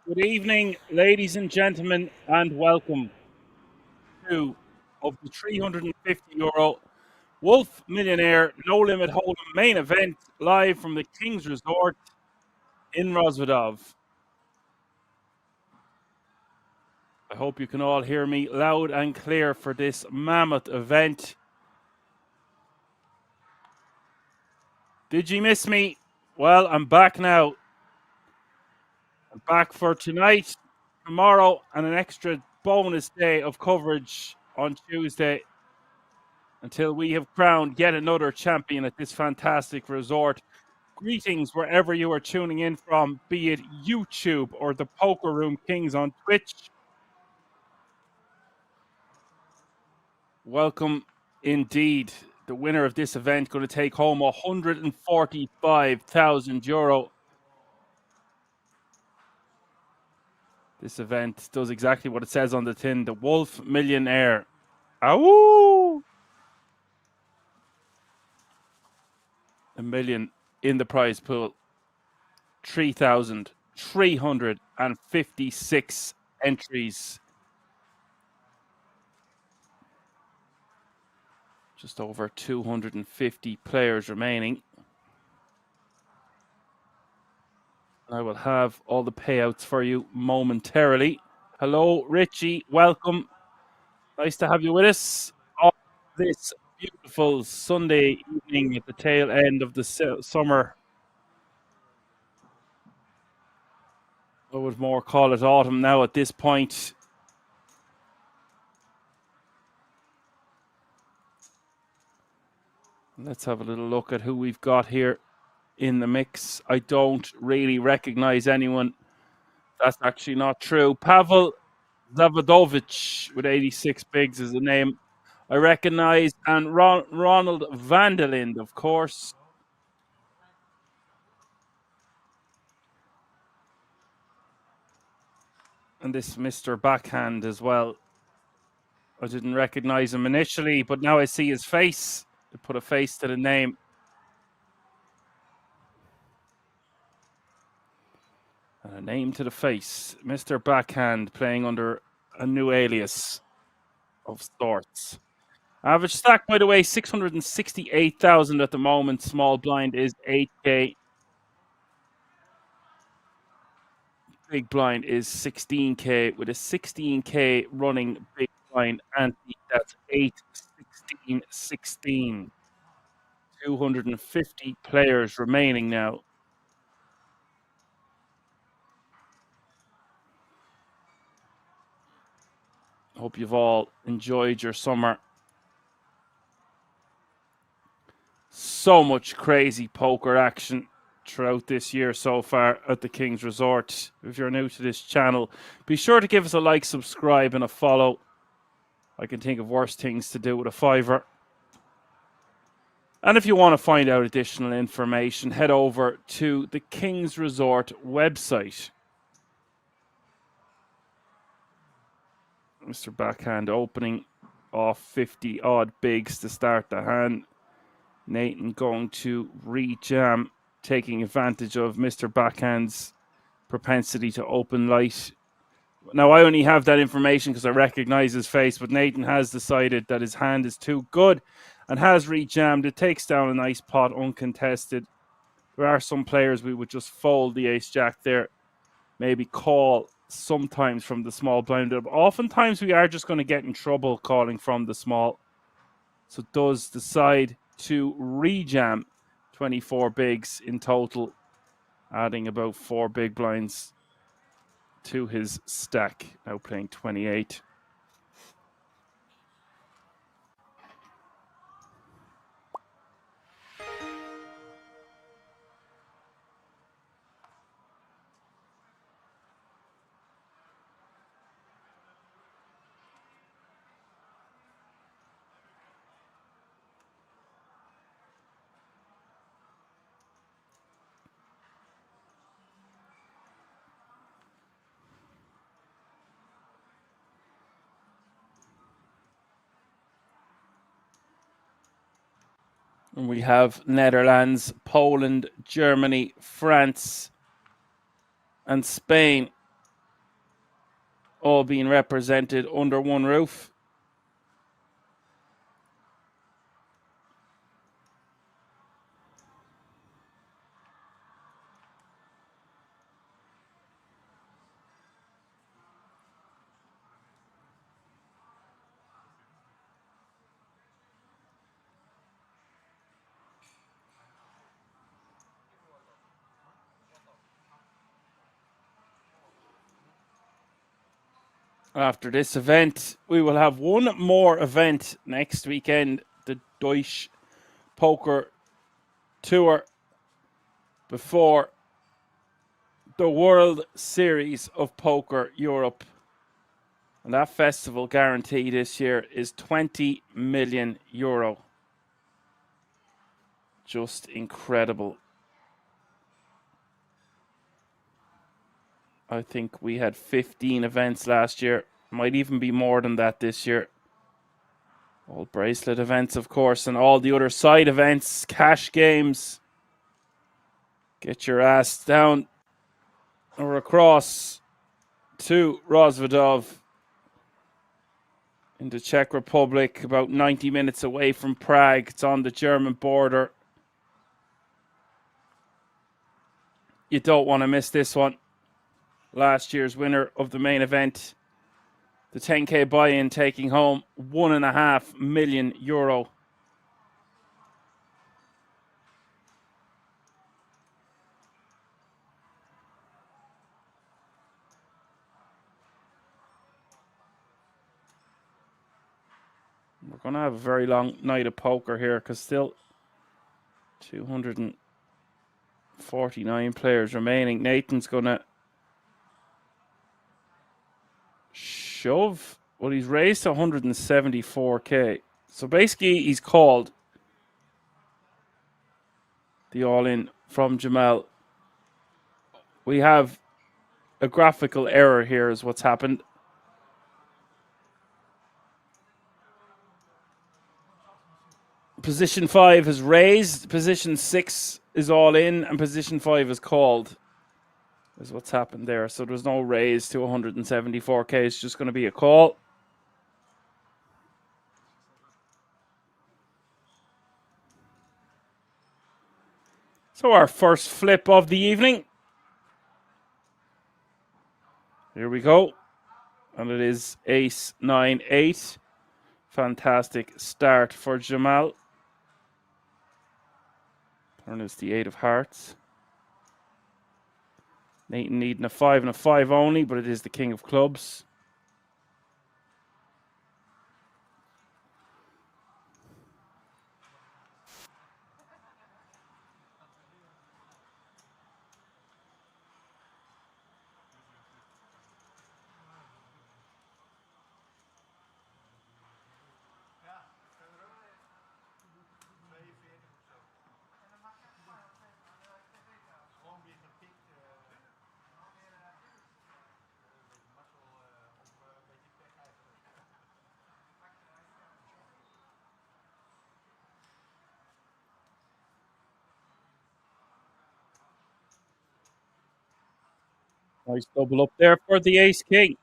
Good evening, ladies and gentlemen, and welcome to of the €350 Wolf Millionaire No Limit Hold'em main event live from the King's Resort in Rozvadov. I hope you can all hear me loud and clear for this mammoth event. Did you miss me? Well, I'm back now. I'm back for tonight, tomorrow, and an extra bonus day of coverage on Tuesday until we have crowned yet another champion at this fantastic resort. Greetings wherever you are tuning in from, be it YouTube or the Poker Room Kings on Twitch. Welcome indeed. The winner of this event going to take home €145,000. This event does exactly what it says on the tin. The Wolf Millionaire. Ow! $1 million in the prize pool. 3,356 entries. Just over 250 players remaining. I will have all the payouts for you momentarily. Hello, Richie. Welcome. Nice to have you with us on this beautiful Sunday evening at the tail end of the summer. I would more call it autumn now at this point. Let's have a little look at who we've got here in the mix. I don't really recognize anyone. That's actually not true. Pavel Zavadovic with 86 bigs is the name I recognize. And Ronald Vandelind, of course. And this Mr. Backhand as well. I didn't recognize him initially, but now I see his face. To put a face to the name. And a name to the face. Mr. Backhand playing under a new alias of sorts. Average stack, by the way, 668,000 at the moment. Small blind is 8K. Big blind is 16K with a 16K running big blind ante. That's 8, 16, 16. 250 players remaining now. Hope you've all enjoyed your summer. So much crazy poker action throughout this year so far at the King's Resort. If you're new to this channel, be sure to give us a like, subscribe, and a follow. I can think of worse things to do with a fiver. And if you want to find out additional information, head over to the King's Resort website. Mr. Backhand opening off 50 odd bigs to start the hand. Nathan going to re-jam, taking advantage of Mr. Backhand's propensity to open light. Now, I only have that information because I recognize his face, but Nathan has decided that his hand is too good and has re-jammed. It takes down a nice pot uncontested. There are some players we would just fold the ace-jack there, maybe call sometimes from the small blind. But oftentimes we are just going to get in trouble calling from the small. So does decide to re-jam 24 bigs in total, adding about 4 big blinds to his stack, now playing 28. And we have Netherlands, Poland, Germany, France, and Spain all being represented under one roof. After this event, we will have one more event next weekend, the Deutsche Poker Tour, before the World Series of Poker Europe. And that festival guarantee this year is 20 million euro. Just incredible. I think we had 15 events last year. Might even be more than that this year. All bracelet events, of course, and all the other side events, cash games. Get your ass down or across to Rozvadov in the Czech Republic, about 90 minutes away from Prague. It's on the German border. You don't want to miss this one. Last year's winner of the main event, the 10k buy-in, taking home €1.5 million. We're going to have a very long night of poker here because still 249 players remaining. Nathan's going to shove. Well, he's raised to 174k. So basically, he's called the all-in from Jamal. We have a graphical error here is what's happened. Position 5 has raised, position 6 is all in, and position 5 is called. Is what's happened there. So there's no raise to 174k. It's just going to be a call. So our first flip of the evening. Here we go. And it is ace 9 8. Fantastic start for Jamal. Turn is the 8 of hearts. Nathan needing a 5 and a 5 only, but it is the king of clubs. Nice double up there for the ace king.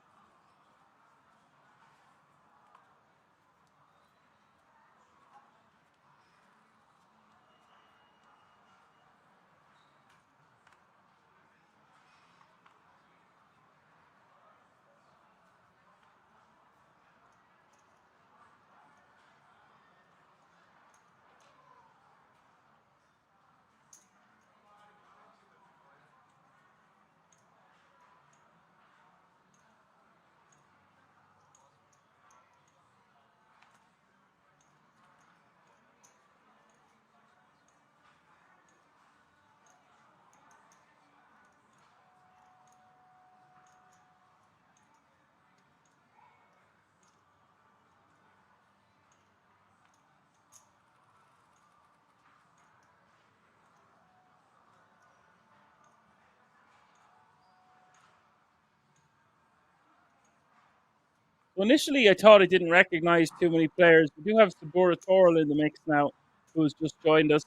Well, initially, I thought I didn't recognize too many players. We do have Sabura Toril in the mix now, who has just joined us.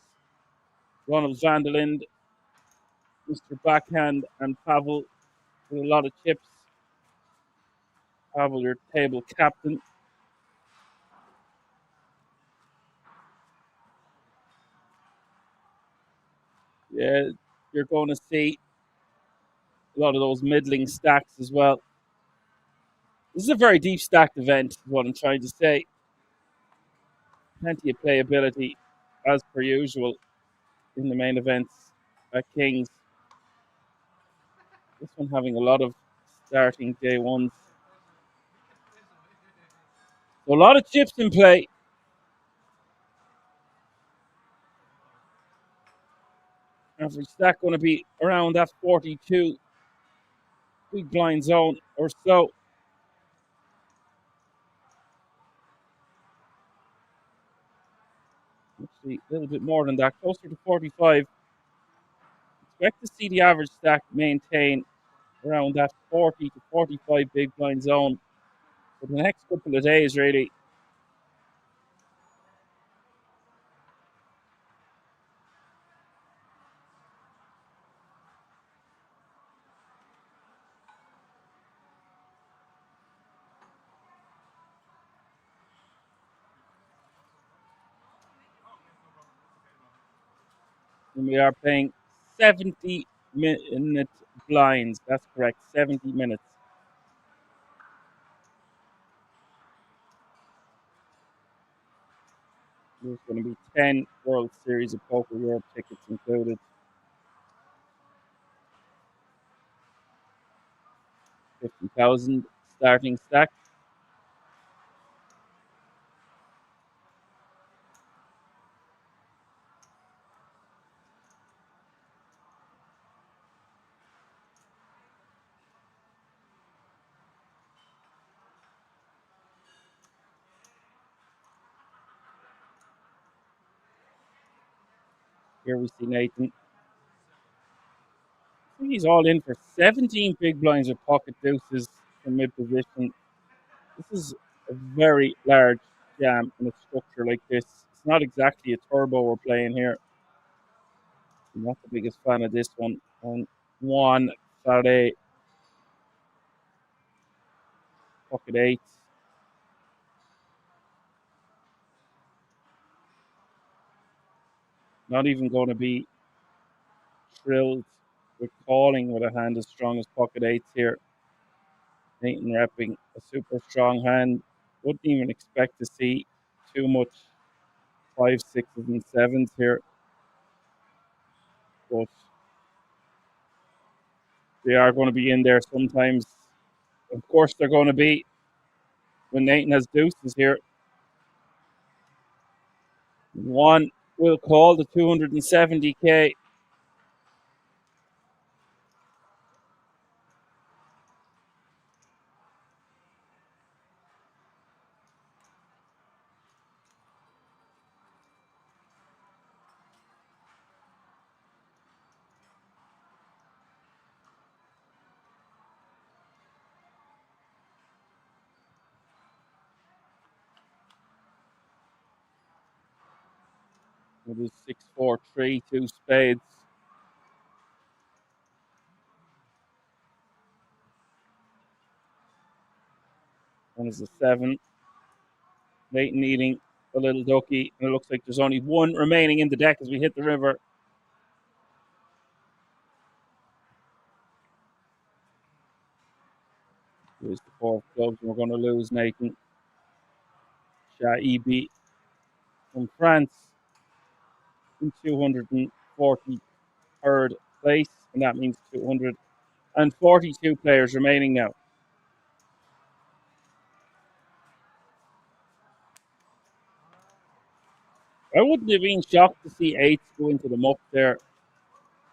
Ronald van der Lind, Mr. Backhand, and Pavel with a lot of chips. Pavel, your table captain. Yeah, you're going to see a lot of those middling stacks as well. This is a very deep stacked event, is what I'm trying to say. Plenty of playability, as per usual, in the main events at Kings. This one having a lot of starting day ones. So a lot of chips in play. Average stack going to be around that 42 big blind zone or so. Actually, a little bit more than that, closer to 45. Expect to see the average stack maintain around that 40 to 45 big blind zone for the next couple of days, really. And we are playing 70-minute blinds. That's correct, 70 minutes. There's going to be 10 World Series of Poker Europe tickets included. 50,000 starting stack. Here we see Nathan. I think he's all in for 17 big blinds with pocket deuces from mid position. This is a very large jam in a structure like this. It's not exactly a turbo we're playing here. I'm not the biggest fan of this one. On one Saturday, pocket eights. Not even going to be thrilled with calling with a hand as strong as pocket eights here. Nathan repping a super strong hand. Wouldn't even expect to see too much fives, sixes, and sevens here. But they are going to be in there sometimes. Of course, they're going to be when Nathan has deuces here. One will call the 270k. With his 6-4-3, two spades. One is a 7. Nathan needing a little ducky. And it looks like there's only one remaining in the deck as we hit the river. Here's the 4 of clubs, and we're going to lose Nathan. Shaibi from France in 243rd place, and that means 242 players remaining now. I wouldn't have been shocked to see eights go into the muck there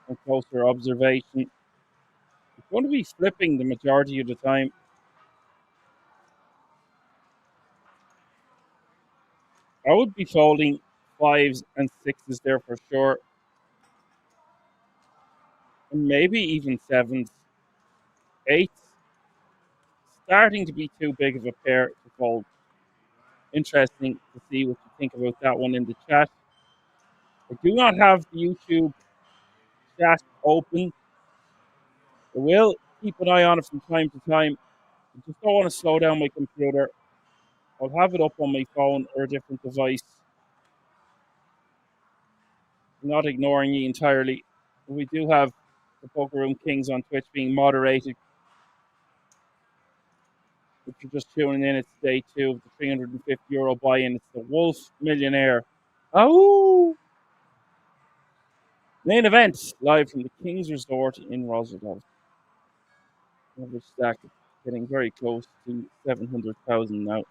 on closer observation. It's going to be flipping the majority of the time. I would be folding fives and sixes there for sure. And maybe even sevens. Eights starting to be too big of a pair to fold. Interesting to see what you think about that one in the chat. I do not have the YouTube chat open. I will keep an eye on it from time to time. I just don't want to slow down my computer. I'll have it up on my phone or a different device. I'm not ignoring you entirely. We do have the Poker Room Kings on Twitch being moderated. If you're just tuning in, it's day two of the €350 buy-in. It's the Wolf Millionaire. Oh! Main event live from the King's Resort in Roosevelt. Average stack getting very close to 700,000 now.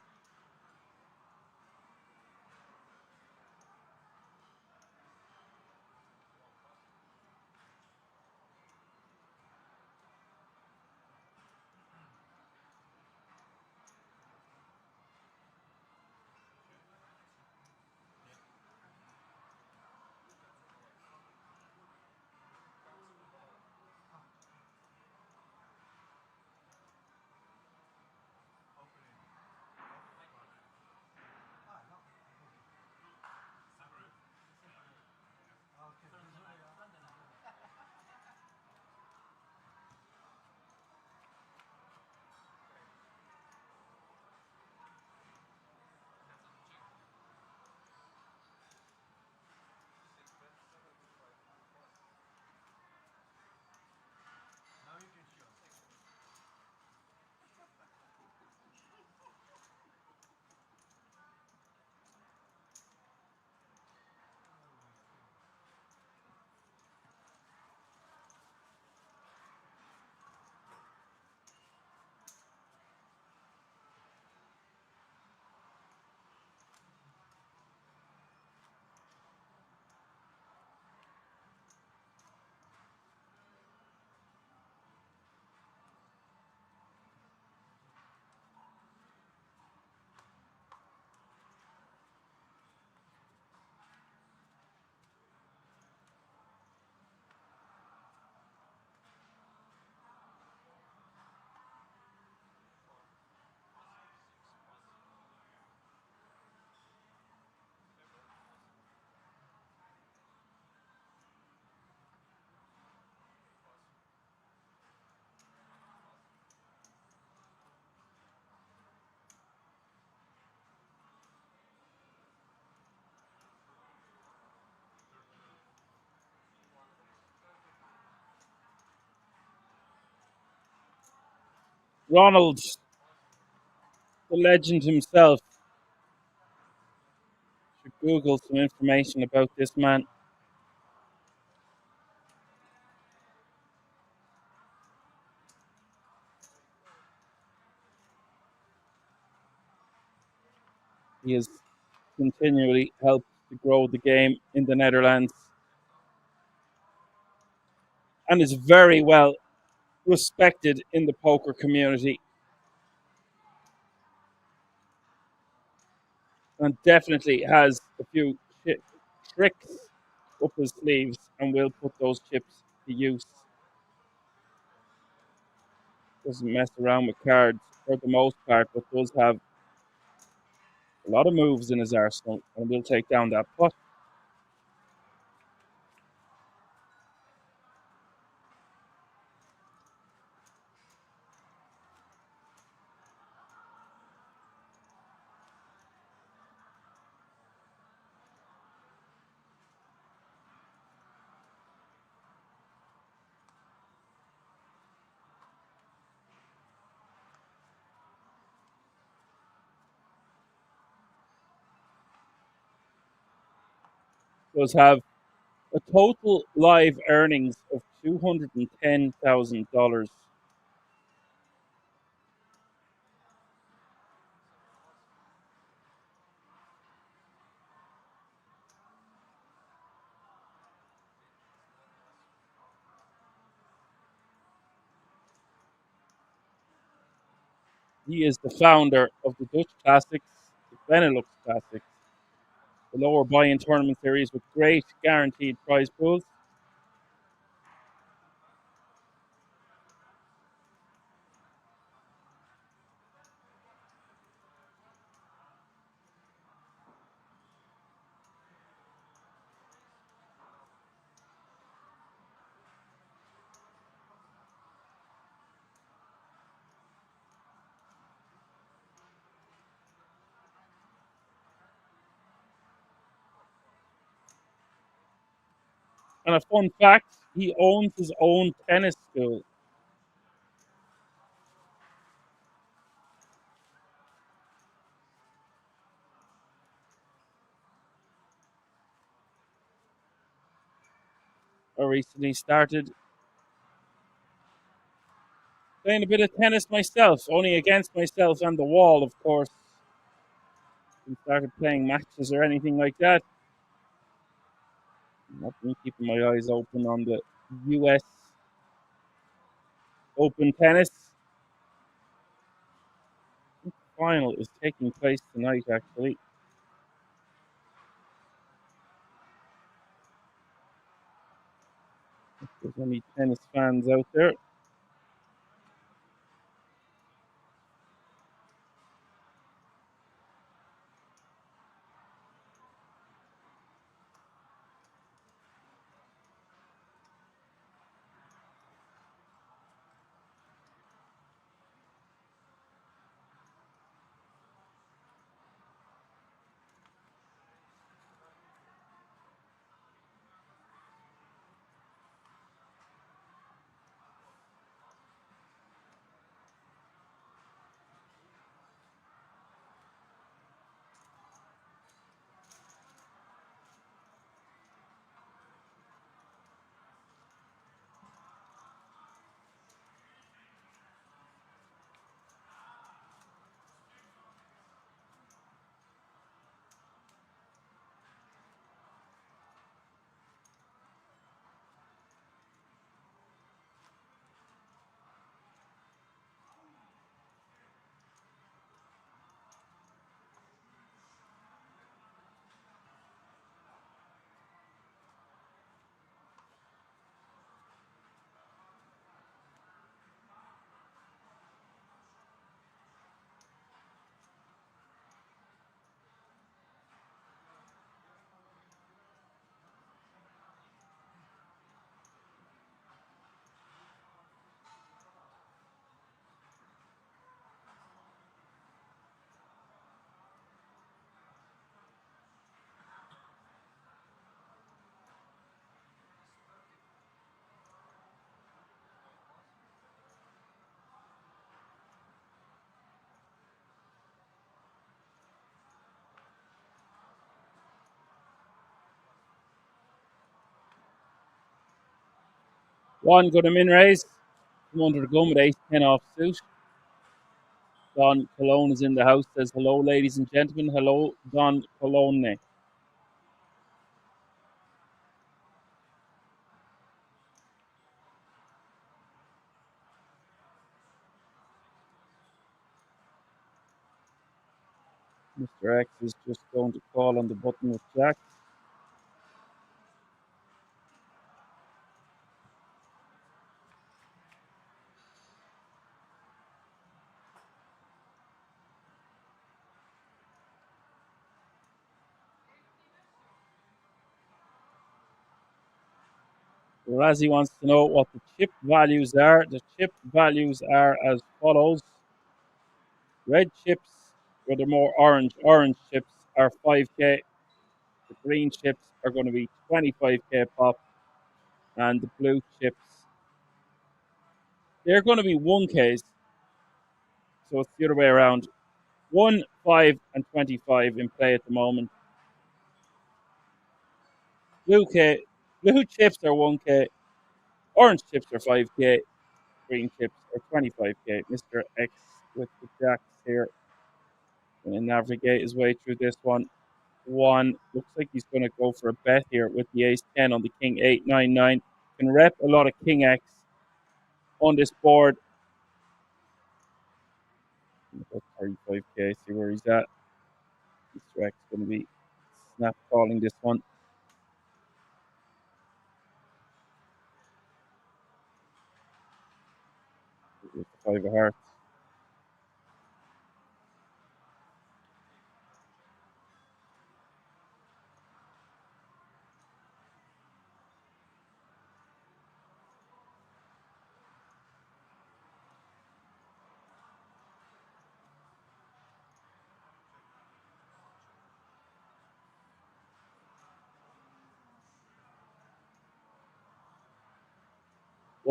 Ronald, the legend himself, should Google some information about this man. He has continually helped to grow the game in the Netherlands and is very well respected in the poker community and definitely has a few tricks up his sleeves and will put those chips to use. Doesn't mess around with cards for the most part, but does have a lot of moves in his arsenal and will take down that pot. Does have a total live earnings of $210,000. He is the founder of the Dutch Classics, the Benelux Classics, the lower buy-in tournament series with great guaranteed prize pools. And a fun fact, he owns his own tennis school. I recently started playing a bit of tennis myself, only against myself and the wall, of course. And started playing matches or anything like that. I've been keeping my eyes open on the US Open tennis. The final is taking place tonight, actually. If there's any tennis fans out there. One good in raise. Come under the gun with ace 10 off suit. Don Cologne is in the house. Says hello, ladies and gentlemen. Hello, Don Cologne. Mr. X is just going to call on the button with Jack. Razzie wants to know what the chip values are. The chip values are as follows. Red chips, or the more orange chips are 5k. The green chips are going to be 25k pop. And the blue chips, they're going to be 1Ks. So it's the other way around. 1, 5, and 25 in play at the moment. Blue chips are 1K. Orange chips are 5K. Green chips are 25K. Mr. X with the jacks here. Going to navigate his way through this one. Looks like he's going to go for a bet here with the ace 10 on the king 899. Can rep a lot of king X on this board. 35k, see where he's at. Mr. X going to be snap calling this one. With the 5 of hearts.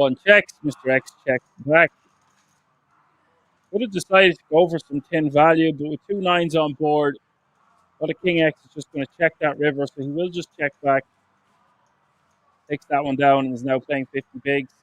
1 checks. Mr. X checks back. Would have decided to go for some tin value, but with 2 nines on board, but a King X is just going to check that river, so he will just check back. Takes that one down and is now playing 50 bigs.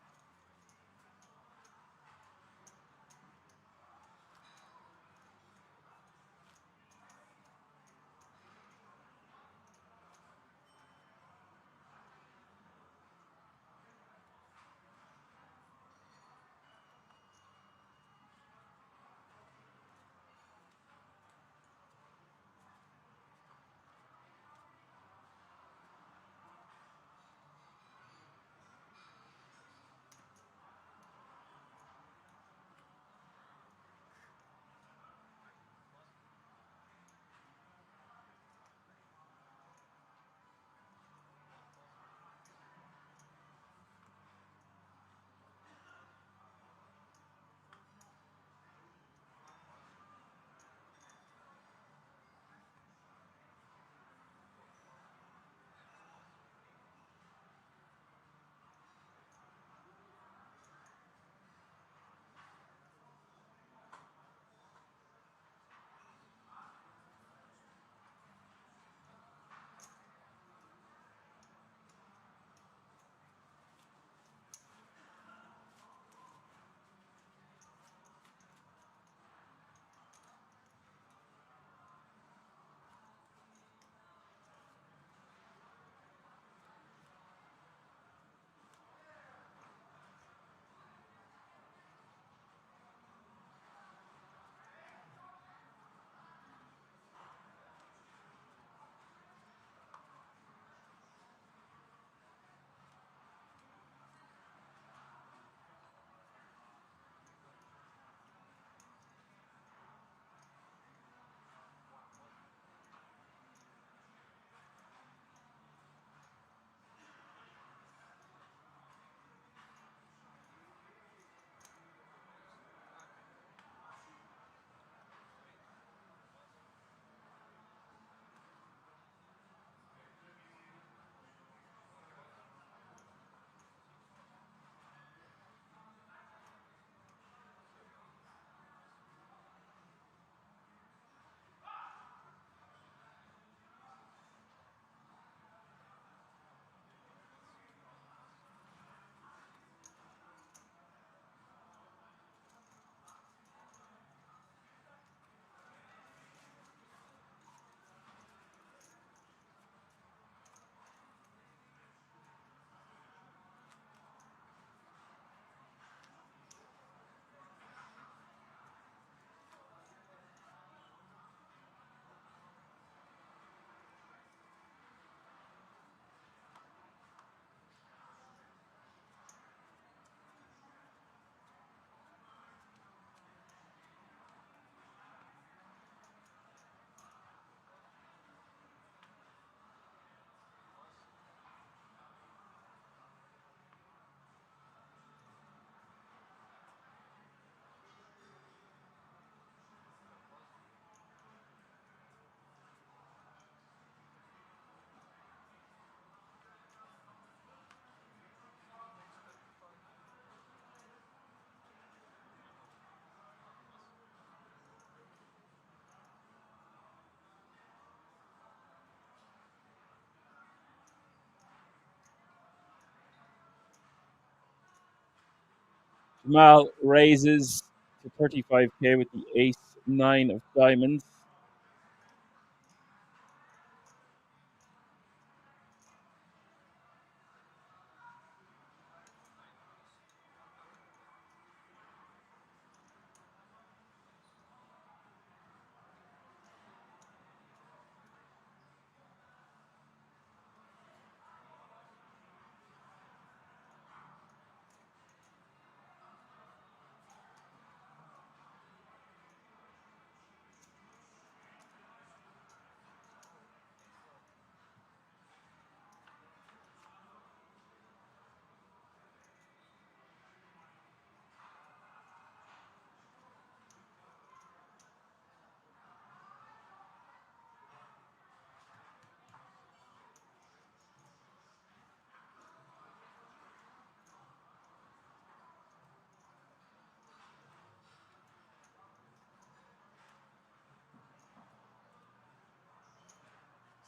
Jamal raises to 35k with the ace 9 of diamonds.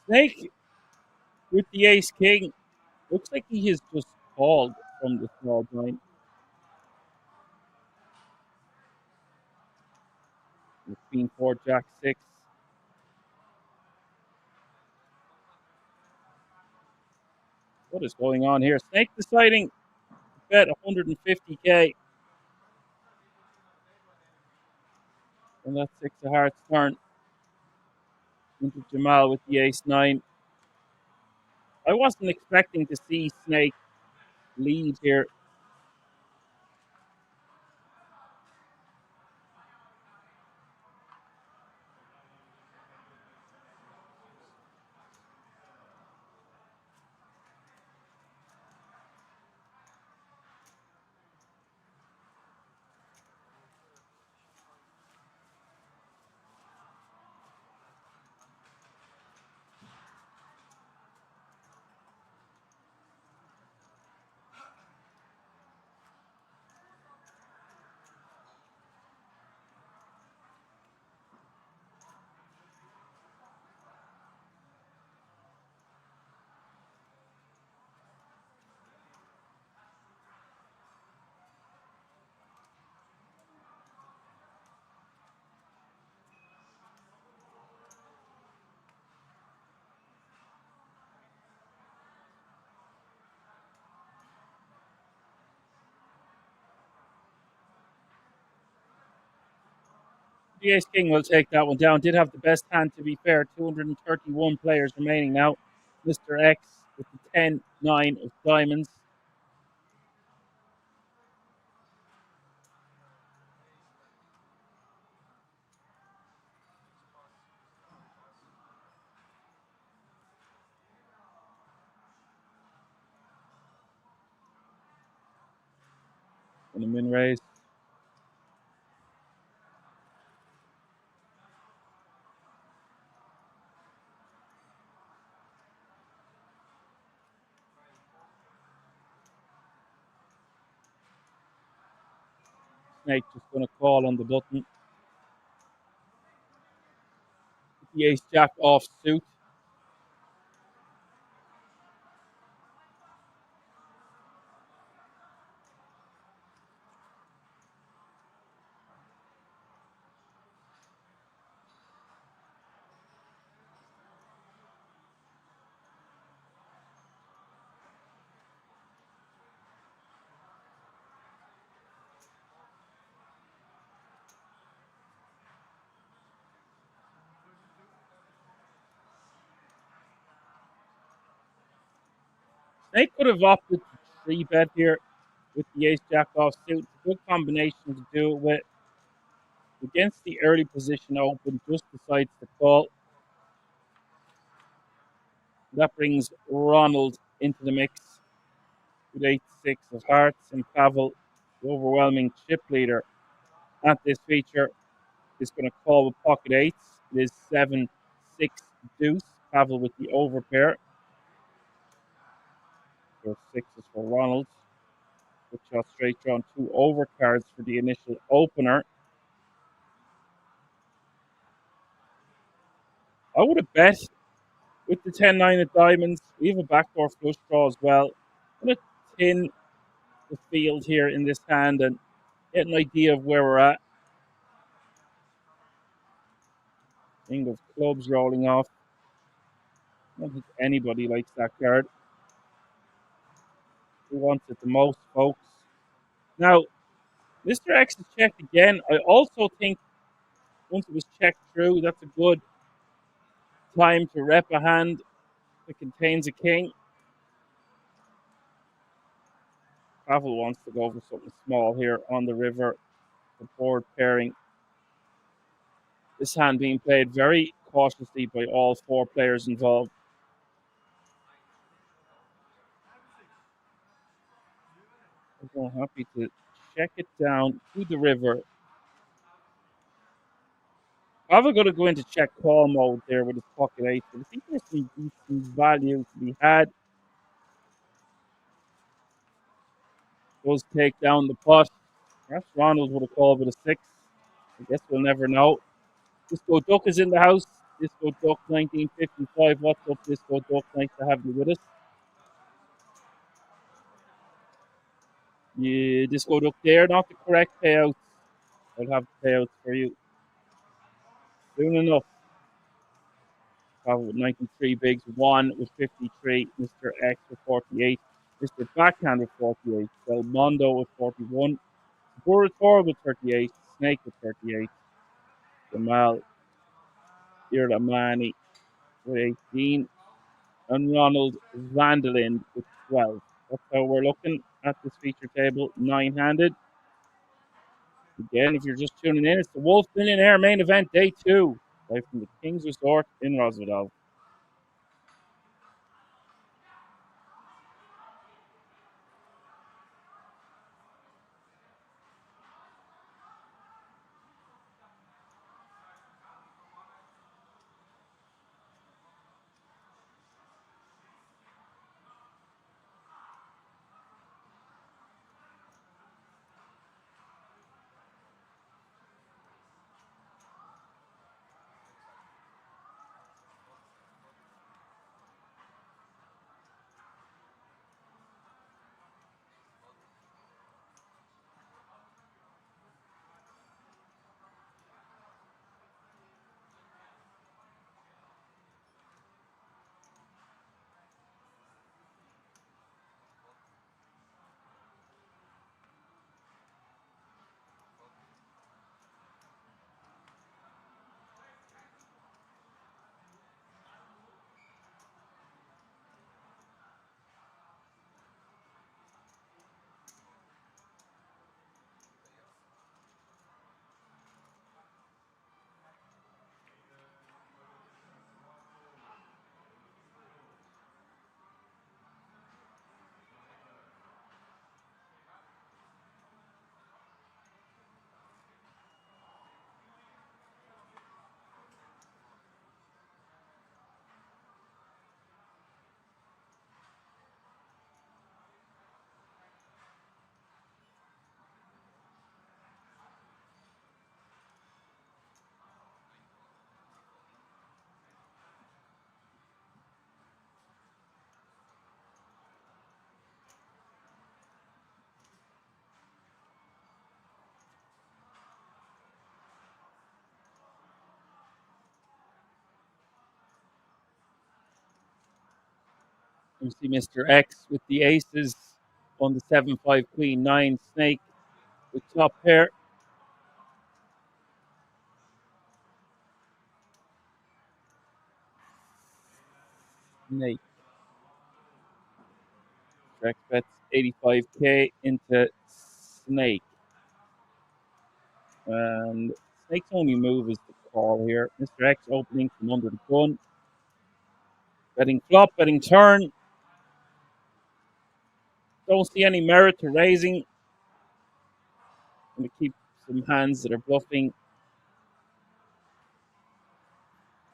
Snake with the ace king. Looks like he has just called from the small blind. With queen four, jack six. What is going on here? Snake deciding to bet 150k on that six of hearts turn into Jamal with the ace nine. I wasn't expecting to see Snake lead here. The ace king will take that one down. Did have the best hand, to be fair. 231 players remaining now. Mr. X with the 10-9 of diamonds. In the min raise. Snake just going to call on the button. The ace jack off suit. Snake could have opted to three bet here with the ace jack off suit. It's a good combination to do it with. Against the early position open, just decides to call. That brings Ronald into the mix with 8-6 of hearts, and Pavel, the overwhelming chip leader at this feature, is going to call with pocket eights. It is 7-6 deuce. Pavel with the overpair. So sixes for Ronald. Good shot straight draw on two overcards for the initial opener. I would have bet with the 10-9 of diamonds. We have a backdoor flush draw as well. I'm going to tin the field here in this hand and get an idea of where we're at. King of clubs rolling off. I don't think anybody likes that card. Who wants it the most, folks? Now, Mr. X is checked again. I also think once it was checked through, that's a good time to rep a hand that contains a king. Pavel wants to go for something small here on the river. The board pairing. This hand being played very cautiously by all four players involved. I'm happy to check it down to the river. Pavel going to go into check call mode there with his pocket eight, but I think there's some decent value to be had. Does take down the pot. Perhaps Ronald would have called with a six. I guess we'll never know. Disco Duck is in the house. Disco Duck 1955. What's up, Disco Duck? Nice to have you with us. Yeah, Disco Duck there, not the correct payouts. I'll have the payouts for you soon enough. With 93 bigs, one with 53, Mr. X with 48, Mr. Backhand with 48, Belmondo with 41, Burator with 38, Snake with 38, Jamal Irlamani with 18, and Ronald Vandalind with 12. That's how we're looking at this feature table, nine-handed. Again, if you're just tuning in, it's the Wolf Millionaire main event, day 2, live from the King's Resort in Roswell. You see Mr. X with the aces on the 7-5 queen 9 snake with top pair. Snake. X bets 85k into snake. And snake's only move is the call here. Mr. X opening from under the gun. Betting flop, betting turn. Don't see any merit to raising. Going to keep some hands that are bluffing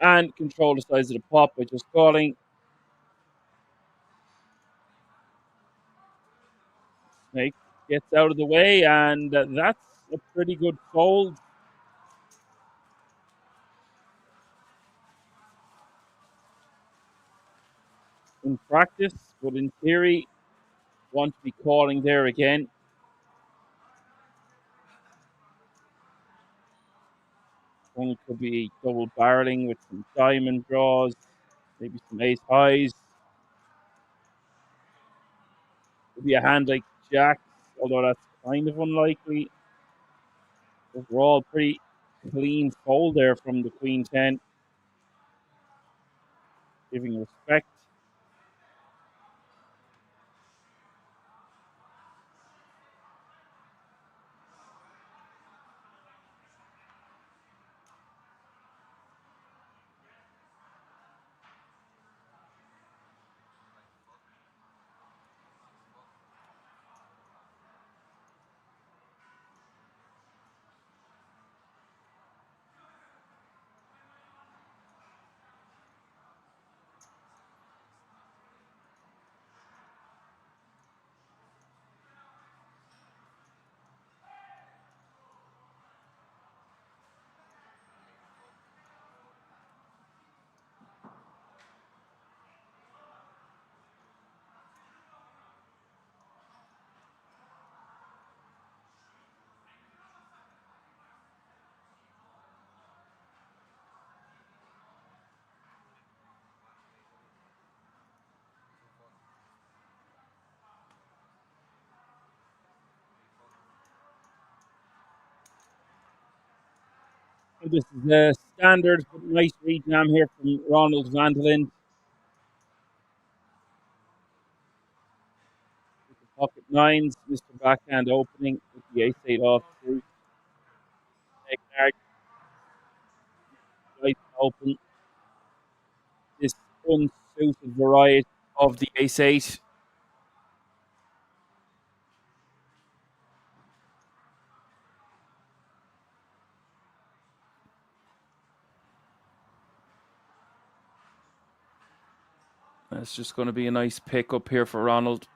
and control the size of the pot by just calling. Snake gets out of the way, and that's a pretty good fold. In practice, but in theory, want to be calling there again. One could be double barreling with some diamond draws, maybe some ace highs. Could be a hand like jacks, although that's kind of unlikely. Overall, pretty clean fold there from the queen 10, giving respect. This is a standard but nice rejam here from Ronald Vandalin. With the pocket nines, Mr. Backhand opening with the ace-8 off through. Right open. This unsuited variety of the ace-8. That's just going to be a nice pick up here for Ronald.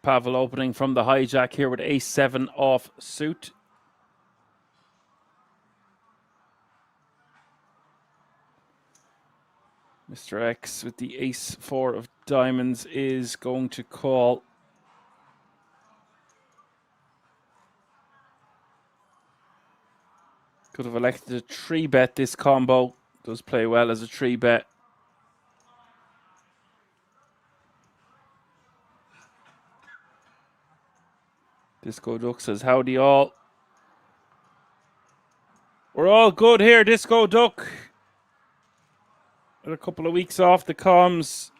Pavel opening from the hijack here with ace-7 off suit. Mr. X with the ace-4 of diamonds is going to call. Could have elected a 3-bet this combo. Does play well as a 3-bet. Disco Duck says, howdy all. We're all good here, Disco Duck. With a couple of weeks off the comms.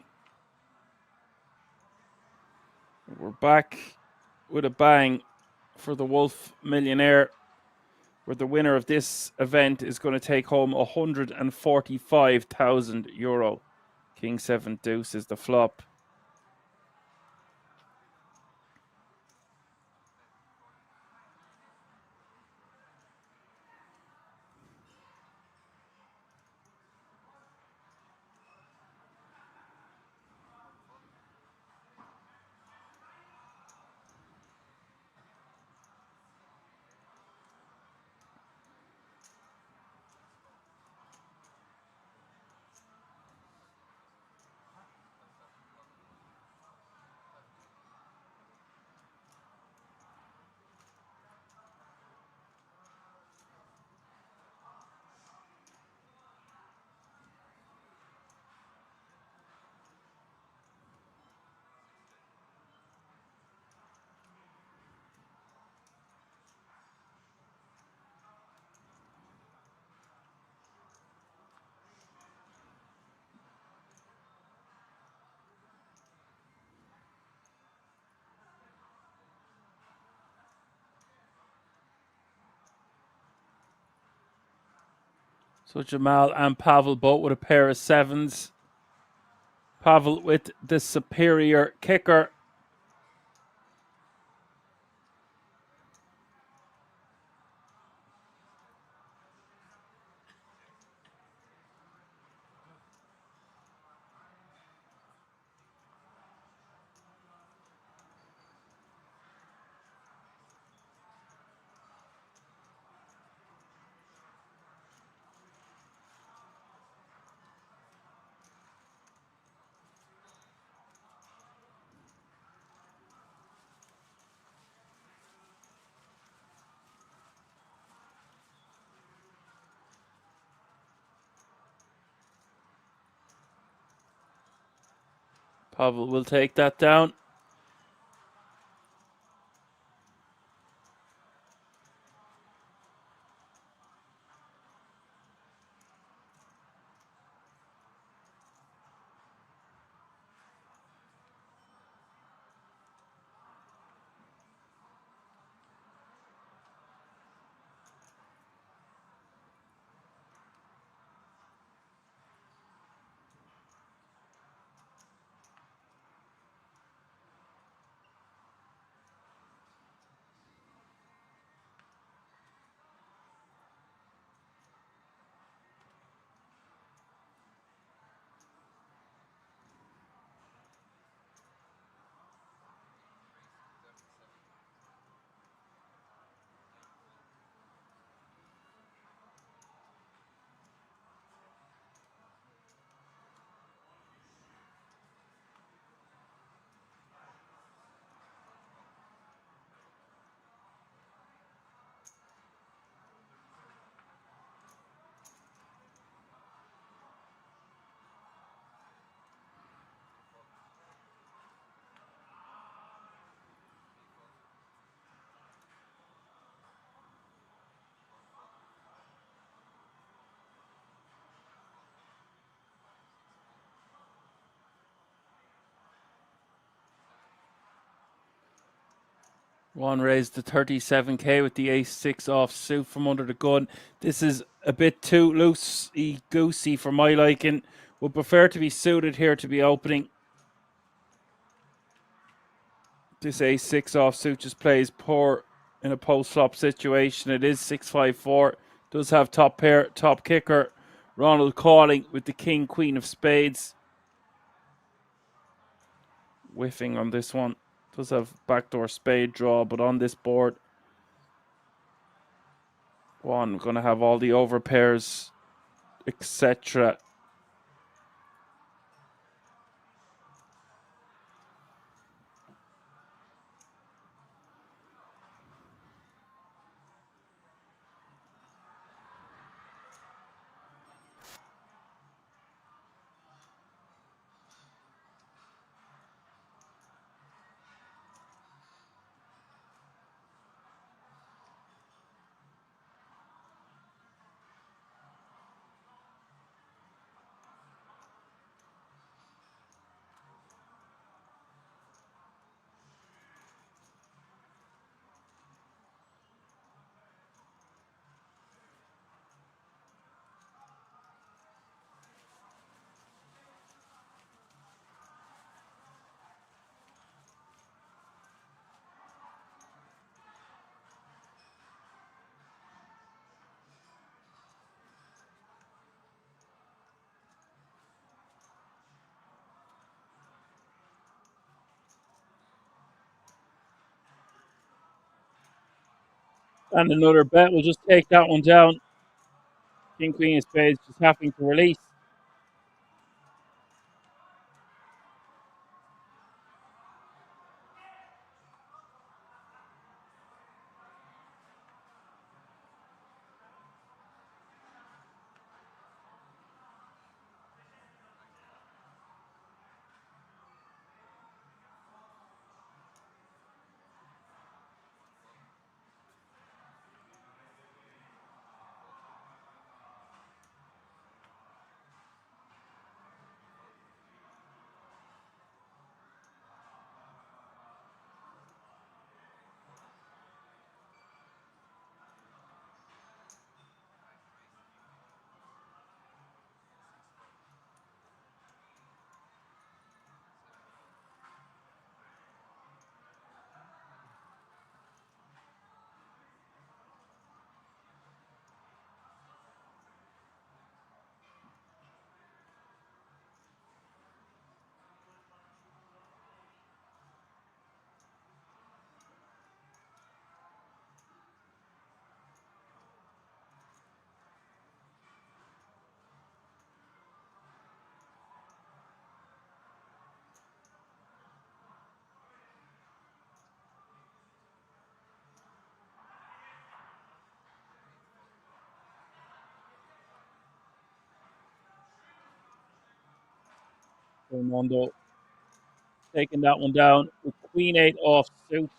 We're back with a bang for the Wolf Millionaire, where the winner of this event is going to take home €145,000. King 7 deuce is the flop. So Jamal and Pavel both with a pair of sevens. Pavel with the superior kicker. Pavel will take that down. One raised to 37k with the ace-6 offsuit from under the gun. This is a bit too loosey-goosey for my liking. Would prefer to be suited here to be opening. This ace-6 offsuit just plays poor in a post-flop situation. It is 6-5-4. Does have top pair, top kicker. Ronald calling with the king-queen of spades. Whiffing on this one. Does have backdoor spade draw, but on this board, one going to have all the overpairs, etc. And another bet. We'll just take that one down. King, queen of spades just having to release. Belmondo taking that one down with Queen 8 off suit.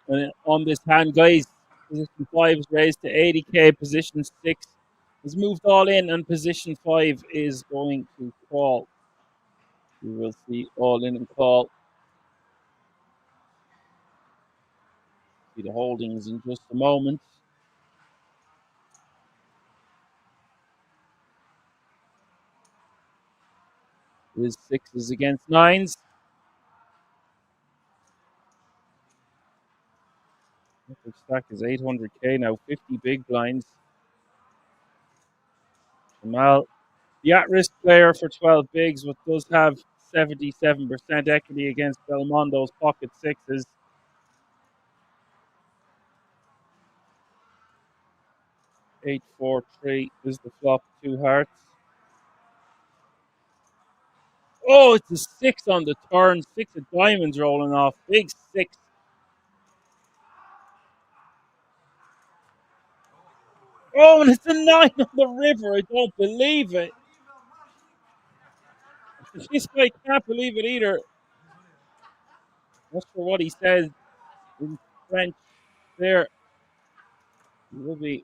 And on this hand, guys, position 5 is raised to 80k. Position 6 has moved all in, and position 5 is going to call. We will see all in and call. See the holdings in just a moment. It is 6s against 9s. The stack is 800k now, 50 big blinds. Jamal, the at-risk player for 12 bigs, but does have 77% equity against Belmondo's pocket 6s. 8-4-3 is the flop, 2 hearts. Oh, it's a 6 on the turn, 6 of diamonds rolling off, big 6. Oh, and it's a 9 on the river, I don't believe it. This guy can't believe it either. Not sure what he says in French there. He will be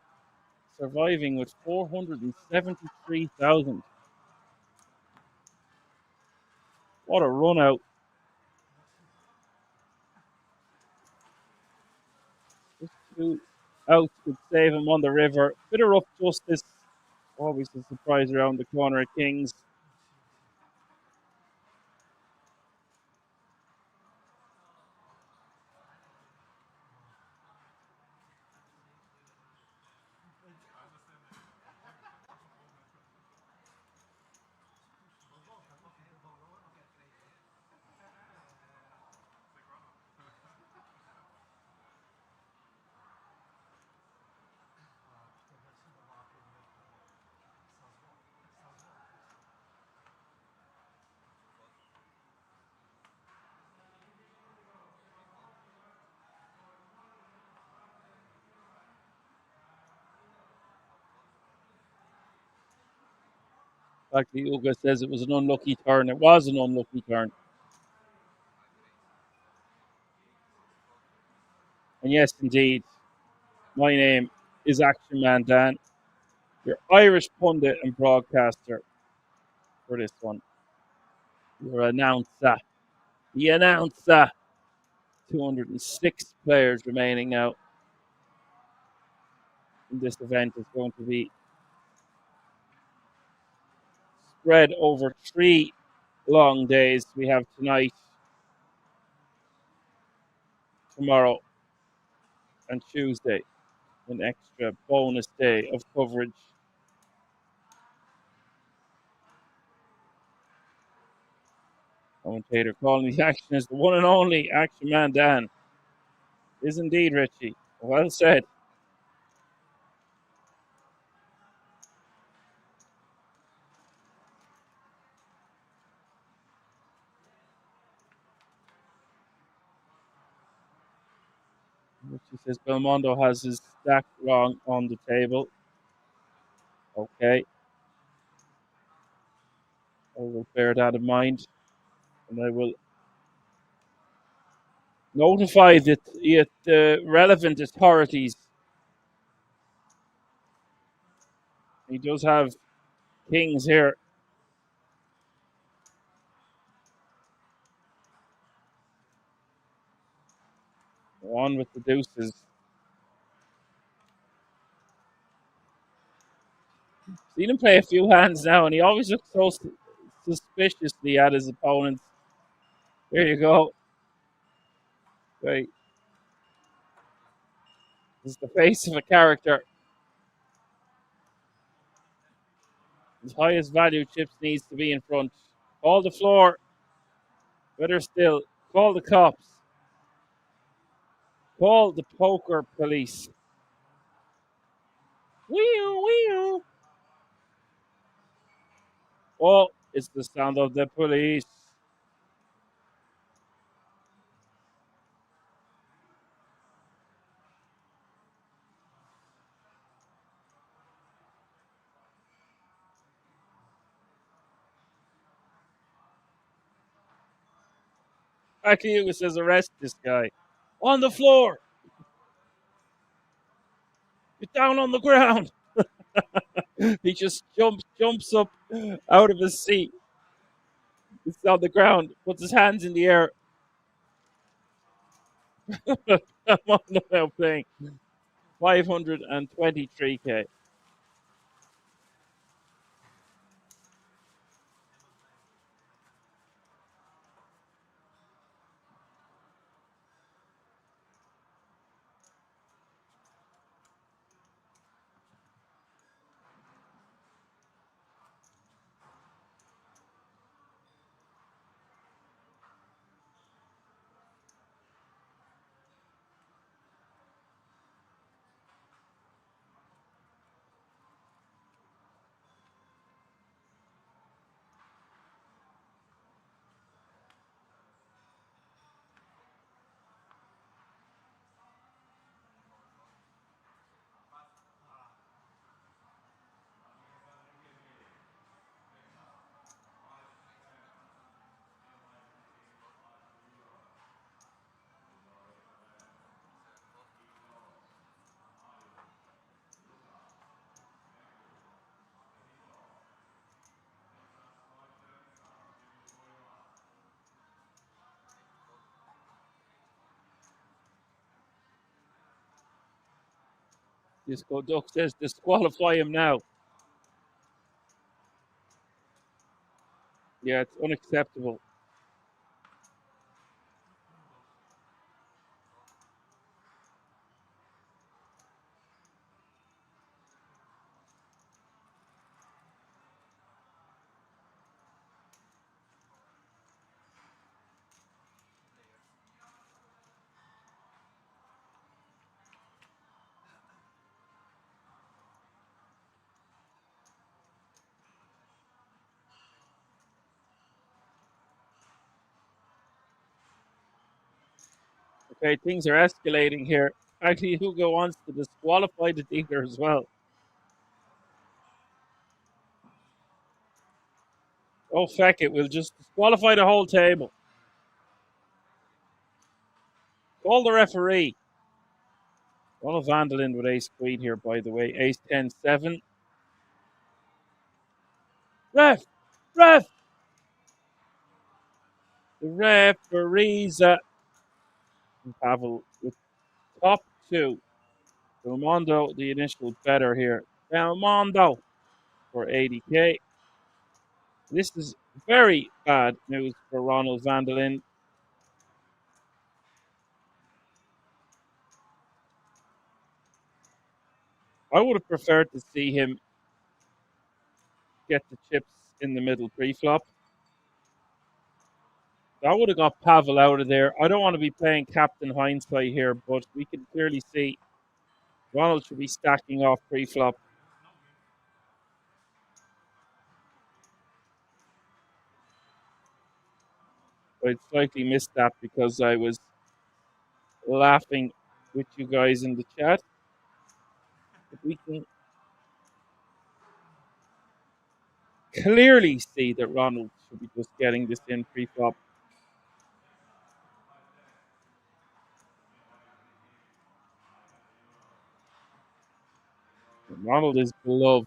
surviving with 473,000. What a run out. Just 2 outs could save him on the river. Bit of rough justice. Always a surprise around the corner at Kings. In fact, Uga says it was an unlucky turn. It was an unlucky turn. And yes, indeed, my name is Action Man Dan, your Irish pundit and broadcaster for this one. Your announcer. The announcer. 206 players remaining now. in this event is going to be spread over 3 long days. We have tonight, tomorrow, and Tuesday, an extra bonus day of coverage. Commentator calling the action is the one and only Action Man Dan. Is indeed, Richie. Well said. Richie says Belmondo has his stack wrong on the table. Okay. I will bear that in mind. And I will notify the relevant authorities. He does have kings here. On with the deuces. Seen him play a few hands now, and he always looks so suspiciously at his opponents. There you go. Right. This is the face of a character. His highest value chips needs to be in front. Call the floor. Better still, call the cops. Call the poker police. Wee wee. Oh, it's the sound of the police. Akiuga says arrest this guy. On the floor. Get down on the ground. He just jumps up out of his seat. He's on the ground, puts his hands in the air. I'm on now playing 523k. Disco Duck says disqualify him now. Yeah, it's unacceptable. Okay, things are escalating here. Actually, Hugo wants to disqualify the dealer as well. Oh, feck it. We'll just disqualify the whole table. Call the referee. All of Vandalin with ace queen here, by the way. Ace 10 7. Ref! Ref! The referees. Pavel with top two. Belmondo, the initial better here. Belmondo for 80k. This is very bad news for Ronald van der Linde. I would have preferred to see him get the chips in the middle pre-flop. That would have got Pavel out of there. I don't want to be playing Captain Hindsight here, but we can clearly see Ronald should be stacking off pre-flop. But I slightly missed that because I was laughing with you guys in the chat. But we can clearly see that Ronald should be just getting this in pre-flop. Ronald is beloved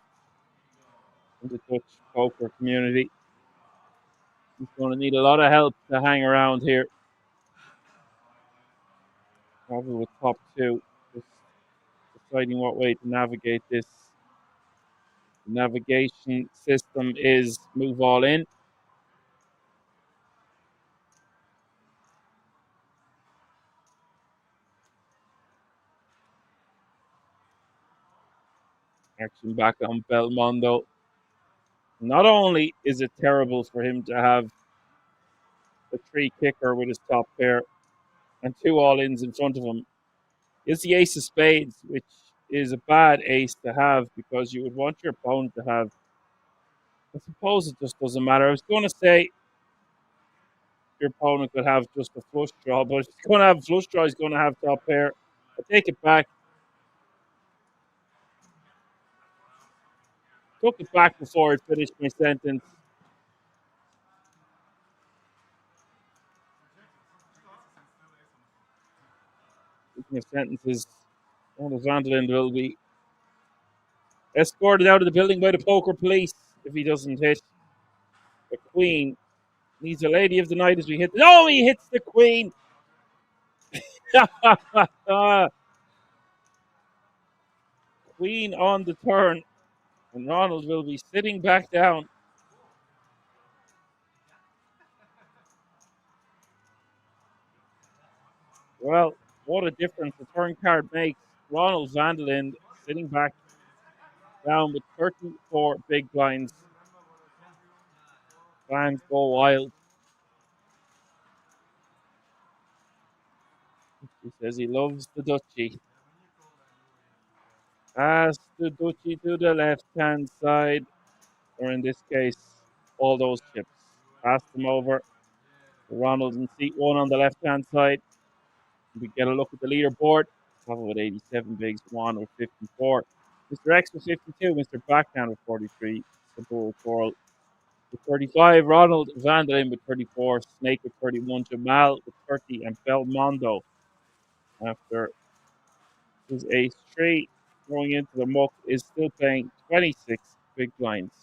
in the Dutch poker community. He's going to need a lot of help to hang around here. Probably with top two, just deciding what way to navigate this. The navigation system is move all in. Action back on Belmondo. Not only is it terrible for him to have a three kicker with his top pair and two all ins in front of him, it's the ace of spades, which is a bad ace to have because you would want your opponent to have. I suppose it just doesn't matter. I was going to say your opponent could have just a flush draw, but if he's going to have a flush draw, he's going to have top pair. I take it back. Took it back before I finished my sentence. Speaking of sentences, Ronald van der Linde will be escorted out of the building by the poker police if he doesn't hit the queen. He's a lady of the night as we hit. No, he hits the queen. Queen on the turn, and Ronald will be sitting back down. Well, what a difference the turn card makes. Ronald van der Linde sitting back down with 34 big blinds. Fans go wild. He says he loves the Dutchie. Pass the Dutchie to the left-hand side, or in this case, all those chips. Pass them over. Ronald in seat one on the left-hand side. We get a look at the leaderboard. Pavel with 87 bigs, Juan with 54. Mr. X with 52, Mr. Backhand with 43, Sabur Coral with 35, Ronald van der Linde with 34, Snake with 31, Jamal with 30, and Belmondo after his ace 3 going into the muck is still playing 26 big blinds.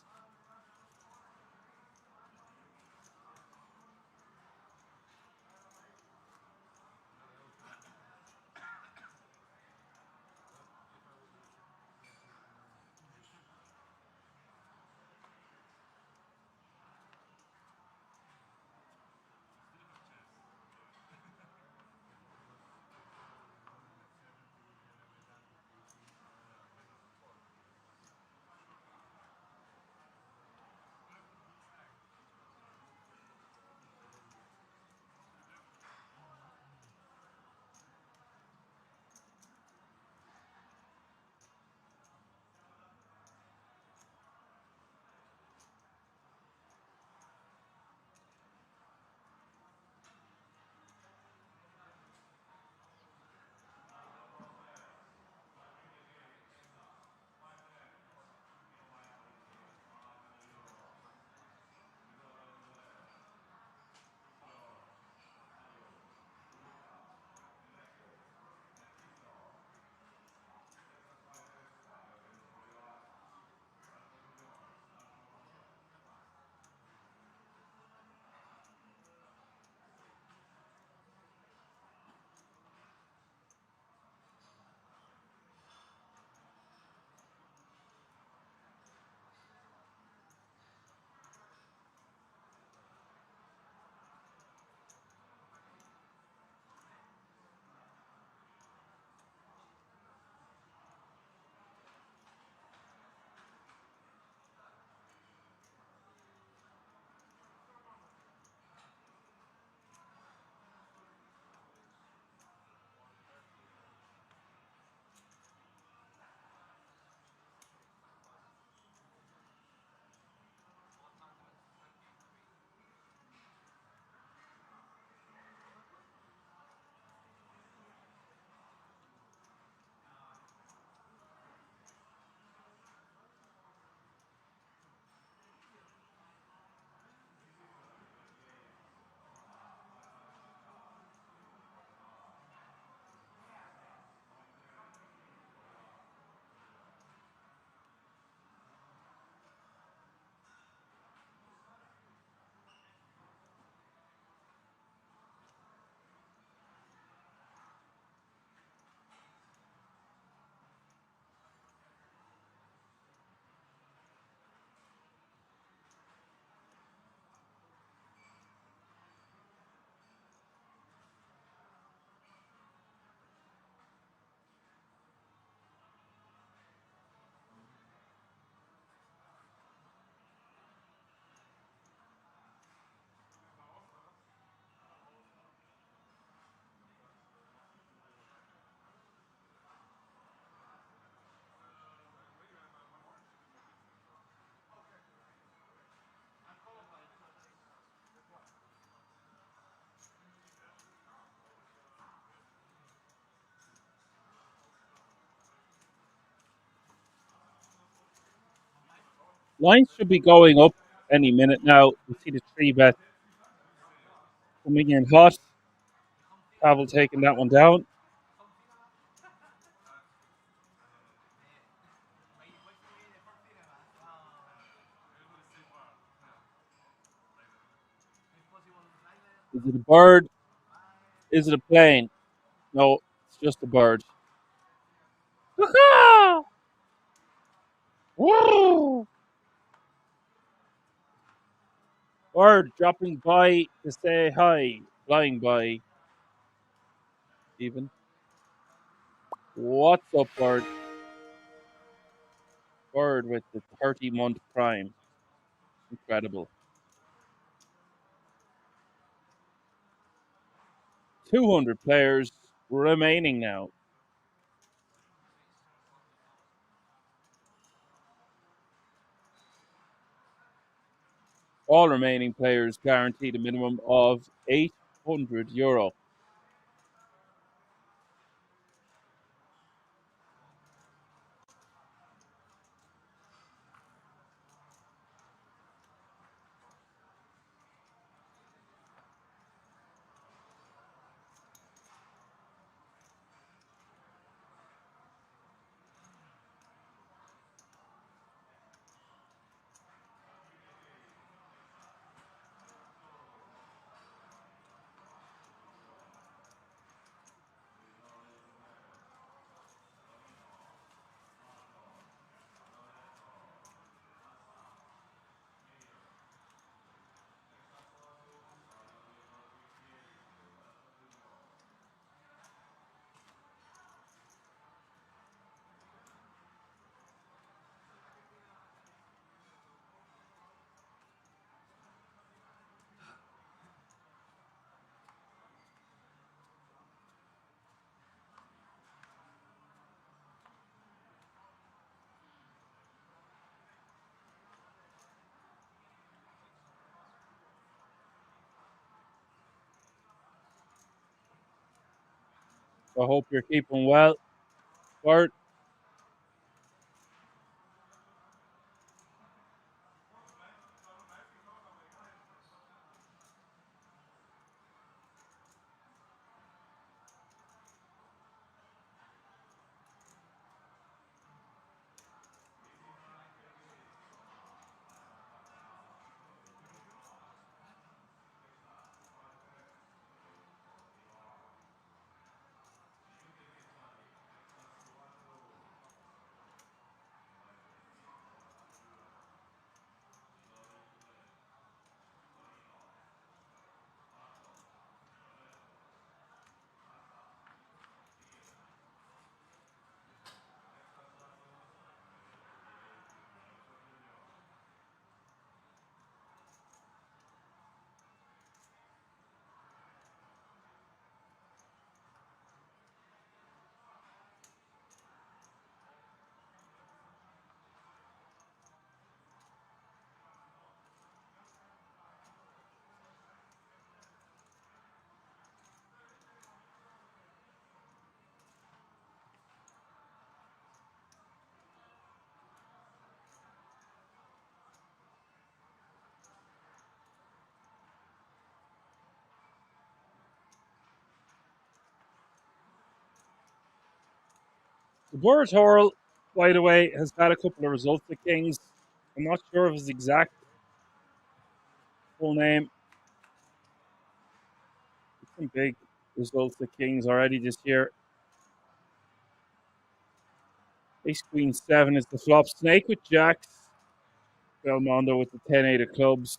Lines should be going up any minute now. You see the 3 bet coming in hot. Pavel taking that one down. Is it a bird? Is it a plane? No, it's just a bird. Woo! Bird dropping by to say hi. Flying by, even. What's up, bird? Bird with the 30-month prime. Incredible. 200 players remaining now. All remaining players guaranteed a minimum of €800. I hope you're keeping well. Bird. The Bird Hurl, by the way, has had a couple of results at Kings. I'm not sure of his exact full name. Some big results at Kings already this year. Ace Queen 7 is the flop. Snake with Jacks. Belmondo with the 10-8 of clubs.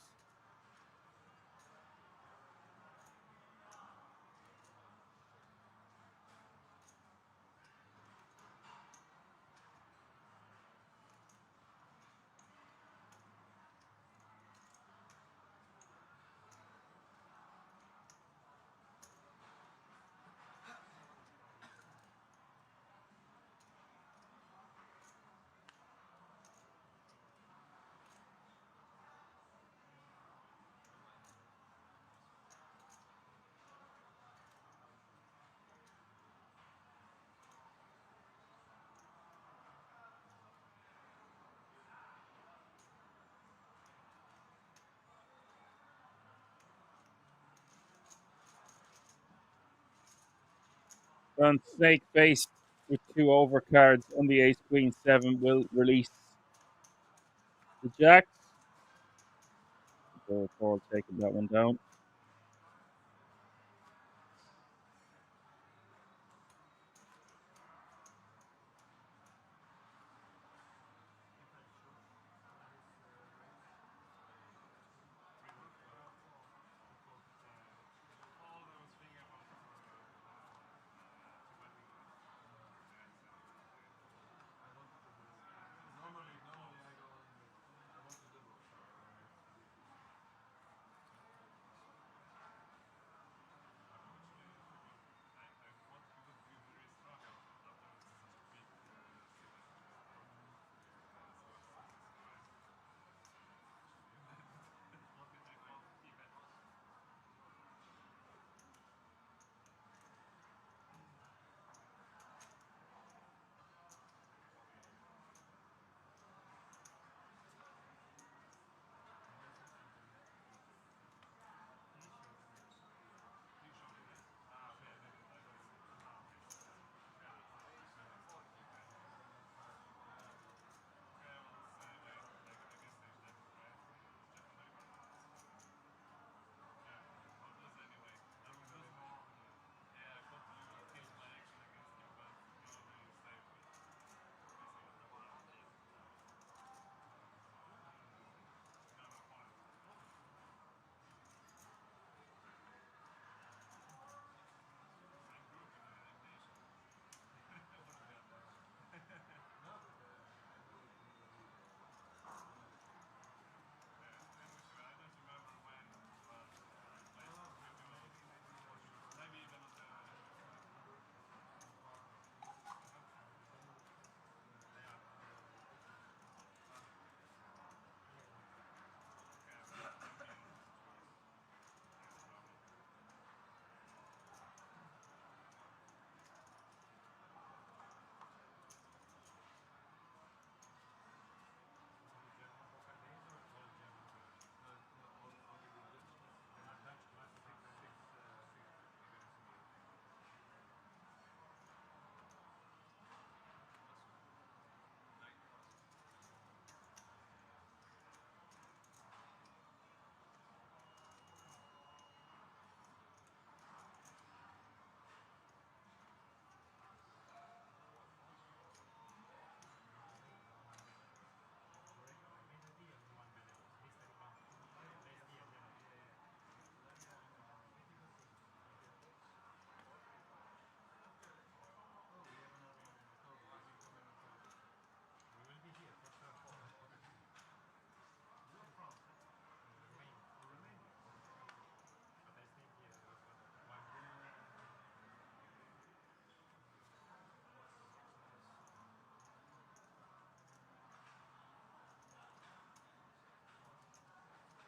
And snake face with two overcards on the ace queen seven will release the jacks. So Paul taking that one down.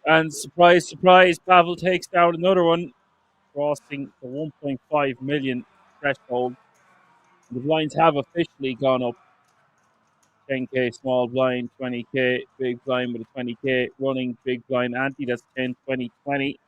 And surprise, surprise, Pavel takes down another one, crossing the 1.5 million threshold. The blinds have officially gone up. 10k small blind, 20k big blind with a 20k running big blind ante. That's 10, 20, 20.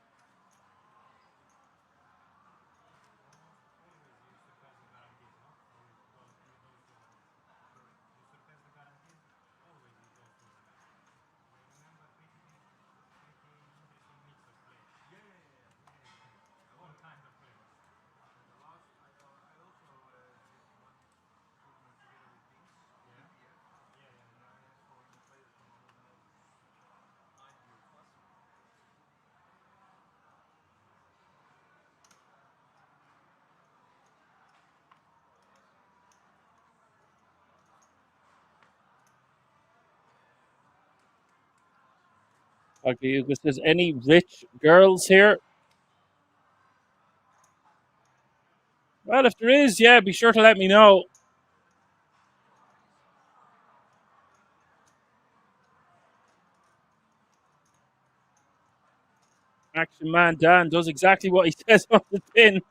Okay, Hugo says, any rich girls here? Well, if there is, yeah, be sure to let me know. Action Man Dan does exactly what he says on the tin.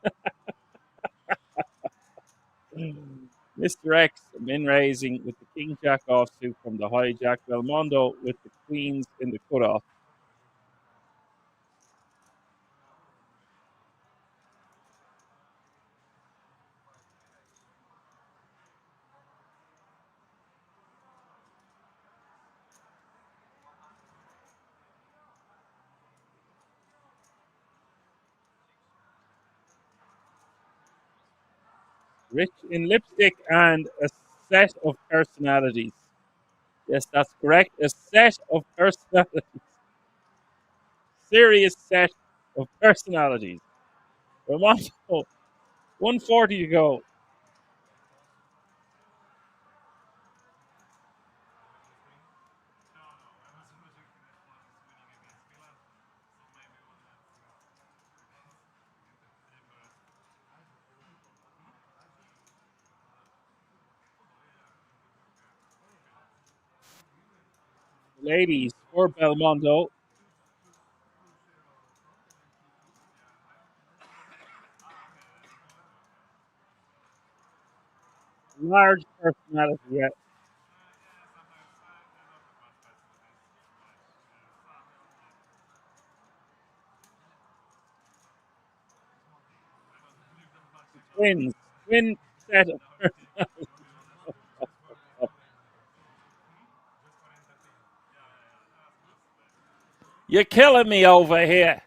Mr. X, min raising with the King Jack offsuit from the hijack. Belmondo with the Queens in the cutoff. Rich in lipstick and a set of personalities. Yes, that's correct. A set of personalities. Serious set of personalities. Ramondo, 140 to go. Ladies for Belmondo. Large personality. Yeah. Twins. Twin set of personalities. You're killing me over here.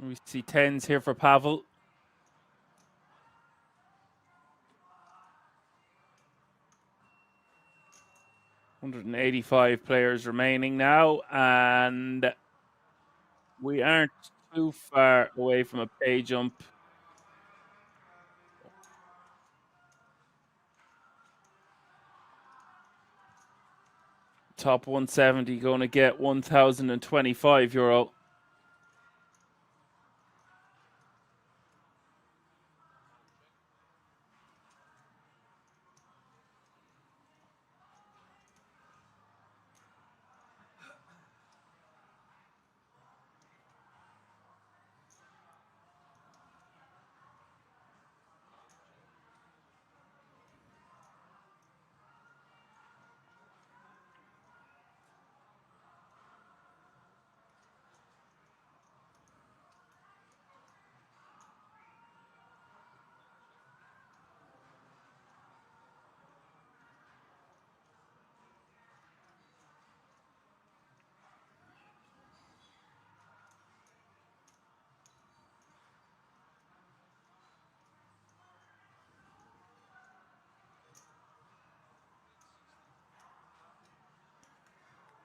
We see tens here for Pavel. 185 players remaining now, and we aren't too far away from a pay jump. Top 170 going to get €1,025.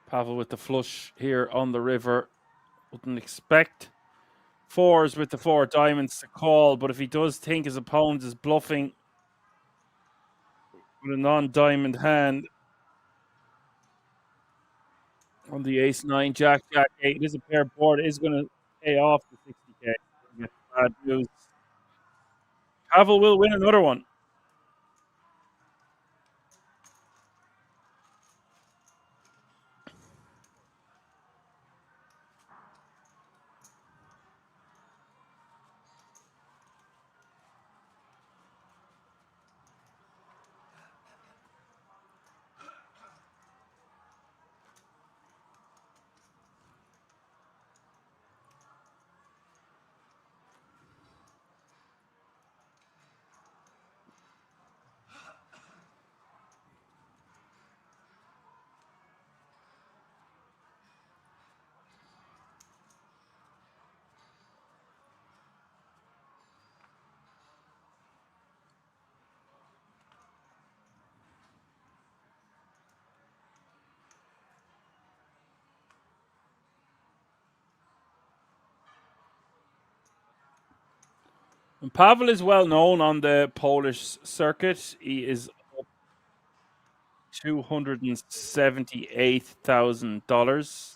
Pavel with the flush here on the river. Wouldn't expect fours with the four diamonds to call, but if he does think his opponent is bluffing with a non-diamond hand on the ace nine, jack, jack eight, it is a pair board. It is going to pay off the 60k. Bad news. Pavel will win another one. And Pavel is well known on the Polish circuit. He is $278,000.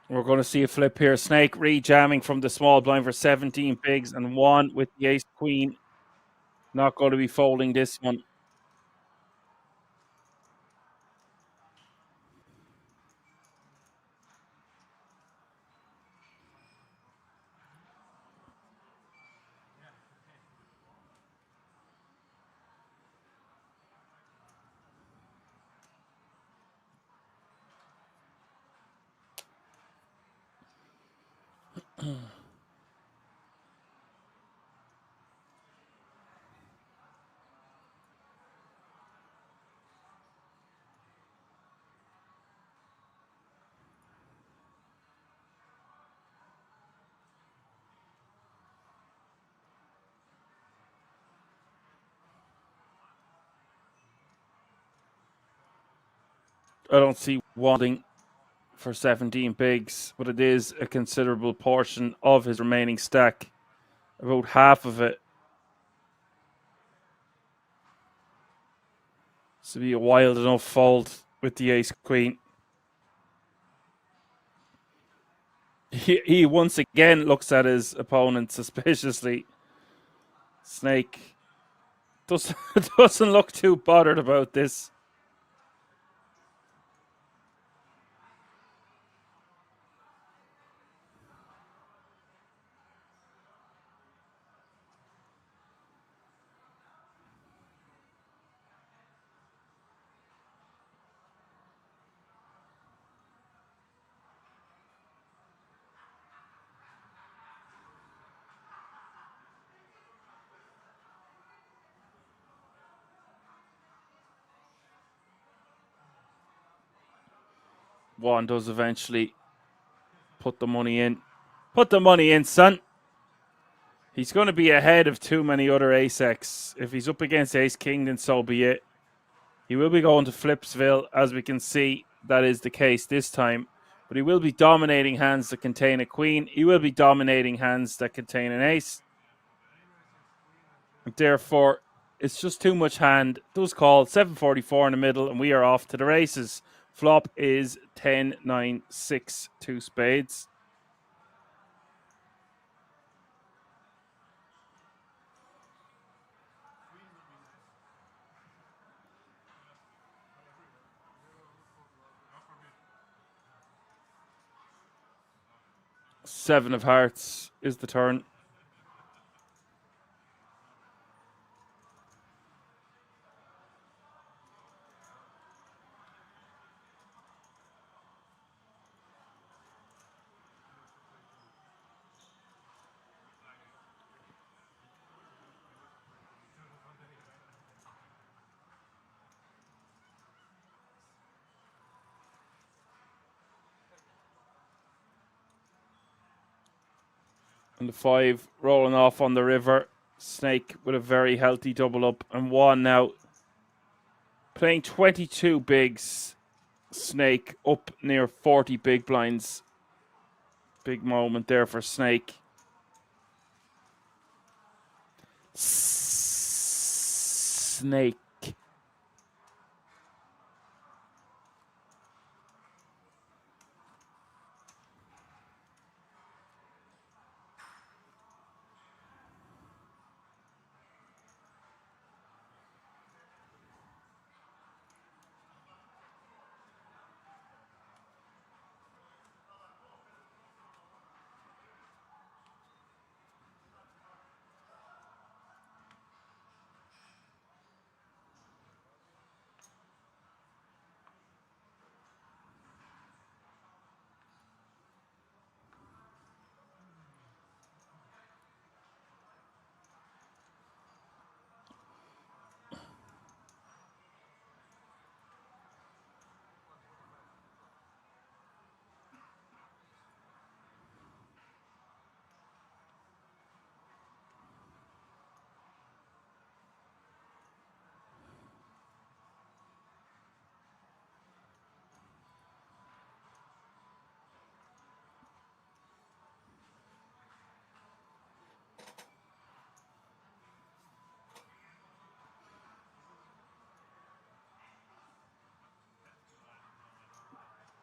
We're going to see a flip here. Snake re-jamming from the small blind for 17 bigs and one with the ace queen. Not going to be folding this one. I don't see wanting for 17 bigs, but it is a considerable portion of his remaining stack. About half of it. This would be a wild enough fold with the ace queen. He once again looks at his opponent suspiciously. Snake doesn't look too bothered about this. Juan does eventually put the money in. Put the money in, son. He's going to be ahead of too many other ace-X. If he's up against ace-king, then so be it. He will be going to Flipsville, as we can see. That is the case this time. But he will be dominating hands that contain a queen. He will be dominating hands that contain an ace. And therefore, it's just too much hand. Those called 744 in the middle, and we are off to the races. Flop is 10, 9, 6, 2 spades. Seven of hearts is the turn. And the five rolling off on the river. Snake with a very healthy double up. And one now playing 22 bigs. Snake up near 40 big blinds. Big moment there for Snake. Snake.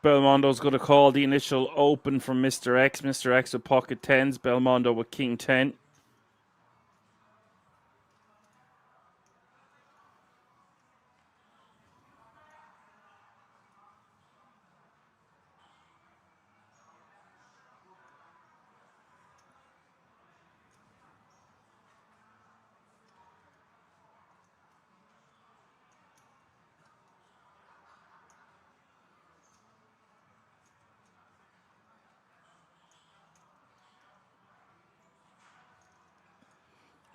Belmondo's going to call the initial open from Mr. X. Mr. X with pocket tens. Belmondo with king 10.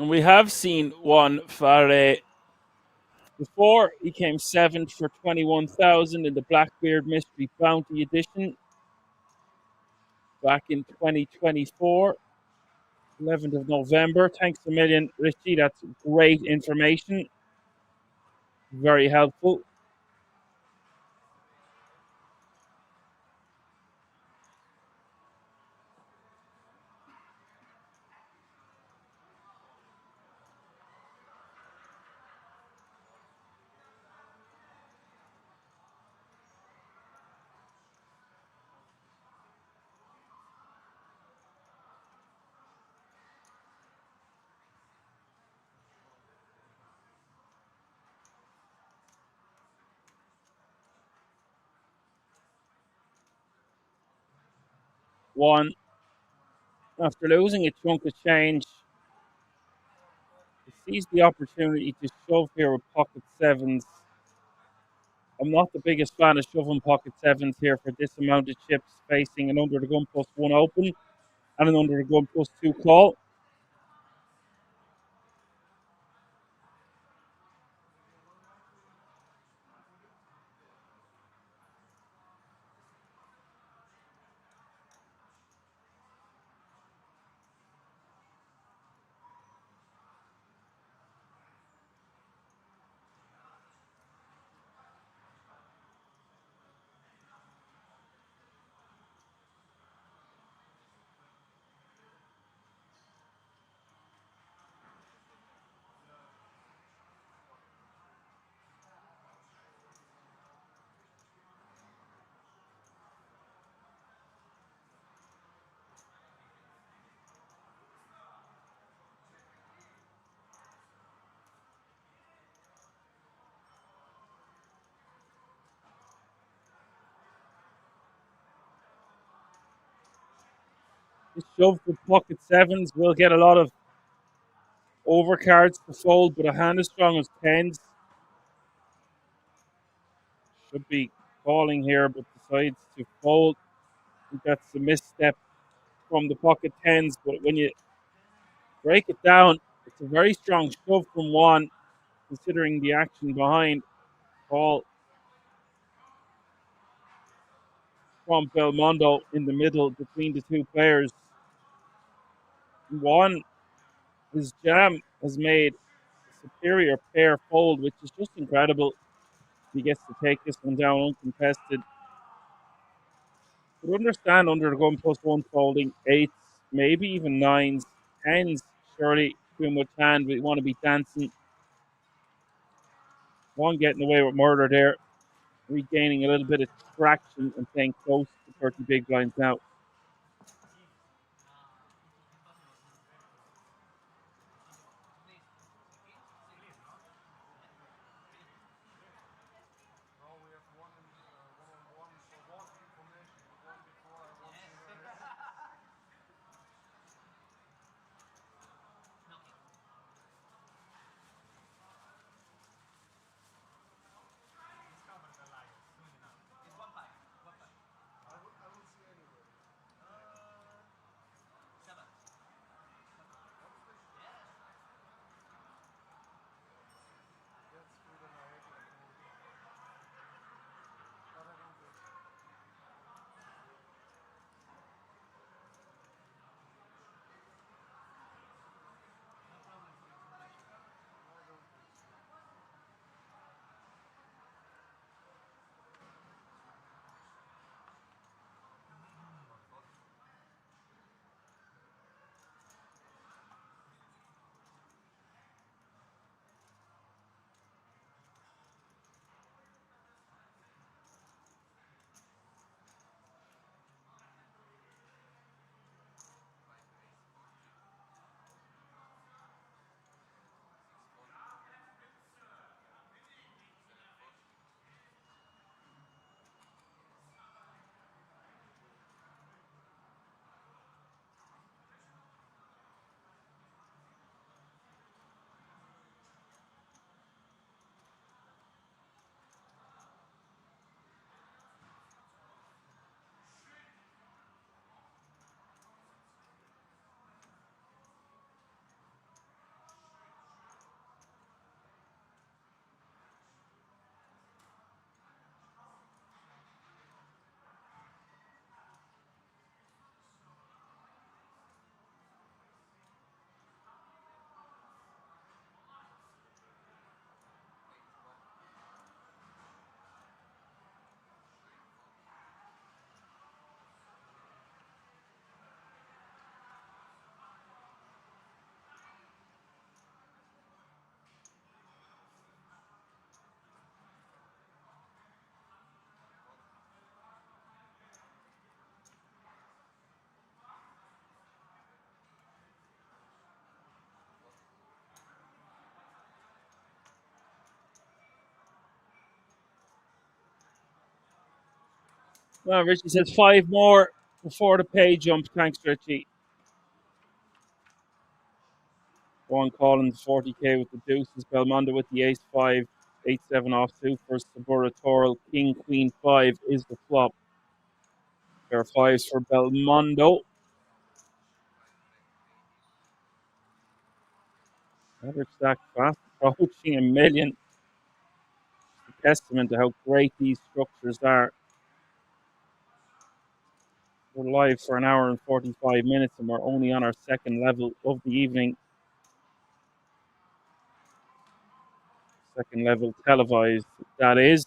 And we have seen one Fare before. He came 7th for 21,000 in the Blackbeard Mystery Bounty Edition back in 2024, 11th of November. Thanks a million, Richie. That's great information. Very helpful. One, after losing a chunk of change, he sees the opportunity to shove here with pocket sevens. I'm not the biggest fan of shoving pocket sevens here for this amount of chips facing an under the gun plus one open and an under the gun plus two call. This shove with pocket sevens will get a lot of overcards to fold, but a hand as strong as tens should be calling here, but decides to fold. I think that's a misstep from the pocket tens, but when you break it down, it's a very strong shove from one, considering the action behind. Call from Belmondo in the middle between the two players. One, his jam has made a superior pair fold, which is just incredible. He gets to take this one down uncontested. Would understand under the gun plus one folding, eights, maybe even nines, tens, surely too much hand. We want to be dancing. One getting away with murder there, regaining a little bit of traction and staying close to 30 big blinds now. Well, Richie says 5 more before the pay jump. Thanks, Richie. One Collins, 40k with the deuces. Belmondo with the ace 5. 8-7 off suit for Saburatorial. King, Queen 5 is the flop. There are 5s for Belmondo. Average stack fast approaching a million. It's a testament to how great these structures are. We're live for an hour and 45 minutes, and we're only on our second level of the evening. Second level televised, that is.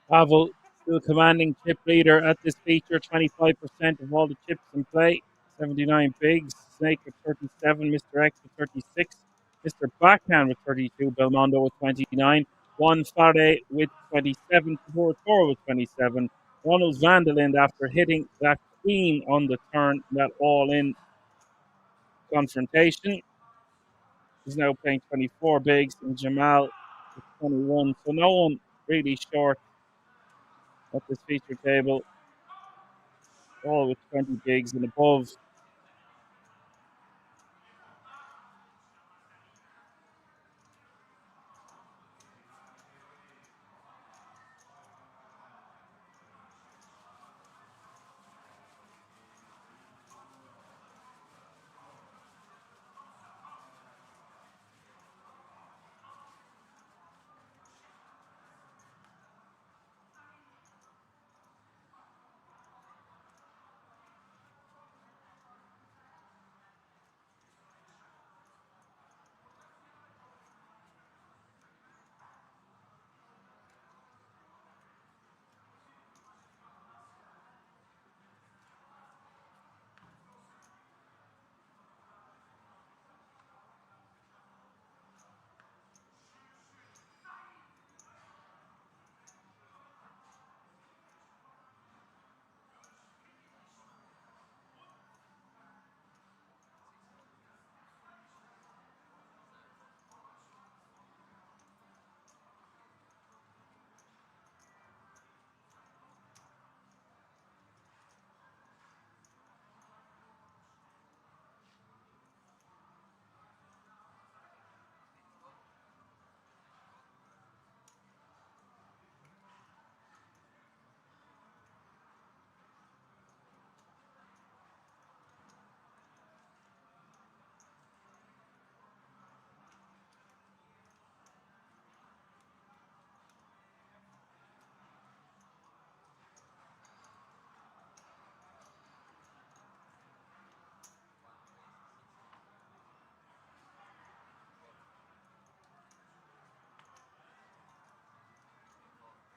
Pavel, still commanding chip leader at this feature, 25% of all the chips in play. 79 bigs, Snake with 37, Mr. X with 36, Mr. Backhand with 32, Belmondo with 29, Juan Fare with 27, Toro with 27, Ronald Vandalind after hitting that queen on the turn, that all-in confrontation, is now playing 24 bigs, and Jamal with 21. So no one really short at this feature table, all with 20 bigs and above.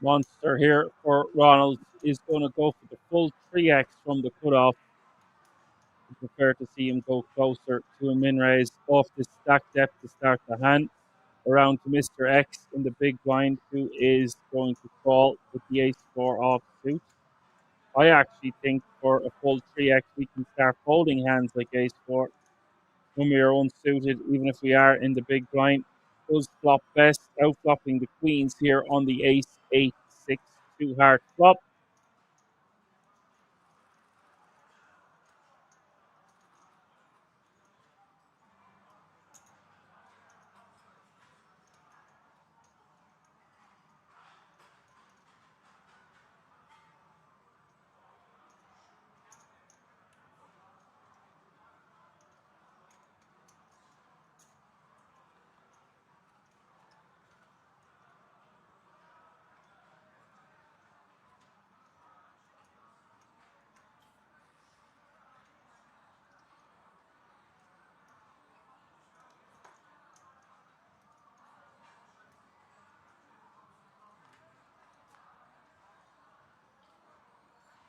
Monster here for Ronald is going to go for the full 3x from the cutoff. I prefer to see him go closer to a min raise off the stack depth to start the hand. Around to Mr. X in the big blind, who is going to call with the ace 4 off suit. I actually think for a full 3x we can start folding hands like ace 4. when we are unsuited, even if we are in the big blind. Does flop best, outflopping the queens here on the ace, 8, 6, 2 heart flop.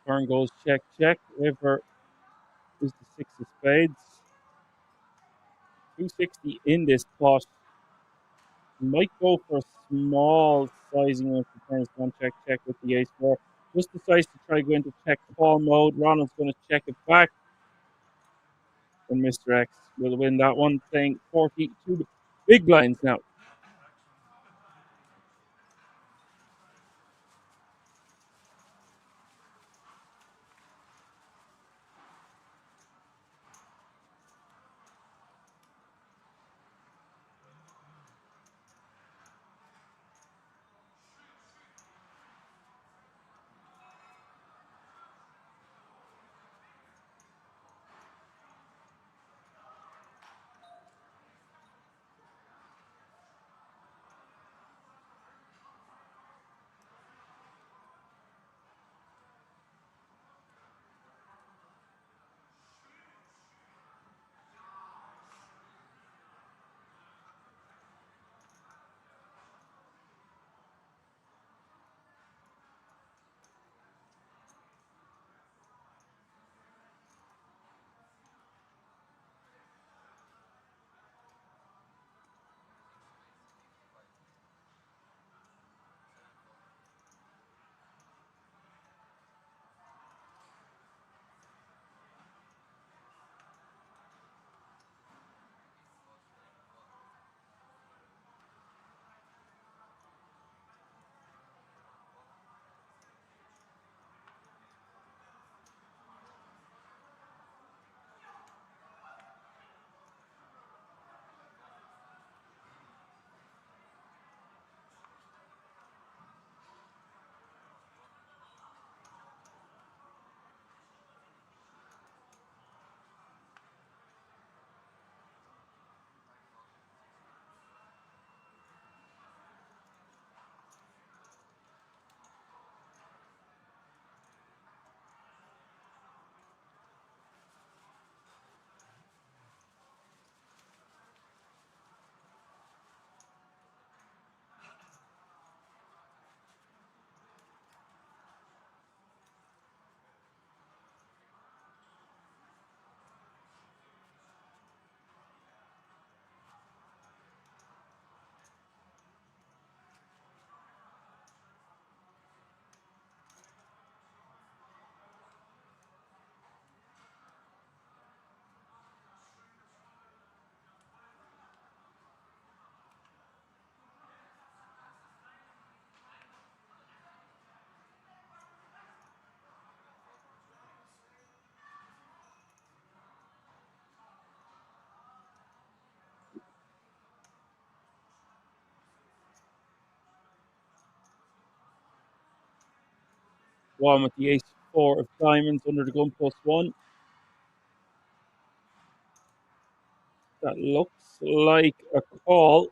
Turn goes check, check. River is the 6 of spades. 260 in this pot. Might go for a small sizing if the turns gone check, check with the ace 4. Just decides to try to go into check call mode. Ronald's going to check it back. And Mr. X will win that one, playing 42 big blinds now. One with the ace 4 of diamonds under the gun +1. That looks like a call.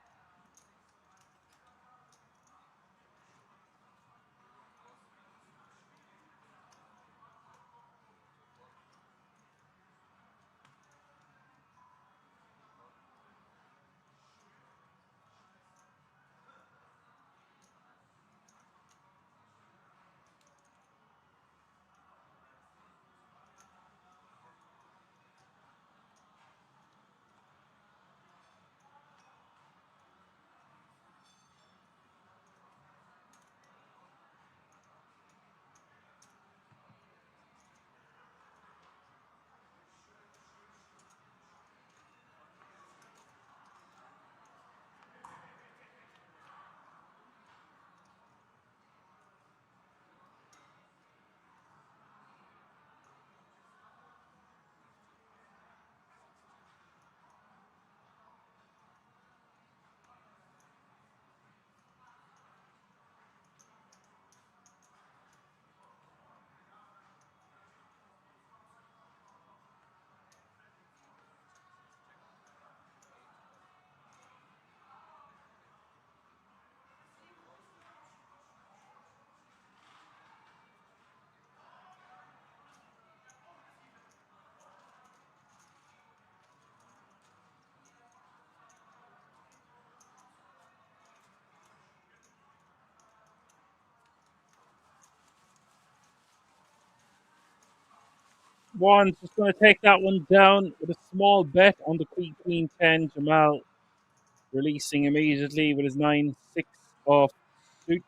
One's just going to take that one down with a small bet on the Queen 10. Jamal releasing immediately with his 9-6 off suit.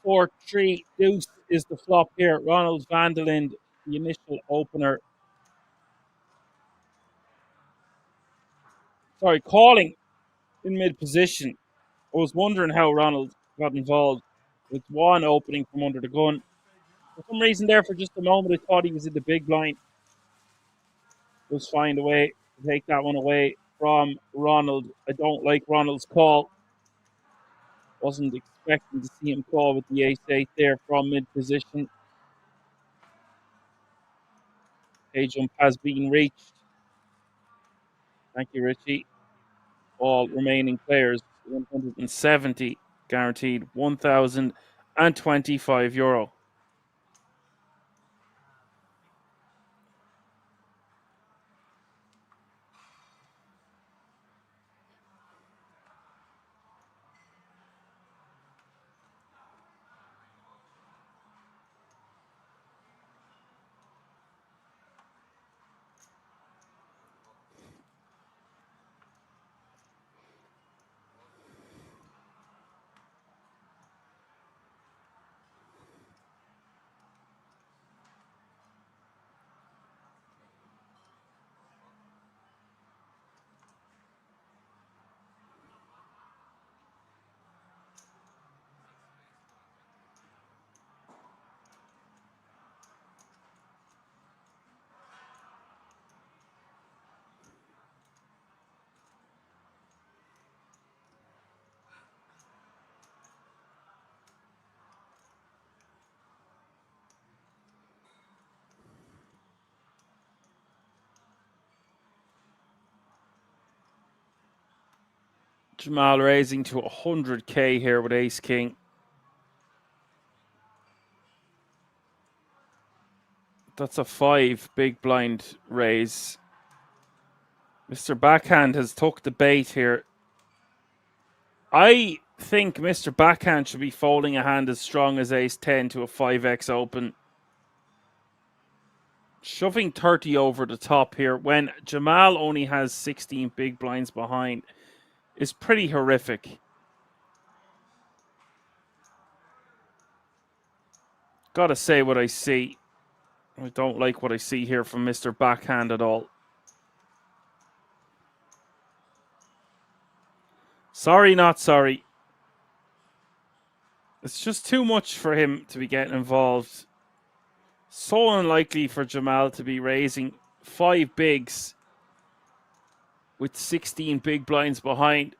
Four, three, deuce is the flop here. Ronald Vanderlind, the initial opener. Sorry, calling in mid position. I was wondering how Ronald got involved with one opening from under the gun. For some reason, there for just a moment, I thought he was in the big blind. Just find a way to take that one away from Ronald. I don't like Ronald's call. Wasn't expecting to see him call with the ace-8 there from mid position. A jump has been reached. Thank you, Richie. All remaining players, 170 guaranteed, €1,025. Jamal raising to 100k here with Ace King. That's a 5 big blind raise. Mr. Backhand has took the bait here. I think Mr. Backhand should be folding a hand as strong as Ace 10 to a 5x open. Shoving 30 over the top here when Jamal only has 16 big blinds behind is pretty horrific. Gotta say what I see. I don't like what I see here from Mr. Backhand at all. Sorry, not sorry. It's just too much for him to be getting involved. So unlikely for Jamal to be raising 5 bigs with 16 big blinds behind.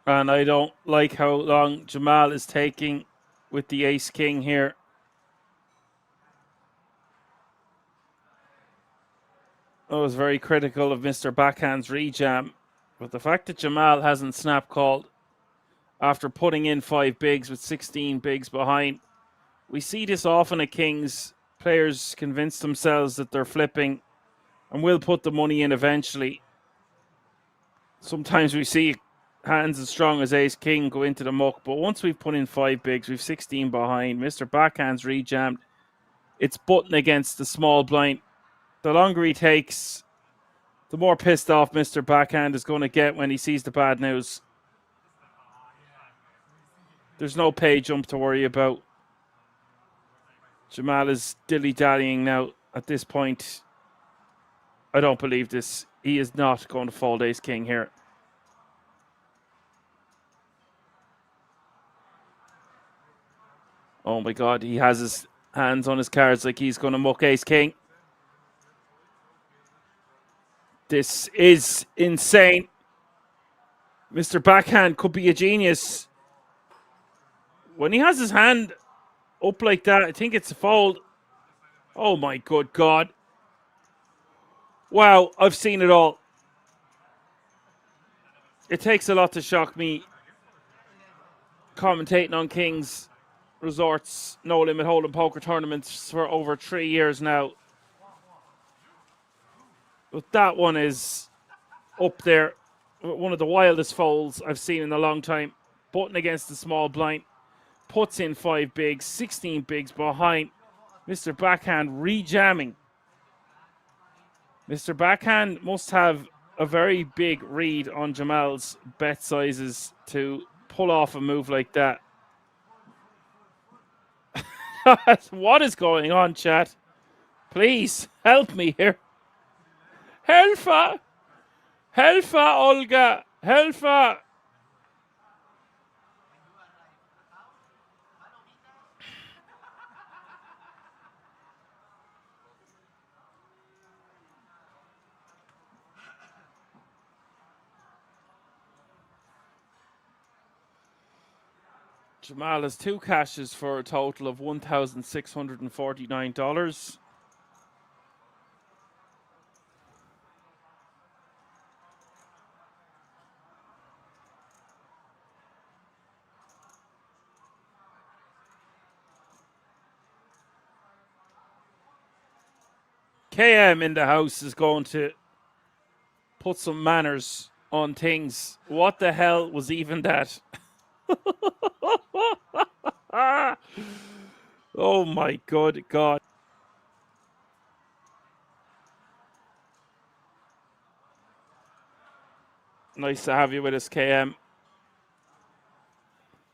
And I don't like how long Jamal is taking with the ace king here. I was very critical of Mr. Backhand's rejam, but the fact that Jamal hasn't snap called after putting in 5 bigs with 16 bigs behind, we see this often at Kings. Players convince themselves that they're flipping and will put the money in eventually. Sometimes we see hands as strong as ace king go into the muck, but once we've put in 5 bigs, we've 16 behind. Mr. Backhand's rejammed. It's button against the small blind. The longer he takes, the more pissed off Mr. Backhand is going to get when he sees the bad news. There's no pay jump to worry about. Jamal is dilly-dallying now at this point. I don't believe this. He is not going to fold ace king here. Oh my god, he has his hands on his cards like he's going to muck ace king. This is insane. Mr. Backhand could be a genius. When he has his hand up like that, I think it's a fold. Oh my good god. Wow, I've seen it all. It takes a lot to shock me commentating on Kings Resorts No Limit Hold'em poker tournaments for over 3 years now. But that one is up there. One of the wildest folds I've seen in a long time. Button against the small blind. Puts in 5 bigs, 16 bigs behind. Mr. Backhand rejamming. Mr. Backhand must have a very big read on Jamal's bet sizes to pull off a move like that. What is going on, chat? Please help me here. Helfa! Helfa, Olga! Helfa! Jamal has 2 cashes for a total of $1,649. KM in the house is going to put some manners on things. What the hell was even that? Oh my good God. Nice to have you with us, KM.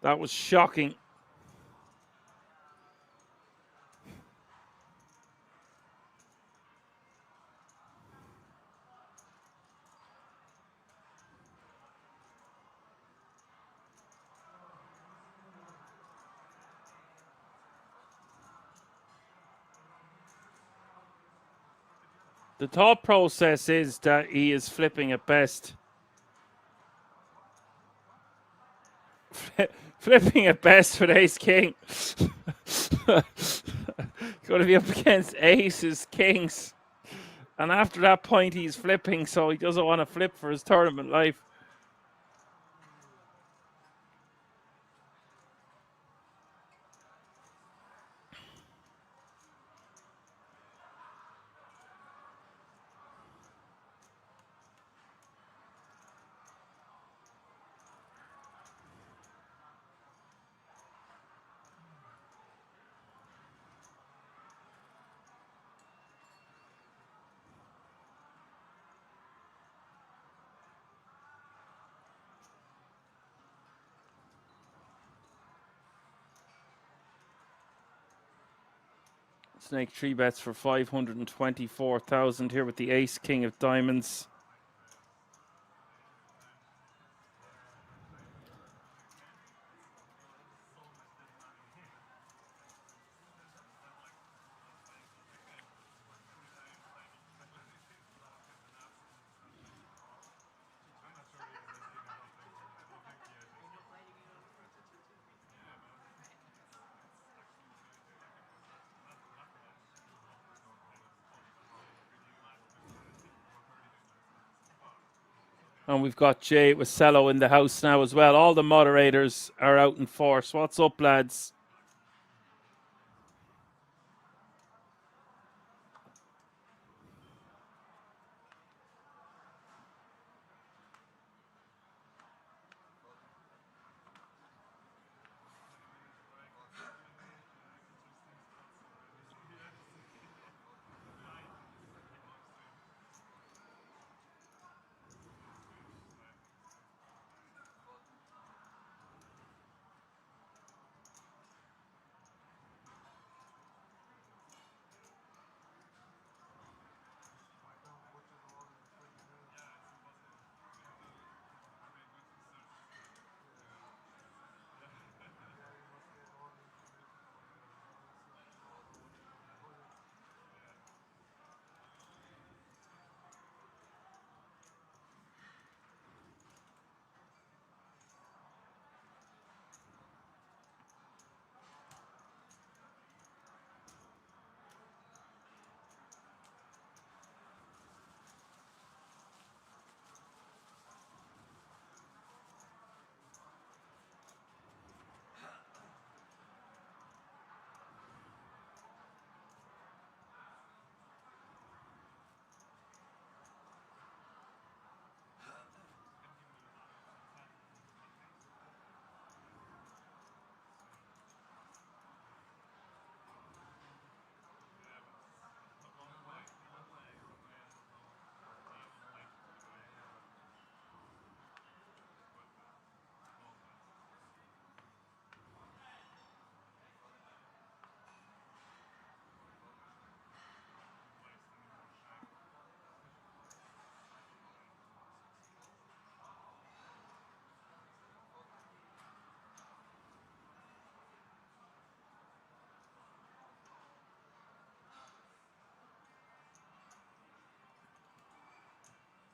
That was shocking. The thought process is that he is flipping at best. Flipping at best with ace king. Going to be up against aces, kings. And after that point, he's flipping, so he doesn't want to flip for his tournament life. Snake 3 bets for 524,000 here with the ace king of diamonds. And we've got Jay Wasello in the house now as well. All the moderators are out in force. What's up, lads?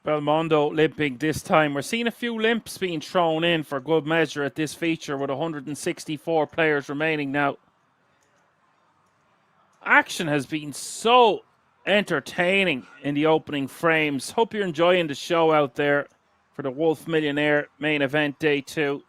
Belmondo limping this time. We're seeing a few limps being thrown in for good measure at this feature with 164 players remaining now. Action has been so entertaining in the opening frames. Hope you're enjoying the show out there for the Wolf Millionaire main event day 2.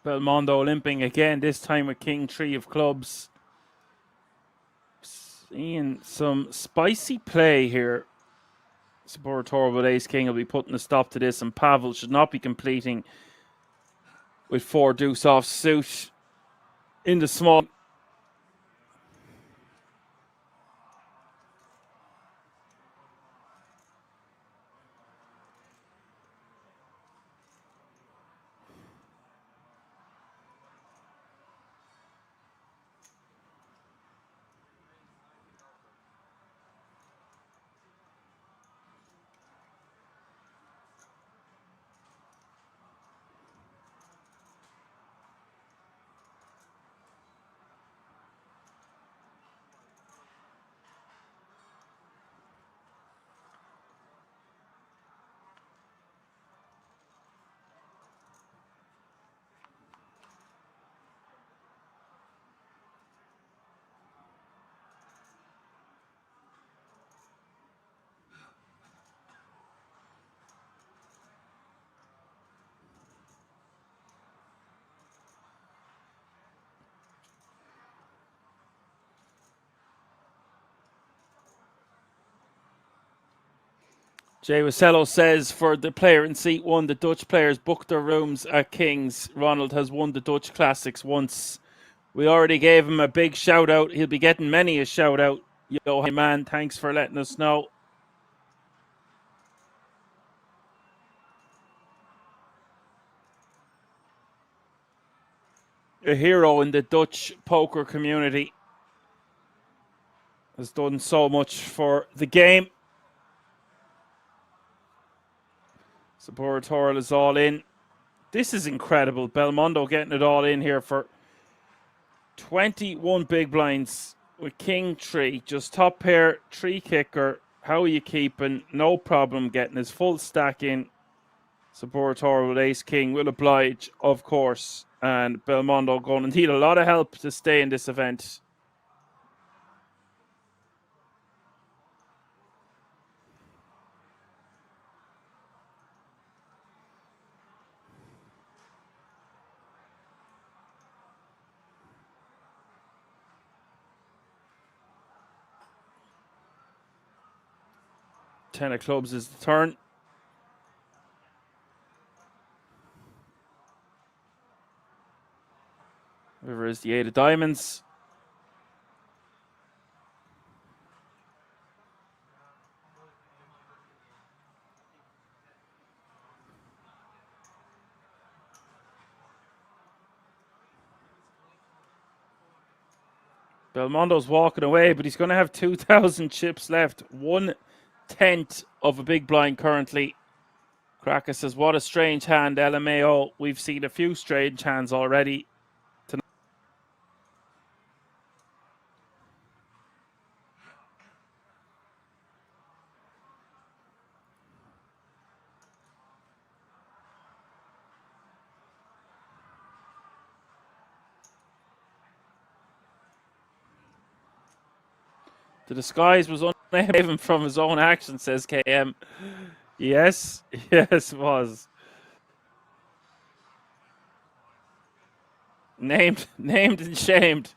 Belmondo limping again, this time with King 3 of clubs. Seeing some spicy play here. Supportor with Ace King will be putting a stop to this, and Pavel should not be completing with 4 deuce off suit in the small. Jay Wasello says for the player in seat 1, the Dutch players booked their rooms at King's. Ronald has won the Dutch Classics once. We already gave him a big shout out. He'll be getting many a shout out. Yo, hey man, thanks for letting us know. A hero in the Dutch poker community. Has done so much for the game. Supportor is all in. This is incredible. Belmondo getting it all in here for 21 big blinds with King 3. Just top pair, 3 kicker. How are you keeping? No problem getting his full stack in. Supportor with Ace King will oblige, of course. And Belmondo going to need a lot of help to stay in this event. Ten of clubs is the turn. River is the 8 of diamonds. Belmondo's walking away, but he's going to have 2,000 chips left. 1/10 of a big blind currently. Cracker says, what a strange hand, LMAO. We've seen a few strange hands already. The disguise was unable from his own action, says KM. Yes, yes, it was. Named and shamed.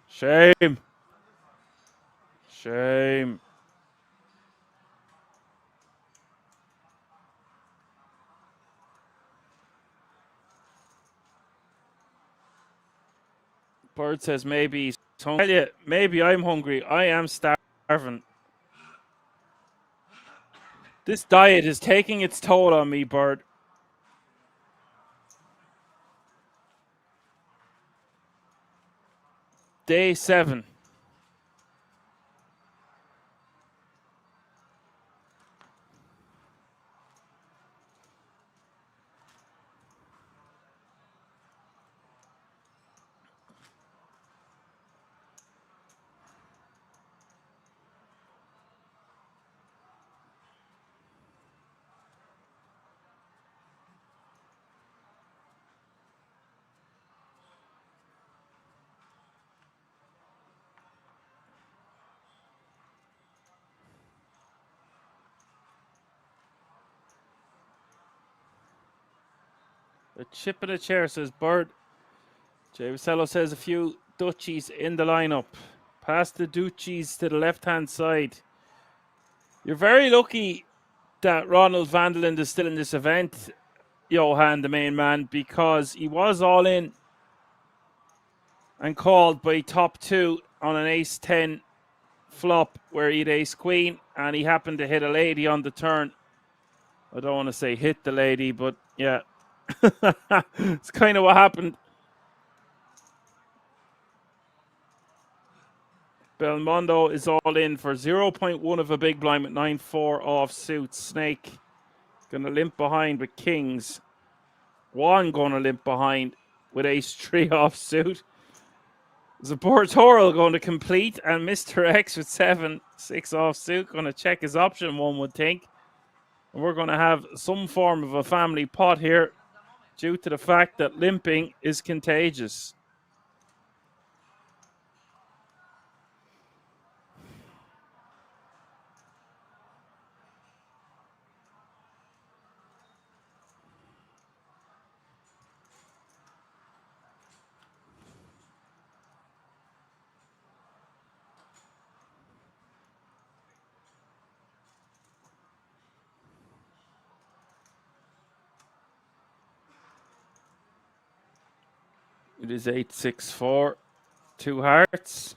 Shame. Shame. Bird says maybe he's hungry. Maybe I'm hungry. I am starving. This diet is taking its toll on me, Bird. Day 7. A chip in a chair, says Bird. Jay Vasello says a few Dutchies in the lineup. Pass the Dutchies to the left-hand side. You're very lucky that Ronald Vandeland is still in this event, Johan, the main man, because he was all in and called by top 2 on an ace-10 flop where he had ace-queen, and he happened to hit a lady on the turn. I don't want to say hit the lady, but yeah. It's kind of what happened. Belmondo is all in for 0.1 of a big blind with 9-4 offsuit. Snake going to limp behind with kings. Juan going to limp behind with ace-3 offsuit. Zaportoro going to complete, and Mr. X with 7-6 offsuit going to check his option, one would think. And we're going to have some form of a family pot here due to the fact that limping is contagious. It is 8-6-4, 2 hearts.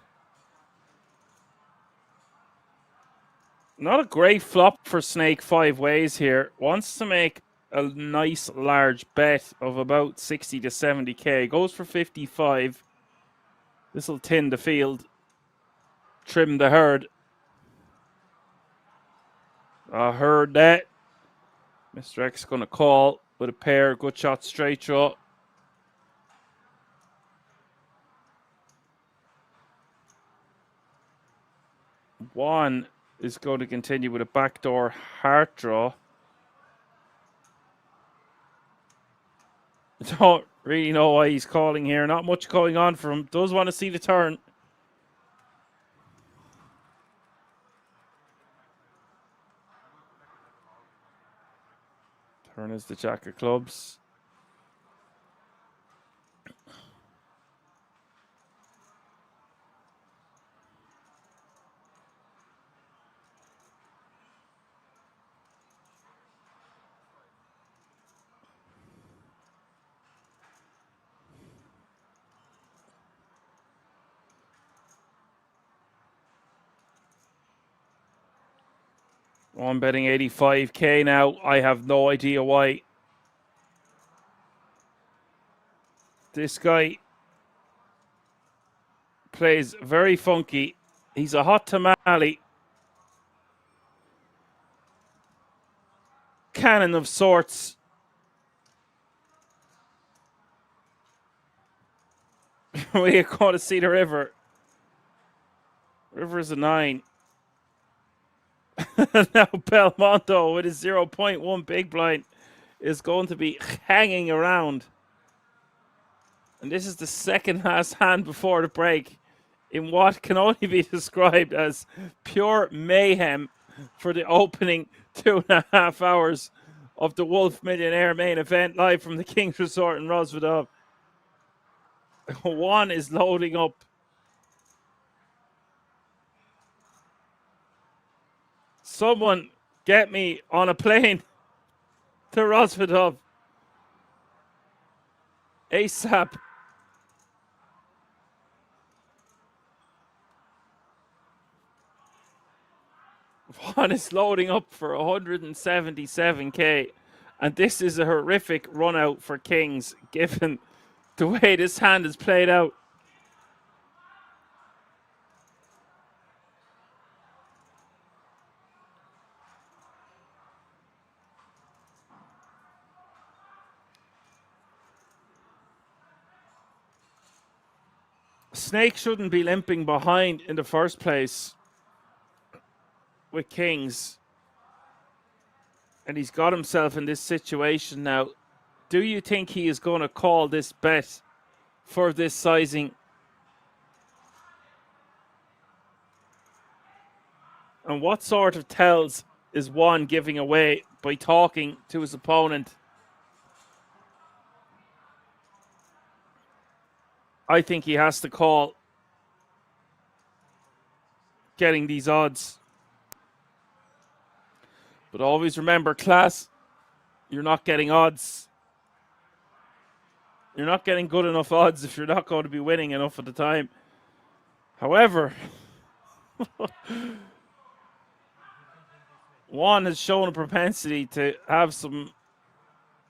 Not a great flop for Snake 5 ways here. Wants to make a nice large bet of about 60 to 70k. Goes for 55. This will tin the field. Trim the herd. I heard that. Mr. X going to call with a pair. Good shot, straight draw. One is going to continue with a backdoor heart draw. I don't really know why he's calling here. Not much going on for him. Does want to see the turn. Turn is the jack of clubs. I'm betting 85k now. I have no idea why. This guy plays very funky. He's a hot tamale. Cannon of sorts. We are going to see the river. River is a 9. Now Belmondo with his 0.1 big blind is going to be hanging around. And this is the second last hand before the break in what can only be described as pure mayhem for the opening 2.5 hours of the Wolf Millionaire main event live from the King's Resort in Rosvedov. Juan is loading up. Someone get me on a plane to Rosvedov ASAP. Juan is loading up for 177k. And this is a horrific run out for Kings, given the way this hand is played out. Snake shouldn't be limping behind in the first place with Kings. And he's got himself in this situation now. Do you think he is going to call this bet for this sizing? And what sort of tells is Juan giving away by talking to his opponent? I think he has to call getting these odds. But always remember, class, you're not getting odds. You're not getting good enough odds if you're not going to be winning enough at the time. However, Juan has shown a propensity to have some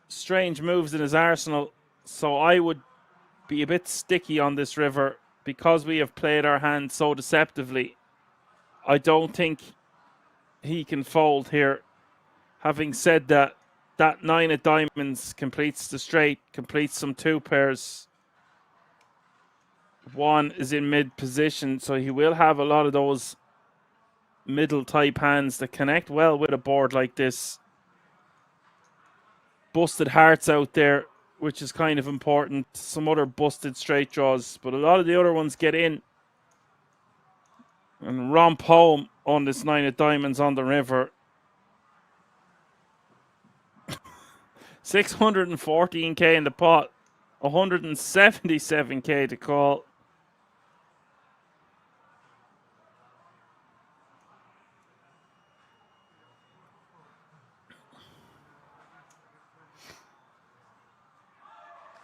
strange moves in his arsenal, so I would be a bit sticky on this river because we have played our hand so deceptively. I don't think he can fold here. Having said that, that 9 of diamonds completes the straight, completes some 2 pairs. Juan is in mid position, so he will have a lot of those middle type hands that connect well with a board like this. Busted hearts out there, which is kind of important. Some other busted straight draws, but a lot of the other ones get in and romp home on this 9 of diamonds on the river. 614k in the pot, 177k to call.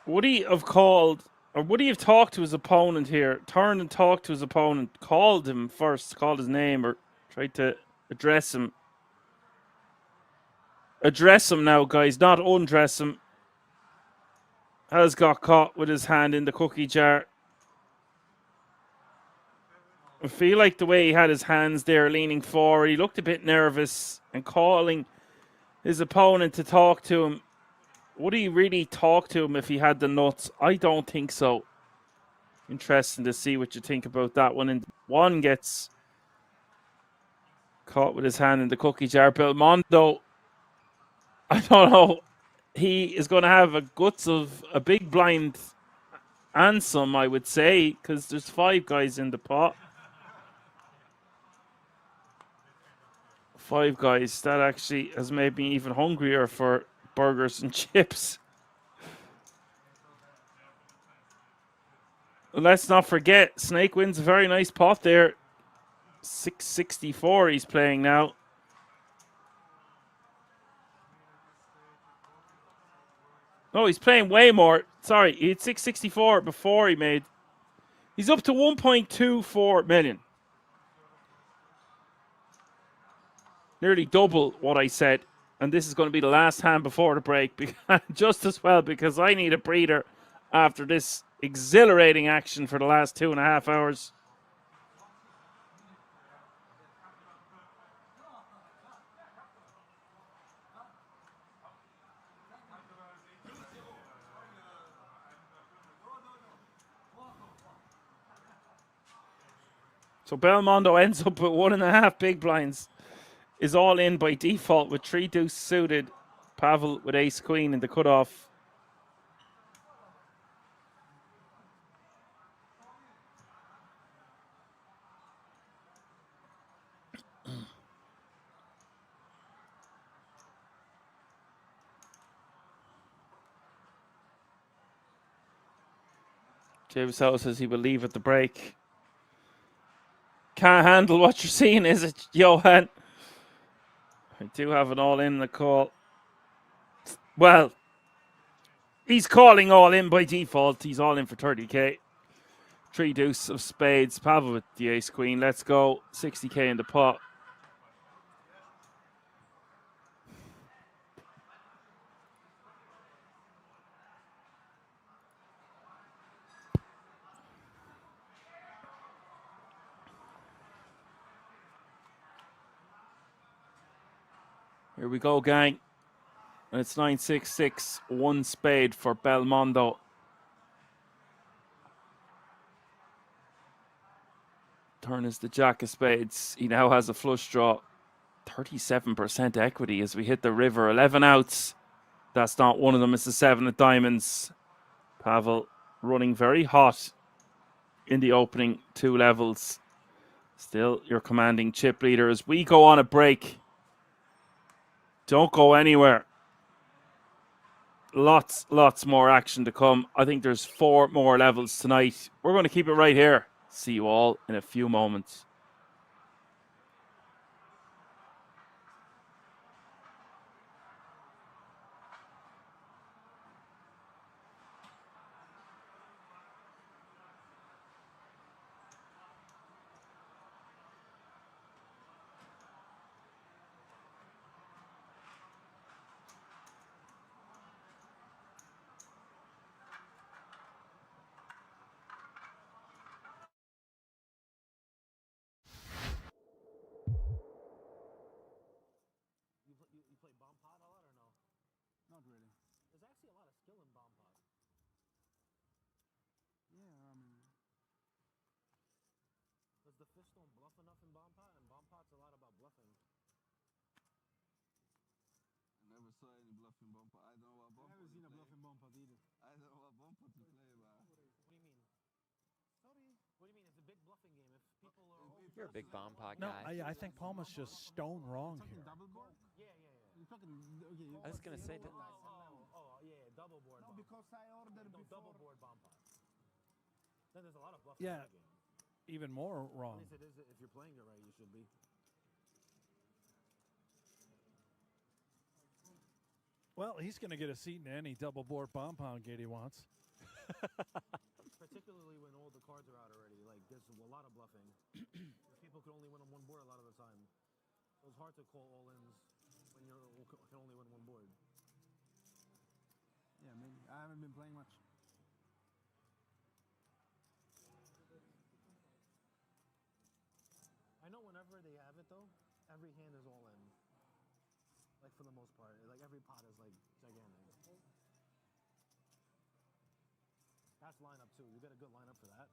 Would he have called, or would he have talked to his opponent here? Turned and talked to his opponent, called him first, called his name, or tried to address him. Address him now, guys, not undress him. Has got caught with his hand in the cookie jar. I feel like the way he had his hands there leaning forward, he looked a bit nervous and calling his opponent to talk to him. Would he really talk to him if he had the nuts? I don't think so. Interesting to see what you think about that one. And one gets caught with his hand in the cookie jar. Belmondo, I don't know. He is going to have a guts of a big blind and some, I would say, because there's 5 guys in the pot. 5 guys. That actually has made me even hungrier for burgers and chips. Let's not forget, Snake wins a very nice pot there. 664 he's playing now. Oh, he's playing way more. Sorry, he had 664 before he made. He's up to 1.24 million. Nearly double what I said. And this is going to be the last hand before the break. Just as well, because I need a breather after this exhilarating action for the last 2.5 hours. So Belmondo ends up with 1.5 big blinds. Is all in by default with 3 deuce suited. Pavel with ace queen in the cutoff. James Howe says he will leave at the break. Can't handle what you're seeing, is it, Johan? I do have an all in the call. Well, he's calling all in by default. He's all in for 30k. 3 deuce of spades. Pavel with the ace queen. Let's go. 60k in the pot. Here we go, gang. And it's 966, 1 spade for Belmondo. Turn is the jack of spades. He now has a flush draw. 37% equity as we hit the river. 11 outs. That's not one of them. It's the 7 of diamonds. Pavel running very hot in the opening 2 levels. Still your commanding chip leader as we go on a break. Don't go anywhere. lots more action to come. I think there's 4 more levels tonight. We're going to keep it right here. See you all in a few moments. You play bomb pot a lot or no? Not really. There's actually a lot of skill in bomb pot. Yeah, I mean, Does the fish don't bluff enough in bomb pot? And bomb pot's a lot about bluffing. I never saw any bluffing bumper. I don't know what bumper. I haven't seen a bluffing bumper either. I don't know what bumper to play, man. What do you mean? Sorry. What do you mean? It's a big bluffing game. If people are You're a big bomb pot No, guy. I think Palmer's just stone wrong Talking here. double board? yeah. You're talking, okay. I was gonna say that. Yeah, double board. No, bomb because I ordered pot. No, before. double board bomb pot. Then there's a lot of bluffing Yeah. in that game. Even more At wrong. least it is. If you're playing it right, you should be. Well, he's going to get a seat in any double board bomb pound gate he wants. Particularly when all the cards are out already. Like, there's a lot of bluffing. People can only win on one board a lot of the time. So it's hard to call all-ins when you can only win one board. Yeah, maybe. I haven't been playing much. I know whenever they have it, though, every hand is all-in. Like, for the most part. Like, every pot is, like, gigantic. That's lineup, too. You get a good lineup for that.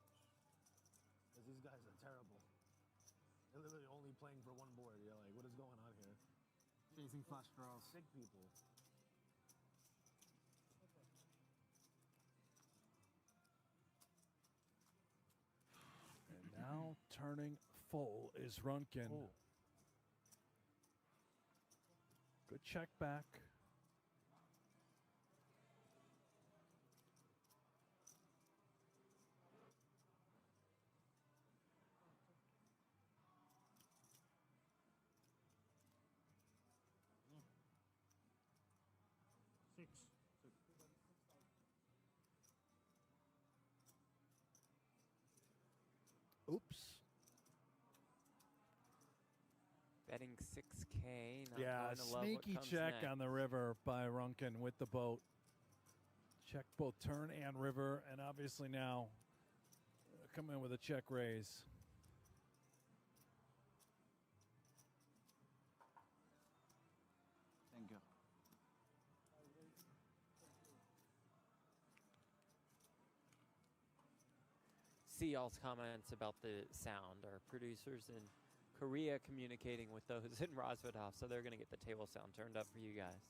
Because these guys are terrible. They're literally only playing for one board. You're like, what is going on here? Chasing flush draws. Sick people. And now turning full is Runkin. Oh. Good check back. Six. Oops. Betting 6K. Not Yeah, going to love what sneaky comes check next. on the river by Runkin with the boat. Check both turn and river, and obviously now come in with a check raise. Thank you. See y'all's comments about the sound. Our producers in Korea communicating with those in Rosvedhof, so they're going to get the table sound turned up for you guys.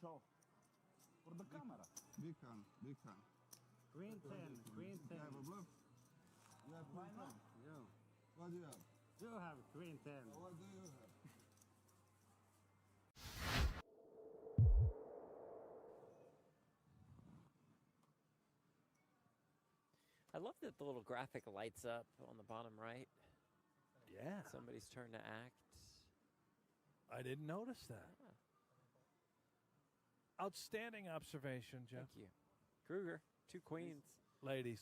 Show. For the camera. Big hand, big hand. Green 10. Green 10. You have a bluff? You have Why queen not? 10? Yeah. What do you have? You have green 10. What do you have? I love that the little graphic lights up on the bottom right. Yeah. Somebody's turn to act. I didn't notice that. Yeah, Outstanding observation, Jeff. thank you. Kruger, 2 queens. Ladies.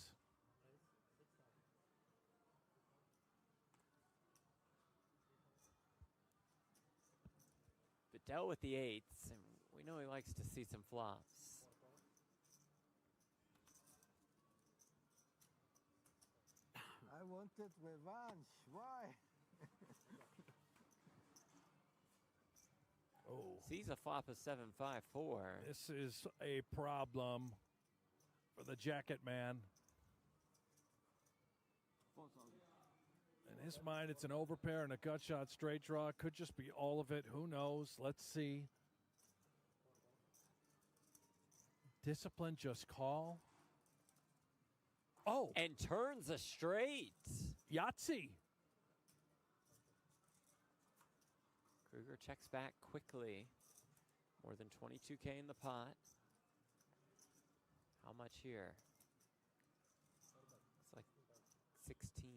Vidal with the 8s, and we know he likes to see some flops. I wanted revenge. Why? Oh. Sees a flop of 7-5-4. This is a problem for the jacket man. 4,000. And In his mind, it's an overpair and a gut shot straight draw. It could just be all of it. Who knows? Let's see. Discipline, just call. Oh, And turns a straight. Yahtzee. Kruger checks back quickly. More than 22K in the pot. How much here? It's like 16.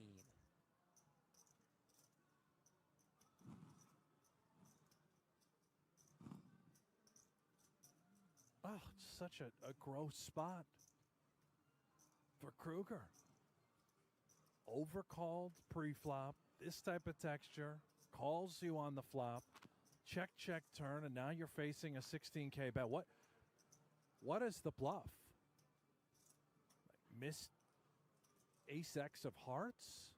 Oh, it's such a gross spot for Kruger. Overcalled pre-flop. This type of texture. Calls you on the flop. Check, check, turn, and now you're facing a 16K bet. What is the bluff? Missed ace X of hearts?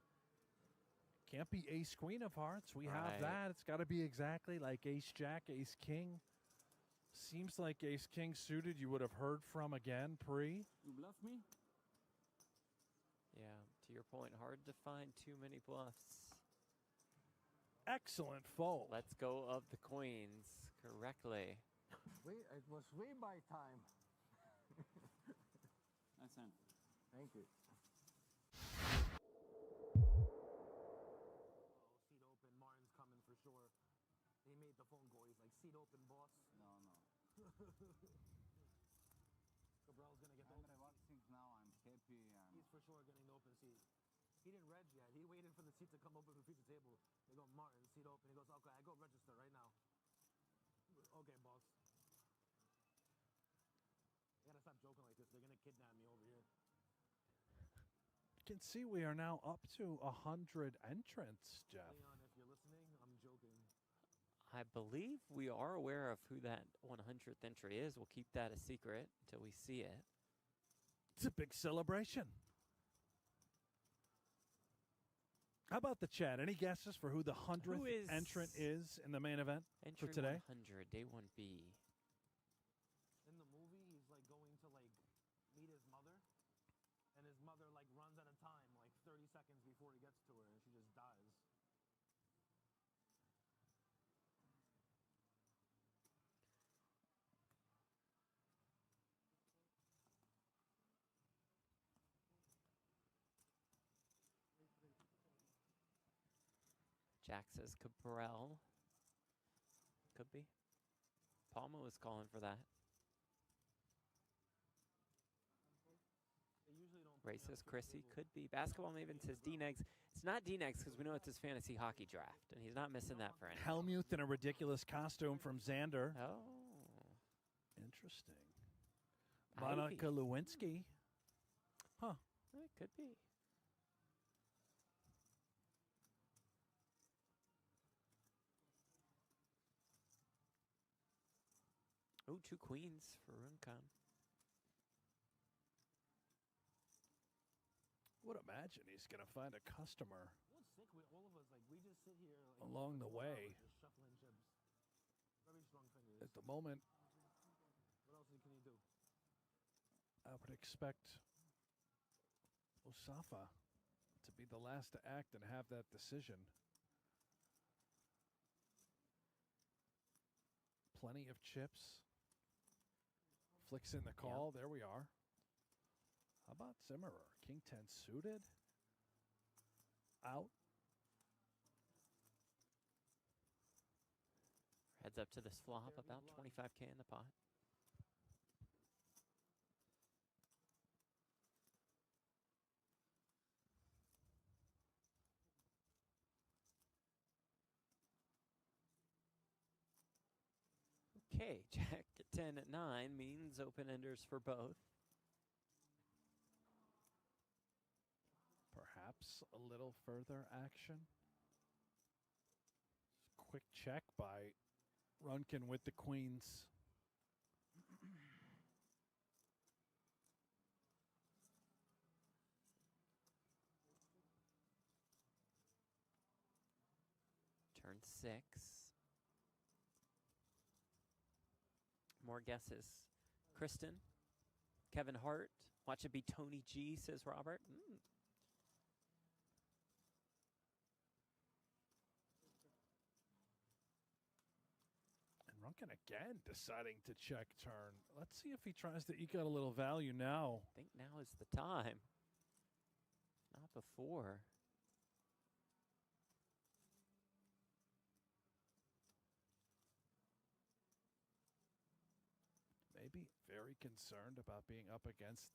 Can't be ace queen of hearts. We have Right. that. It's got to be exactly like ace jack, ace king. Seems like ace king suited you would have heard from again pre. You bluff me? Yeah, to your point, hard to find too many bluffs. Excellent fold. Let's go of the queens correctly. It was way by time. Nice hand. Thank you. Seat open, Martin's coming for sure. He made the phone call. He's like, seat open, boss. No, no. Cabril's gonna get the I'm open. relaxing now. I'm happy. And He's for sure getting the open seat. He didn't reg yet. He waited for the seat to come open to the feature table. They go, Martin, seat open. He goes, okay, I go register right now. Okay, boss. I gotta stop joking like this. They're gonna kidnap me over here. You can see we are now up to 100 entrants, Jeff. Leon, if you're listening, I'm joking. I believe we are aware of who that 100th entry is. We'll keep that a secret until we see it. It's a big celebration. How about the chat? Any guesses for who the 100th is entrant is in the main event Entry for today? 100, day 1B. In the movie, he's like going to like meet his mother, and his mother like runs out of time like 30 seconds before he gets to her, and she just dies. Jack says Cabral. Could be. Palma was calling for that. They usually don't. Ray says Chrissy. Could be. Basketball Maven says D-Negs. It's not D-Negs because we know it's his fantasy hockey draft, and he's not missing that for anything. Helmuth in a ridiculous costume from Xander. Oh. Interesting. Ivy. Monica Lewinsky. Huh. It could be. Oh, 2 queens for Runcon. Would imagine he's going to find a customer What's sick with all of us? Like we just sit here like along the for 4 hours way. just shuffling chips. Very strong fingers. At the moment, What else can you do? I would expect Osafa to be the last to act and have that decision. Plenty of chips. Flicks in the call. There we are. How about Zimmerer? King 10 suited. Out. Heads up to this flop, about 25K in the pot. Okay, Jack at 10 at 9 means open enders for both. Perhaps a little further action. Quick check by Runkin with the queens. Turn 6. More guesses. Kristen, Kevin Hart. Watch it be Tony G, says Robert. Drunken again, deciding to check turn. Let's see if he tries to eke out a little value now. I think now is the time. Not before. Maybe very concerned about being up against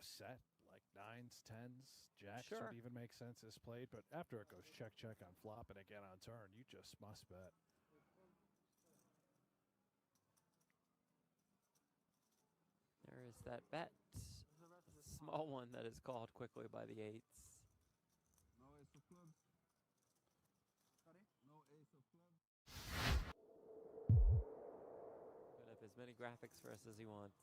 a set like nines, tens, jacks Sure. would even make sense as played. But after it goes check, check on flop and again on turn, you just must bet. There is that bet. Small one that is called quickly by the eights. No ace of clubs. Sorry? No ace of clubs. Put up as many graphics for us as he wants.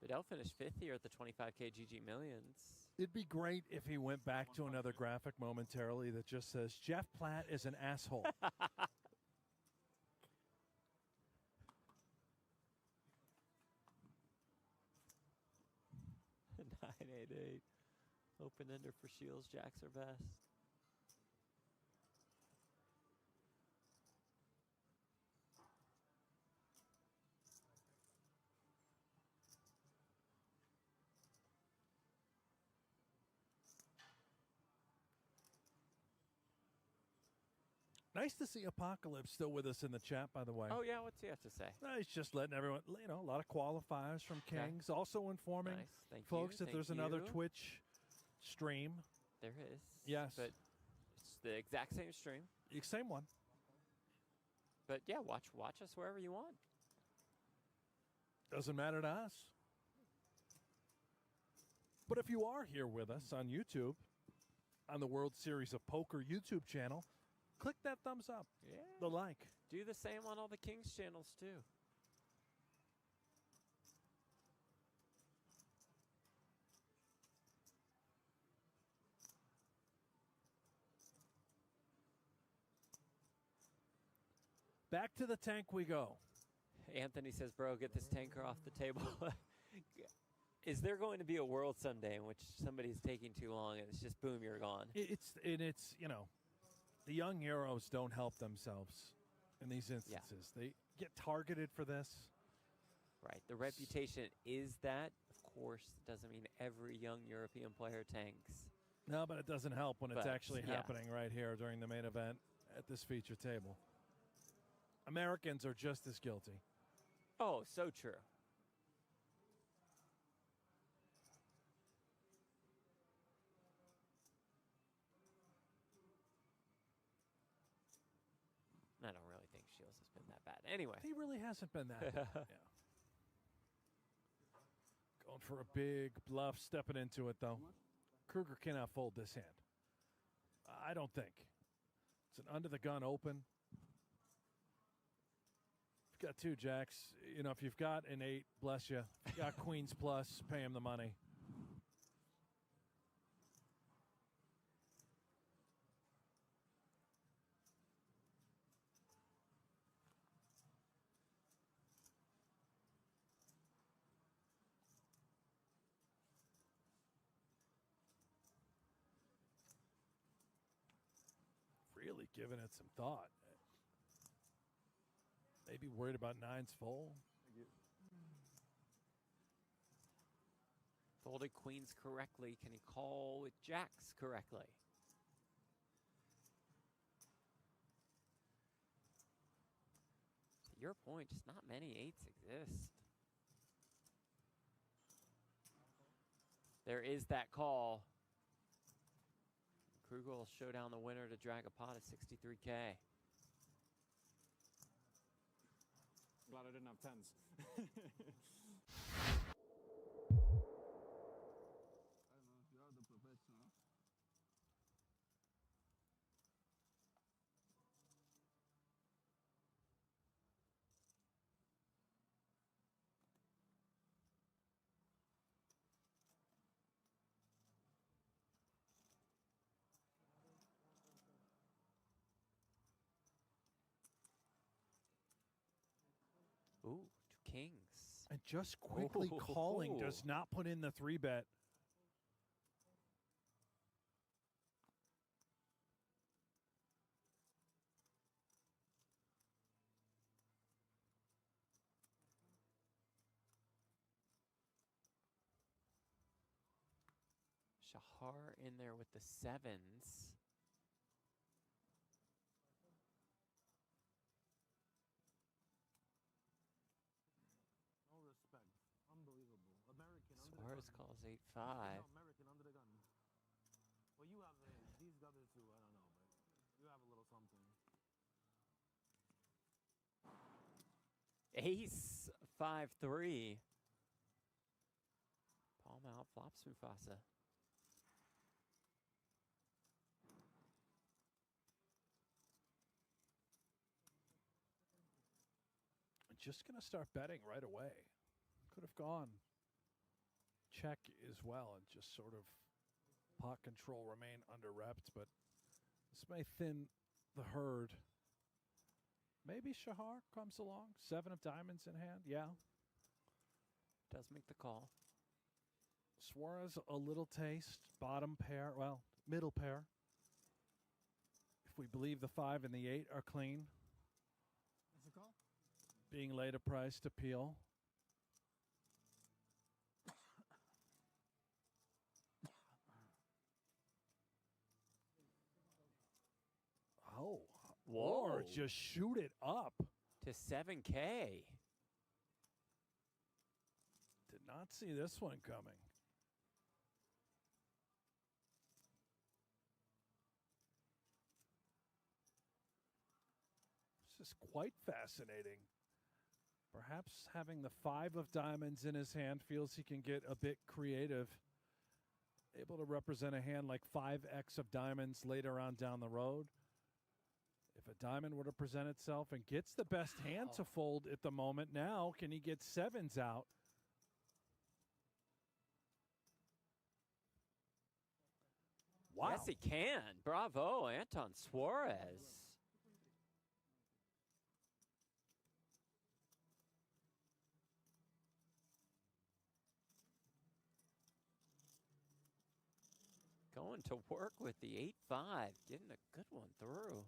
Bedell finished 5th here at the 25K GG Millions. It'd be great if he went back to another graphic momentarily that just says, Jeff Platt is an asshole. 988. Open ender for Shields. Jacks are best. Nice to see Apocalypse still with us in the chat, by the way. Oh, yeah. What's he have to say? He's just letting everyone, a lot of qualifiers from Okay. Kings. Also informing Nice. Thank folks you. that there's another Twitch stream. There is. Yes. But it's the exact same stream. Same one. But yeah, watch us wherever you want. Doesn't matter to us. But if you are here with us on YouTube, on the World Series of Poker YouTube channel, click that thumbs up, Yeah. the like. Do the same on all the Kings channels too. Back to the tank we go. Anthony says, bro, get this tanker off the table. Is there going to be a world someday in which somebody's taking too long and it's just boom, you're gone? It's the young heroes don't help themselves in these instances. They get targeted for this. Right. The reputation is that. Of course, it doesn't mean every young European player tanks. No, but it doesn't help when it's But, actually yeah. happening right here during the main event at this feature table. Americans are just as guilty. Oh, so true. I don't really think Shields has been that bad. Anyway. He really hasn't been that bad. Yeah. Going for a big bluff, stepping into it, though. Kruger cannot fold this hand. I don't think. It's an under-the-gun open. If you've got two jacks, if you've got an 8, bless you. If you've got queens plus, pay him the money. Really giving it some thought. Maybe worried about nines full. Folded queens correctly. Can he call with jacks correctly? To your point, just not many 8s exist. There is that call. Kruger will show down the winner to drag a pot of 63K. Glad I didn't have tens. I don't know if you are the professional. Ooh, 2 kings. And just quickly calling does not put in the 3-bet. Shahar in there with the sevens. No respect. Unbelievable. American under the Suarez gun. calls 8-5. No, American under the gun. Well, you have these other two. I don't know, but you have a little something. Ace 5-3. Palm out, flops Mufasa. Just going to start betting right away. Could have gone check as well and just sort of pot control, remain under repped, but this may thin the herd. Maybe Shahar comes along. 7 of diamonds in hand. Yeah. Does make the call. Suarez, a little taste. Bottom pair. Well, middle pair. If we believe the 5 and the 8 are clean. That's a call. Being laid a price to peel. Oh. Whoa. Or just shoot it up. To 7K. Did not see this one coming. This is quite fascinating. Perhaps having the 5 of diamonds in his hand feels he can get a bit creative. Able to represent a hand like 5x of diamonds later on down the road. If a diamond were to present itself and gets the best hand to fold at the moment, now can he get 7s out? Wow. Yes, he can. Bravo, Anton Suarez. Going to work with the 8-5, getting a good one through.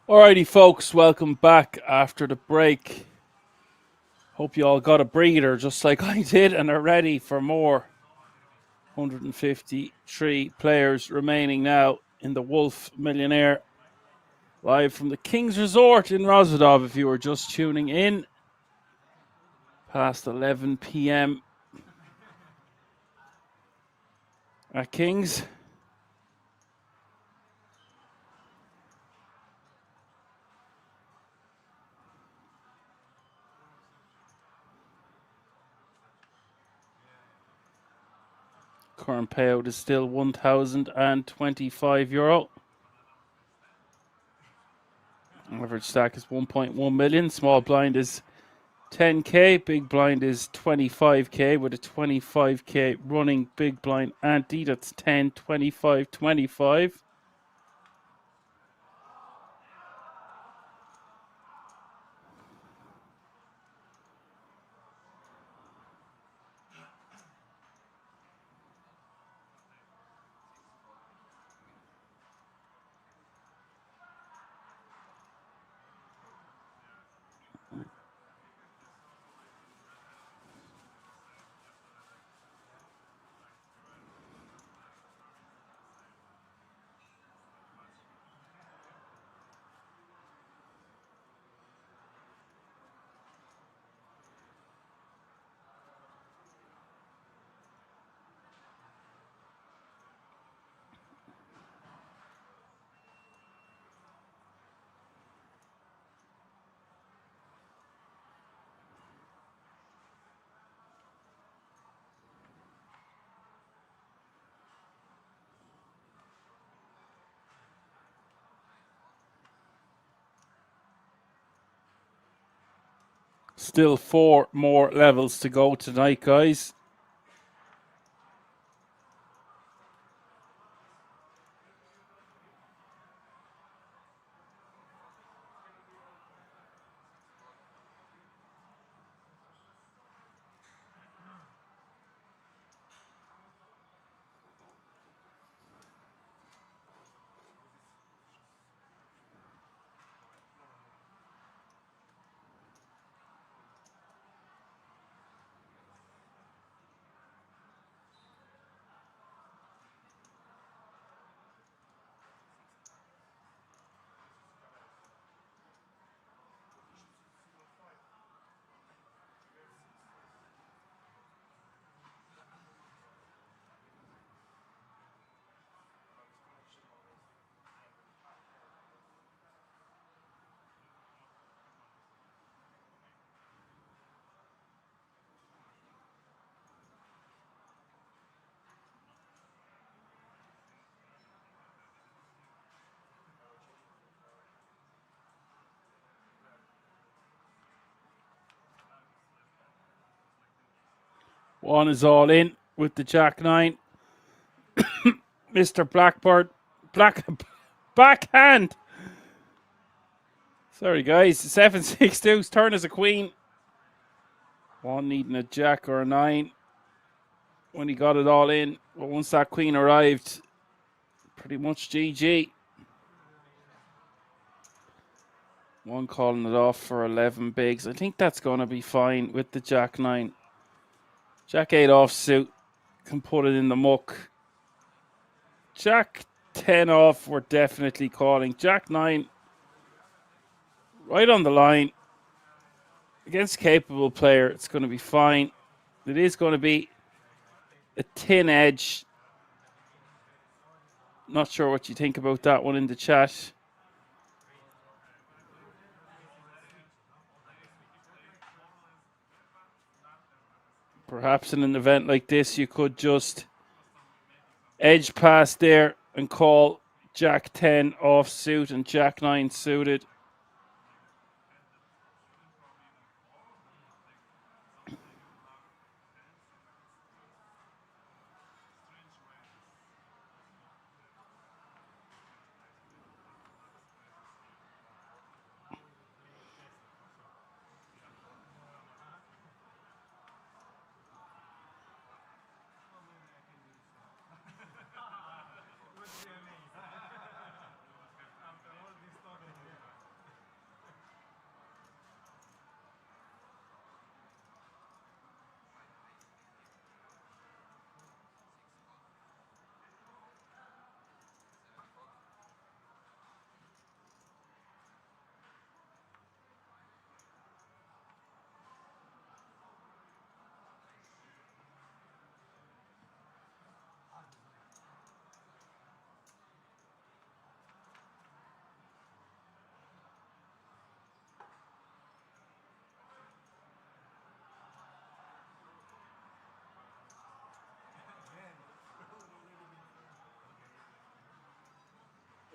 Alrighty, folks, welcome back after the break. Hope you all got a breather just like I did and are ready for more. 153 players remaining now in the Wolf Millionaire. Live from the King's Resort in Rozvadov, if you were just tuning in. Past 11 p.m. at King's. Current payout is still €1,025. Average stack is 1.1 million. Small blind is 10k. Big blind is 25k with a 25k running big blind ante. That's 10, 25, 25. Still 4 more levels to go tonight, guys. One is all in with the Jack 9. Mr. Blackbird. Backhand. Sorry, guys. 7-6 turn as a queen. One needing a Jack or a 9 when he got it all in. But once that queen arrived, pretty much GG. One calling it off for 11 bigs. I think that's going to be fine with the Jack 9. Jack 8 offsuit can put it in the muck. Jack 10 off, we're definitely calling. Jack 9, right on the line. Against a capable player, it's going to be fine. It is going to be a thin edge. Not sure what you think about that one in the chat. Perhaps in an event like this, you could just edge past there and call Jack 10 offsuit and Jack 9 suited.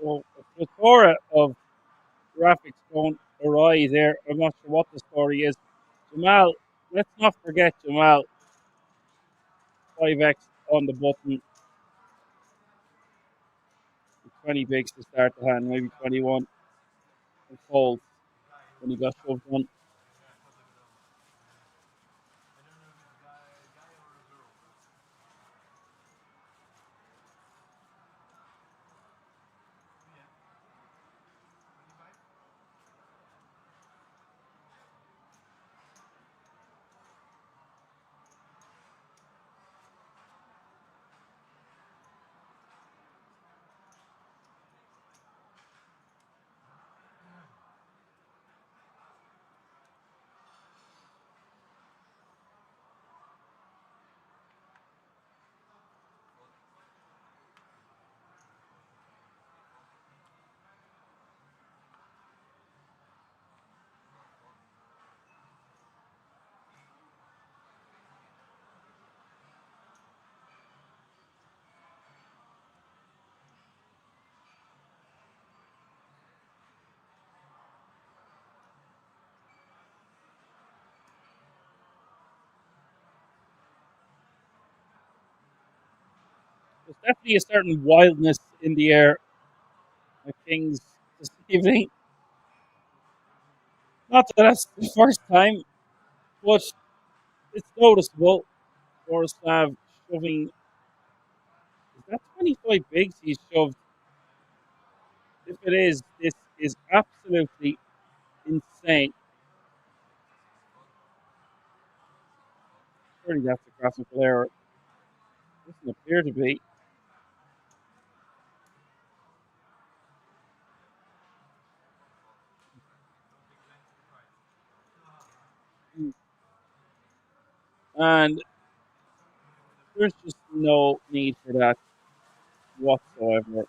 So a plethora of graphics going awry there. I'm not sure what the story is. Jamal, let's not forget Jamal. 5x on the button. 20 bigs to start the hand, maybe 21. And folds when he got shoved on. There's definitely a certain wildness in the air at Kings this evening. Not that that's the first time, but it's noticeable. Borislav shoving. Is that 25 bigs he's shoved? If it is, this is absolutely insane. Surely that's a graphical error. Doesn't appear to be. And there's just no need for that whatsoever.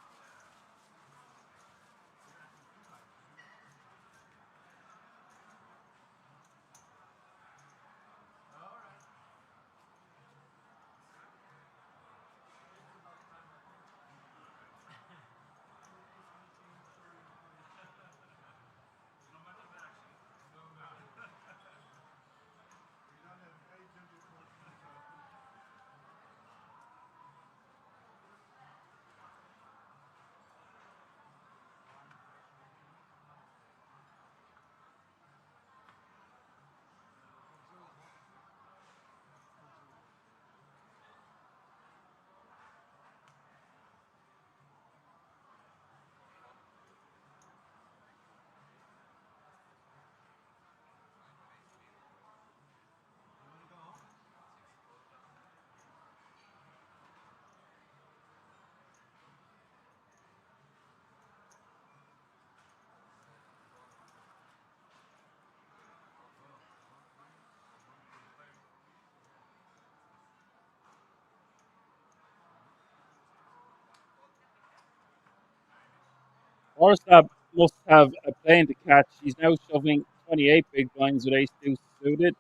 Borislav must have a plane to catch. He's now shoving 28 big blinds with ace deuce suited.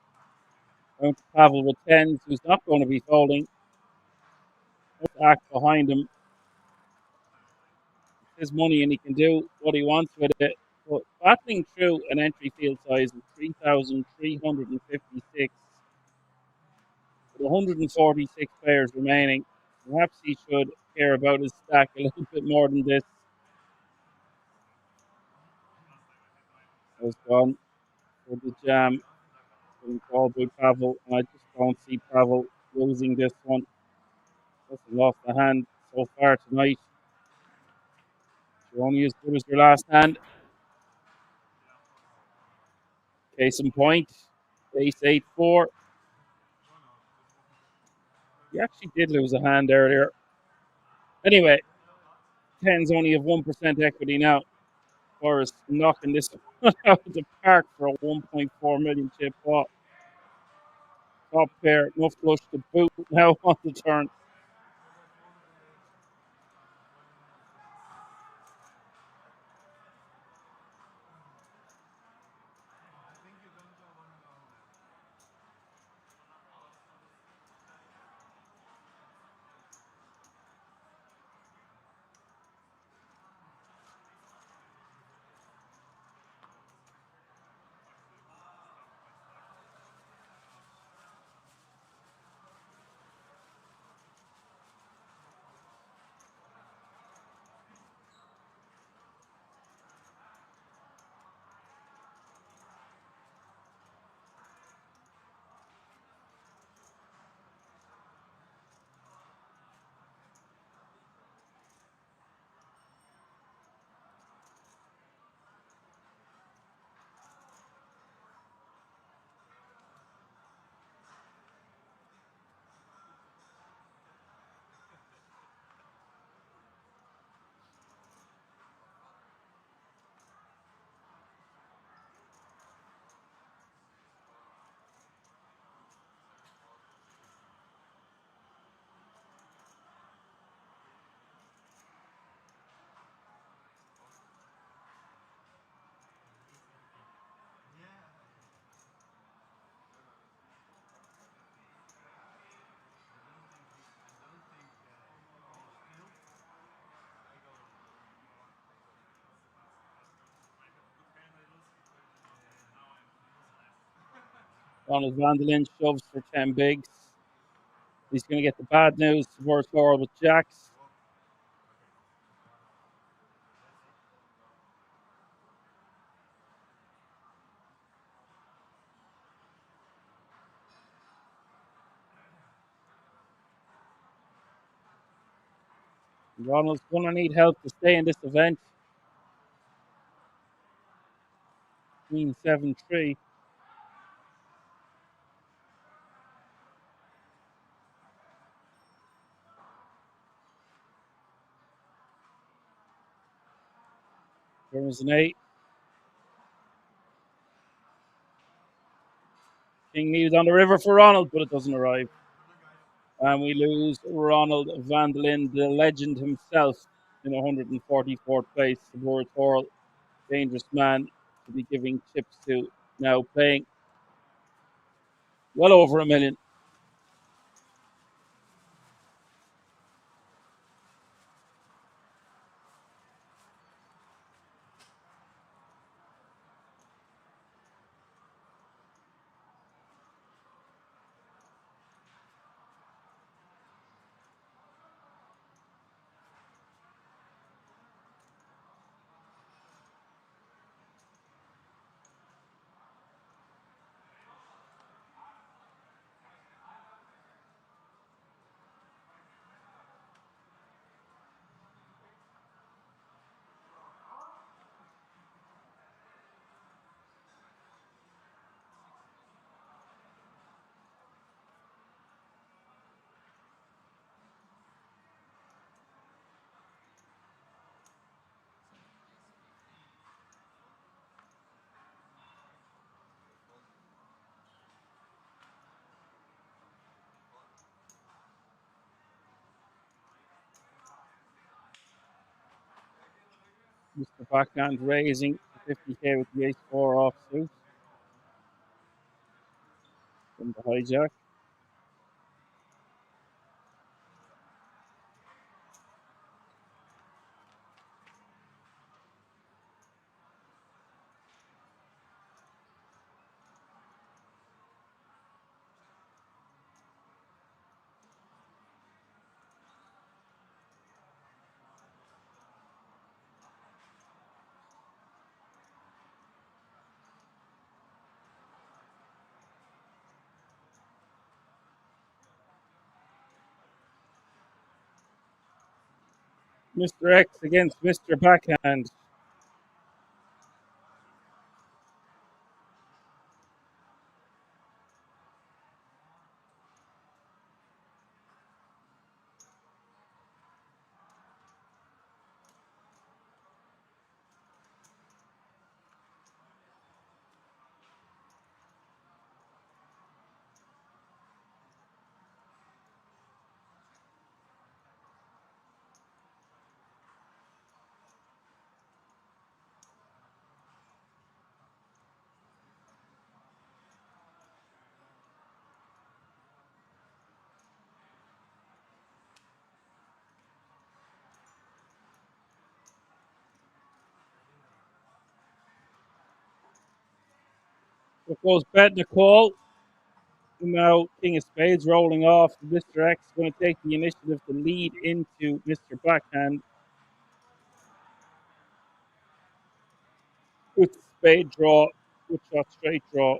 Going to Pavel with tens, who's not going to be folding. Let's act behind him. It's his money and he can do what he wants with it. But battling through an entry field size of 3,356 with 146 players remaining, perhaps he should care about his stack a little bit more than this. Has gone for the jam being called by Pavel, and I just don't see Pavel losing this one. Hasn't lost a hand so far tonight. You're only as good as your last hand. Case in point, ace 8-4. He actually did lose a hand earlier. Anyway, tens only have 1% equity now. Forrest knocking this one out of the park for a 1.4 million chip pot. Top pair, enough flush to boot now on the turn. Ronald van der Linde shoves for 10 bigs. He's going to get the bad news towards Laurel with jacks. Ronald's going to need help to stay in this event. Queen 7-3. There was an 8. King needed on the river for Ronald, but it doesn't arrive. And we lose Ronald van der Linde, the legend himself, in 144th place. The World dangerous man to be giving chips to, now playing well over $1 million. Mr. Backhand raising 50k with the ace-4 offsuit from the hijack. Mr. X against Mr. Backhand. So it goes bet Nicole. Now King of Spades rolling off. Mr. X is going to take the initiative to lead into Mr. Backhand with spade draw, with shot straight draw.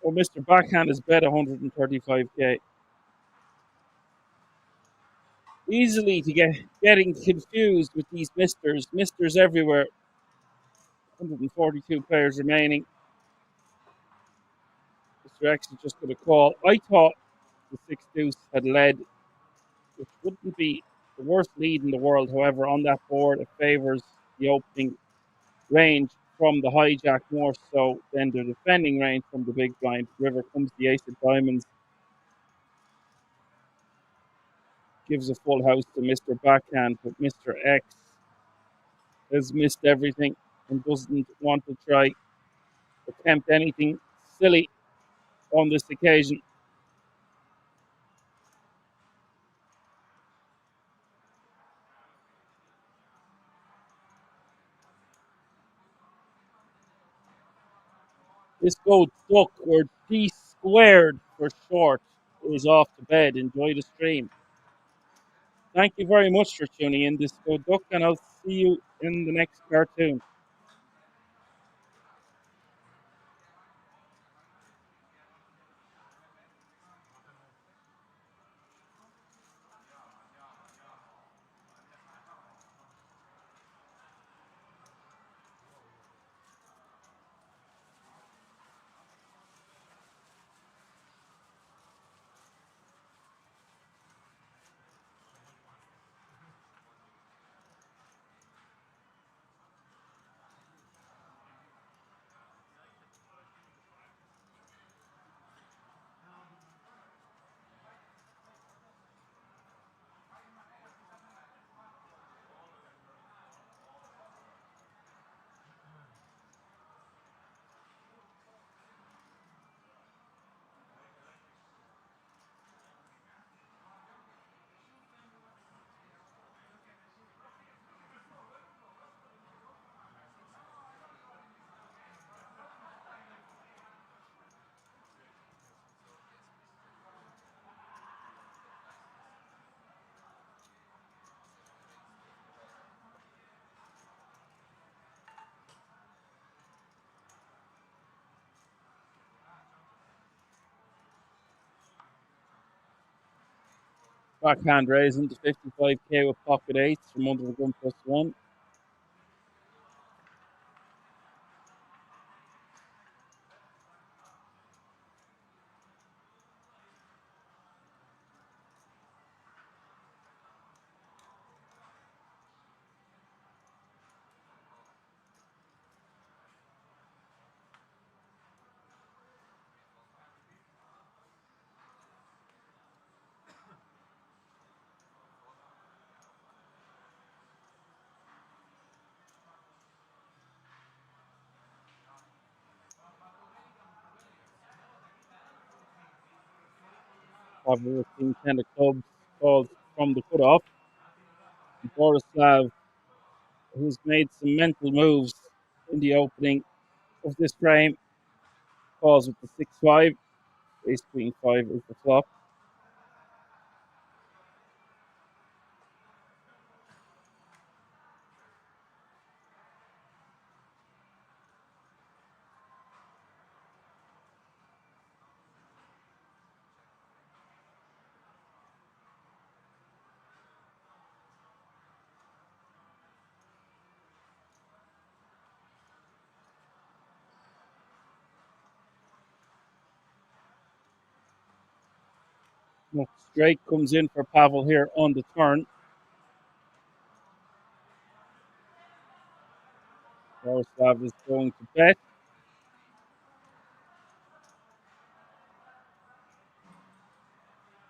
Well, Mr. Backhand has bet 135k. Easily to getting confused with these misters. Misters everywhere. 142 players remaining. Mr. X is just going to call. I thought the 6 deuce had led, which wouldn't be the worst lead in the world. However, on that board, it favours the opening range from the hijack more so than the defending range from the big blind. River comes the ace of diamonds, gives a full house to Mr. Backhand, but Mr. X has missed everything and doesn't want to try attempt anything silly on this occasion. This gold duck, or D squared for short, is off to bed. Enjoy the stream. Thank you very much for tuning in, Disco Duck, and I'll see you in the next cartoon. Backhand raising to 55k with pocket eights from under the gun +1. Pavel with King 10 of clubs called from the cutoff. Borislav, who's made some mental moves in the opening of this frame, calls with the 6-5. Ace Queen 5 is the flop. Straight comes in for Pavel here on the turn. Borislav is going to bet.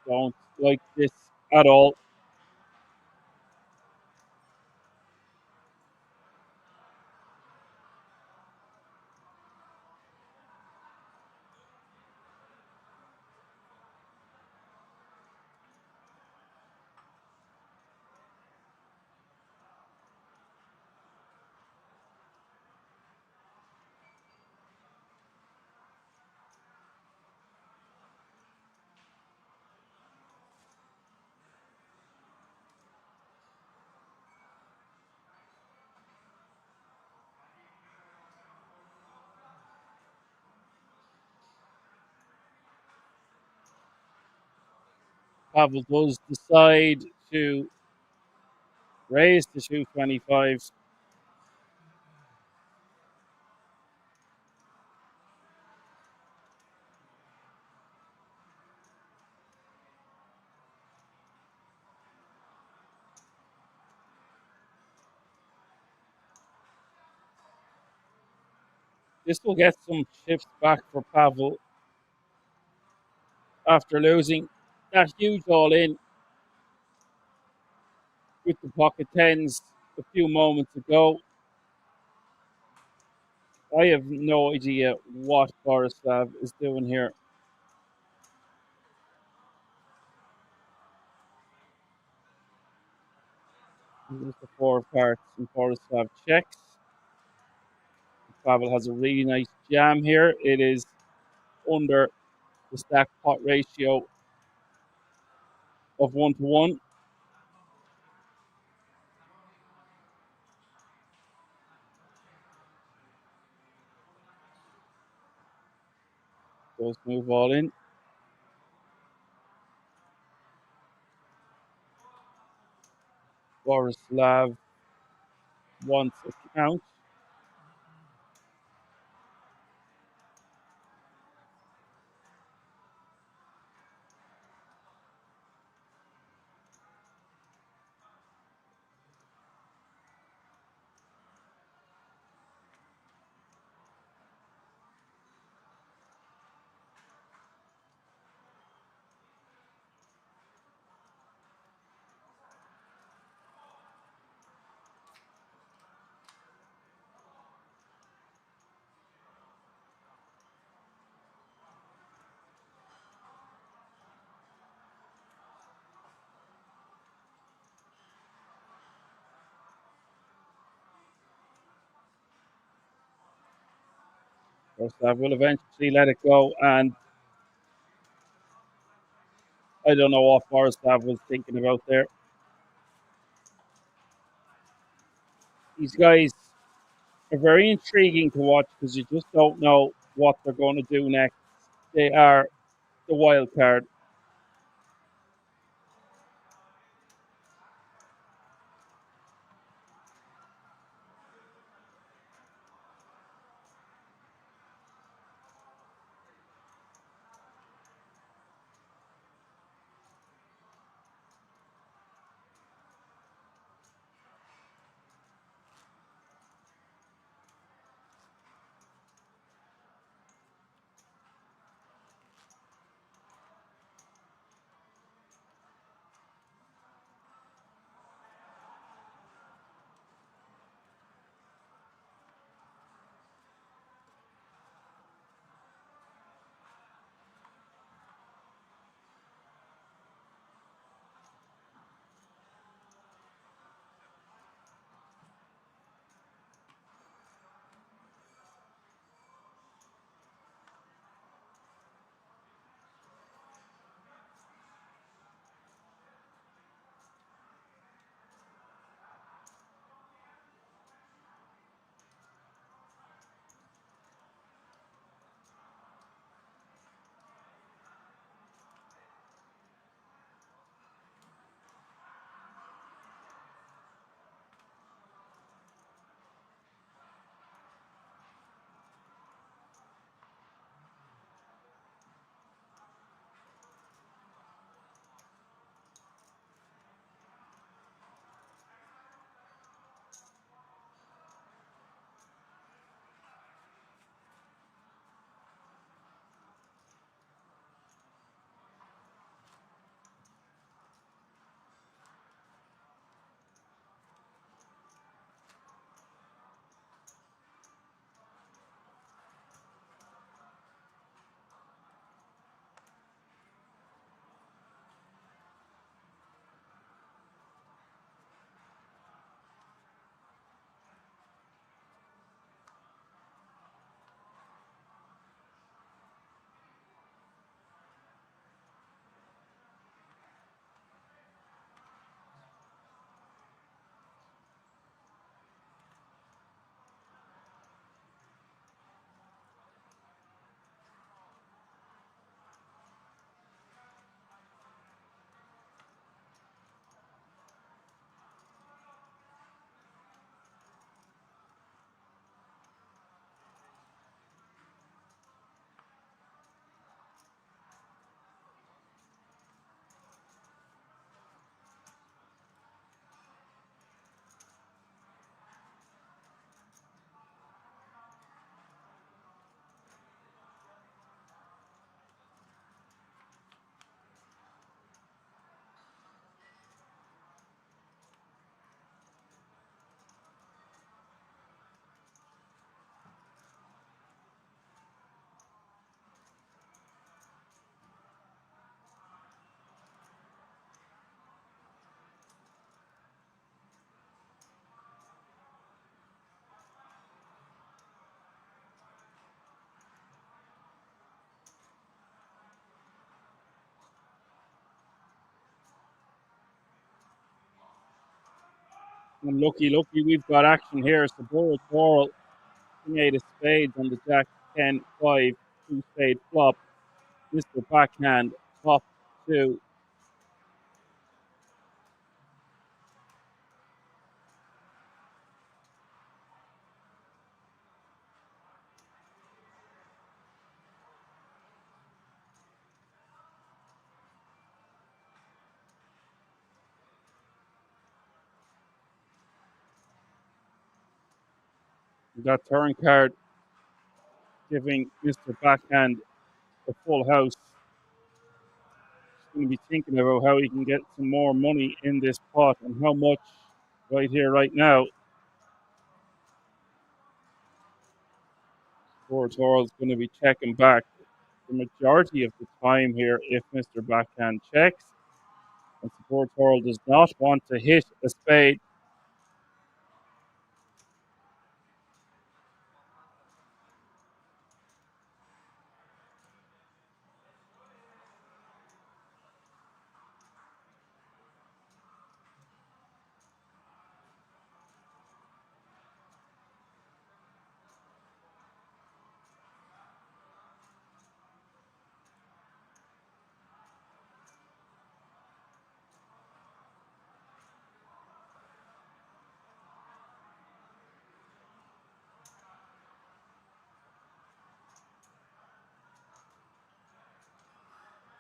Don't like this at all. Pavel does decide to raise to 225. This will get some chips back for Pavel after losing that huge all in with the pocket tens a few moments ago. I have no idea what Borislav is doing here. Here's the 4 of hearts, and Borislav checks. Pavel has a really nice jam here. It is under the stack pot ratio of 1-to-1. Let's move all in. Borislav wants a count. Borislav will eventually let it go, and I don't know what Borislav was thinking about there. These guys are very intriguing to watch because you just don't know what they're going to do next. They are the wild card. And lucky, we've got action here. Saburo Coral, King 8 of spades on the Jack 10 5, 2 spade flop. Mr. Backhand, top 2. We got turn card giving Mr. Backhand a full house. He's going to be thinking about how he can get some more money in this pot and how much right here, right now. Tortorella is going to be checking back the majority of the time here if Mr. Backhand checks. And Tortorella does not want to hit a spade.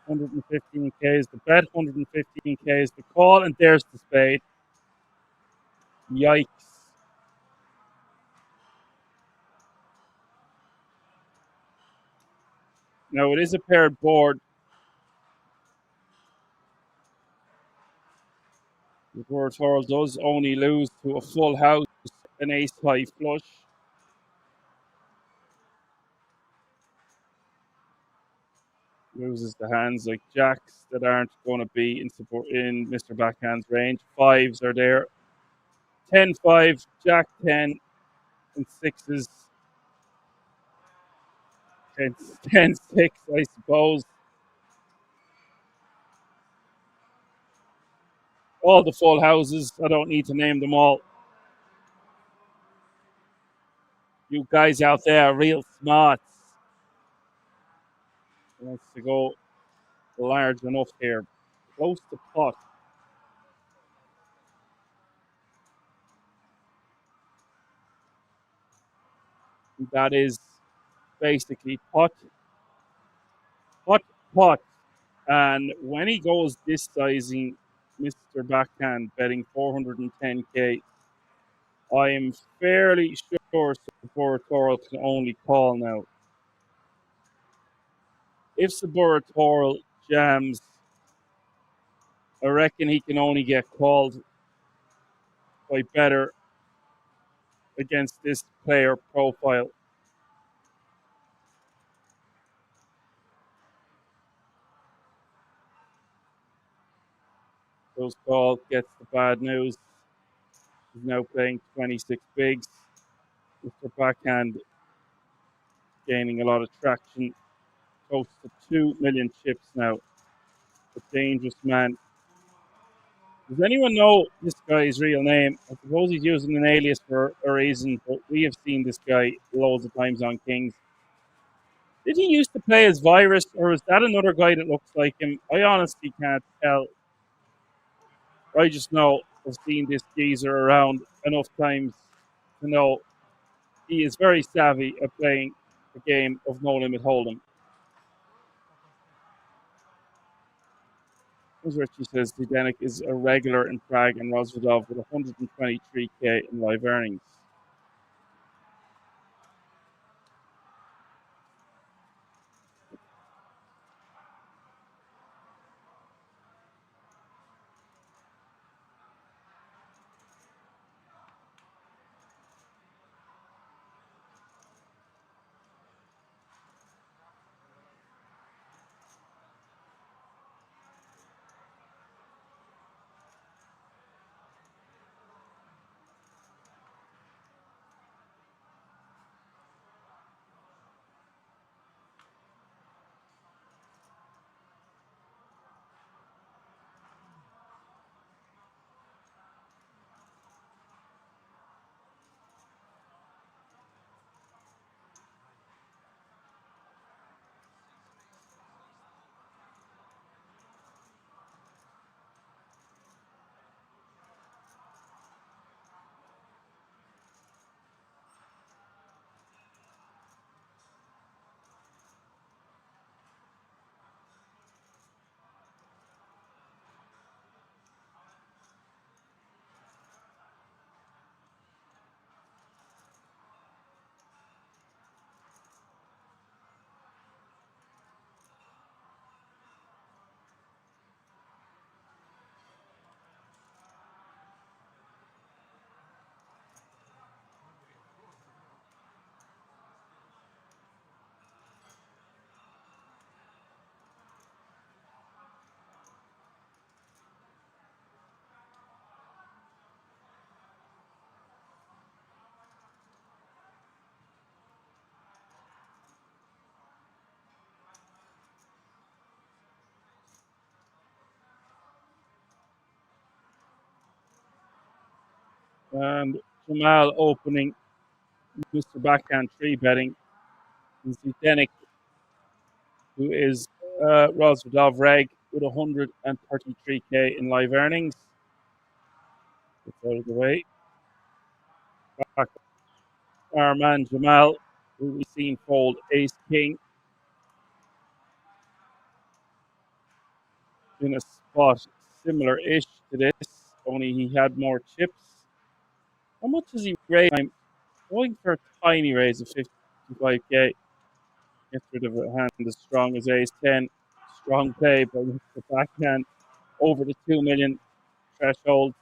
$115K is the bet, $115K is the call, and there's the spade. Yikes. Now it is a paired board. The Tortorella does only lose to a full house, an ace high flush. Loses the hands like jacks that aren't going to be in support in Mr. Backhand's range. Fives are there. 10-5, Jack 10, and sixes. 10-6, I suppose. All the full houses. I don't need to name them all. You guys out there are real smart. Wants to go large enough here. Close to pot. That is basically pot. And when he goes this sizing, Mr. Backhand betting 410K, I am fairly sure Saburo Toral can only call now. If Saburo Toral jams, I reckon he can only get called by better against this player profile. Those call gets the bad news. He's now playing 26 bigs. Mr. Backhand gaining a lot of traction. Close to 2 million chips now. A dangerous man. Does anyone know this guy's real name? I suppose he's using an alias for a reason, but we have seen this guy loads of times on Kings. Did he used to play as Virus, or is that another guy that looks like him? I honestly can't tell. I just know I've seen this geezer around enough times to know he is very savvy at playing a game of No Limit Hold'em. As Richie says, Zdenek is a regular in Prague and Rosvedov with 123K in live earnings. And Jamal opening Mr. Backhand 3 betting. And Zdenek, who is Rosvadov Reg with 133k in live earnings. Get out of the way. Back our man Jamal, who we've seen fold Ace King in a spot similar-ish to this, only he had more chips. How much has he raised? I'm going for a tiny raise of 55k. Gets rid of a hand as strong as Ace 10. Strong play by the backhand over the 2 million threshold.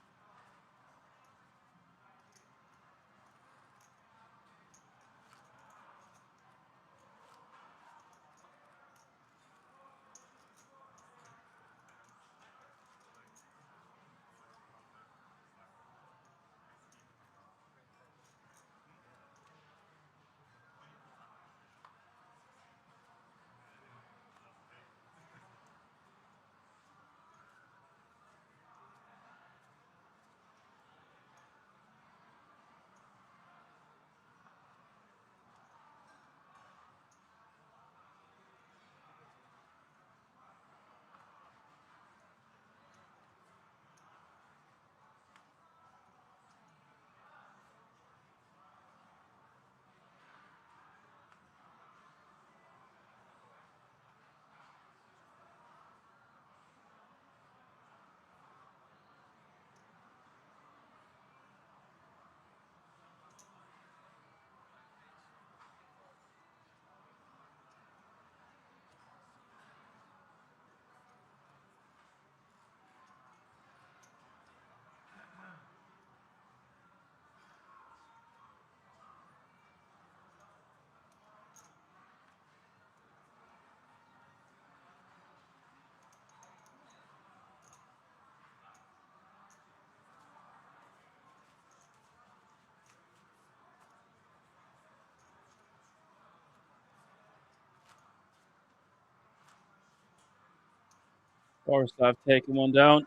Borislav taking one down.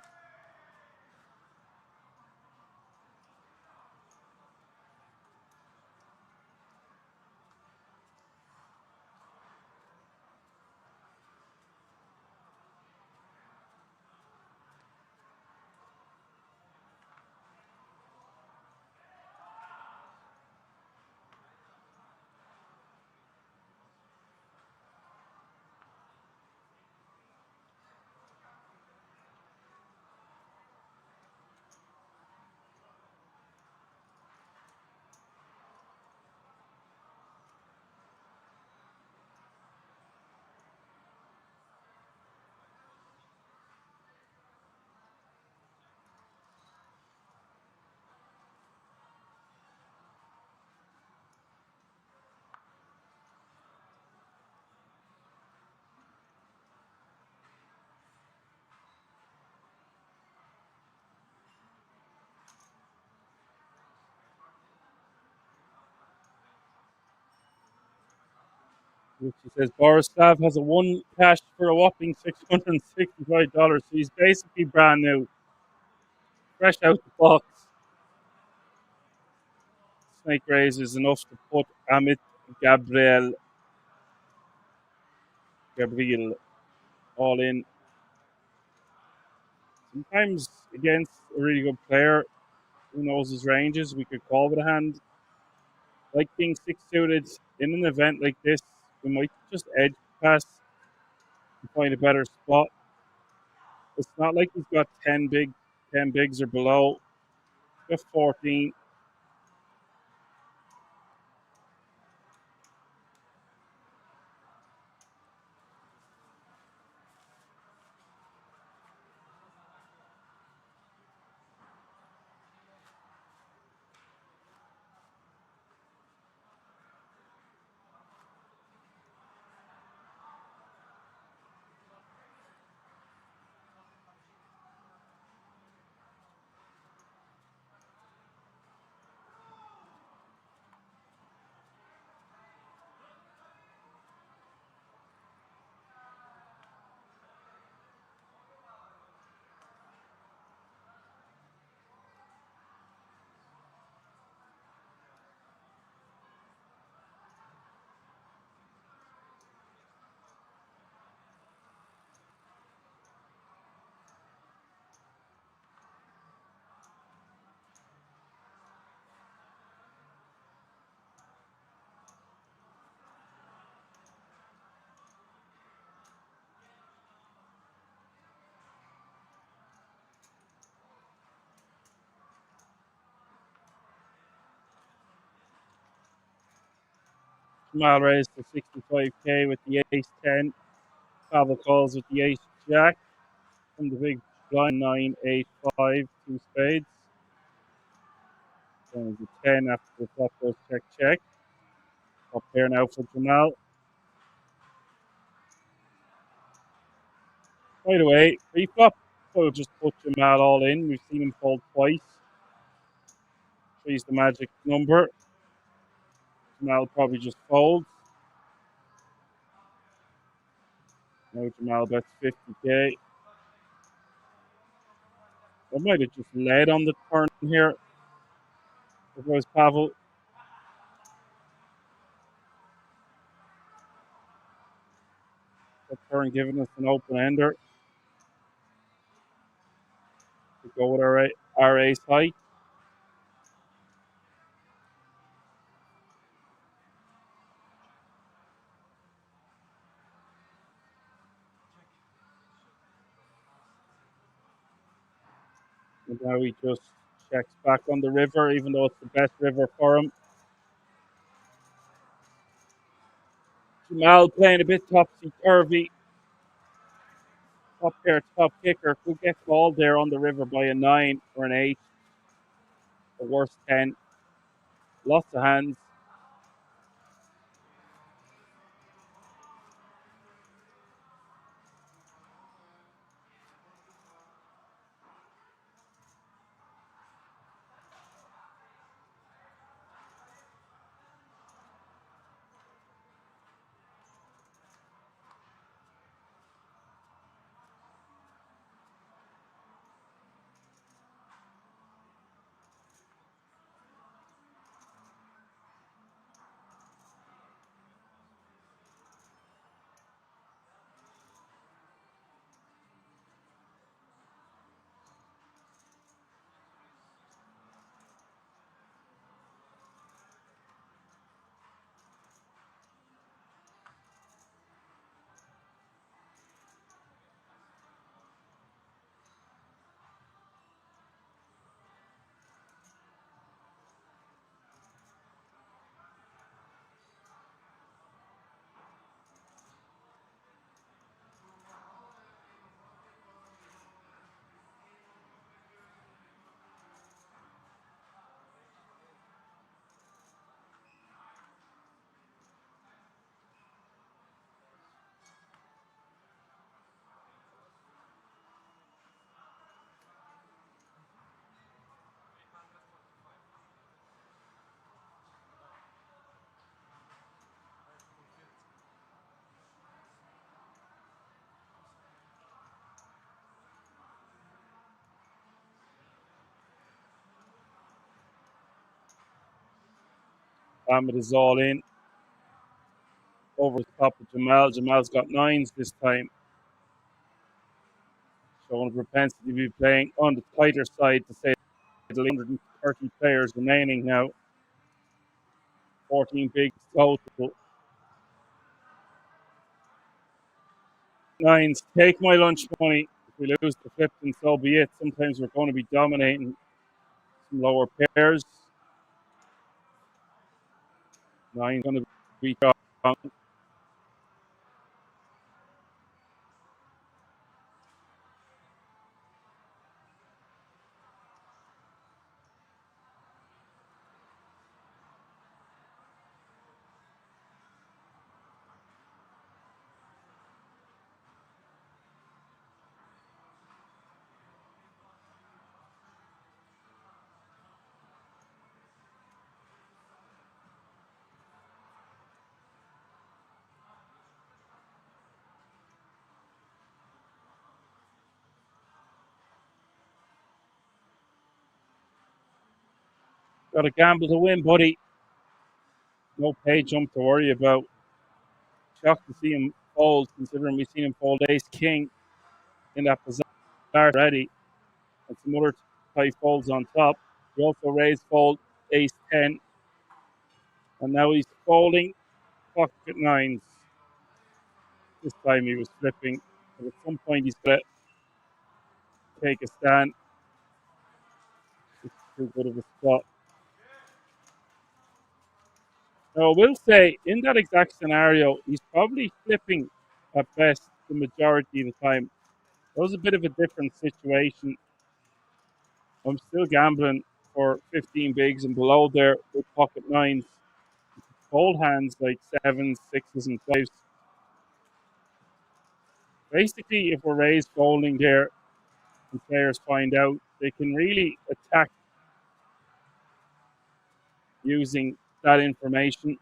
Which he says Borislav has a one cash for a whopping $665. So he's basically brand new, fresh out the box. Snake raise is enough to put Amit Gabriel all in. Sometimes against a really good player who knows his ranges, we could call with a hand. Like King 6 suited in an event like this, we might just edge pass and find a better spot. It's not like he's got 10 bigs or below. He's got 14. Jamal raised to 65k with the ace 10. Pavel calls with the ace jack from the big blind 9, 8, 5, 2 spades. Going to 10 after the flop goes check, check. Up here now for Jamal. By the way, pre-flop, we'll just put Jamal all in. We've seen him fold twice. Three's the magic number. Jamal probably just folds. Now Jamal bets 50k. I might have just led on the turn here. If it was Pavel. The turn giving us an open ender. To go with our ace high. And now he just checks back on the river, even though it's the best river for him. Jamal playing a bit topsy-turvy. Top pair, top kicker. Could get called there on the river by a 9 or an 8. The worst 10. Lots of hands. Ahmed is all in. Over the top of Jamal. Jamal's got 9s this time. Showing a propensity to be playing on the tighter side to say the 130 players remaining now. 14 big total. 9s, take my lunch money. If we lose the flip, then so be it. Sometimes we're going to be dominating some lower pairs. 9's going to be strong. Got a gamble to win, buddy. No pay jump to worry about. Shocked to see him fold, considering we've seen him fold ace king in that position already. And some other tight folds on top. He also raised fold ace 10. And now he's folding pocket 9s. This time he was flipping. But at some point he's got to take a stand. It's too good of a spot. So I will say, in that exact scenario, he's probably flipping at best the majority of the time. That was a bit of a different situation. I'm still gambling for 15 bigs and below there with pocket nines. Cold hands like sevens, sixes, and fives. Basically, if we're raised folding there and players find out, they can really attack using that information.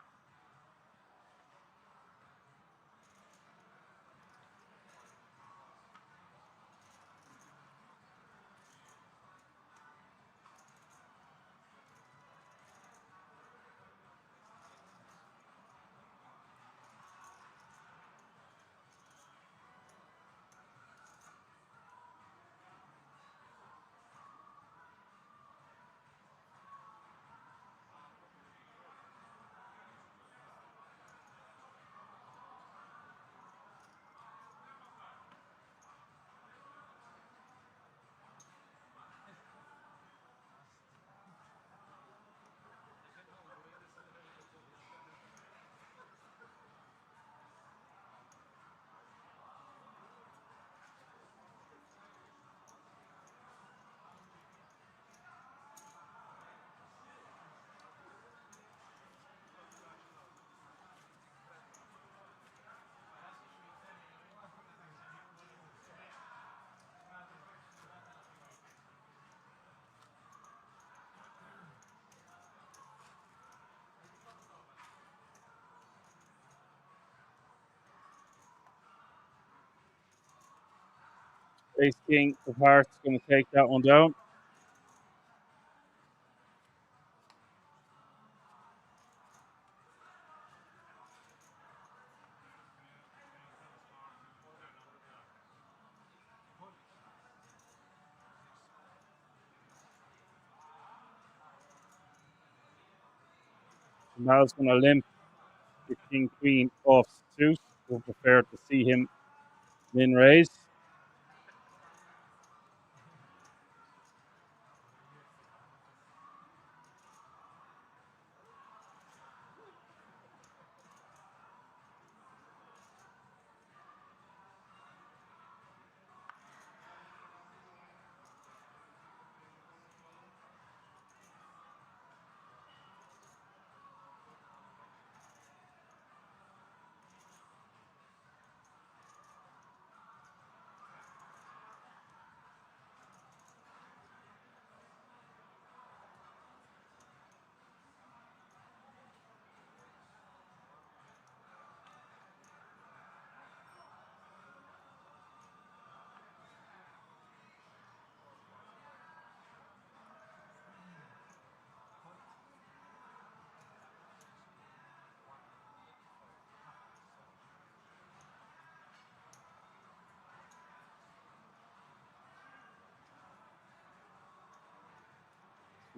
Ace King of Hearts going to take that one down. Jamal's going to limp the King Queen off suit. We'll prefer to see him min raise.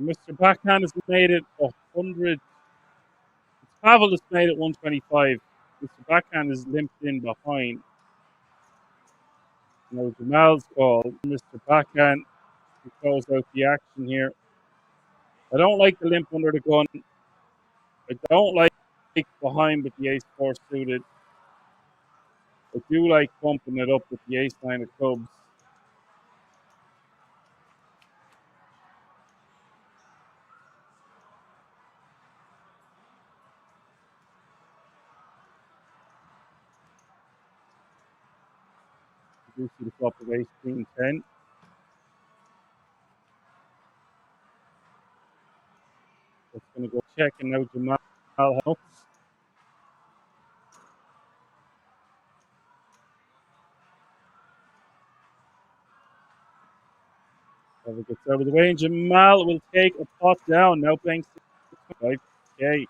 Mr. Backhand has made it 100. Pavel has made it 125. Mr. Backhand is limped in behind. Now Jamal's call. Mr. Backhand to close out the action here. I don't like the limp under the gun. I don't like behind with the ace four suited. I do like bumping it up with the ace nine of clubs. I do see the flop of ace queen 10. That's going to go check, and now Jamal helps. Never gets out of the way, and Jamal will take a pot down. Now playing 5K.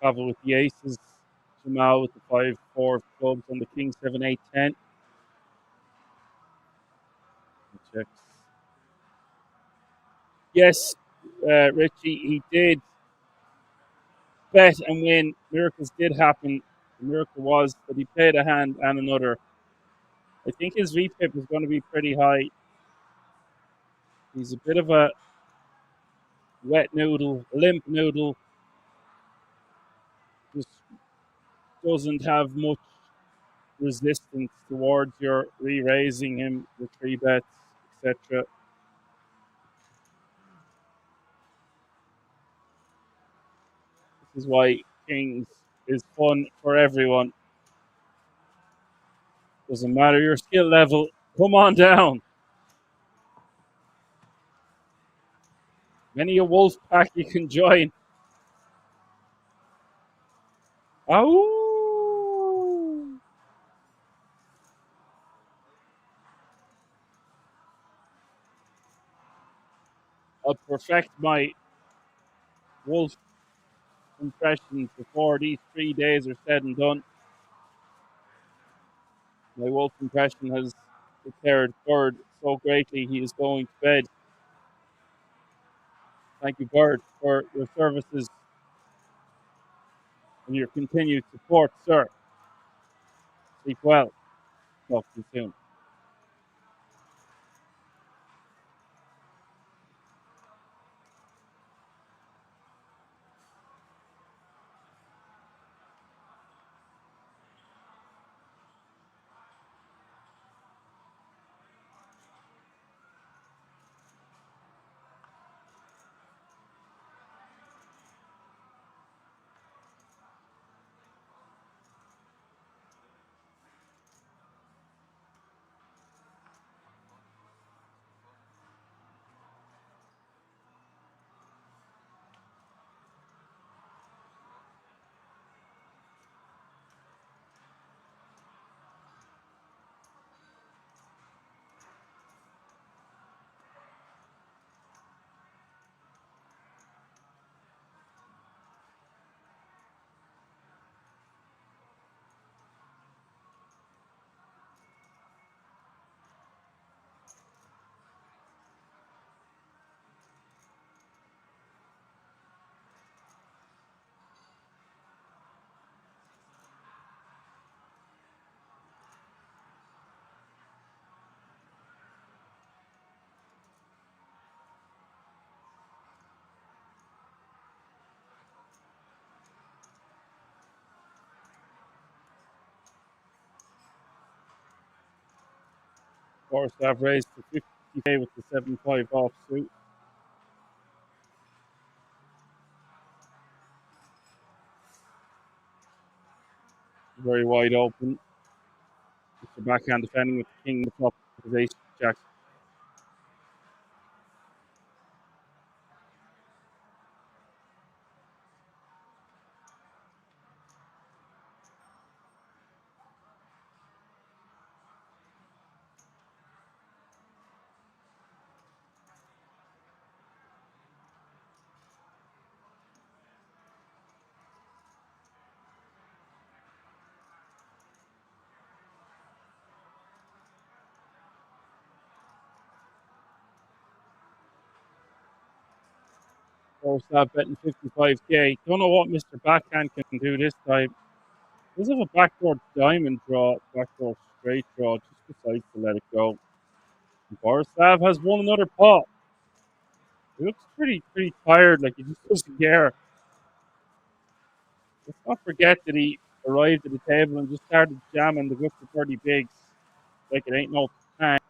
Travel with the aces. Jamal with the 5-4 of clubs and the king 7-8-10. Checks. Yes, Richie, he did bet and win. Miracles did happen. The miracle was that he played a hand and another. I think his VPIP is going to be pretty high. He's a bit of a wet noodle, limp noodle. Just doesn't have much resistance towards your re-raising him with 3 bets, etc. This is why Kings is fun for everyone. Doesn't matter your skill level. Come on down. Many a wolf pack you can join. Oh! I'll perfect my wolf impressions before these 3 days are said and done. My wolf impression has declared Bird so greatly he is going to bed. Thank you, Bird, for your services and your continued support, sir. Sleep well. Talk to you soon. Force have raised to 50k with the 7-5 offsuit. Very wide open. Mr. Backhand defending with the king, the flop, his ace, jack. Force have betting 55k. Don't know what Mr. Backhand can do this time. Does have a backdoor diamond draw, backdoor straight draw, just decides to let it go. Borislav has won another pot. He looks pretty tired, like he just doesn't care. Let's not forget that he arrived at the table and just started jamming the good for 30 bigs. Like it ain't no time.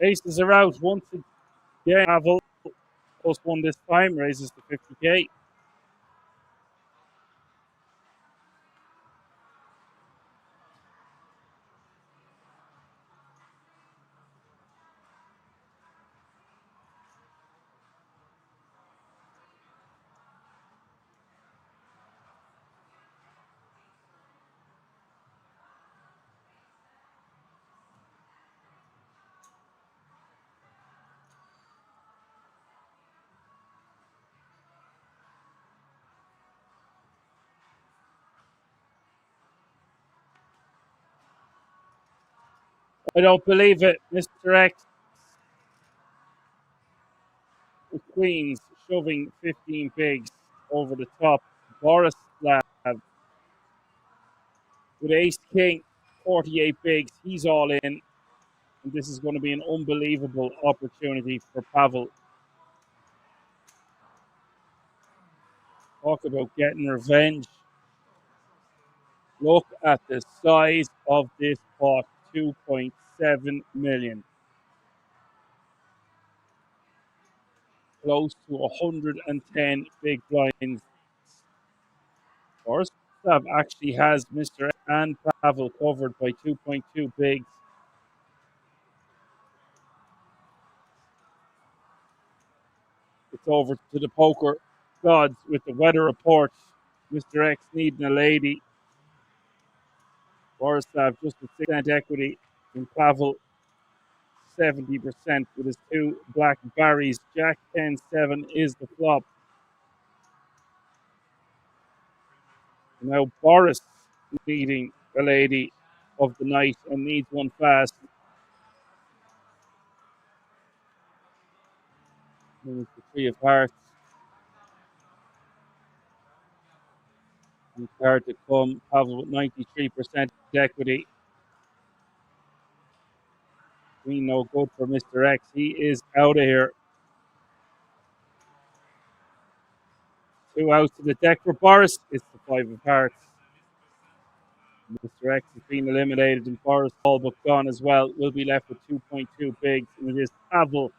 Aces are out once again. Pavel +1 this time, raises to 50k. I don't believe it. Mr. X with queens shoving 15 bigs over the top. Borislav with ace king, 48 bigs. He's all in. And this is going to be an unbelievable opportunity for Pavel. Talk about getting revenge. Look at the size of this pot, 2.7 million. Close to 110 big blinds. Borislav actually has Mr. and Pavel covered by 2.2 bigs. It's over to the poker gods with the weather report. Mr. X needing a lady. Borislav just with 6% equity. And Pavel 70% with his two black Barrys. Jack 10-7 is the flop. Now Boris needing a lady of the night and needs one fast. And it's the three of hearts. And card to come. Pavel with 93% equity. We no good for Mr. X. He is out of here. Two outs to the deck for Boris. It's the five of hearts. Mr. X has been eliminated and Boris all but gone as well. We'll be left with 2.2 bigs. And it is Pavel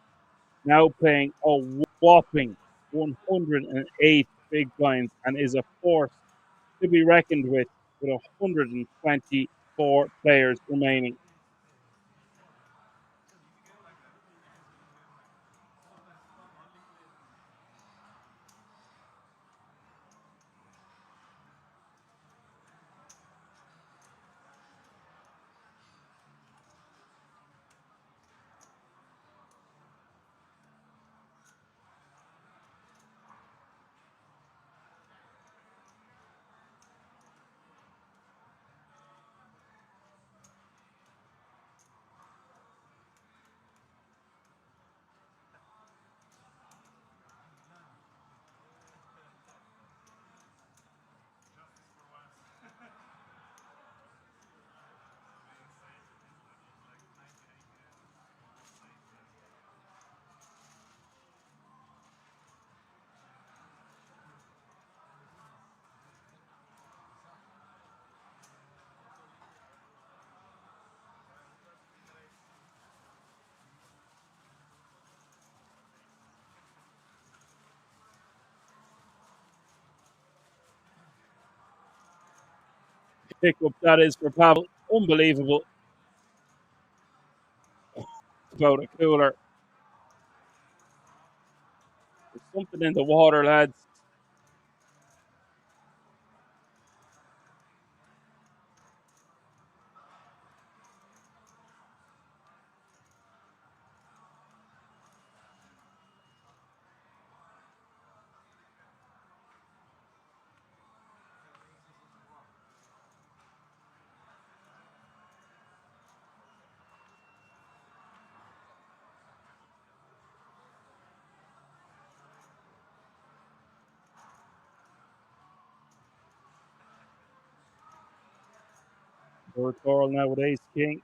now playing a whopping 108 big blinds and is a force to be reckoned with 124 players remaining. Pickup that is for Pavel. Unbelievable. About a cooler. There's something in the water, lads. Coral now with ace king.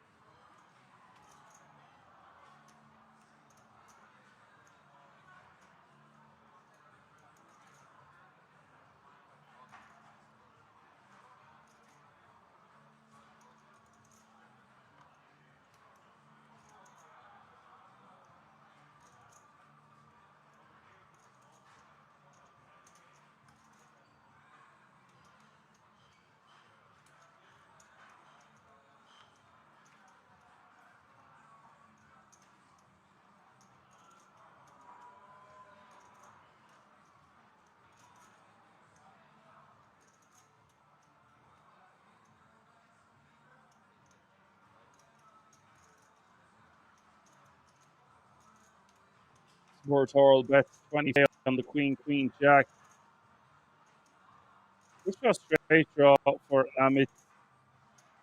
Worthorl bets 20 on the Queen, Queen, Jack. It's just straight draw for Amit.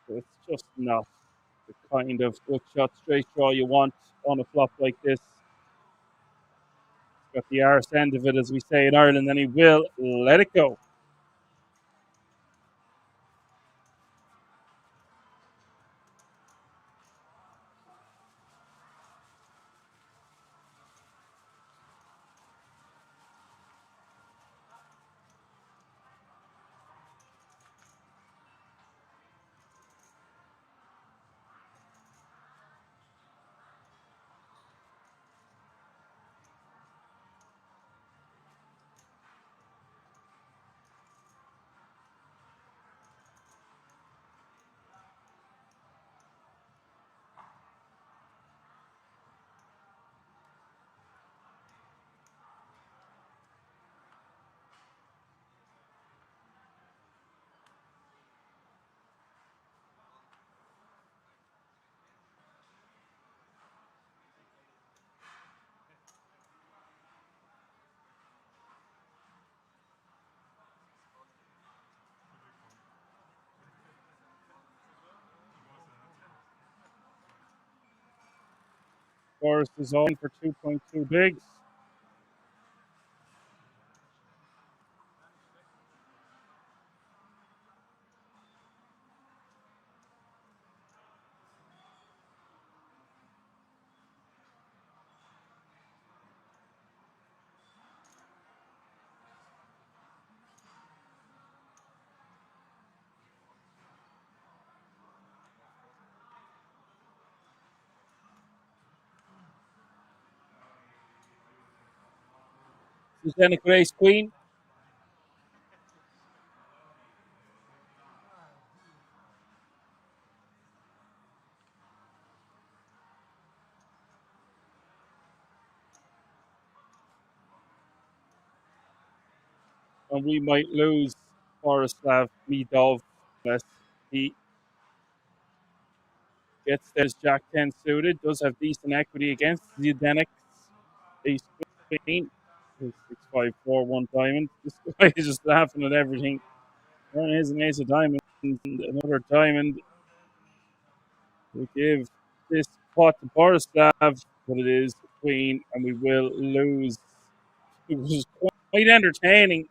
It's just not the kind of good shot straight draw you want on a flop like this. Got the arse end of it, as we say in Ireland, and he will let it go. Forrest is on for 2.2 bigs. Susanna Grace Queen. And we might lose Borislav Midov unless he gets this Jack 10 suited. Does have decent equity against Zdenek. Ace Queen. 6-5-4-1 diamond. This guy is just laughing at everything. There is an ace of diamonds and another diamond. We give this pot to Borislav, but it is Queen, and we will lose. It was quite entertaining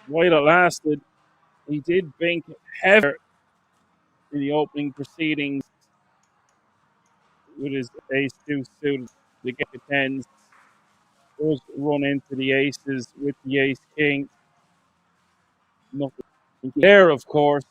while it lasted. He did bink heavier in the opening proceedings with his ace 2 suited. The get the tens does run into the aces with the ace king. Nothing there, of course.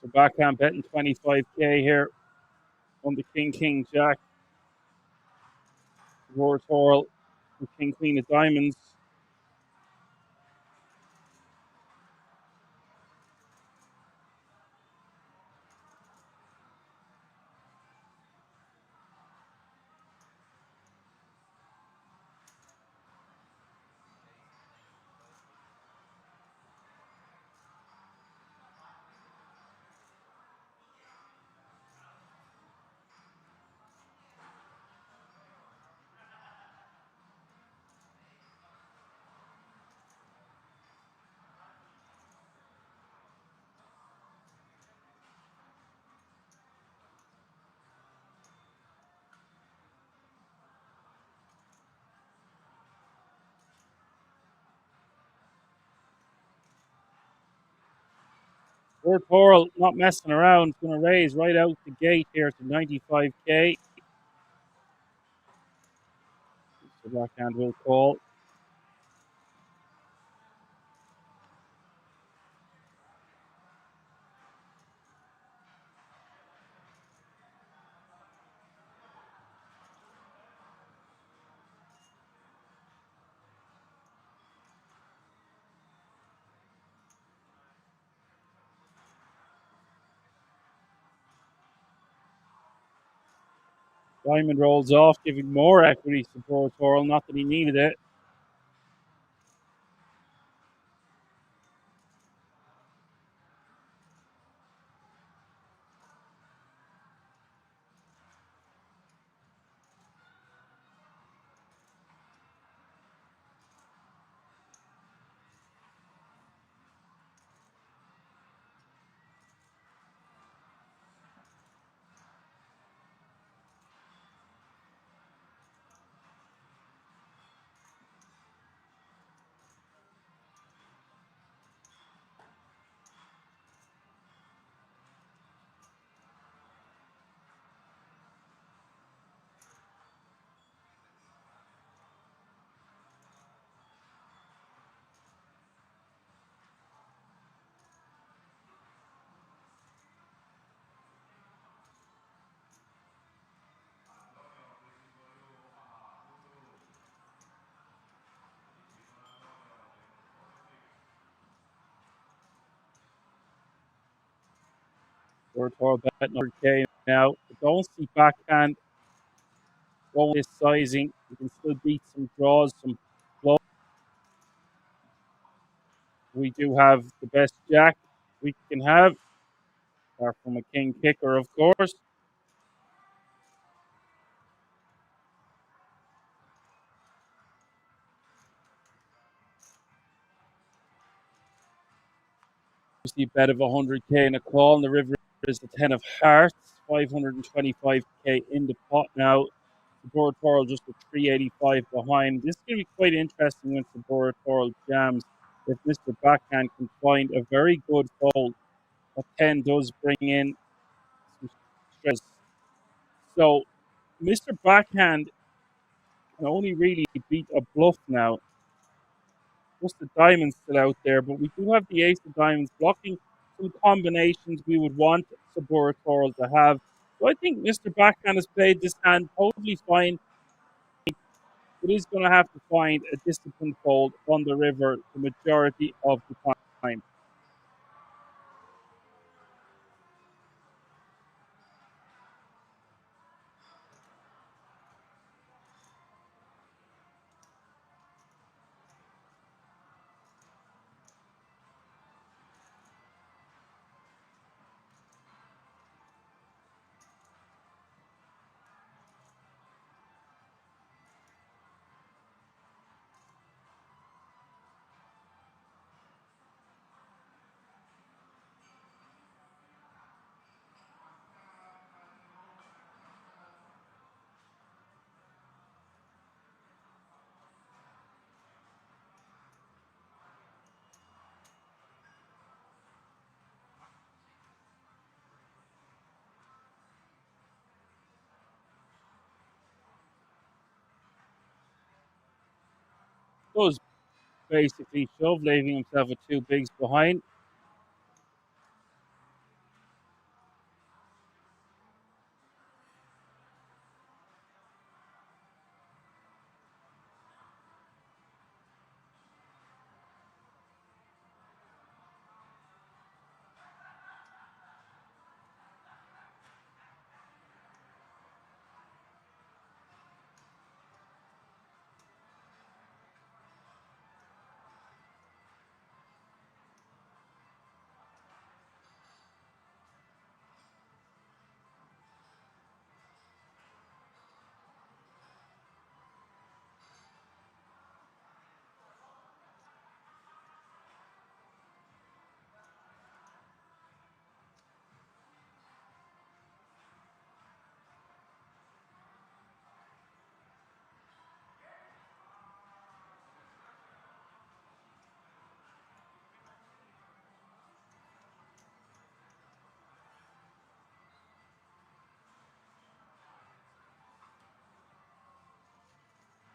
Mr. Backhand betting 25k here on the King King Jack. Roar Torl, the King Queen of Diamonds. Roar Torl not messing around, going to raise right out the gate here to 95k. Mr. Backhand will call. Diamond rolls off, giving more equity to Roar Torl, not that he needed it. Roar Torl betting 100k now. But don't see Backhand going this sizing. You can still beat some draws, some flow. We do have the best Jack we can have, apart from a King Kicker, of course. See a bet of 100k in a call, and the river is the 10 of hearts, 525k in the pot now. Sabora Toro just a 385 behind. This is going to be quite interesting when Sabora Toro jams. If Mr. Backhand can find a very good fold, a 10 does bring in some stress. So Mr. Backhand can only really beat a bluff now. Just the diamonds still out there, but we do have the ace of diamonds blocking some combinations we would want Sabora Toro to have. So I think Mr. Backhand has played this hand totally fine. But he's going to have to find a disciplined fold on the river the majority of the time. Does basically shove, leaving himself with two bigs behind.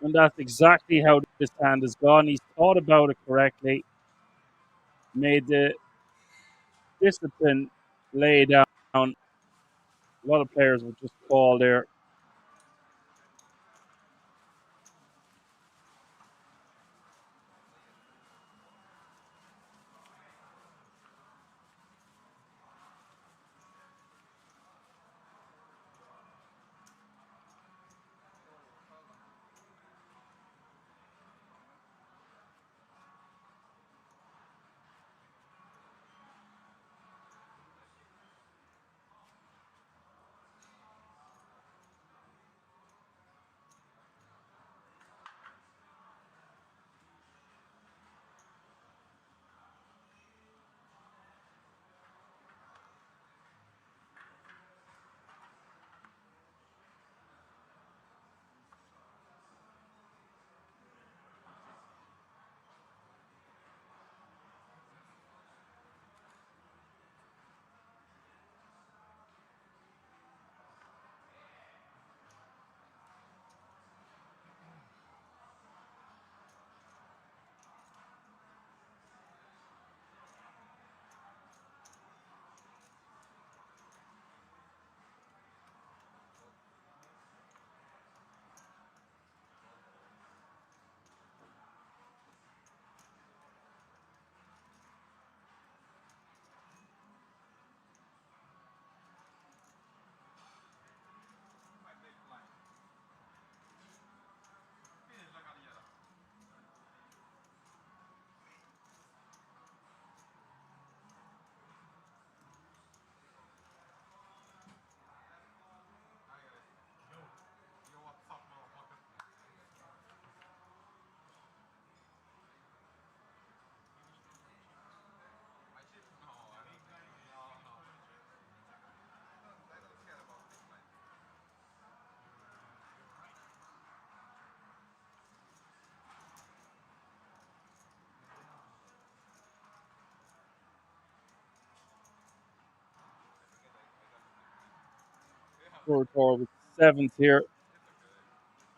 And that's exactly how this hand has gone. He's thought about it correctly, made the discipline lay down. A lot of players would just call there. Tour with sevens here.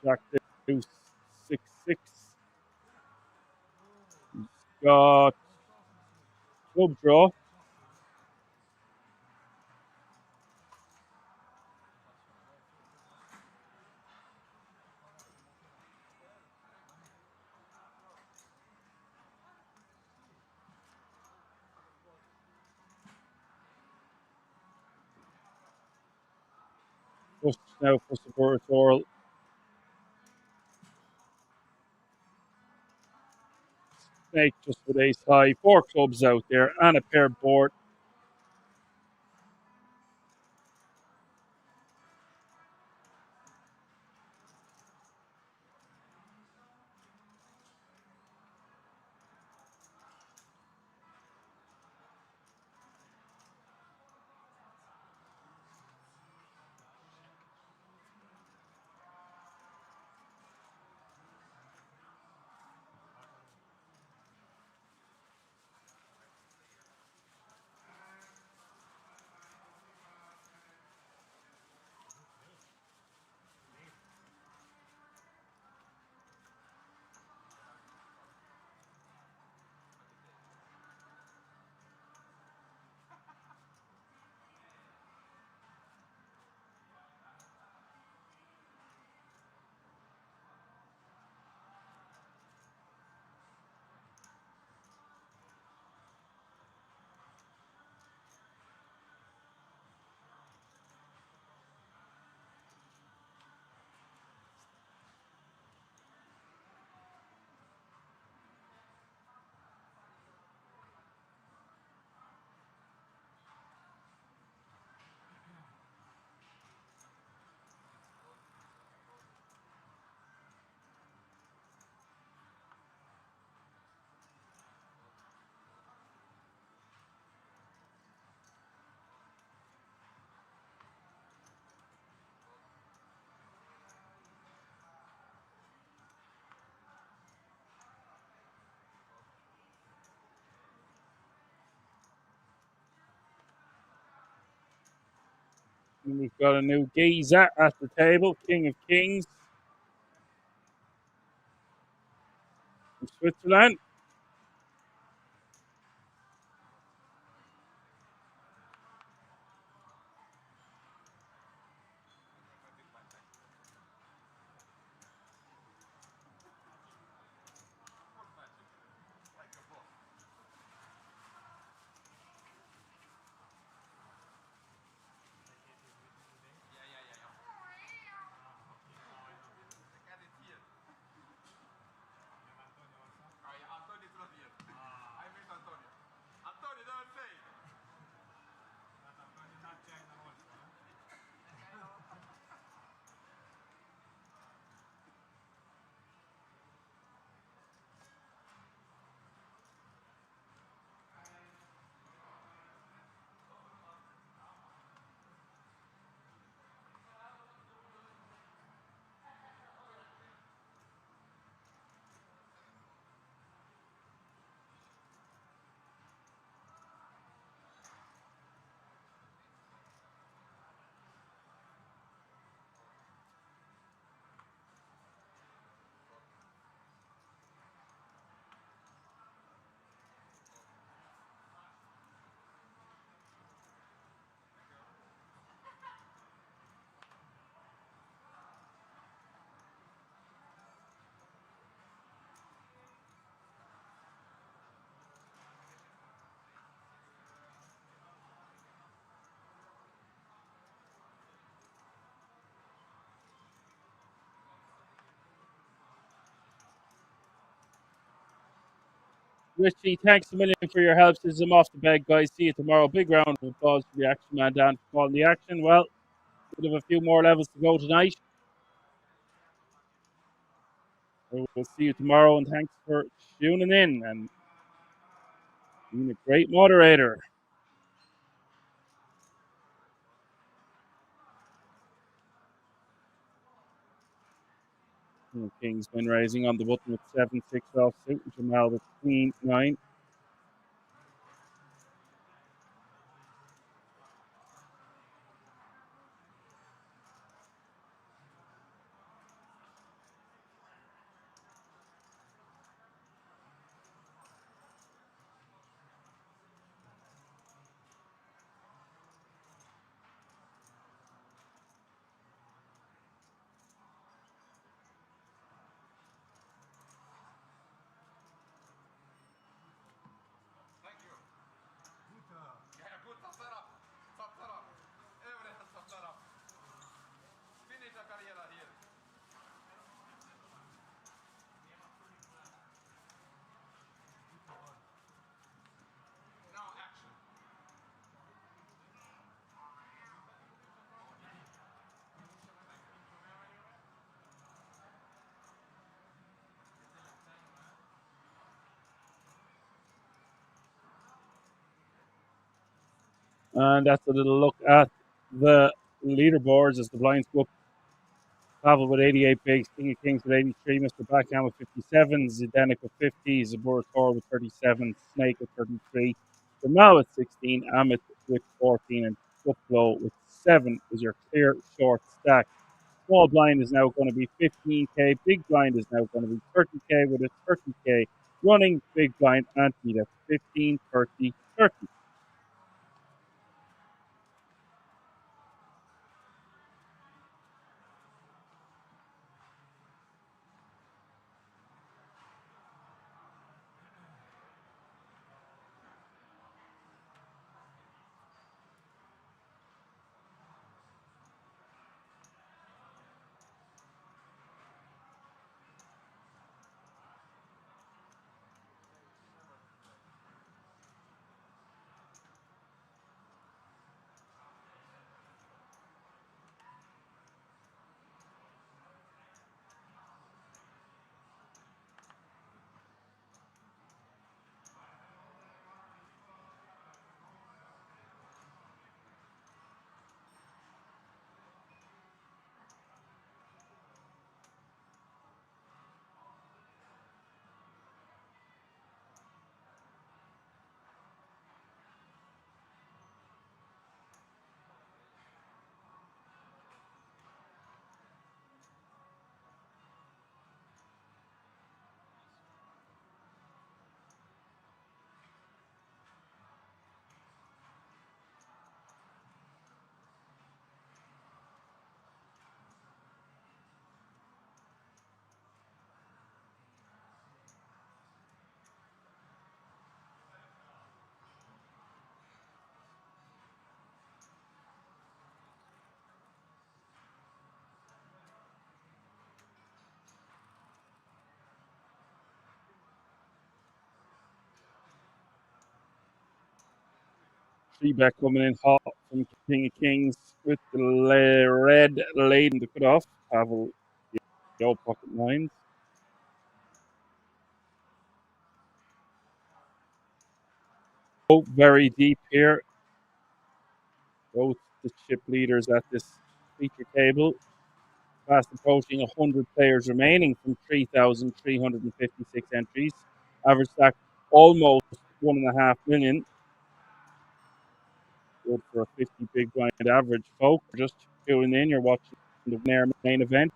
Jack deuce 6-6. He's got club draw. Push now for Superior. Snake just with ace high. 4 clubs out there and a pair board. And we've got a new geezer at the table, King of Kings. from Switzerland. Richie, thanks a million for your help since I'm off the bed, guys. See you tomorrow. Big round of applause for the action man down for calling the action. Well, we have a few more levels to go tonight. We'll see you tomorrow, and thanks for tuning in and being a great moderator. King's been raising on the button with 7-6 offsuit, Jamal with Queen 9. And that's a little look at the leaderboards as the blinds go up. Pavel with 88 bigs, King of Kings with 83, Mr. Backhand with 57, Zdenek with 50, Zabur Tor with 37, Snake with 33, Jamal with 16, Amit with 14, and Buffalo with 7 is your clear short stack. Small blind is now going to be 15k, big blind is now going to be 30k with a 30k running big blind ante. That's 15, 30, 30. Three bet coming in hot from King of Kings with the red laden to cut off. Pavel, the old pocket nines. Both very deep here. Both the chip leaders at this feature table. Fast approaching 100 players remaining from 3,356 entries. Average stack almost 1.5 million. Good for a 50 big blind average, folks. Just tuning in, you're watching the Millionaire main event.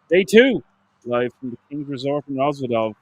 Day 2, live from the King's Resort in Rosvedov.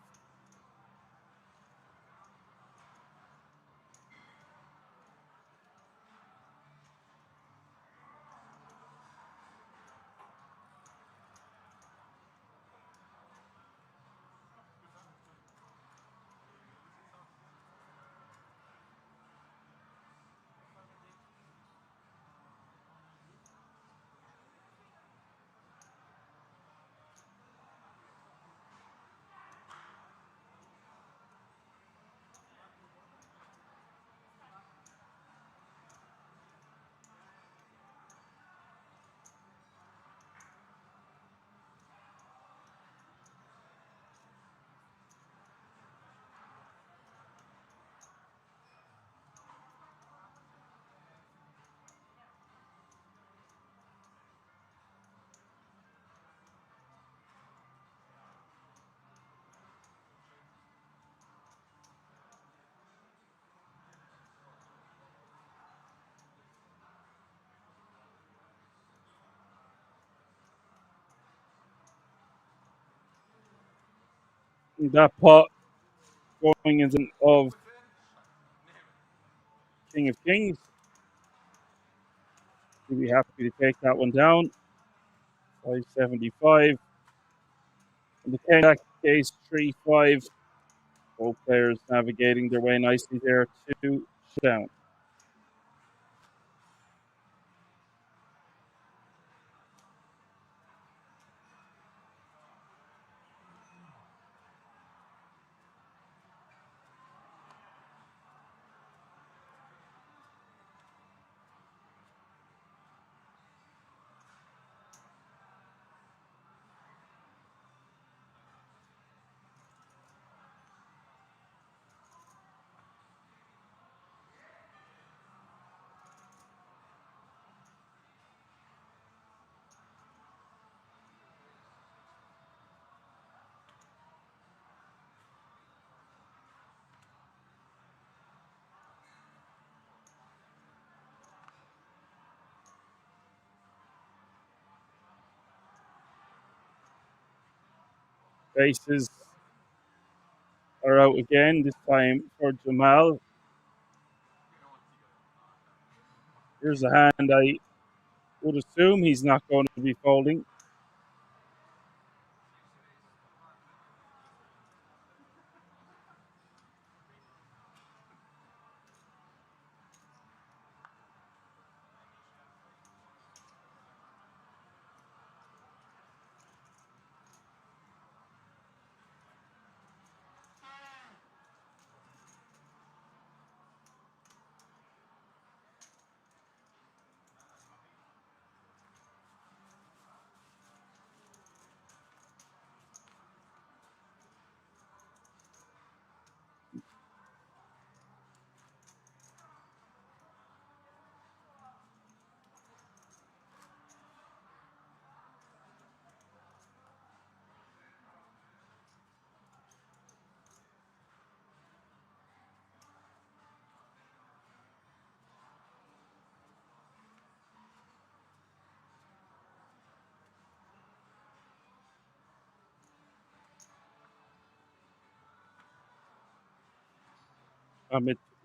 That pot going in of King of Kings. He'll be happy to take that one down. 575. And the King case 3-5. Both players navigating their way nicely there to down. Faces are out again, this time for Jamal. Here's a hand I would assume he's not going to be folding.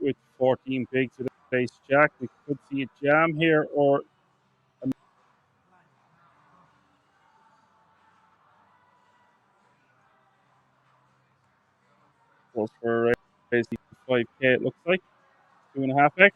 With 14 bigs with a face jack. We could see a jam here or a close for basically 5K, it looks like. 2.5x.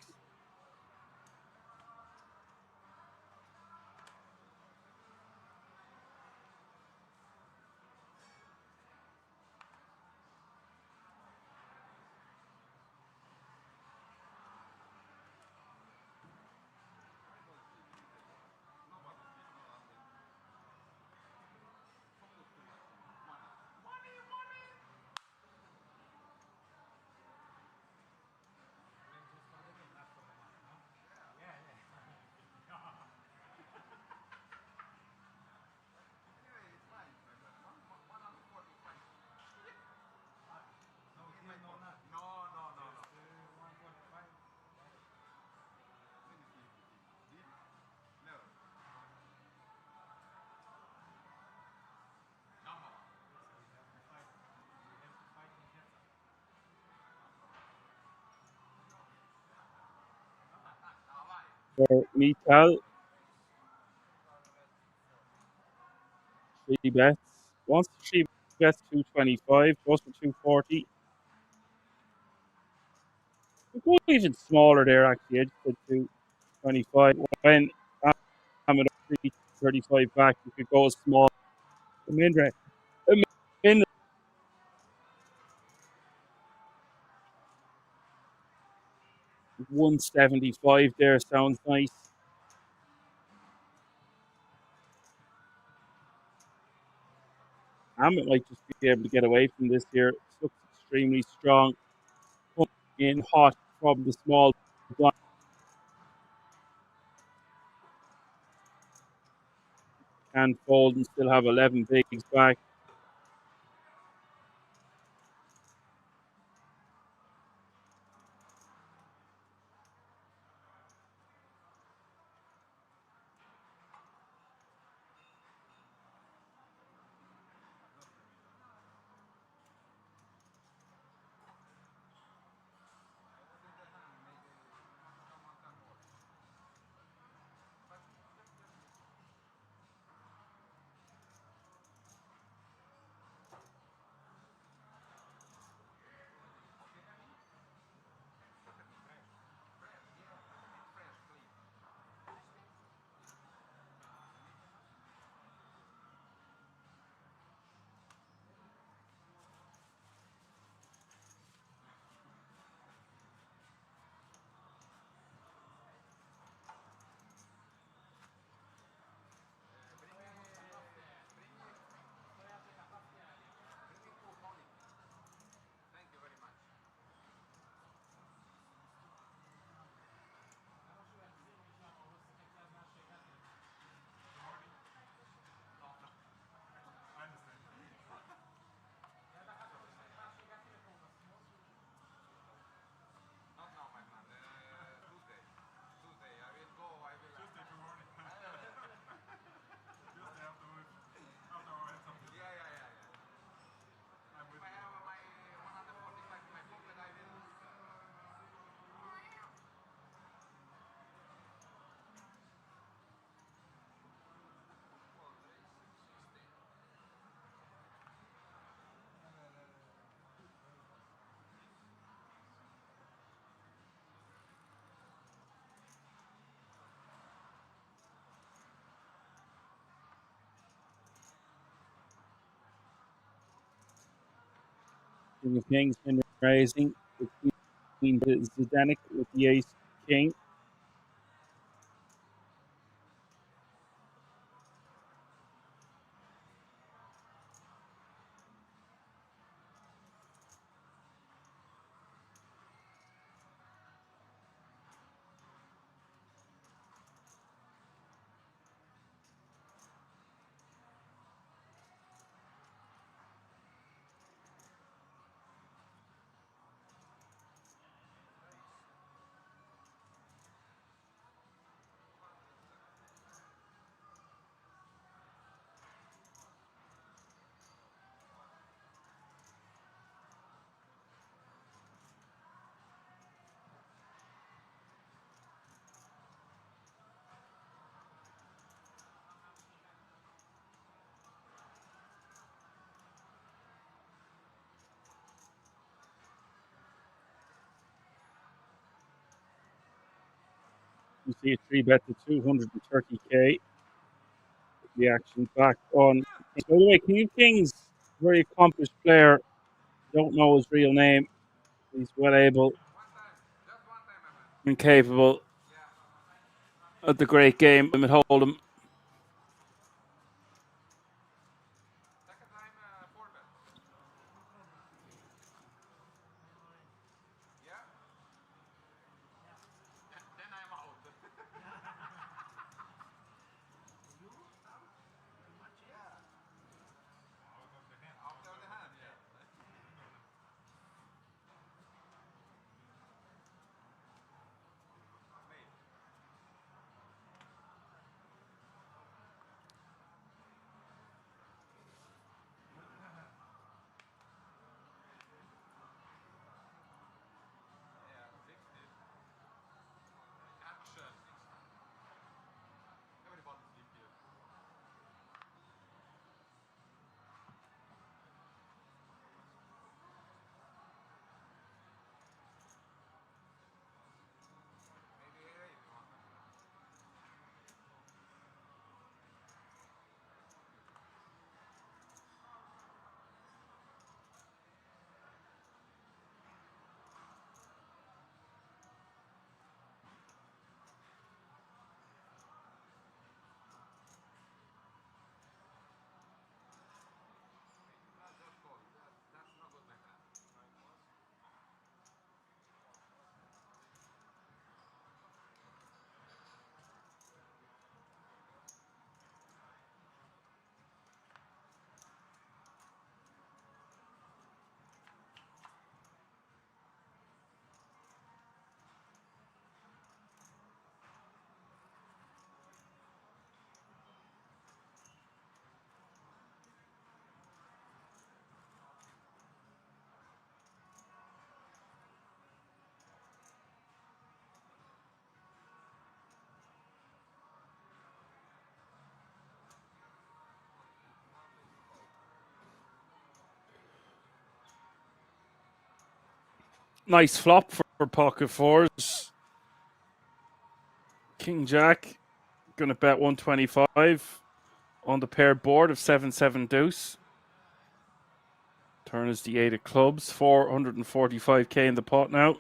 for Mital. 3 bets. Wants to 3 bets 225, goes for 240. We go even smaller there actually. I just said 225. When I'm at 335 back, you could go small. The min rate. The min 175 there sounds nice. Hammett might just be able to get away from this here. It looks extremely strong. Coming in hot from the small blind. Can fold and still have 11 bigs back. King of Kings been raising between the Zdenek with the ace king. You see a 3 bet to 230k. The action back on. By the way, King of Kings, very accomplished player. Don't know his real name. He's well able and capable of the great game at Hold'em. Nice flop for pocket fours. King Jack, gonna bet 125 on the paired board of 7-7 deuce. Turn is the 8 of clubs, 445k in the pot now.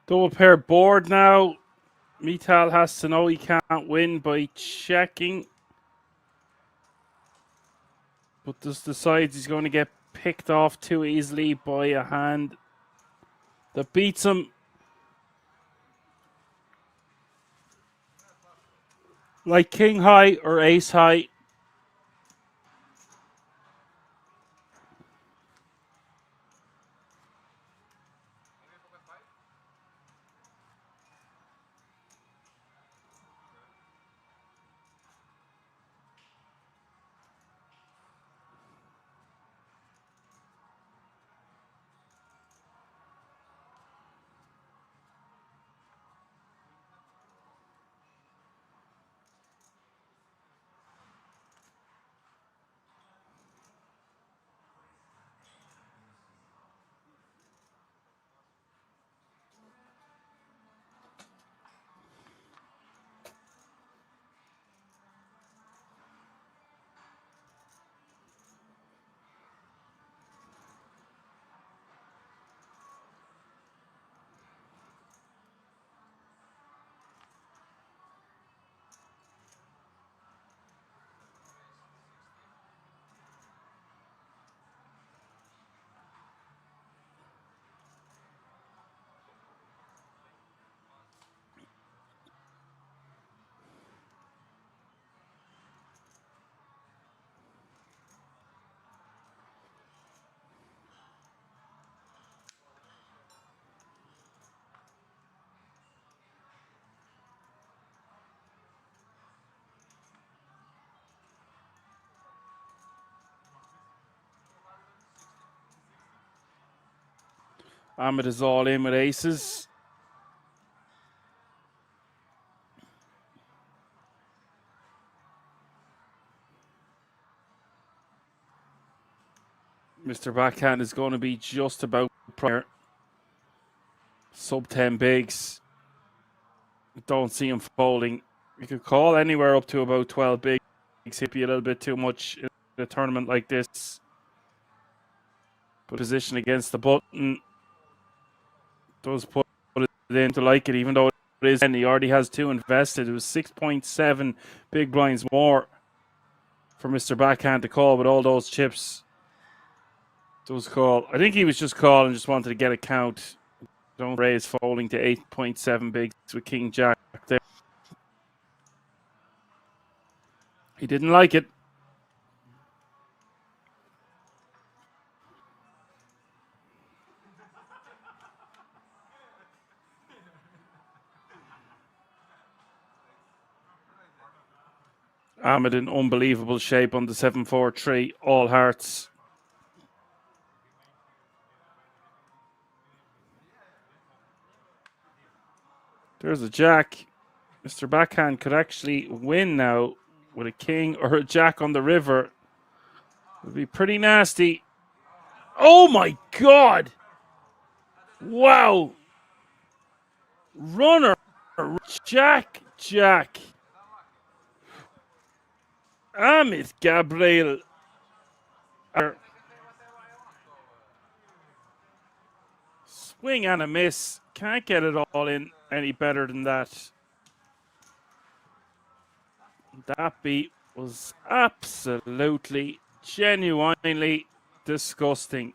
Double pair board now. Mital has to know he can't win by checking. But just decides he's going to get picked off too easily by a hand that beats him. Like king high or ace high. Ahmed is all in with aces. Mr. Backhand is going to be just about prior. Sub 10 bigs. Don't see him folding. You could call anywhere up to about 12 bigs. It'd be a little bit too much in a tournament like this. But position against the button does put it in to like it, even though it is. And he already has 2 invested. It was 6.7 big blinds more for Mr. Backhand to call with all those chips. Does call. I think he was just calling, just wanted to get a count. Don't raise folding to 8.7 bigs with King Jack there. He didn't like it. Ahmed in unbelievable shape on the 7-4-3, all hearts. There's a jack. Mr. Backhand could actually win now with a king or a jack on the river. It would be pretty nasty. Oh my God! Wow! Runner, jack. Amit Gabriel. Swing and a miss. Can't get it all in any better than that. That beat was absolutely, genuinely disgusting.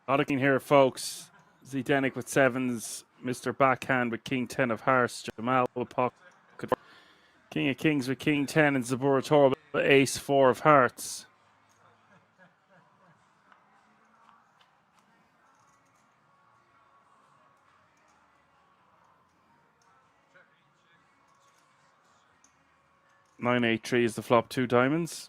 A lot of king here, folks. Zdenek with sevens. Mr. Backhand with king 10 of hearts. Jamal with pocket. King of kings with king 10 and Zabura Torb with ace 4 of hearts. Nine eight three is the flop, 2 diamonds.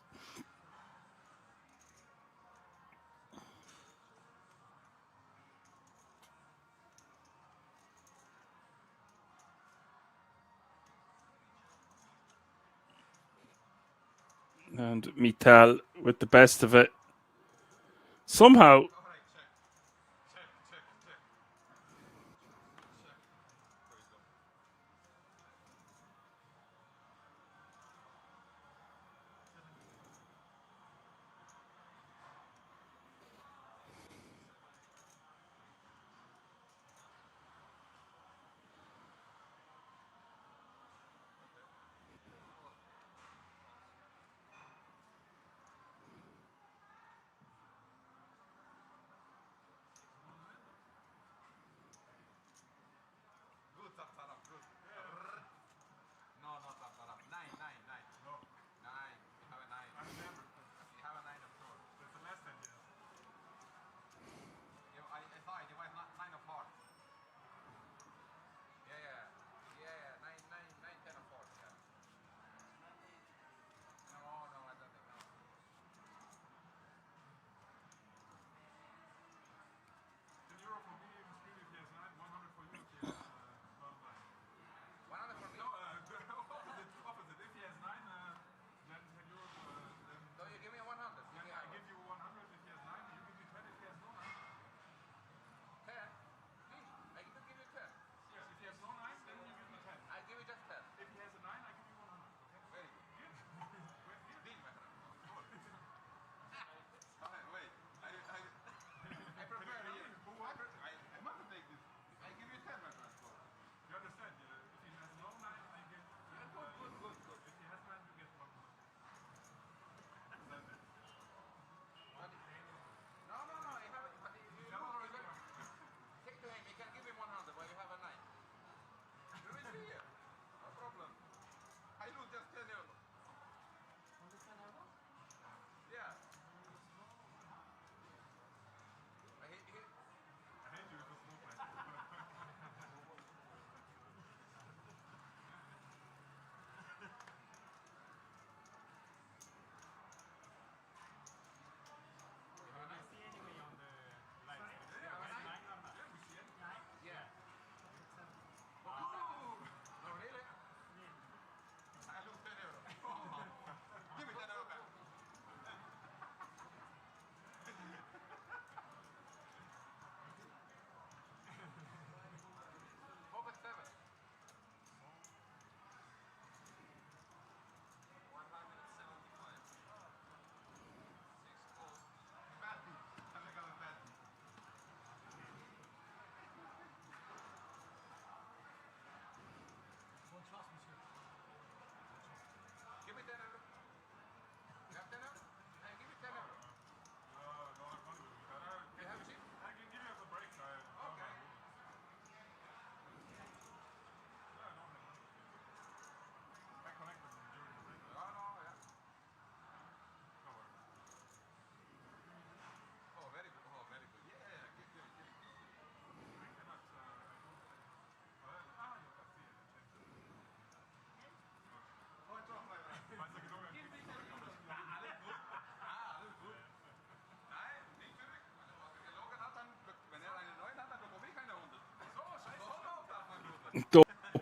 And Mital with the best of it. Somehow,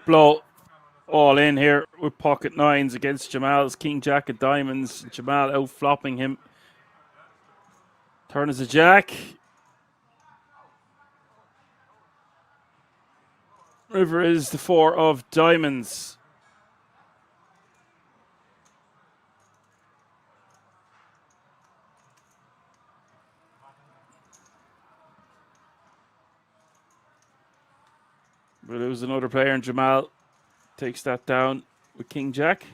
blow all in here with pocket nines against Jamal's king jack of diamonds. Jamal out flopping him. Turn is a jack. River is the 4 of diamonds. We lose another player, and Jamal takes that down with king jack.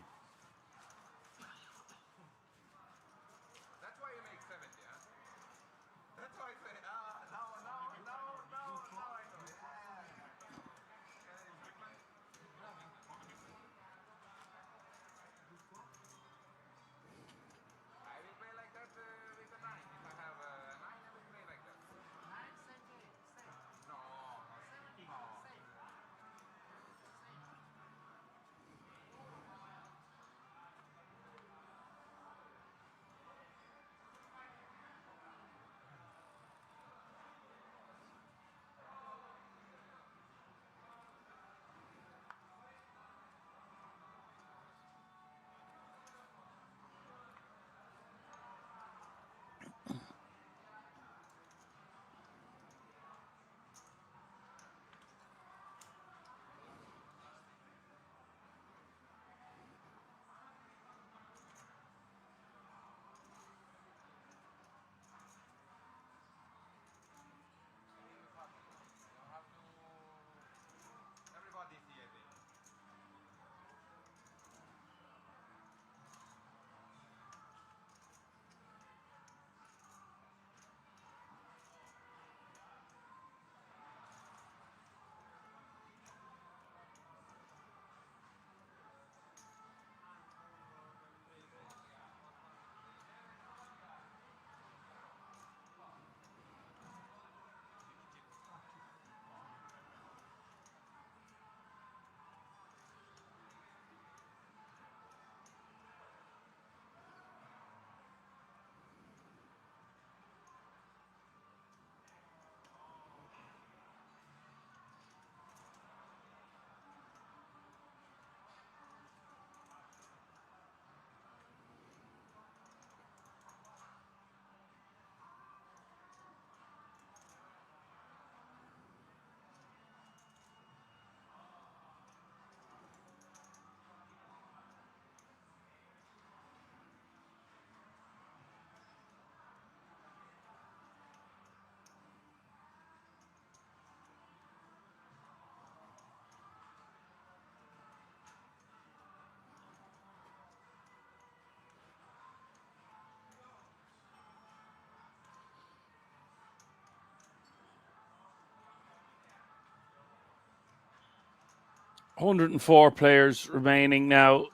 $104 players remaining now.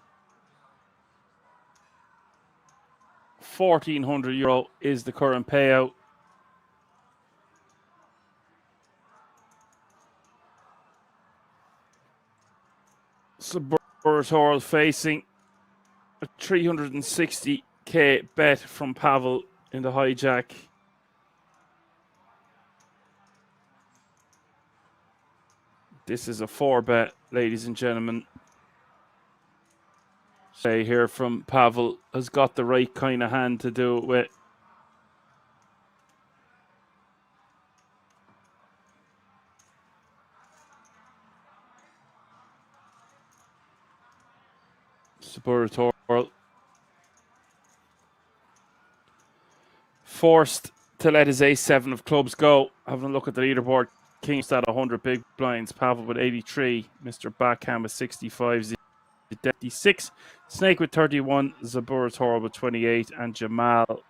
€1,400 is the current payout. Suburbatorial facing a 360k bet from Pavel in the hijack. This is a 4 bet, ladies and gentlemen. Say here from Pavel has got the right kind of hand to do it with. Suburbatorial forced to let his ace-7 of clubs go. Having a look at the leaderboard, King's at 100 big blinds, Pavel with 83, Mr. Backhand with 65, 56, Snake with 31, Suburbatorial with 28, and Jamal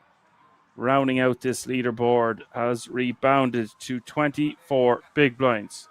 rounding out this leaderboard has rebounded to 24 big blinds.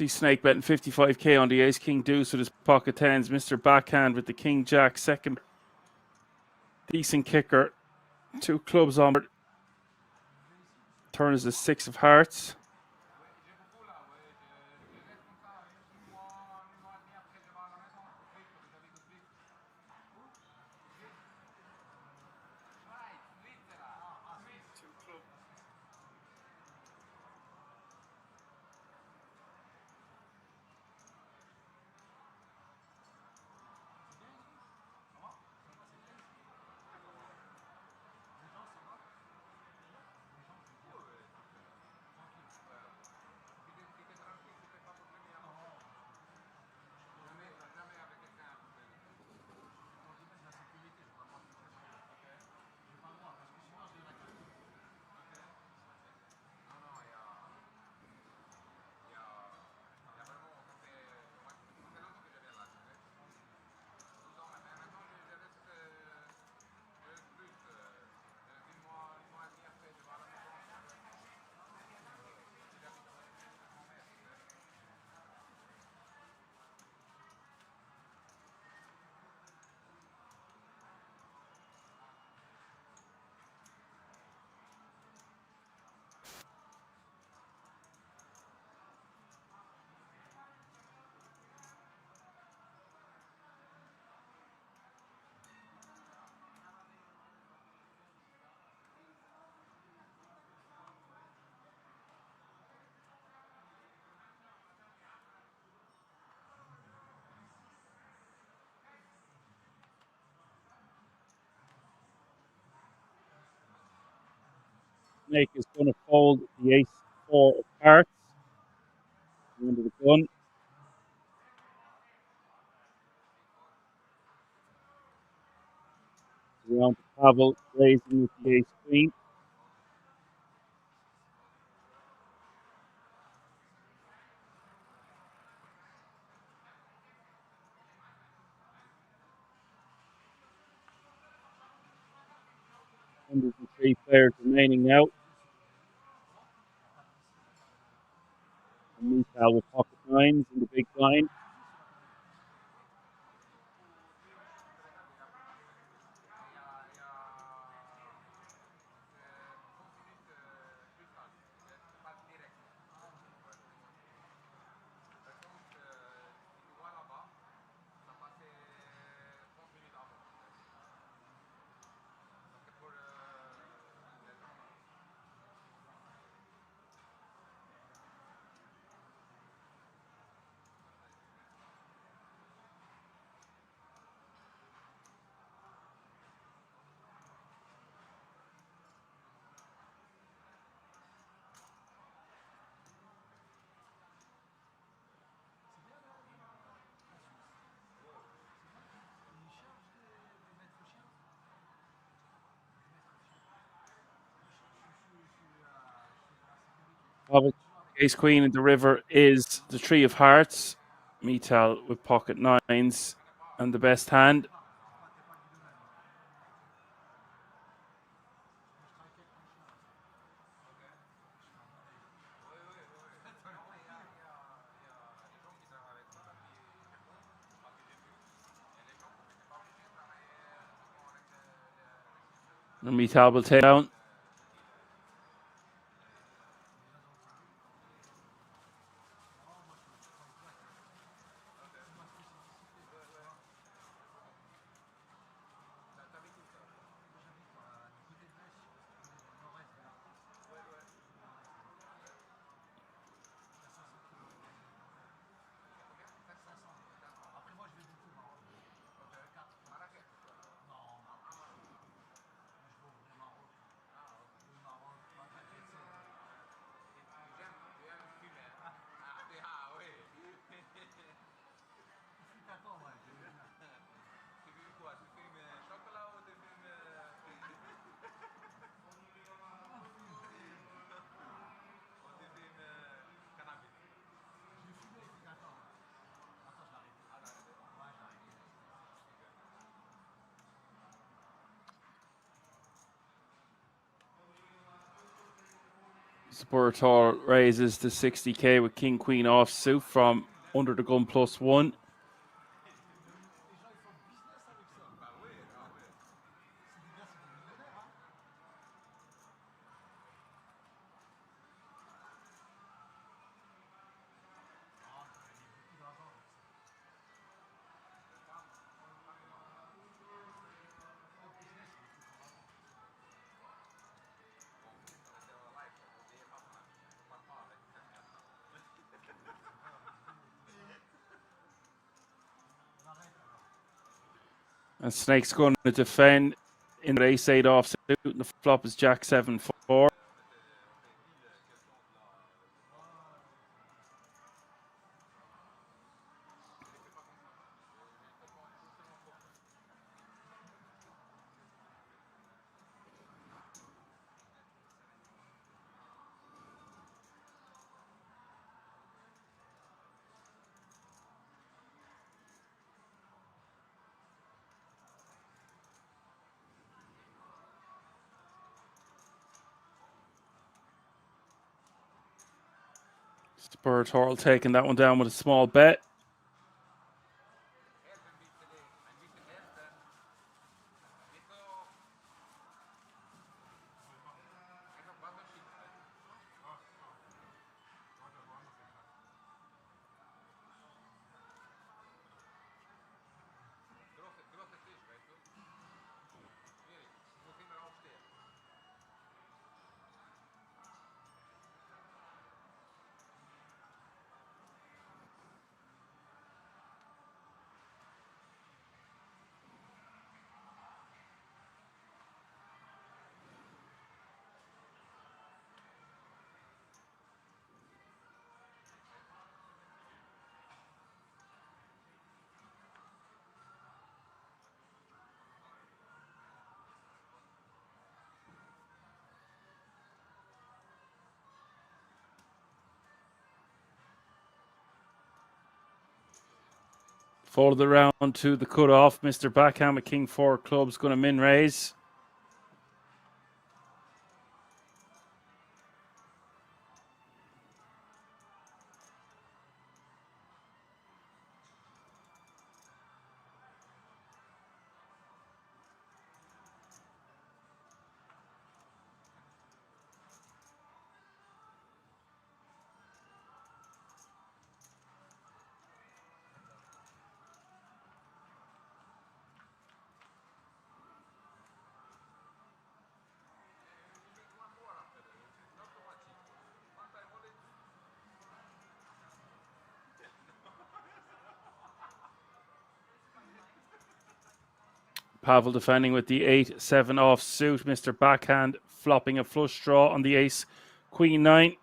See Snake betting 55k on the ace king deuce with his pocket tens. Mr. Backhand with the king jack second. Decent kicker. 2 clubs on board. Turn is the 6 of hearts. Snake is going to fold the ace 4 of hearts under the gun. Around the paddle, raising with the ace queen. Under the 3 players remaining now. And Michal with pocket nines in the big blind. Ace queen in the river is the 3 of hearts. Michal with pocket nines and the best hand. And Michal will take down. Spurtor raises to 60k with king queen offsuit from under the gun +1. And Snake's going to defend in the ace-8 offsuit, and the flop is jack 7-4. Spurtor taking that one down with a small bet. Folded around to the cutoff. Mr. Backhand with king 4 clubs going to min raise. Pavel defending with the 8-7 offsuit. Mr. Backhand flopping a flush draw on the ace queen 9.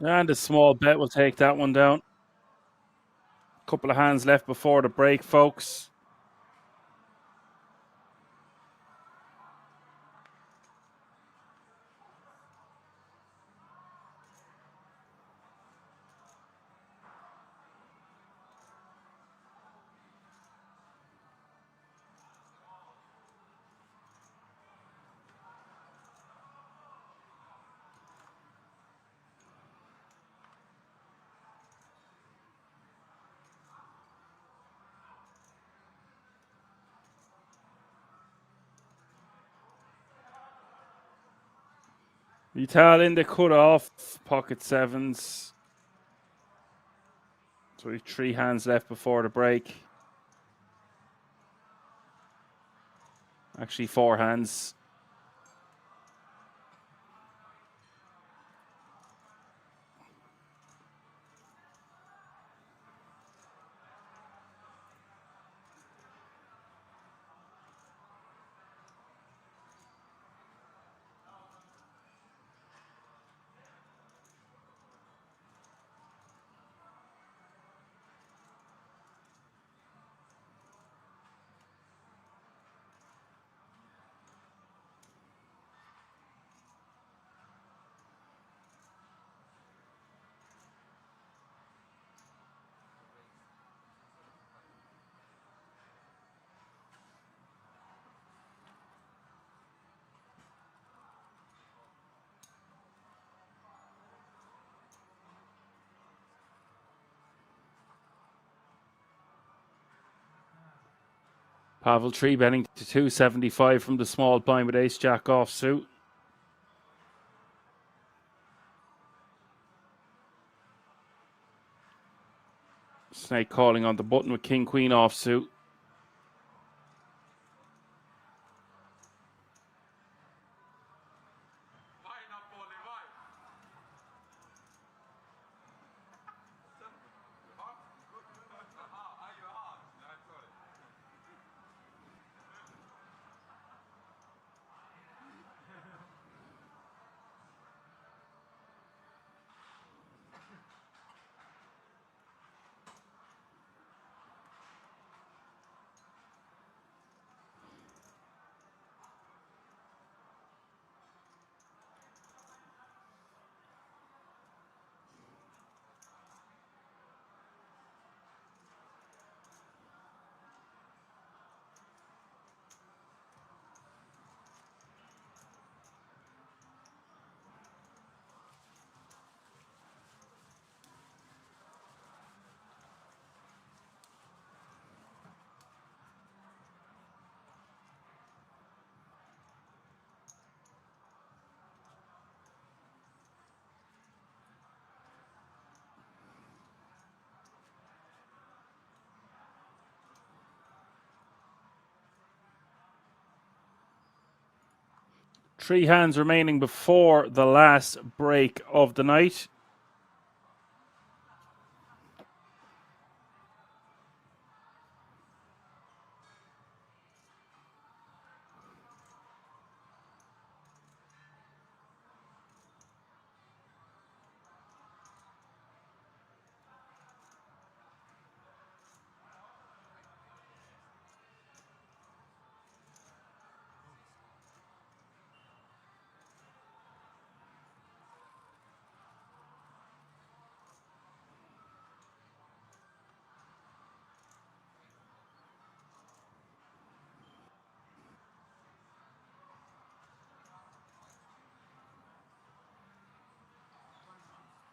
And a small bet will take that one down. Couple of hands left before the break, folks. Vital in the cutoff, pocket 7s. So we've 3 hands left before the break. Actually, 4 hands. Pavel 3 betting to 275 from the small blind with ace jack offsuit. Snake calling on the button with king queen offsuit. Three hands remaining before the last break of the night.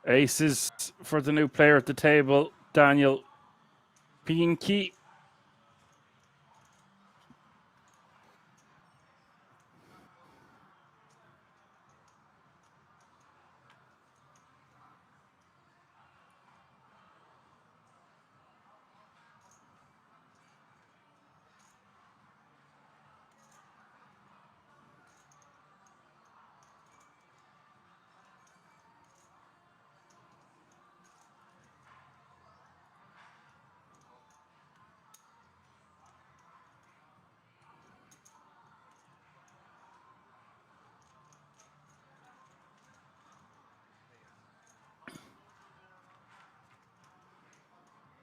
Aces for the new player at the table, Daniel Pinky.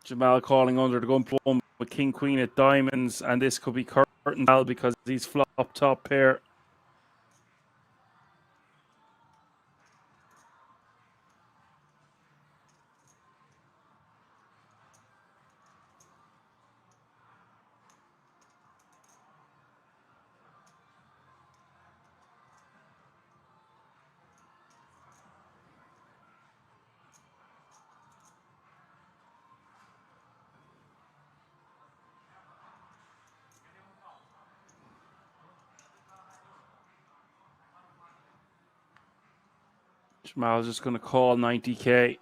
Jamal calling under the gun plum with king queen at diamonds, and this could be curtain call because he's flop top pair. Jamal's just going to call 90k.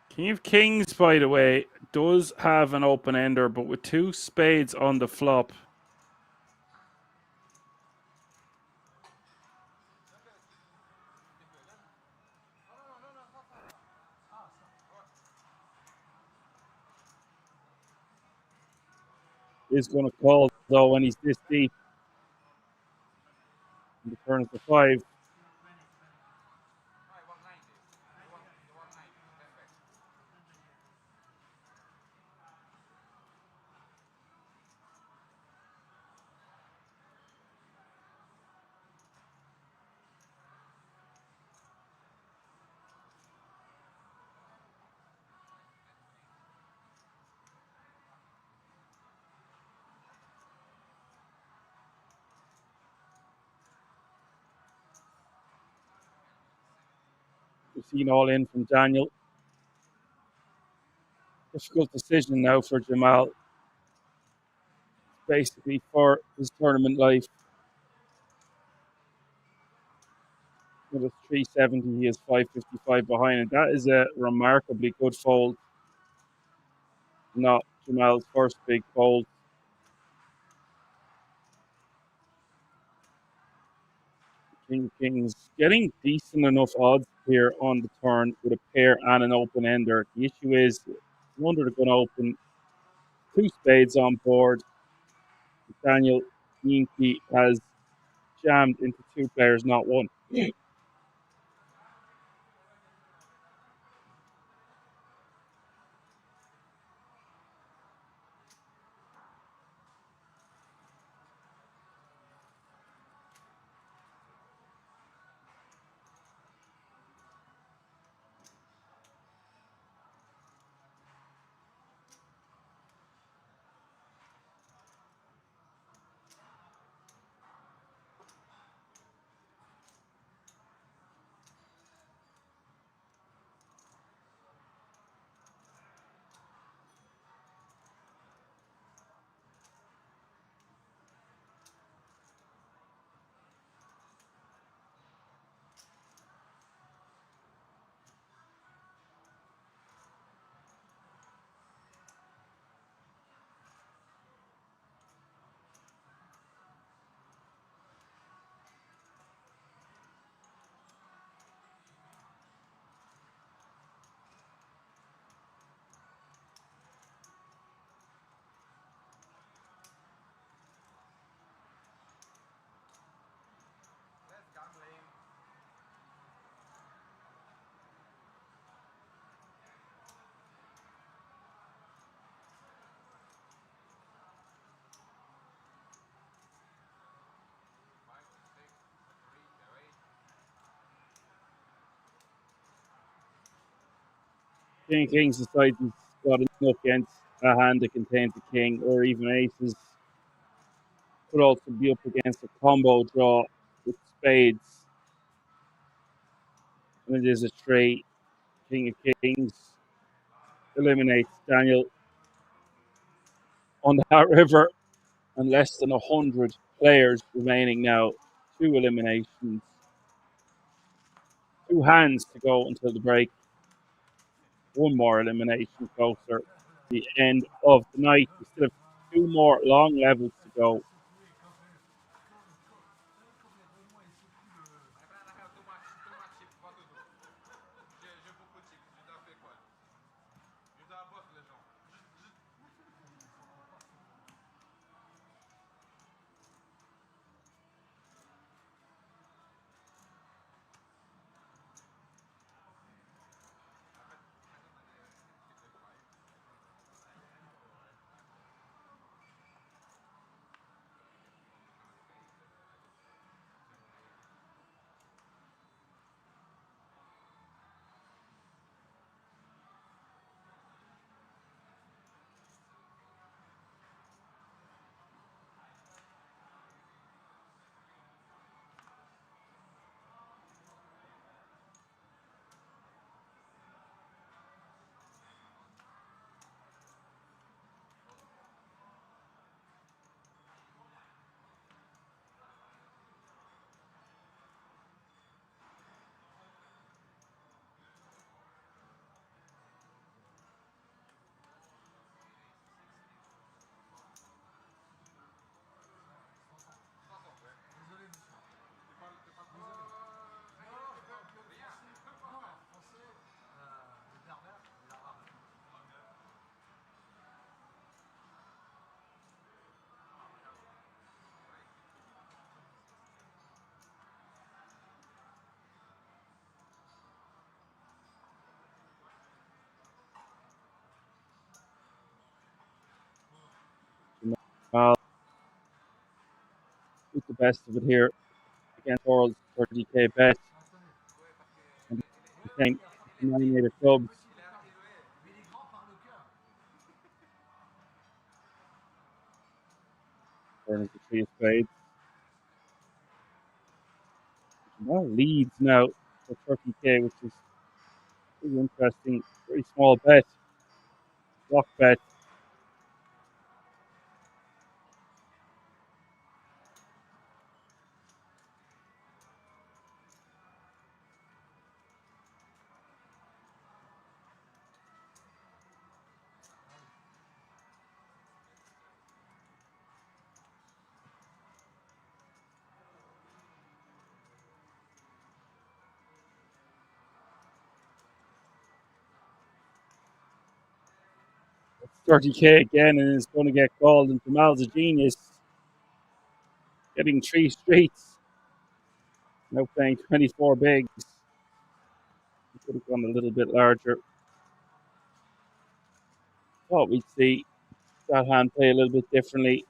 King of Kings, by the way, does have an open ender, but with 2 spades on the flop, is going to call though when he's this deep. And the turn is the 5. We've seen all in from Daniel. Difficult decision now for Jamal. Basically for his tournament life. With a 370, he is 555 behind, and that is a remarkably good fold. Not Jamal's first big fold. King of Kings getting decent enough odds here on the turn with a pair and an open ender. The issue is, wonder they're going to open 2 spades on board. Daniel Yinke has jammed into 2 players, not 1. King of Kings decides he's got enough against a hand that contains a king, or even aces. Could also be up against a combo draw with spades. And it is a straight. King of Kings eliminates Daniel on that river, and less than 100 players remaining now. 2 eliminations. 2 hands to go until the break. 1 more elimination closer to the end of the night. We still have 2 more long levels to go. best of it here against Oral's 30k bet. And playing nominated clubs. Turning to 3 of spades. Now leads now for 30k, which is pretty interesting. Very small bet. Block bet. It's 30k again, and it's going to get called. And Jamal's a genius. Getting 3 straights. Now playing 24 bigs. He could have gone a little bit larger. Thought we'd see that hand play a little bit differently.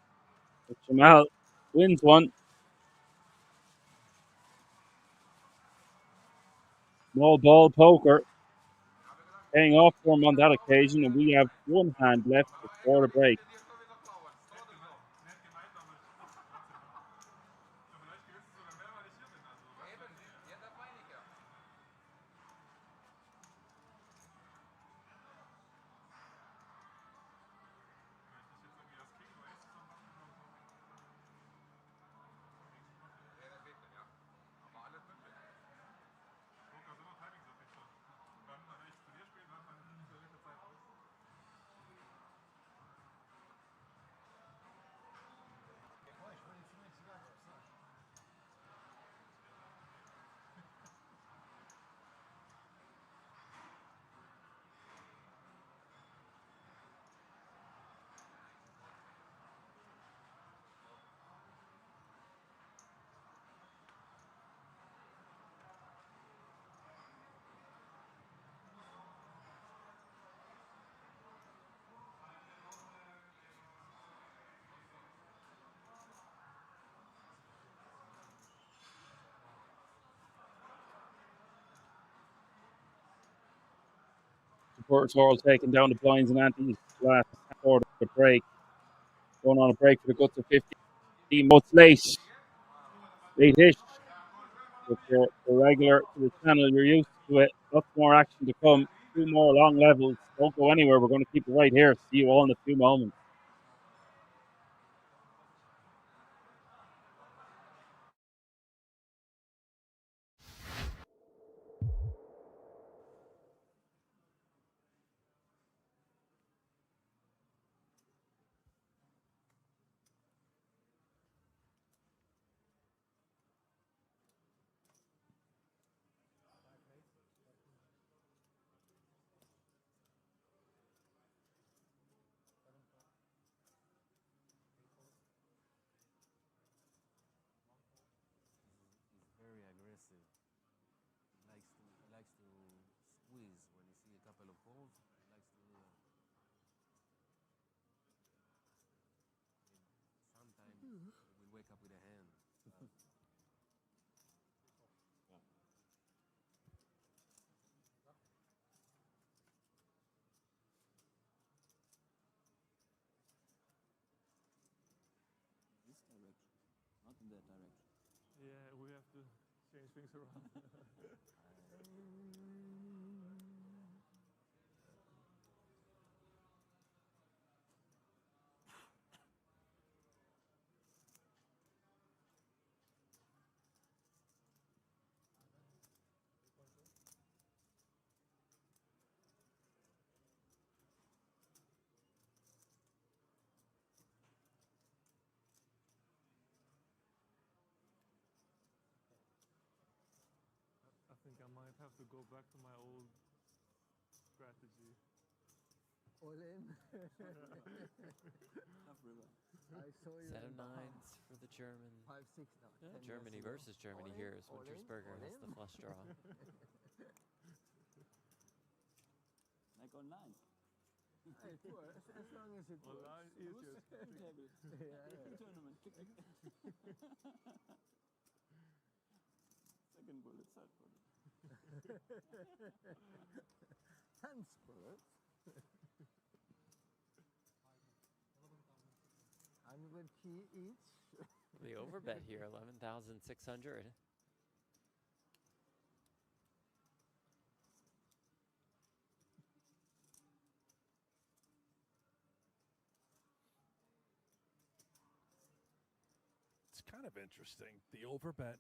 But Jamal wins one. Small ball poker. Paying off for him on that occasion, and we have one hand left before the break. Supporters are all taking down the blinds and antes last quarter of the break. Going on a break for the guts of 15. It's late-ish. If you're a regular to the channel, you're used to it. Lots more action to come. 2 more long levels. Don't go anywhere. We're going to keep it right here. See you all in a few moments. He's very aggressive. He likes to squeeze when you see a couple of holes. He likes to do that. Sometimes we wake up with a hand. This direction, not in that direction. Yeah, we have to change things around. I think I might have to go back to my old strategy. All in. Tough river. I saw you. Set of in nines for the German. 5-6 now. Yeah, 10 Germany years ago. versus Germany All here in, is all in, Wintersberger. all That's the in. flush draw. Like on nine. Hey, poor, as long as it Online works. easier. Yeah, yeah. Tournament. Chicken bullets, that bullet. Thanks, bullets. 100 key each. The overbet here, 11,600. It's kind of interesting. The overbet.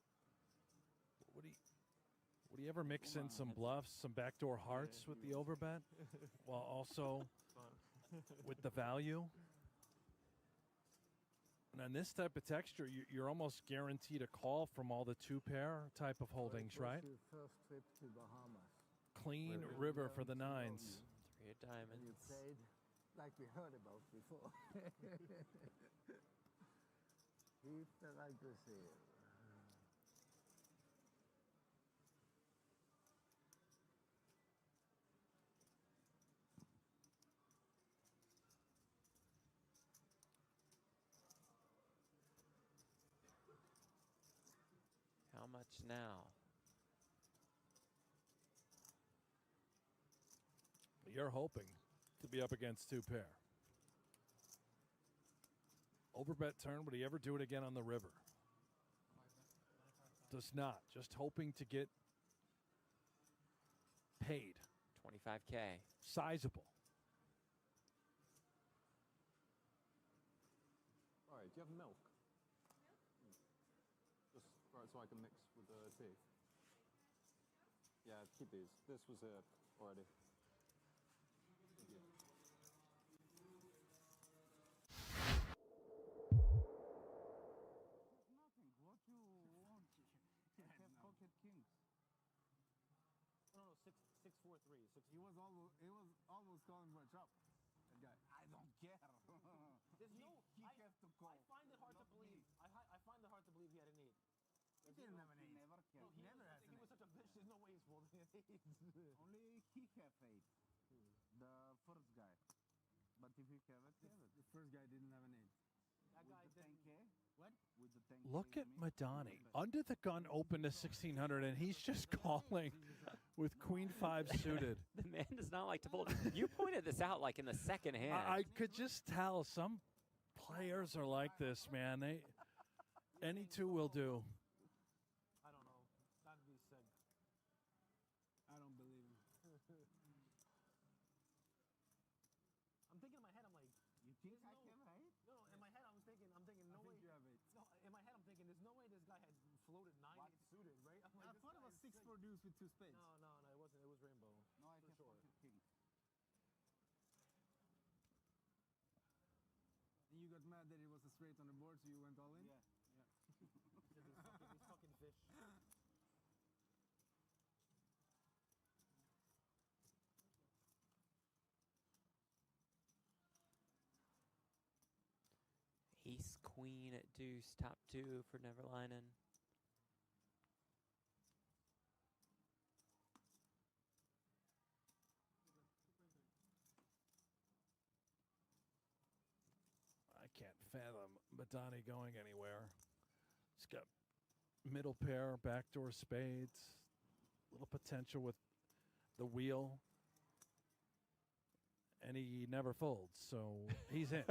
Would he ever mix in some bluffs, some backdoor hearts with the overbet, while also with the value? And on this type of texture, you're almost guaranteed a call from all the two-pair type of holdings, It was right? your first trip to Bahamas. Clean Where we river for the learned to love nines. Three of And you diamonds. played like we heard about before. Keep the aggressive. How much now? You're hoping to be up against two-pair. Overbet turn, would he ever do it again on the river? Does not. Just hoping to get paid. 25K. Sizable. All right, do you have milk? Just right, so I can mix with the tea. Yeah, keep these. This was it already. Thank you. Nothing. What you want? I have pocket kings. No, 643. He was almost calling for a chop. That guy. I don't care. There's no. He has to call. I find it hard to believe. I find it hard to believe he had an 8. He didn't have an eight. Never can. No, he Never has he an was eight. such a bitch. There's no way he's folding an 8. Only he have eight. The first guy. But if you have it, you have it. The first guy didn't have an 8. That guy With the didn't. 10K? What? With the 10K. Look you at mean? Madani. Under the gun open to 1600, and he's just calling with queen 5 suited. The man does not like to fold. You pointed this out like in the second hand. I could just tell some players are like this, man. Any two will do. I don't know. That'd be sick. I don't believe him. I'm thinking in my head. I'm like, You think There's I no- have right? no. In my head, I'm thinking, no way. you have 8. No, in my head, I'm thinking, there's no way this guy had floated 9-8 suited, right? I'm like, I this thought it guy was is 6 sick. for deuce with 2 spades. No, it wasn't. It was rainbow. No, I For have sure. pocket kings. And you got mad that it was a straight on the board, so you went all in? Yeah. These fucking fish. Ace, queen, deuce, top 2 for Neverlinen. I can't fathom Madani going anywhere. He's got middle pair, backdoor spades, little potential with the wheel, and he never folds, so he's in.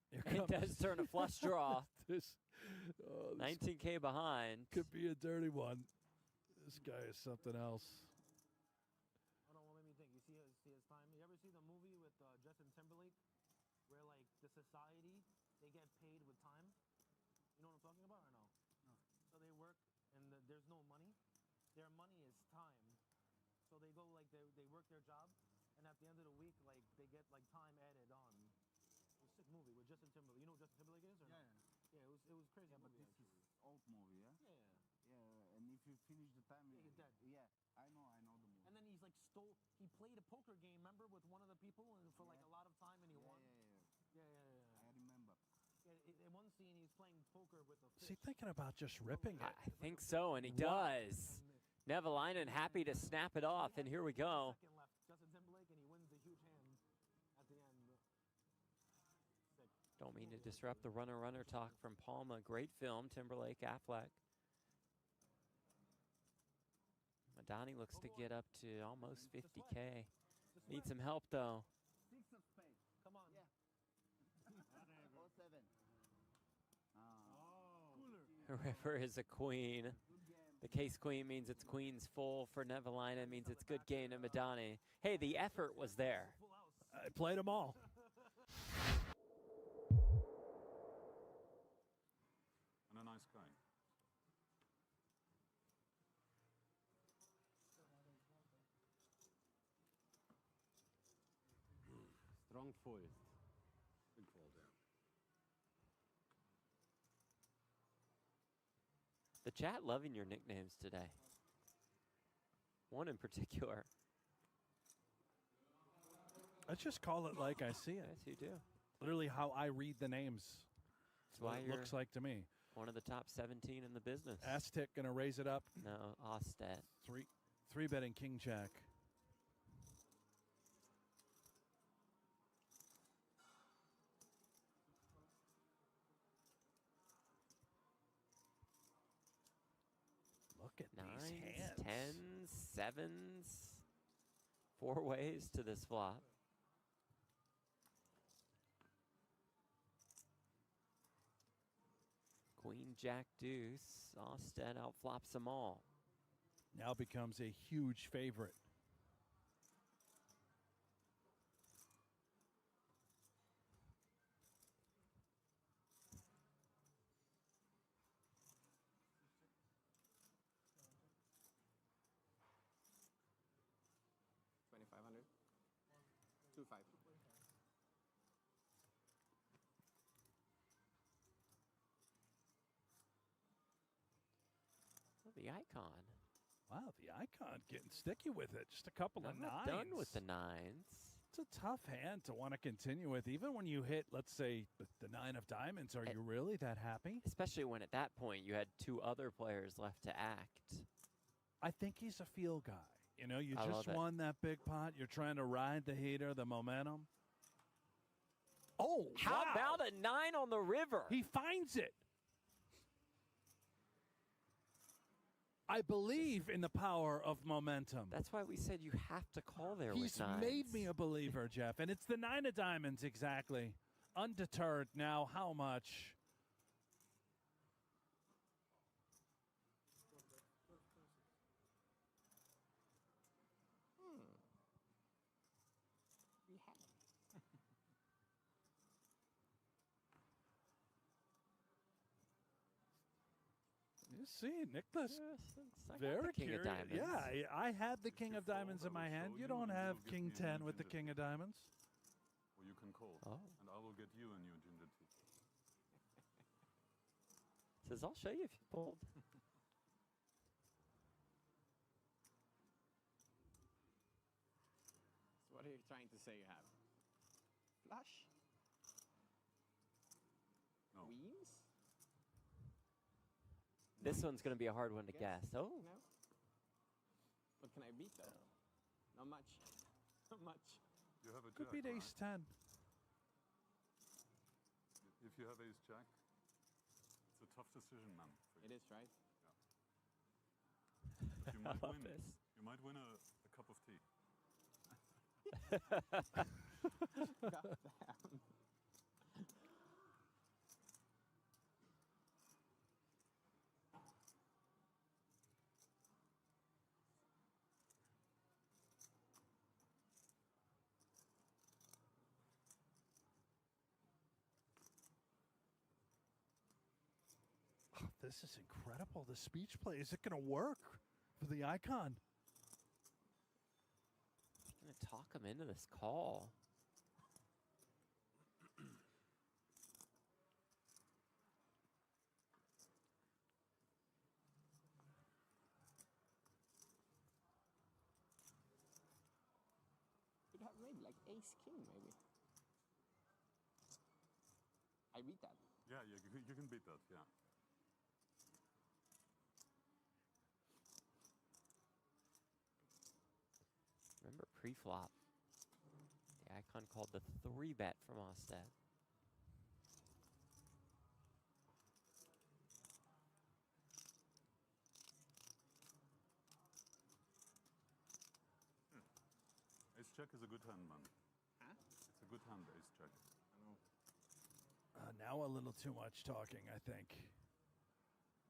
Here It comes does turn a flush draw. this 19K behind. could be a dirty one. This guy is something else. I don't know what made me think. You see his time. You ever see the movie with Justin Timberlake, where like the society they get paid with time? You know what I'm talking about or no? No. So they work and there's no money. Their money is time. So they go like they work their job, and at the end of the week like they get like time added on. It was a sick movie with Justin Timberlake. You know who Justin Timberlake is or no? Yeah, it was crazy. Yeah, but movie, this is actually. old movie, yeah? Yeah. Yeah, and if you finish the time, Yeah, he's dead. Yeah, I know the movie. And then he's like he played a poker game, remember, with one of the people and for like a lot of time and he won. Yeah. I remember. Yeah, in one scene he's playing poker with a Is he fish. thinking about just ripping it? I think so, and he does. Neverlinen happy to snap it off, and here we go. Second left, Justin Timberlake, and he wins a huge hand at the end. Sick. Don't mean to disrupt the runner talk from Palma. Great film, Timberlake, Affleck. Madani looks to get up to almost 50K. Needs some help though. Six of spades. Come on. Yeah. Oh, seven. River is a queen. Good game. The case queen means it's queen's full. For Nevelina means it's good game to Madani. Hey, the effort was there. Full house. I played them all. And a nice guy. Strong fold. Big fold, yeah. The chat loving your nicknames today. One in particular. Let's just call it like I see it. Yes, you do. Literally how I read the names. That's why What it you're looks like to me. one of the top 17 in the business. Aztec gonna raise it up. No, Ostet. Three betting king jack. Look at these Nines, hands. tens, sevens. 4 ways to this flop. Queen, jack, deuce. Ostet outflops them all. Now becomes a huge favorite. $2,500. 2.5. Oh, the icon. Wow, the icon getting sticky with it. Just a couple of I'm nines. not done with the nines. It's a tough hand to want to continue with, even when you hit, let's say, the 9 of diamonds. Are you really that happy? Especially when at that point you had 2 other players left to act. I think he's a feel guy. You know, you I just love it. won that big pot. You're trying to ride the heater, the momentum. Oh, How wow. about a 9 on the river? He finds it. I believe in the power of momentum. That's why we said you have to call there He's with nines. made me a believer, Jeff. And it's the 9 of diamonds, exactly. Undeterred now. How much? You see, Nicholas, Yes, I got very the king of curious. diamonds. Yeah, I had the king you of fold, diamonds I in will my hand. show You you don't and you have will give king me a 10 new with the ginger king tea. of diamonds. Or you can call. Oh. And I will get you a new ginger tea. Says, I'll show you if you fold. So what are you trying to say you have? Flush? No. Queens? This one's going to be a hard one to Guess? guess. Oh, No? What can I beat though? Not much. Not much. You have a Could jack, be right? ace 10. If you have ace jack, it's a tough decision, man. for It you. is, right? But you I might love win. this. You might win a cup of tea. Goddamn. Oh, this is incredible. The speech play. Is it going to work for the icon? going to talk him into this call. Could have maybe like ace king, maybe. I beat that. Yeah, you can beat that, yeah. Remember pre-flop, the icon called the 3-bet from Ostet. jack is a good hand, man. Huh? It's a good hand, ace jack. Now a little too much talking, I think.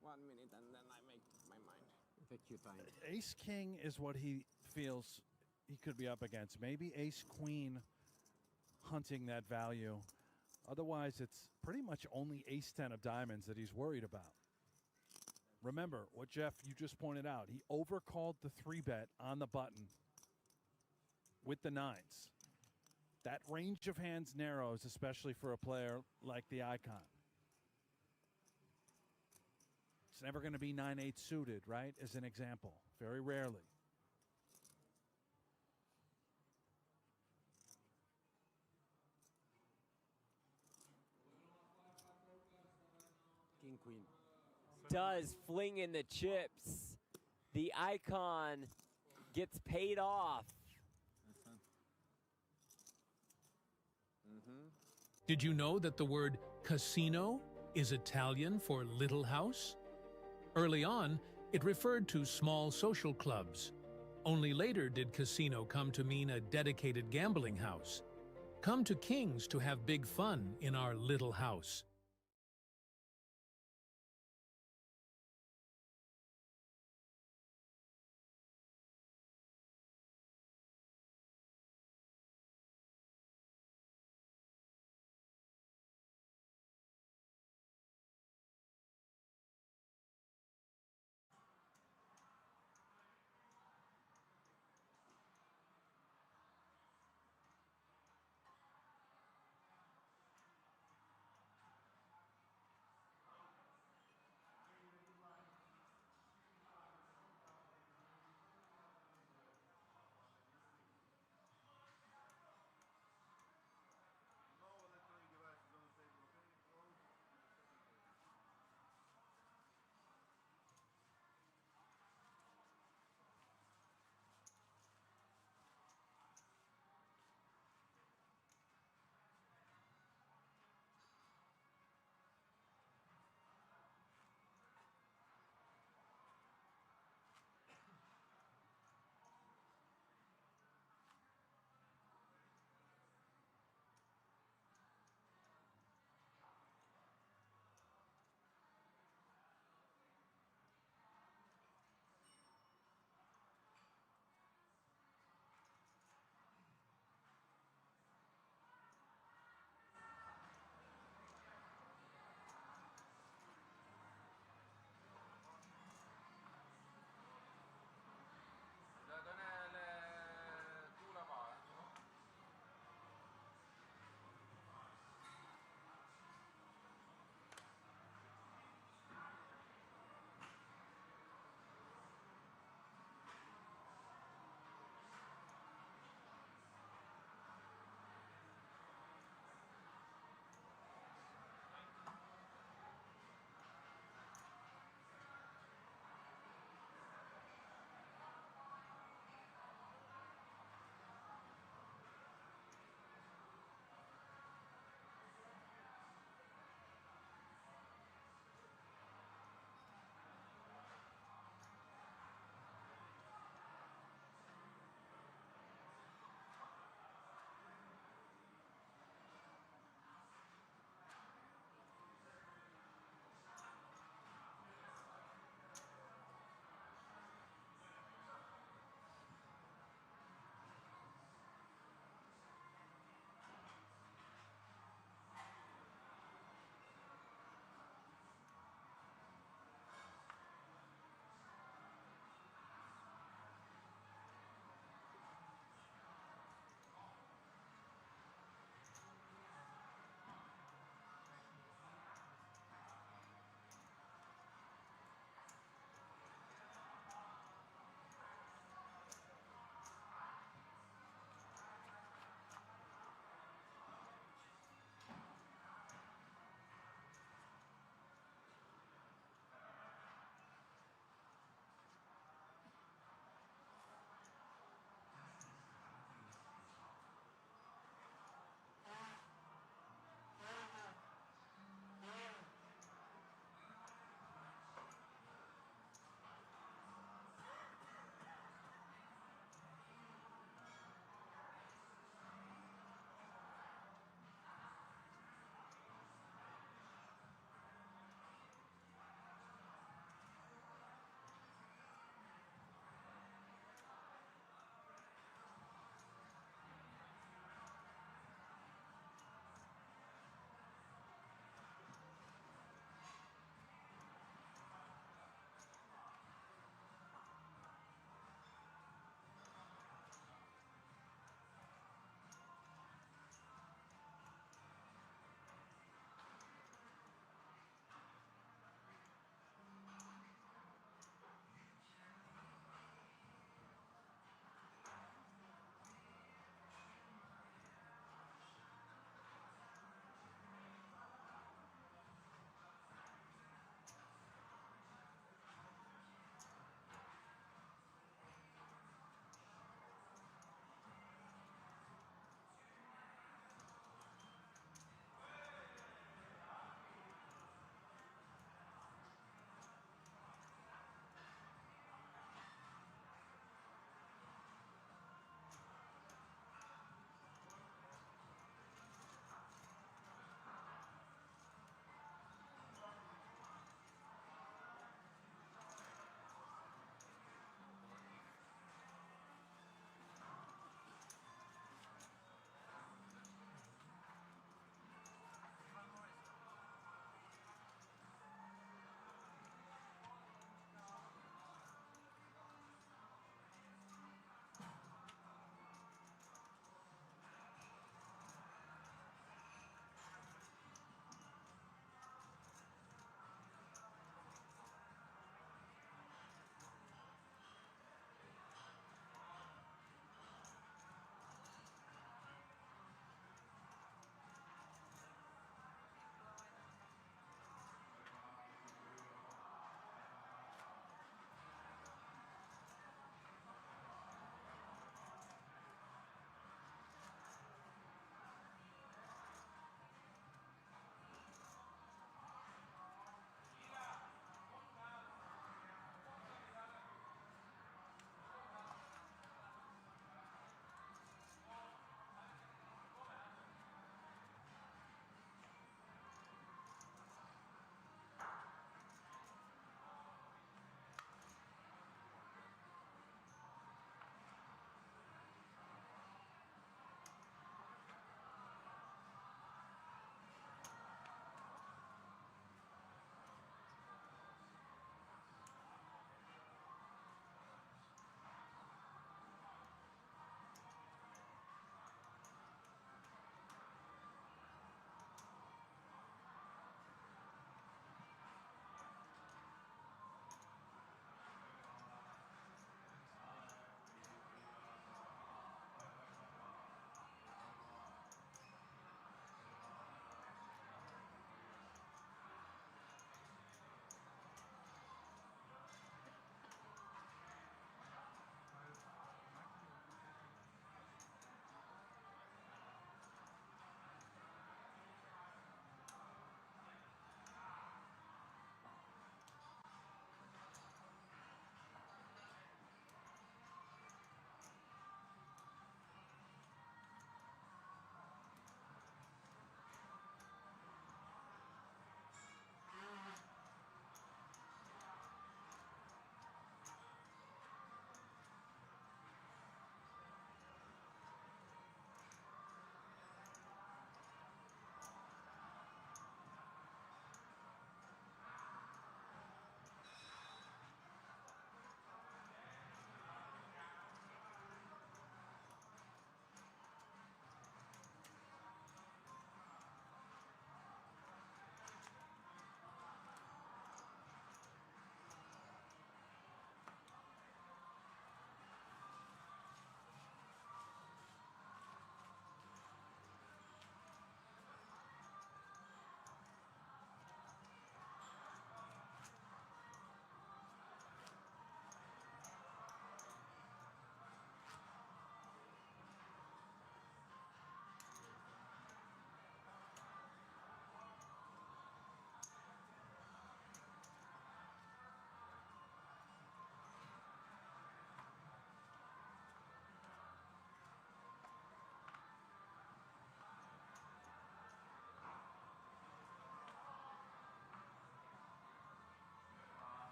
1 minute and then I make my mind. Take your time. Ace king is what he feels he could be up against. Maybe ace queen hunting that value. Otherwise, it's pretty much only ace 10 of diamonds that he's worried about. Remember what Jeff, you just pointed out. He overcalled the 3-bet on the button with the nines. That range of hands narrows, especially for a player like the icon. It's never going to be 9-8 suited, right? As an example. Very rarely. King, queen. Does fling in the chips. The icon gets paid off. Did you know that the word casino is Italian for little house? Early on, it referred to small social clubs. Only later did casino come to mean a dedicated gambling house. Come to King's to have big fun in our little house.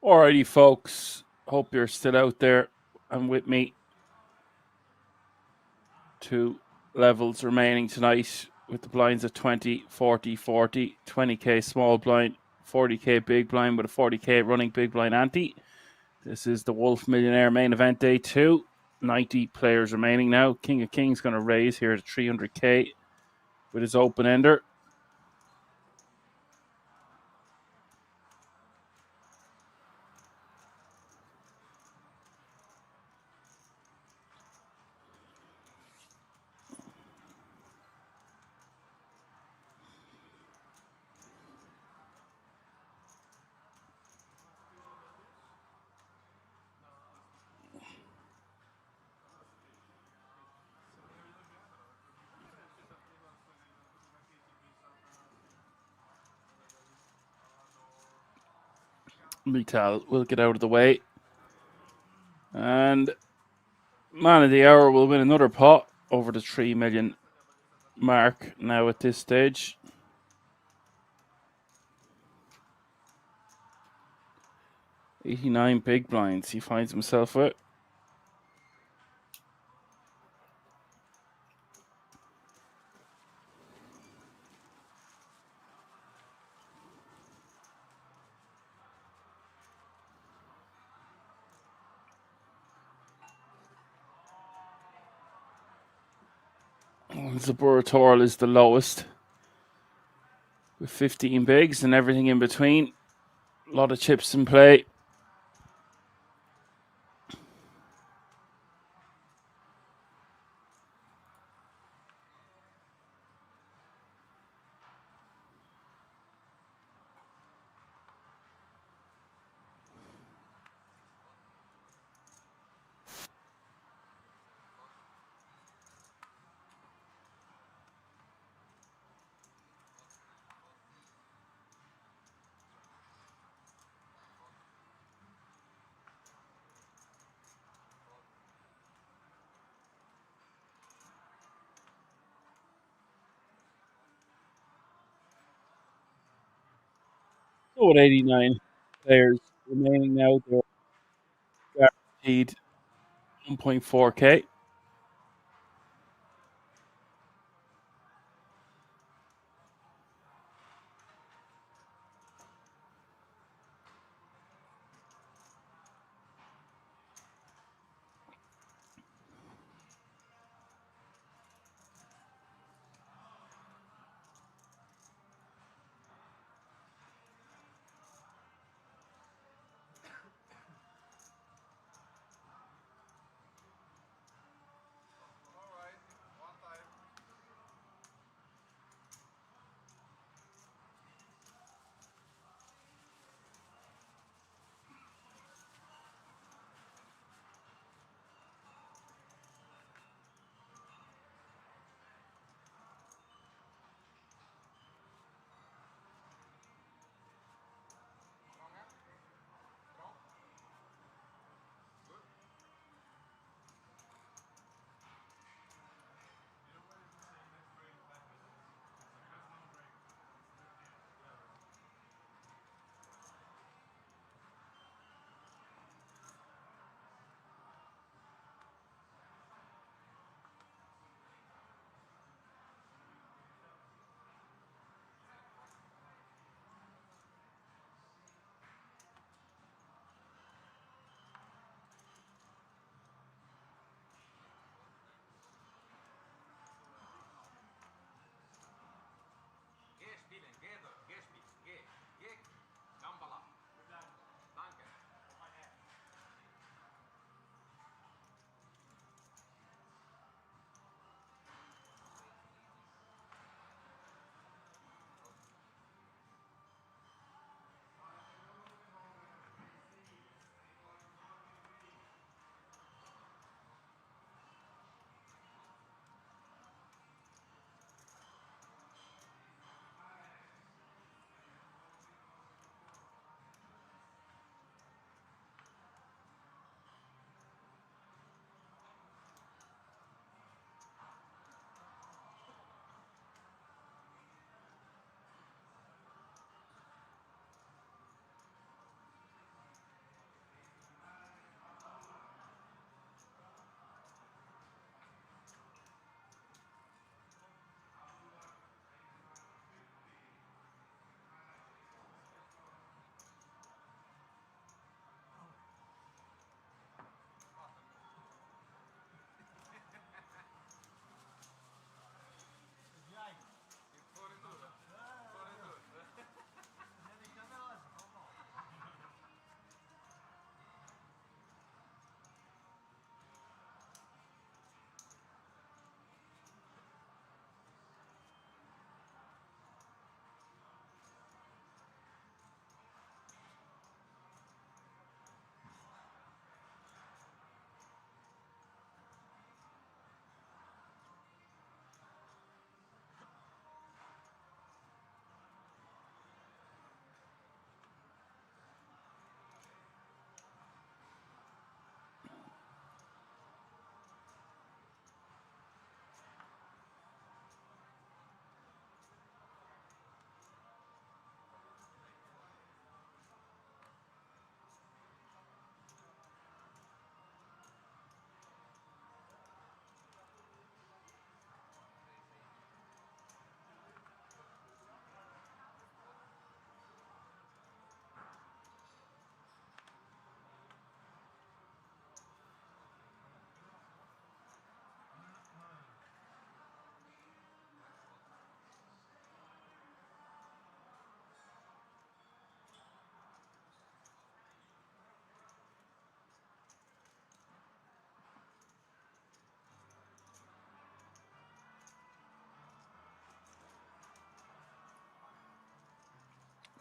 Alrighty, folks. Hope you're still out there and with me. 2 levels remaining tonight with the blinds at 20, 40, 40, 20k small blind, 40k big blind with a 40k running big blind ante. This is the Wolf Millionaire main event day 2. 90 players remaining now. King of Kings going to raise here to 300k with his open ender. Vital will get out of the way. And man of the hour will win another pot over the 3 million mark now at this stage. $89 big blinds he finds himself with. Zaburator is the lowest with 15 bigs and everything in between. A lot of chips in play. So with 89 players remaining now, they're guaranteed 1.4k.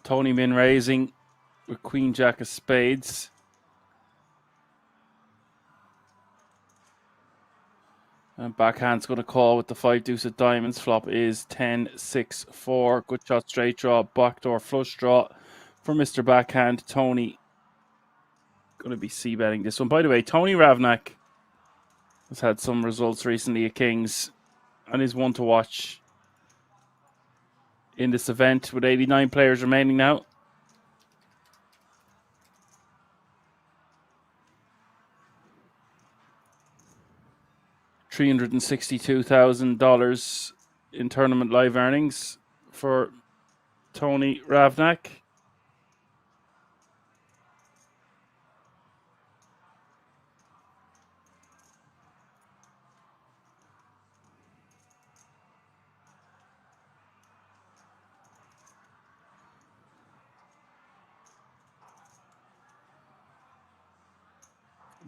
Tony min raising with Queen Jack of Spades. And backhand's going to call with the 5 deuce of diamonds. Flop is 10-6-4. Good shot, straight draw, backdoor flush draw for Mr. Backhand. Tony going to be c-betting this one. By the way, Tony Ravnak has had some results recently at Kings and is one to watch in this event with 89 players remaining now. $362,000 in tournament live earnings for Tony Ravnak.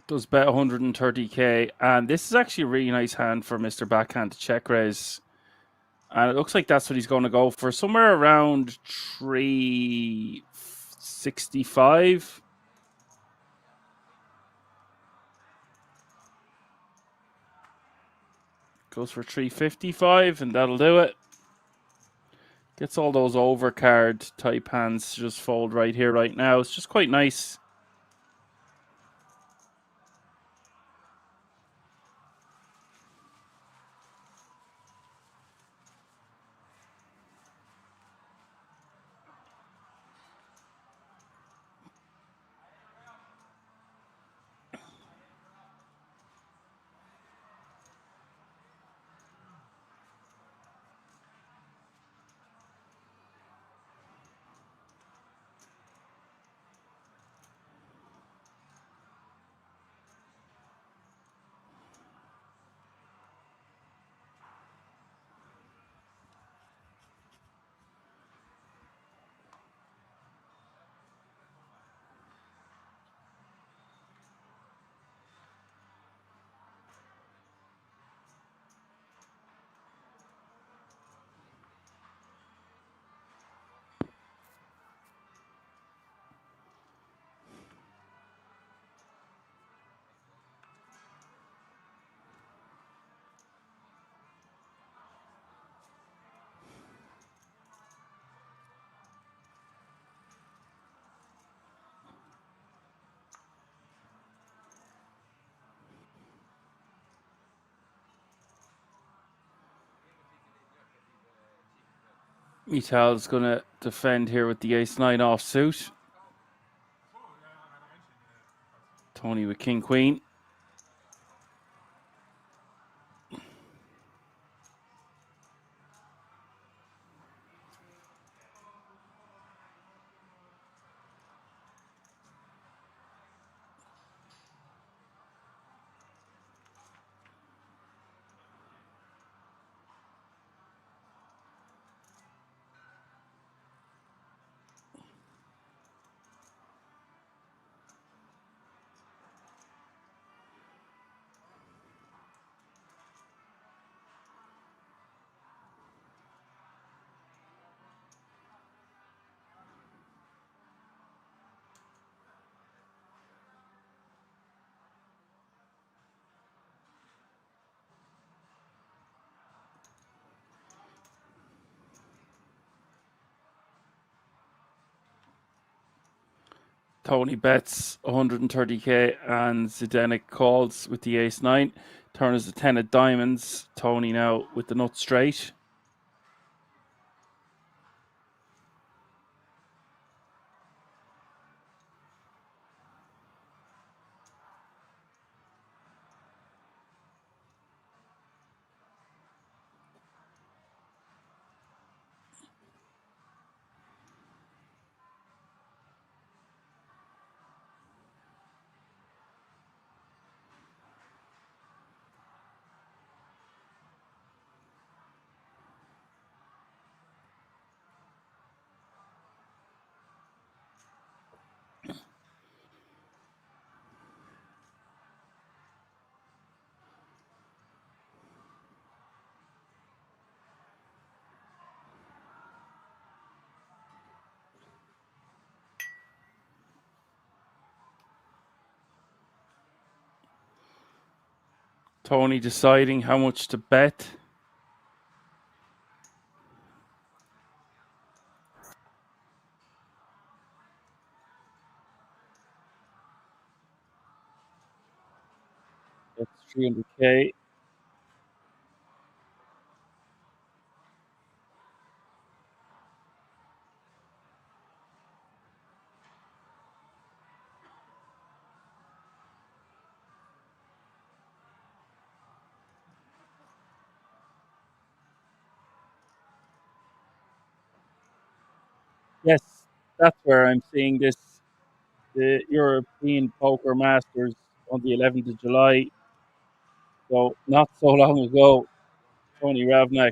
Does bet 130k, and this is actually a really nice hand for Mr. Backhand to check raise. And it looks like that's what he's going to go for, somewhere around 365. Goes for 355, and that'll do it. Gets all those overcard type hands to just fold right here, right now. It's just quite nice. Mital's going to defend here with the ace-9 offsuit. Tony with king-queen. Tony bets 130k and Zdenek calls with the ace-9. Turn is the 10 of diamonds. Tony now with the nut straight. Tony deciding how much to bet. That's 300k. Yes, that's where I'm seeing this. The European Poker Masters on the 11th of July. So not so long ago, Tony Ravnak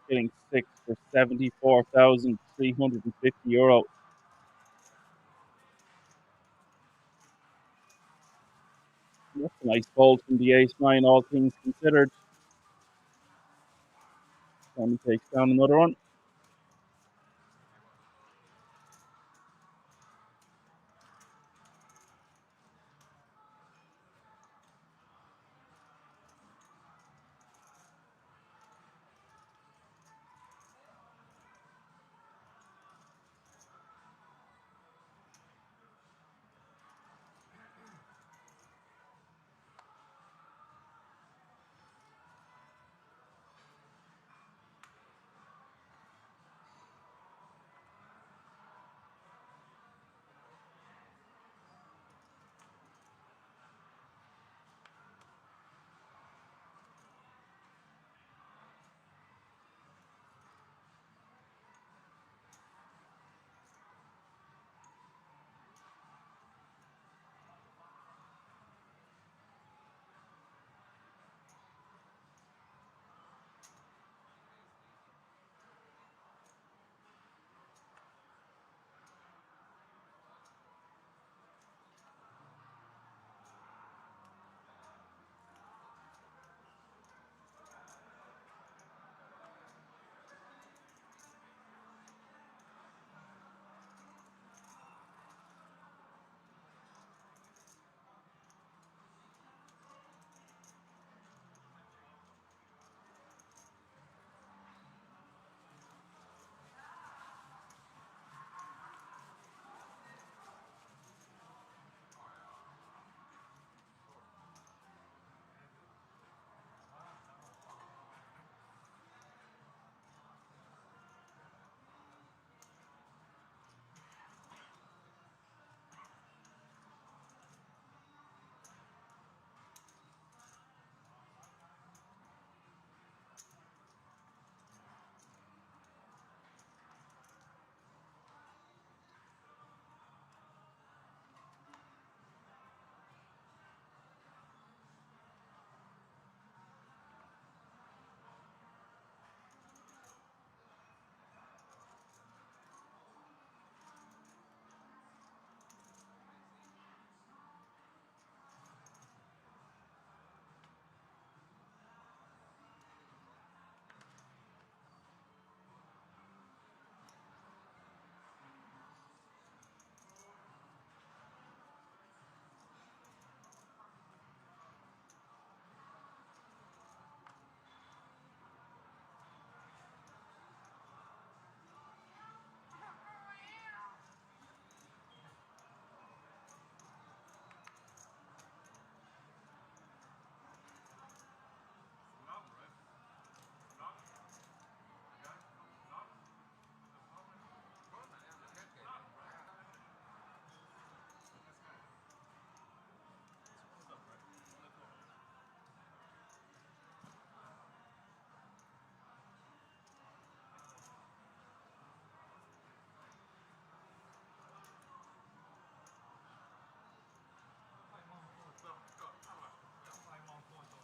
getting six for €74,350. That's a nice fold from the ace nine, all things considered. Tony takes down another one.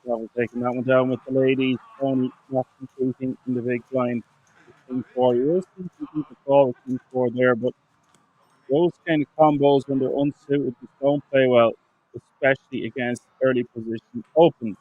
Probably taking that one down with the ladies. Tony not competing in the big blind. King four. You will see some people call with King four there, but those kind of combos when they're unsuited just don't play well, especially against early position opens.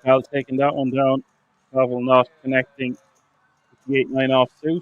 Cal taking that one down. Pavel not connecting the 8-9 offsuit.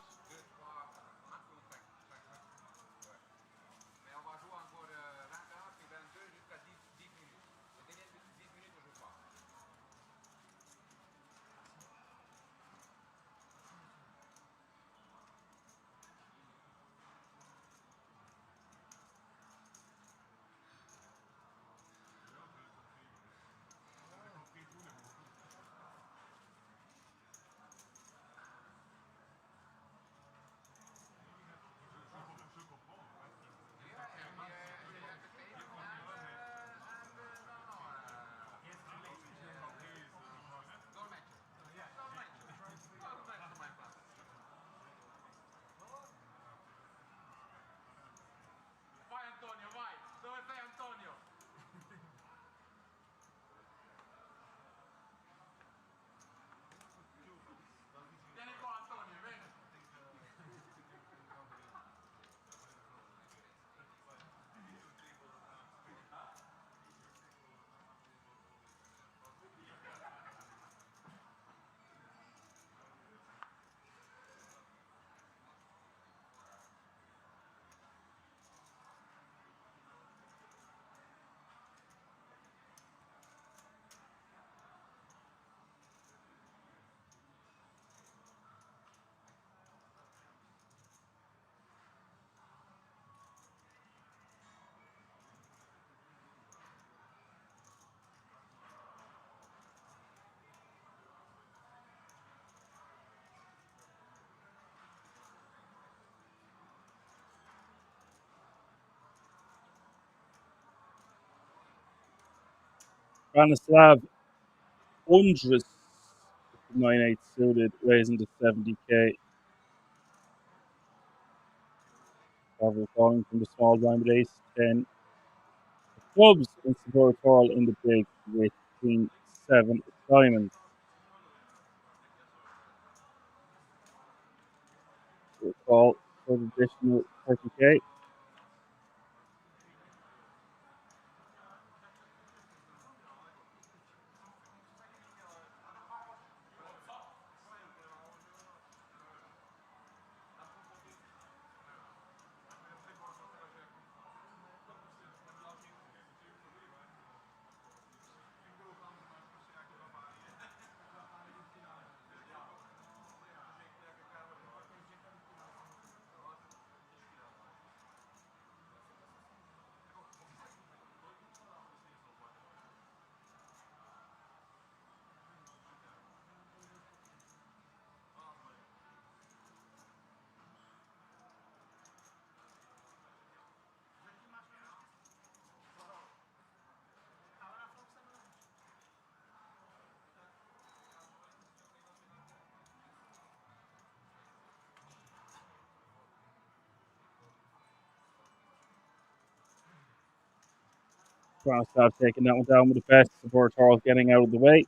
Branislav Undras, 9-8 suited, raising to 70k. Pavel calling from the small blind with ace 10. Clubs and support all in the big with Queen 7 diamonds. We'll call for the additional 30k. Branislav taking that one down with the best. Support Charles getting out of the way.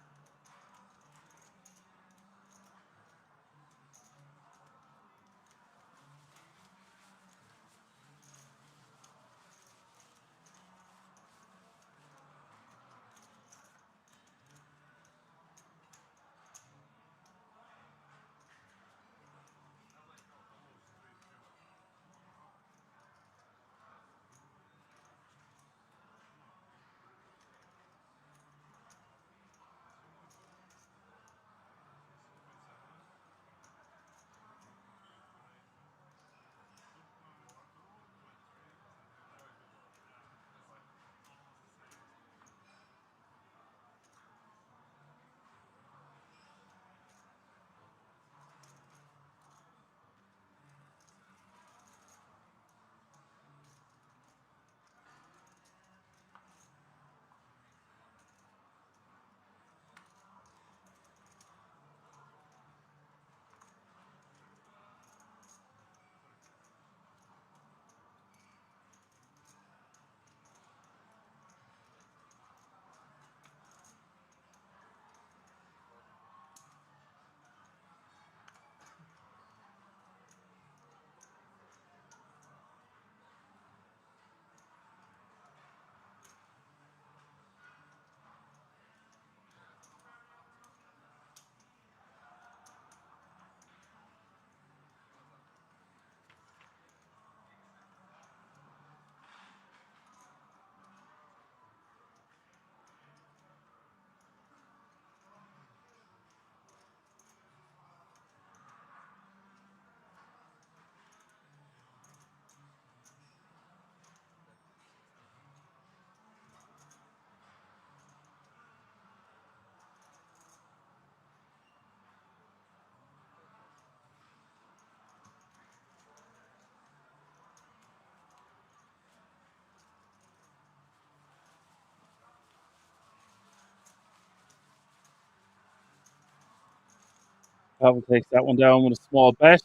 Pavel takes that one down with a small bet.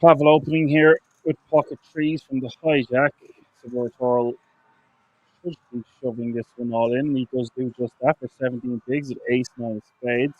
Pavel opening here with pocket threes from the hijack. Saborator should be shoving this one all in. He does do just that for 17 bigs with ace nine of spades.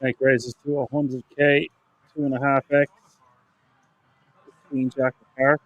Snake raises to 100k, 2.5x. Queen Jack of Hearts.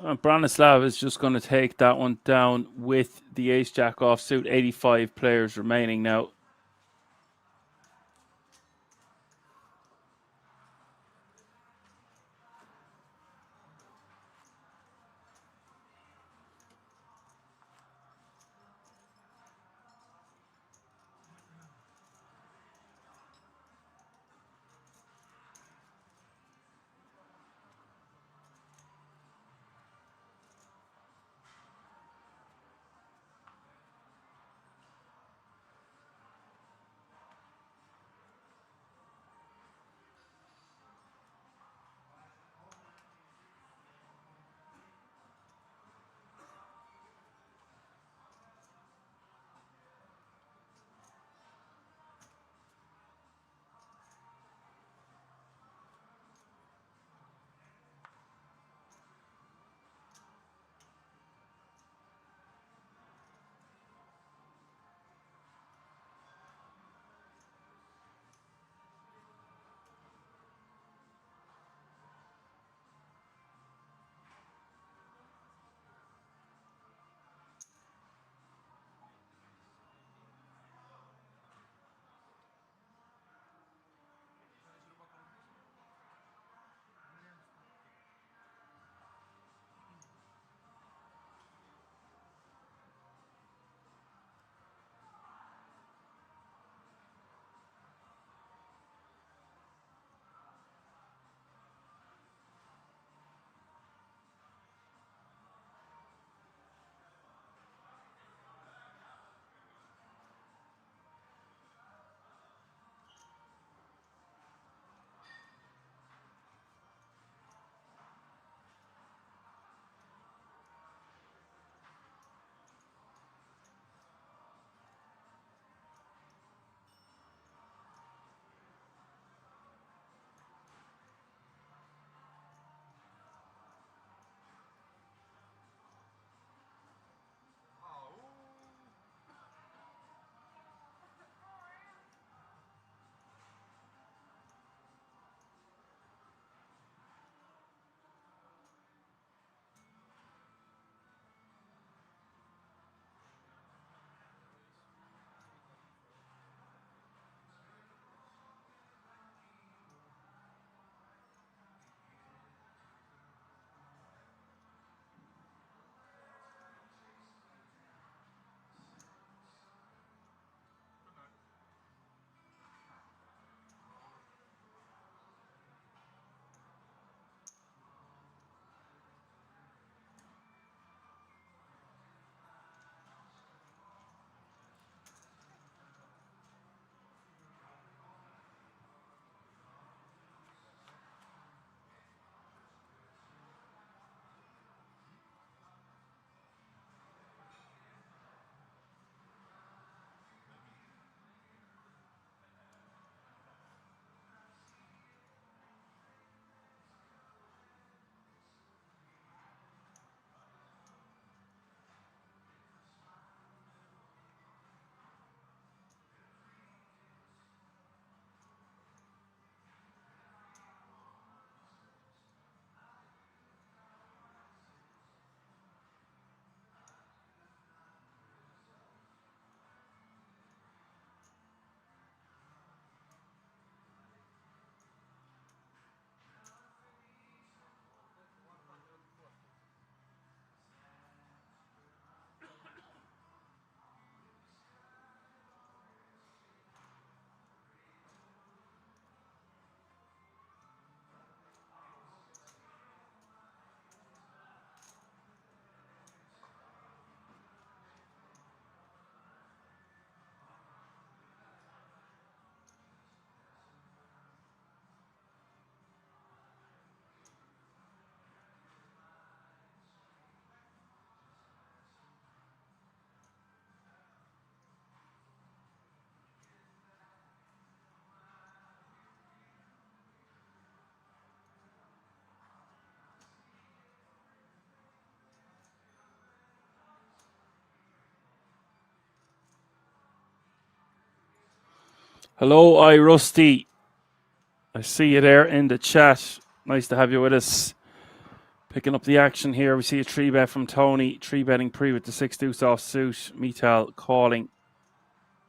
Branislav is just going to take that one down with the ace jack offsuit. 85 players remaining now. Hello, Rusty. I see you there in the chat. Nice to have you with us. Picking up the action here. We see a 3-bet from Tony. 3-betting pre with the 6-deuce offsuit. Metal calling.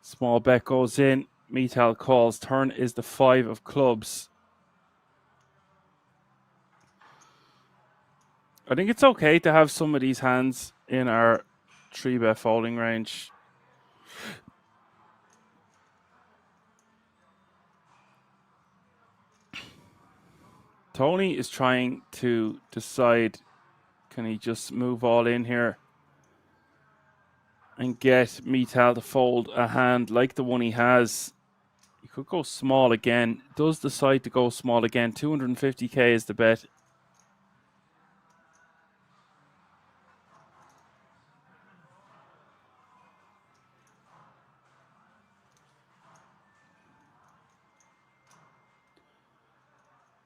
Small bet goes in. Metal calls. Turn is the 5 of clubs. I think it's okay to have some of these hands in our 3-bet folding range. Tony is trying to decide, can he just move all in here and get Metal to fold a hand like the one he has? He could go small again. Does decide to go small again. 250k is the bet.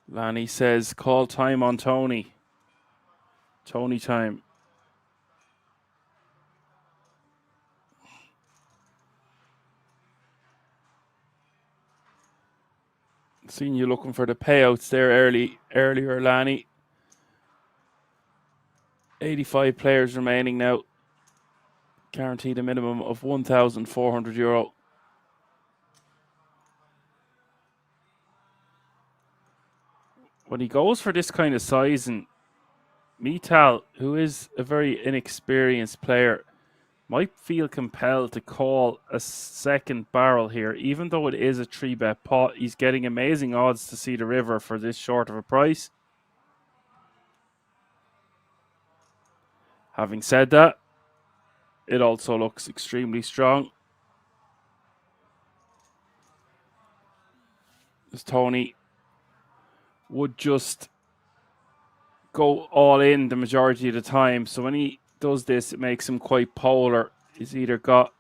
Lanny says, call time on Tony. Tony time. Seen you looking for the payouts there earlier, Lanny. 85 players remaining now. Guaranteed a minimum of €1,400. When he goes for this kind of sizing, Metal, who is a very inexperienced player, might feel compelled to call a second barrel here. Even though it is a 3-bet pot, he's getting amazing odds to see the river for this short of a price. Having said that, it also looks extremely strong. As Tony would just go all in the majority of the time. So when he does this, it makes him quite polar. He's either got,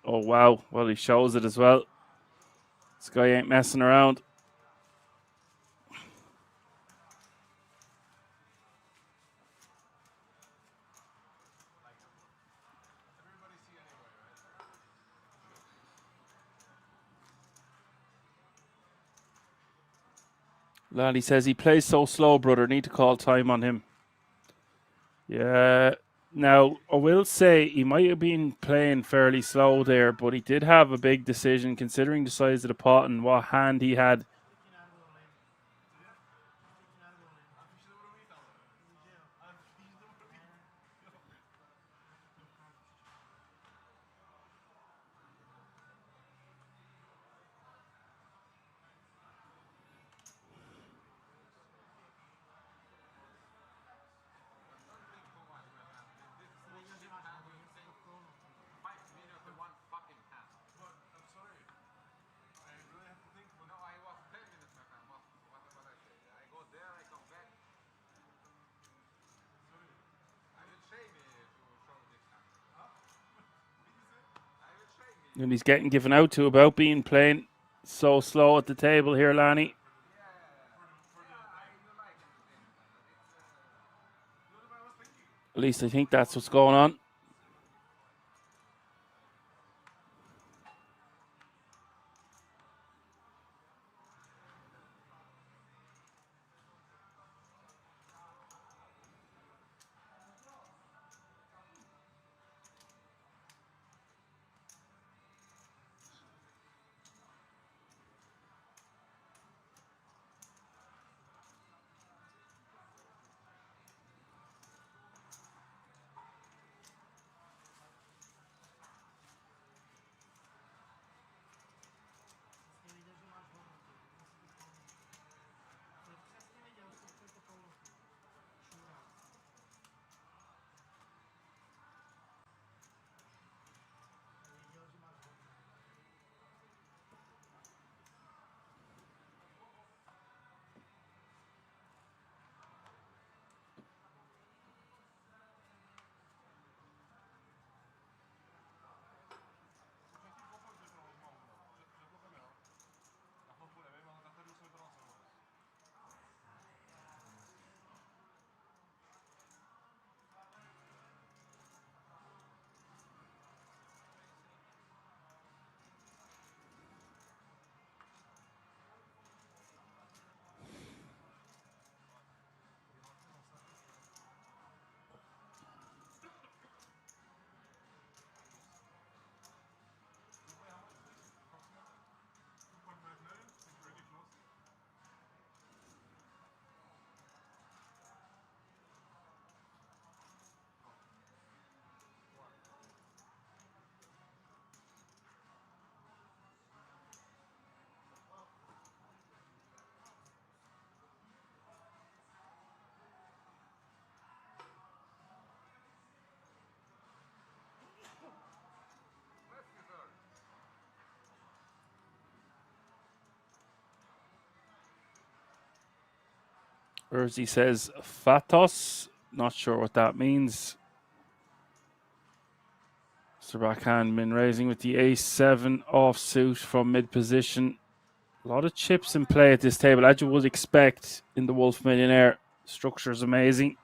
oh wow, well, he shows it as well. This guy ain't messing around. Lanny says he plays so slow, brother. Need to call time on him. Yeah. Now, I will say he might have been playing fairly slow there, but he did have a big decision considering the size of the pot and what hand he had. And he's getting given out to about being playing so slow at the table here, Lanny. At least I think that's what's going on. Urzi says Fatos. Not sure what that means. Mr. Backhand been raising with the ace-7 offsuit from mid-position. A lot of chips in play at this table, as you would expect in the Wolf Millionaire. Structure is amazing.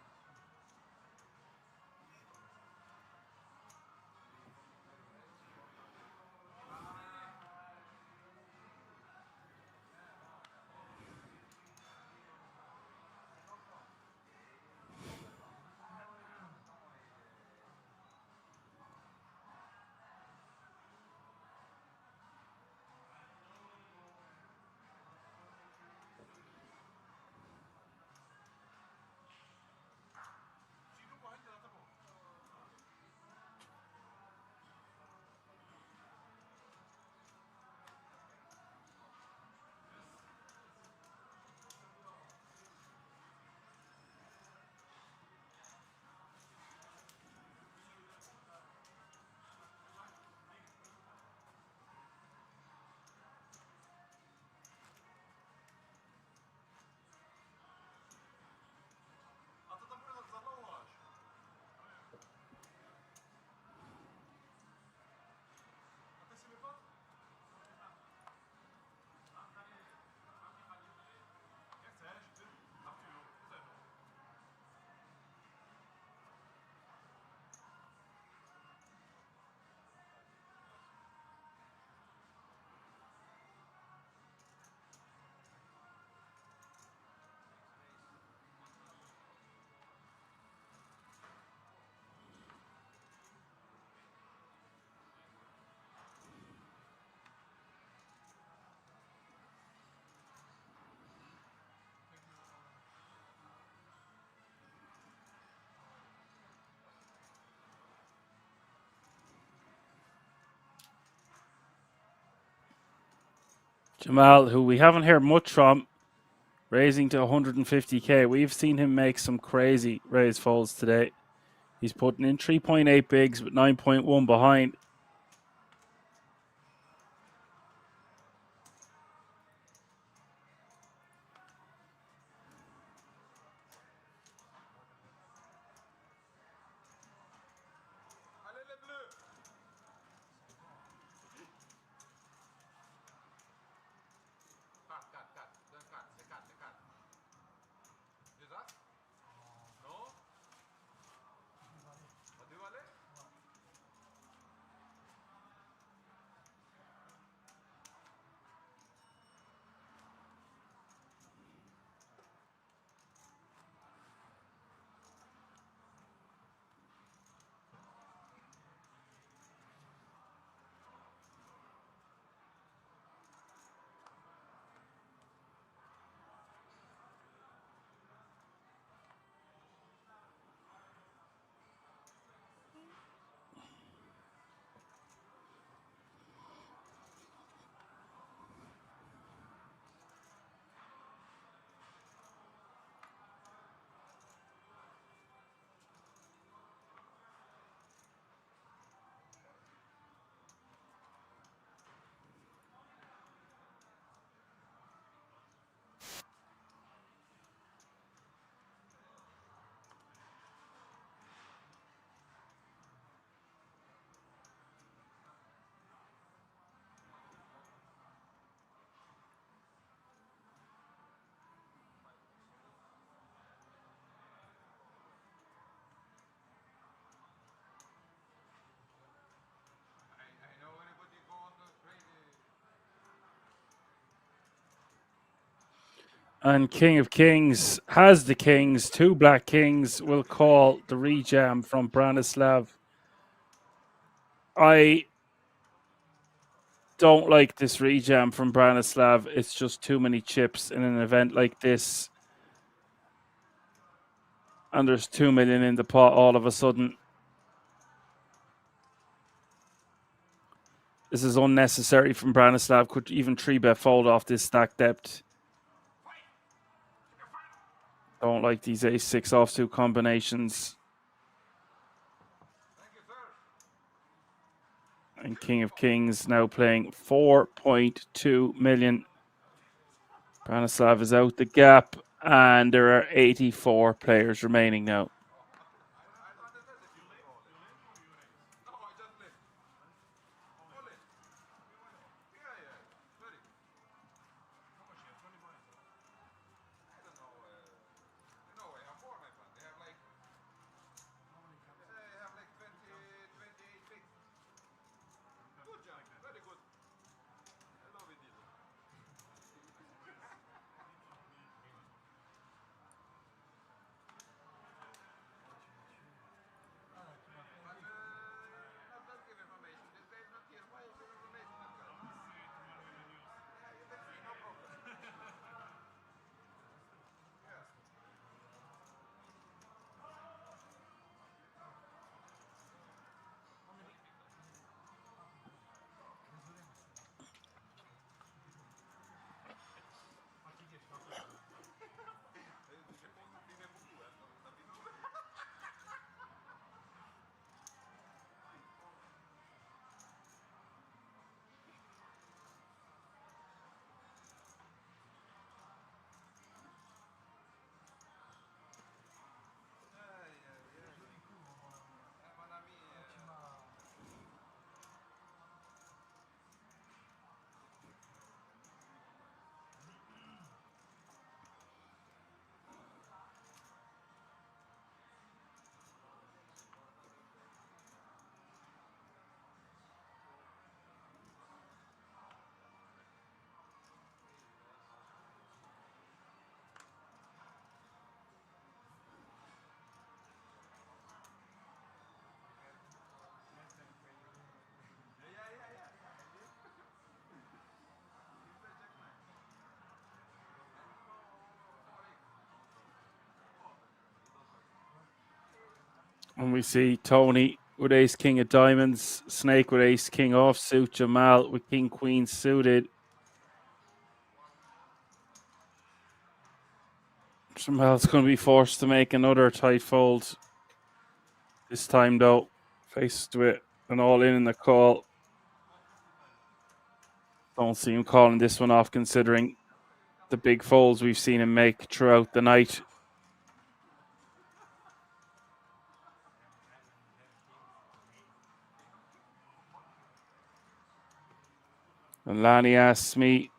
Jamal, who we haven't heard much from, raising to 150k. We've seen him make some crazy raise folds today. He's putting in 3.8 bigs with 9.1 behind. And King of Kings has the kings. Two black kings will call the rejam from Branislav. I don't like this rejam from Branislav. It's just too many chips in an event like this. And there's 2 million in the pot all of a sudden. This is unnecessary from Branislav. Could even 3-bet fold off this stack depth. Don't like these ace-6 offsuit combinations. And King of Kings now playing 4.2 million. Branislav is out the gap. And there are 84 players remaining now. And we see Tony with ace king of diamonds, Snake with ace king offsuit, Jamal with king queen suited. Jamal's going to be forced to make another tight fold. This time, though, faced with an all-in the call. Don't see him calling this one off, considering the big folds we've seen him make throughout the night. And Lanny asks me,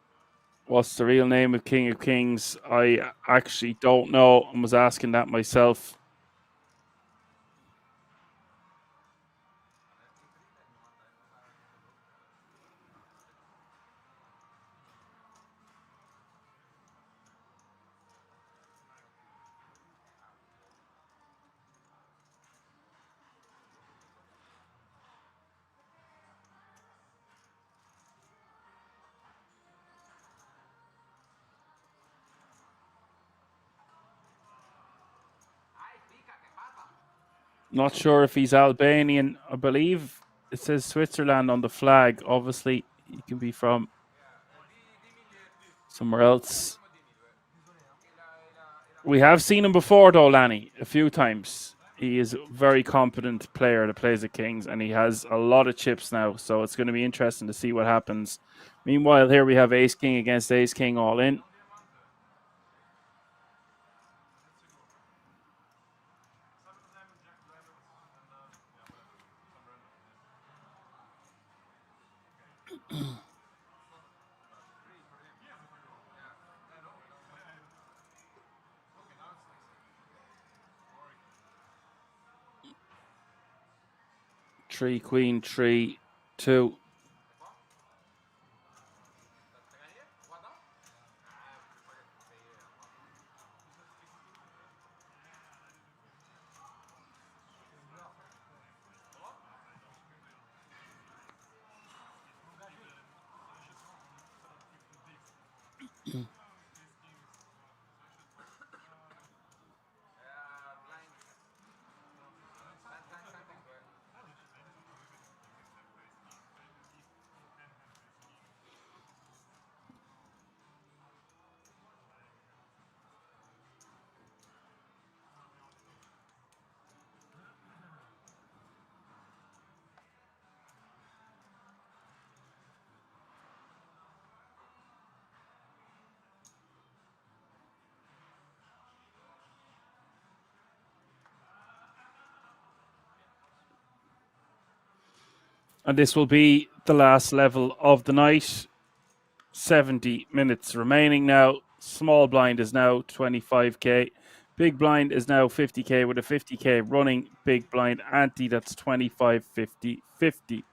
what's the real name of King of Kings? I actually don't know. I was asking that myself. Not sure if he's Albanian. I believe it says Switzerland on the flag. Obviously, he can be from somewhere else. We have seen him before, though, Lanny, a few times. He is a very competent player that plays at Kings, and he has a lot of chips now, so it's going to be interesting to see what happens. Meanwhile, here we have Ace King against Ace King all in. Three, queen, 3, 2. And this will be the last level of the night. 70 minutes remaining now. Small blind is now 25k. Big blind is now 50k with a 50k running big blind ante. That's 25, 50, 50.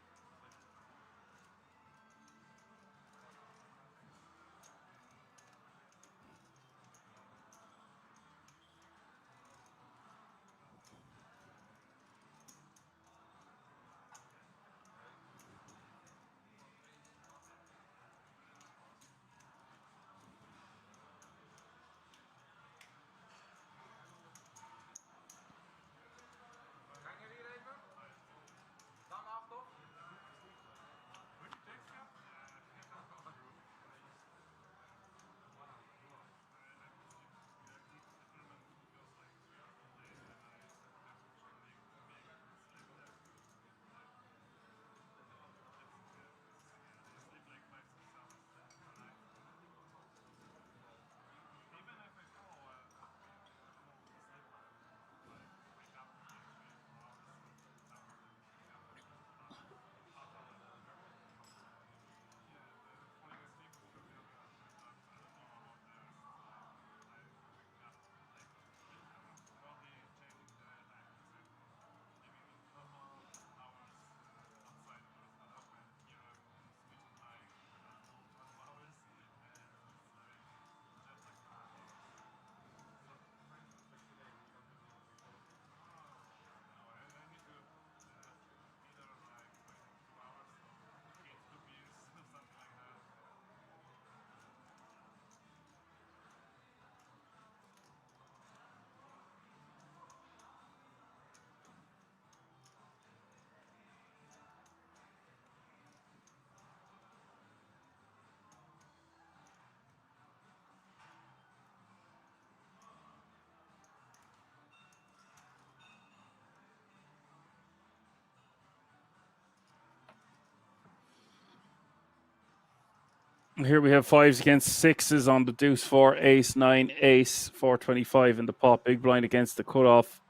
Here we have fives against sixes on the deuce four, ace nine, ace 425 in the pot. Big blind against the cutoff.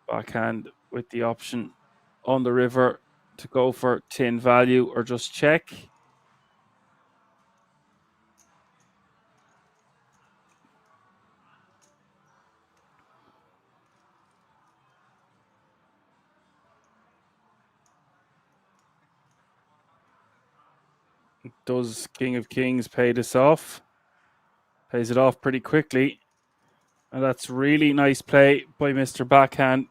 Backhand with the option on the river to go for tin value or just check. Does King of Kings pay this off? Pays it off pretty quickly. And that's really nice play by Mr. Backhand.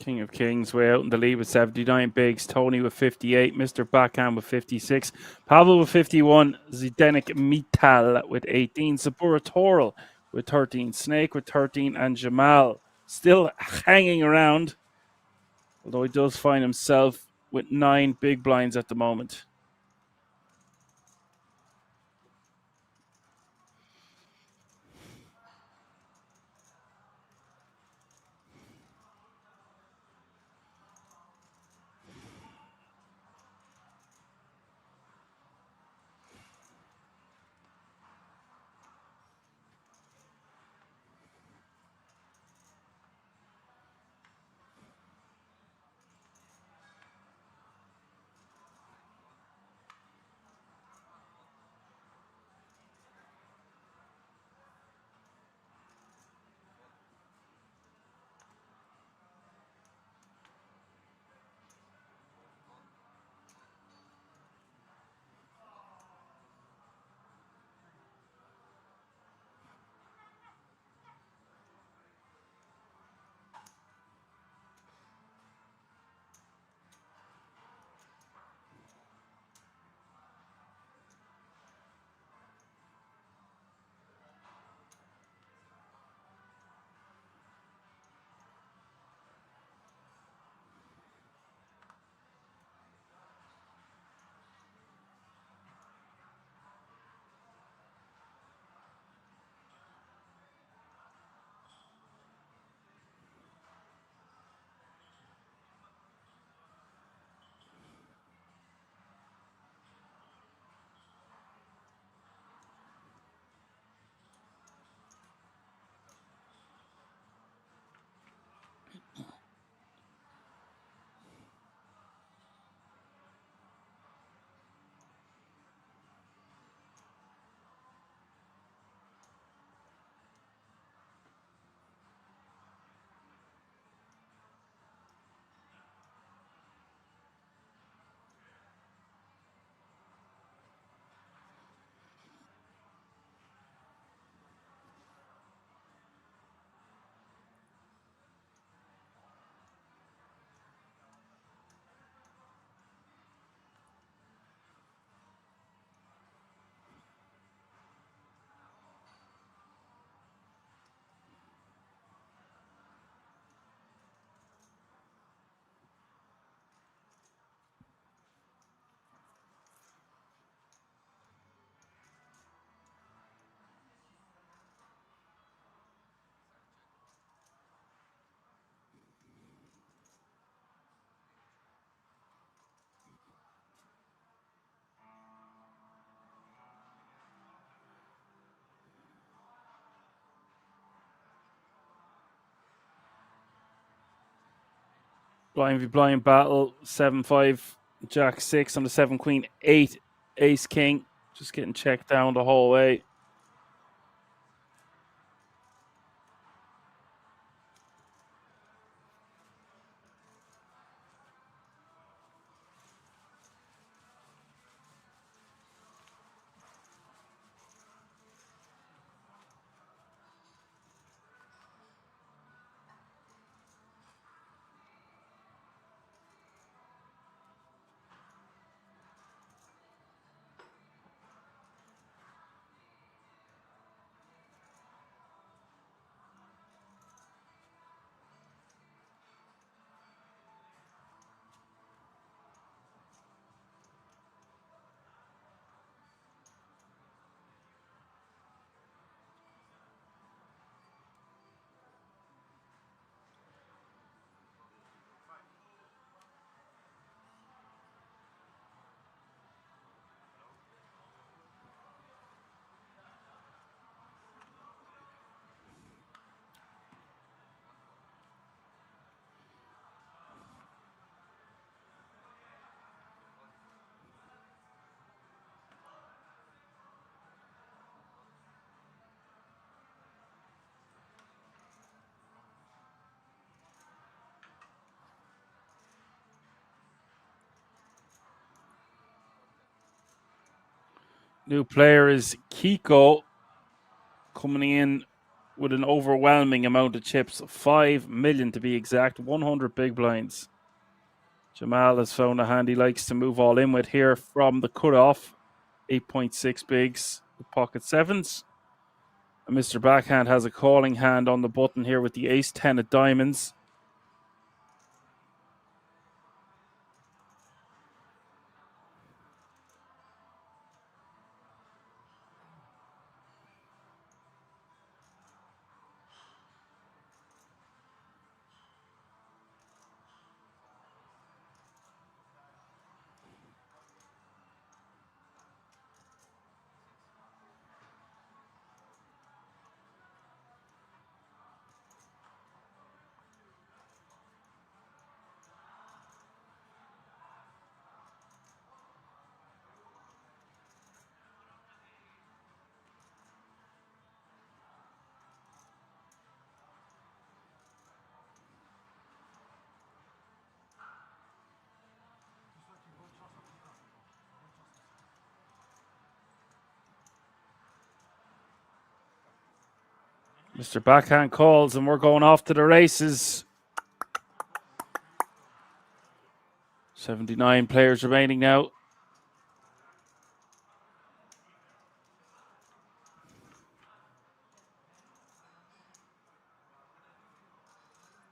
King of Kings way out in the lead with 79 bigs. Tony with 58. Mr. Backhand with 56. Pavel with 51. Zdenek Mital with 18. Sabura Toral with 13. Snake with 13. And Jamal still hanging around. Although he does find himself with 9 big blinds at the moment. Blind v blind battle. 7-5. Jack 6 on the 7 Queen. 8 Ace King. Just getting checked down the whole way. New player is Kiko, coming in with an overwhelming amount of chips. 5 million to be exact. 100 big blinds. Jamal has found a hand he likes to move all in with here from the cutoff. 8.6 bigs with pocket sevens. And Mr. Backhand has a calling hand on the button here with the ace 10 of diamonds. Mr. Backhand calls and we're going off to the races. 79 players remaining now.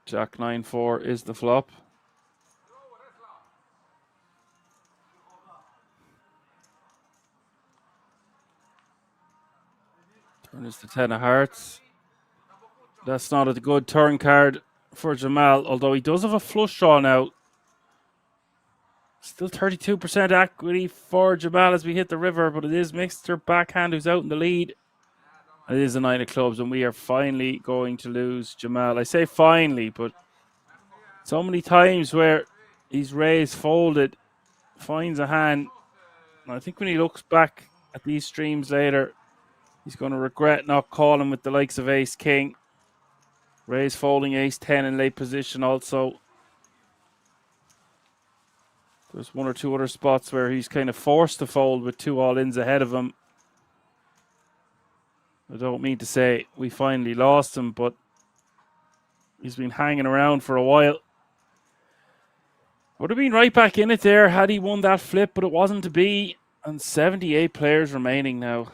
Jack 9-4 is the flop. Turn is the 10 of hearts. That's not a good turn card for Jamal, although he does have a flush draw now. Still 32% equity for Jamal as we hit the river, but it is Mr. Backhand who's out in the lead. It is a 9 of clubs, and we are finally going to lose Jamal. I say finally, but so many times where he's raised, folded, finds a hand. And I think when he looks back at these streams later, he's going to regret not calling with the likes of Ace King. Raise folding Ace 10 in late position also. There's one or two other spots where he's kind of forced to fold with 2 all-ins ahead of him. I don't mean to say we finally lost him, but he's been hanging around for a while. Would have been right back in it there had he won that flip, but it wasn't to be. And 78 players remaining now.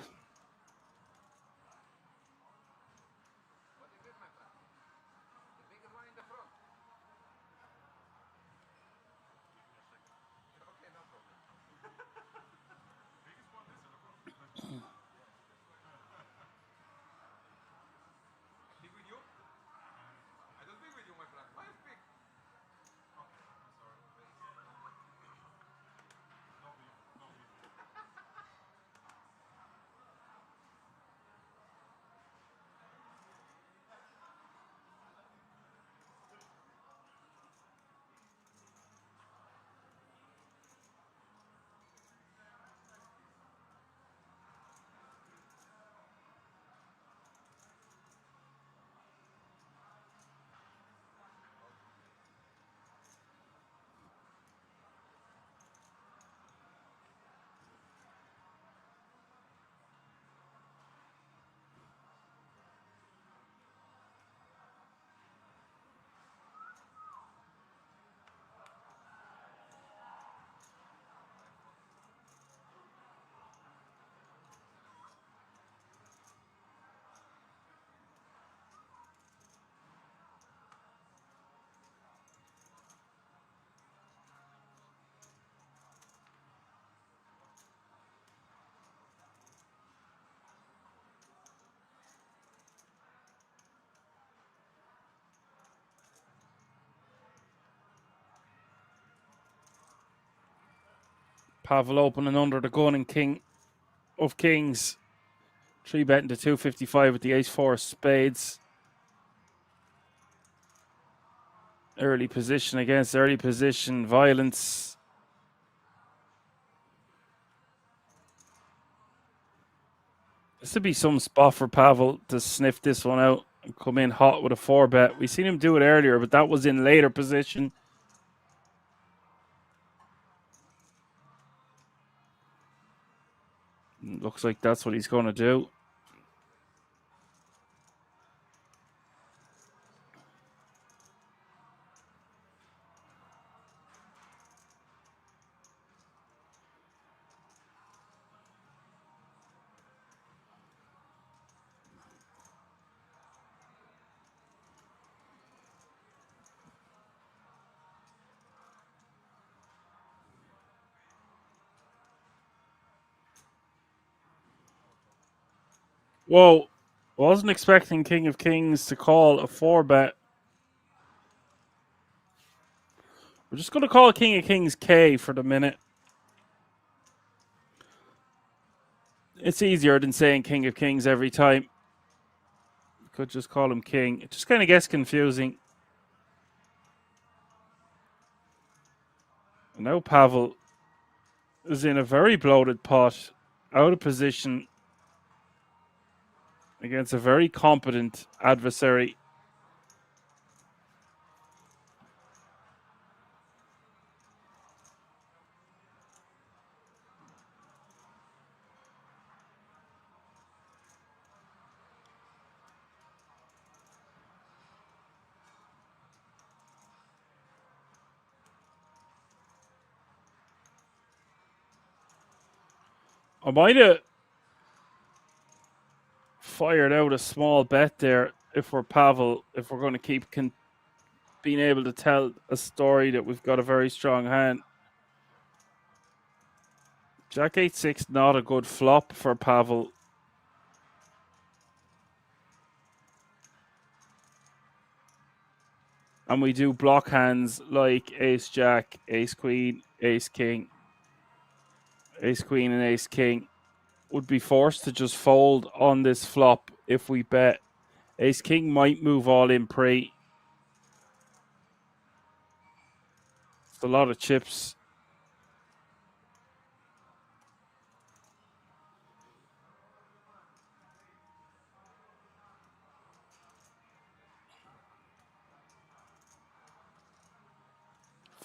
Pavel opening under the gun and king of kings. 3-betting to 255 with the ace-4 of spades. Early position against early position. Violence. This would be some spot for Pavel to sniff this one out and come in hot with a 4-bet. We seen him do it earlier, but that was in later position. Looks like that's what he's going to do. Whoa. Wasn't expecting King of Kings to call a 4-bet. We're just going to call King of Kings K for the minute. It's easier than saying King of Kings every time. Could just call him King. It just kind of gets confusing. Now Pavel is in a very bloated pot, out of position against a very competent adversary. I might have fired out a small bet there if we're Pavel, if we're going to keep being able to tell a story that we've got a very strong hand. Jack 8-6, not a good flop for Pavel. And we do block hands like Ace Jack, Ace Queen, Ace King. Ace Queen and Ace King would be forced to just fold on this flop if we bet. Ace King might move all in pre. It's a lot of chips.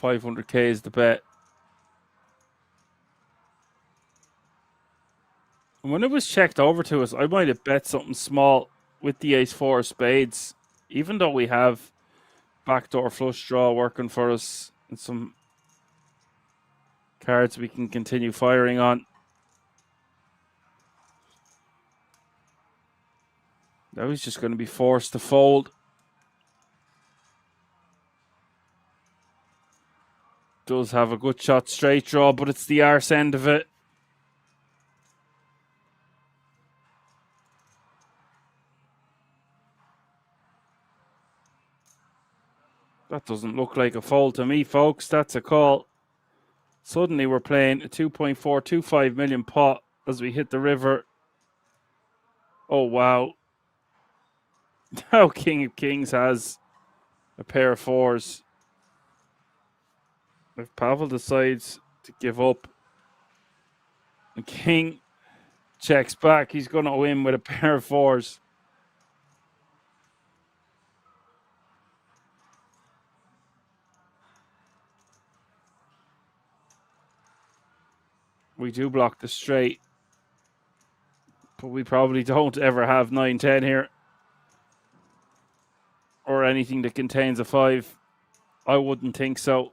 $500K is the bet. And when it was checked over to us, I might have bet something small with the ace-4 of spades, even though we have backdoor flush draw working for us and some cards we can continue firing on. Now he's just going to be forced to fold. Does have a good shot straight draw, but it's the arse end of it. That doesn't look like a fold to me, folks. That's a call. Suddenly we're playing a 2.425 million pot as we hit the river. Oh, wow. Now King of Kings has a pair of fours. If Pavel decides to give up, the King checks back. He's going to win with a pair of fours. We do block the straight, but we probably don't ever have 9-10 here. Or anything that contains a 5. I wouldn't think so.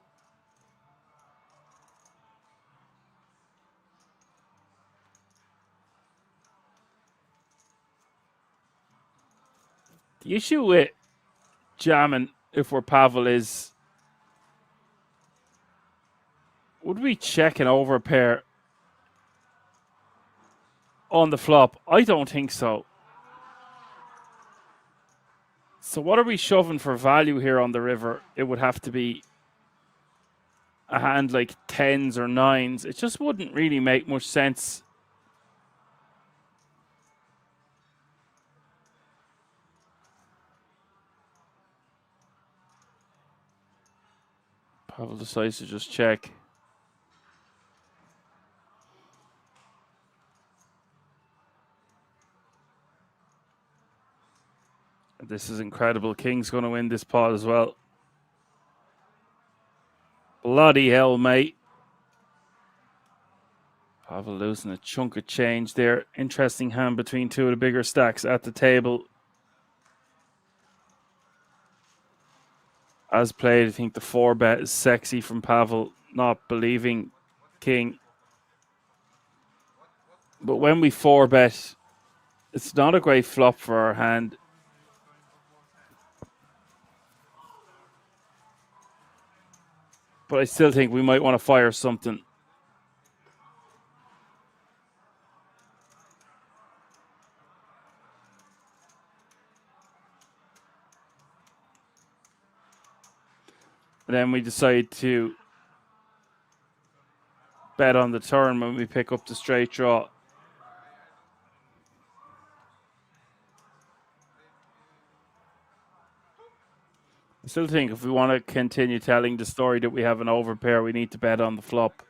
The issue with jamming, if we're Pavel, is would we check an overpair on the flop? I don't think so. So what are we shoving for value here on the river? It would have to be a hand like 10s or 9s. It just wouldn't really make much sense. Pavel decides to just check. This is incredible. King's going to win this pot as well. Bloody hell, mate. Pavel losing a chunk of change there. Interesting hand between two of the bigger stacks at the table. As played, I think the 4-bet is sexy from Pavel, not believing King. But when we 4-bet, it's not a great flop for our hand. But I still think we might want to fire something. And then we decide to bet on the turn when we pick up the straight draw. I still think if we want to continue telling the story that we have an overpair, we need to bet on the flop.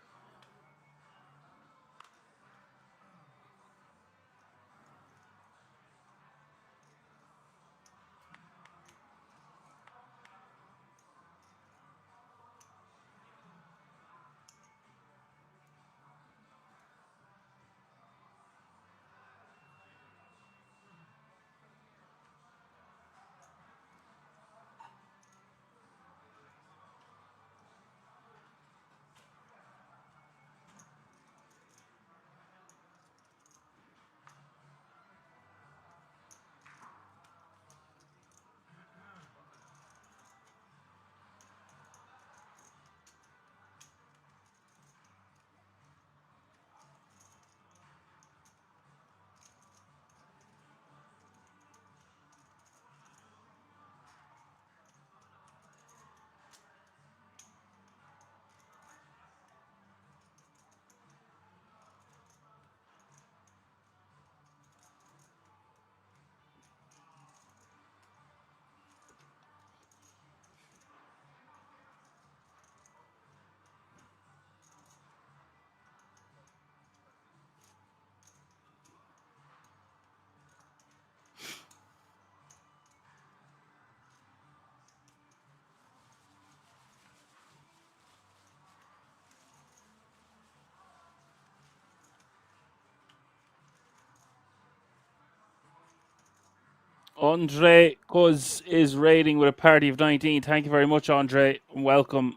Andre Cuz is raiding with a party of 19. Thank you very much, Andre. Welcome,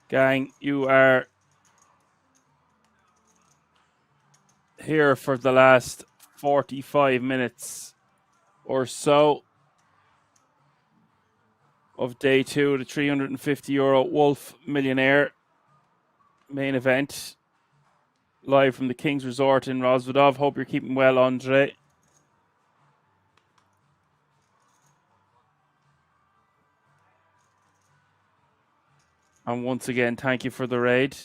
gang. You are here for the last 45 minutes or so of day 2 of the €350 Wolf Millionaire main event. Live from the King's Resort in Rozvadov. Hope you're keeping well, Andre. And once again, thank you for the raid.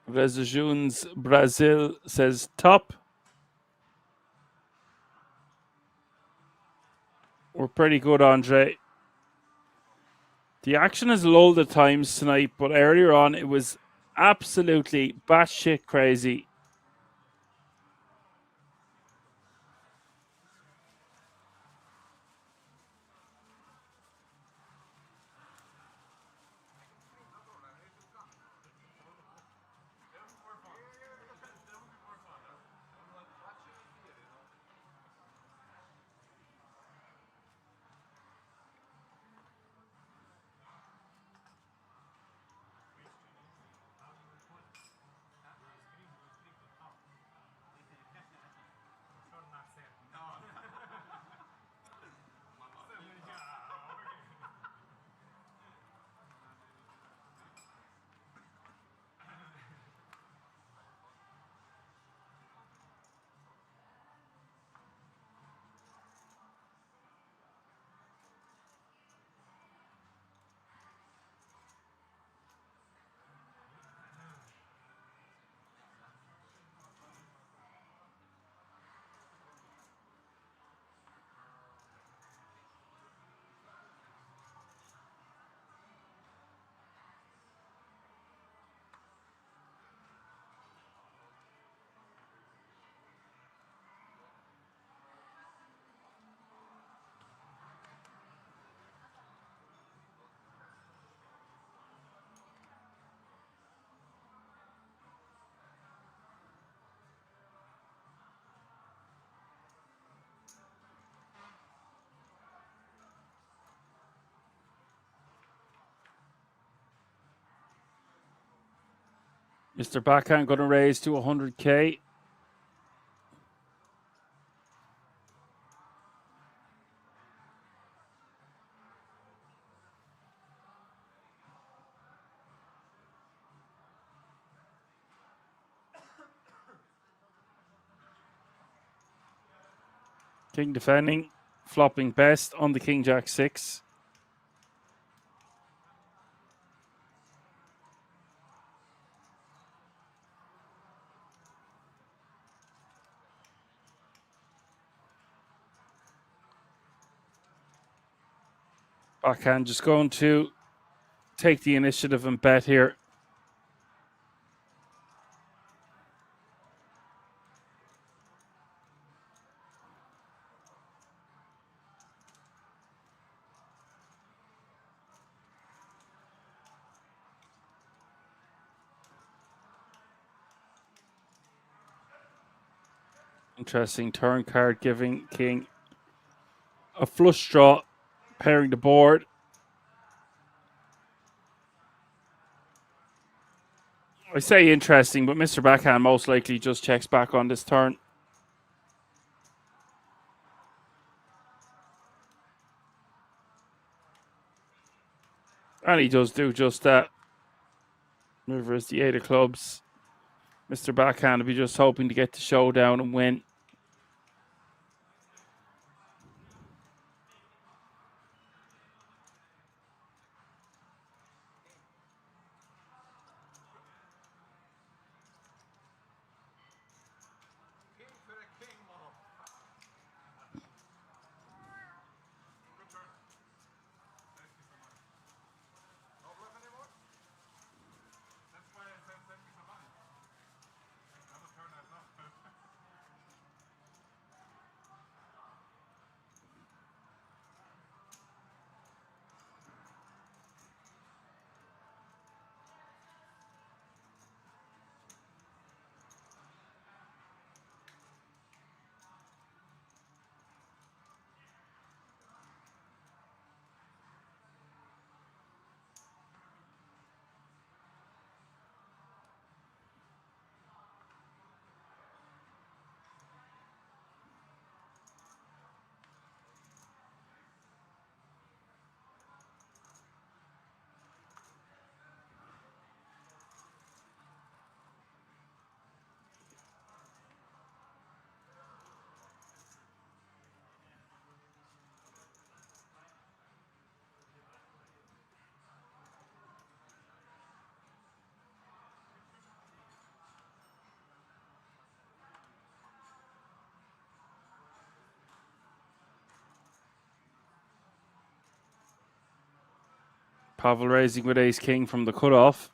Resujunes Brazil says top. We're pretty good, Andre. The action has lulled at times tonight, but earlier on it was absolutely batshit crazy. Mr. Backhand going to raise to 100k. King defending, flopping best on the King Jack 6. Backhand just going to take the initiative and bet here. Interesting turn card giving King a flush draw, pairing the board. I say interesting, but Mr. Backhand most likely just checks back on this turn. And he does do just that. River is the 8 of clubs. Mr. Backhand will be just hoping to get the showdown and win. Pavel raising with ace king from the cutoff.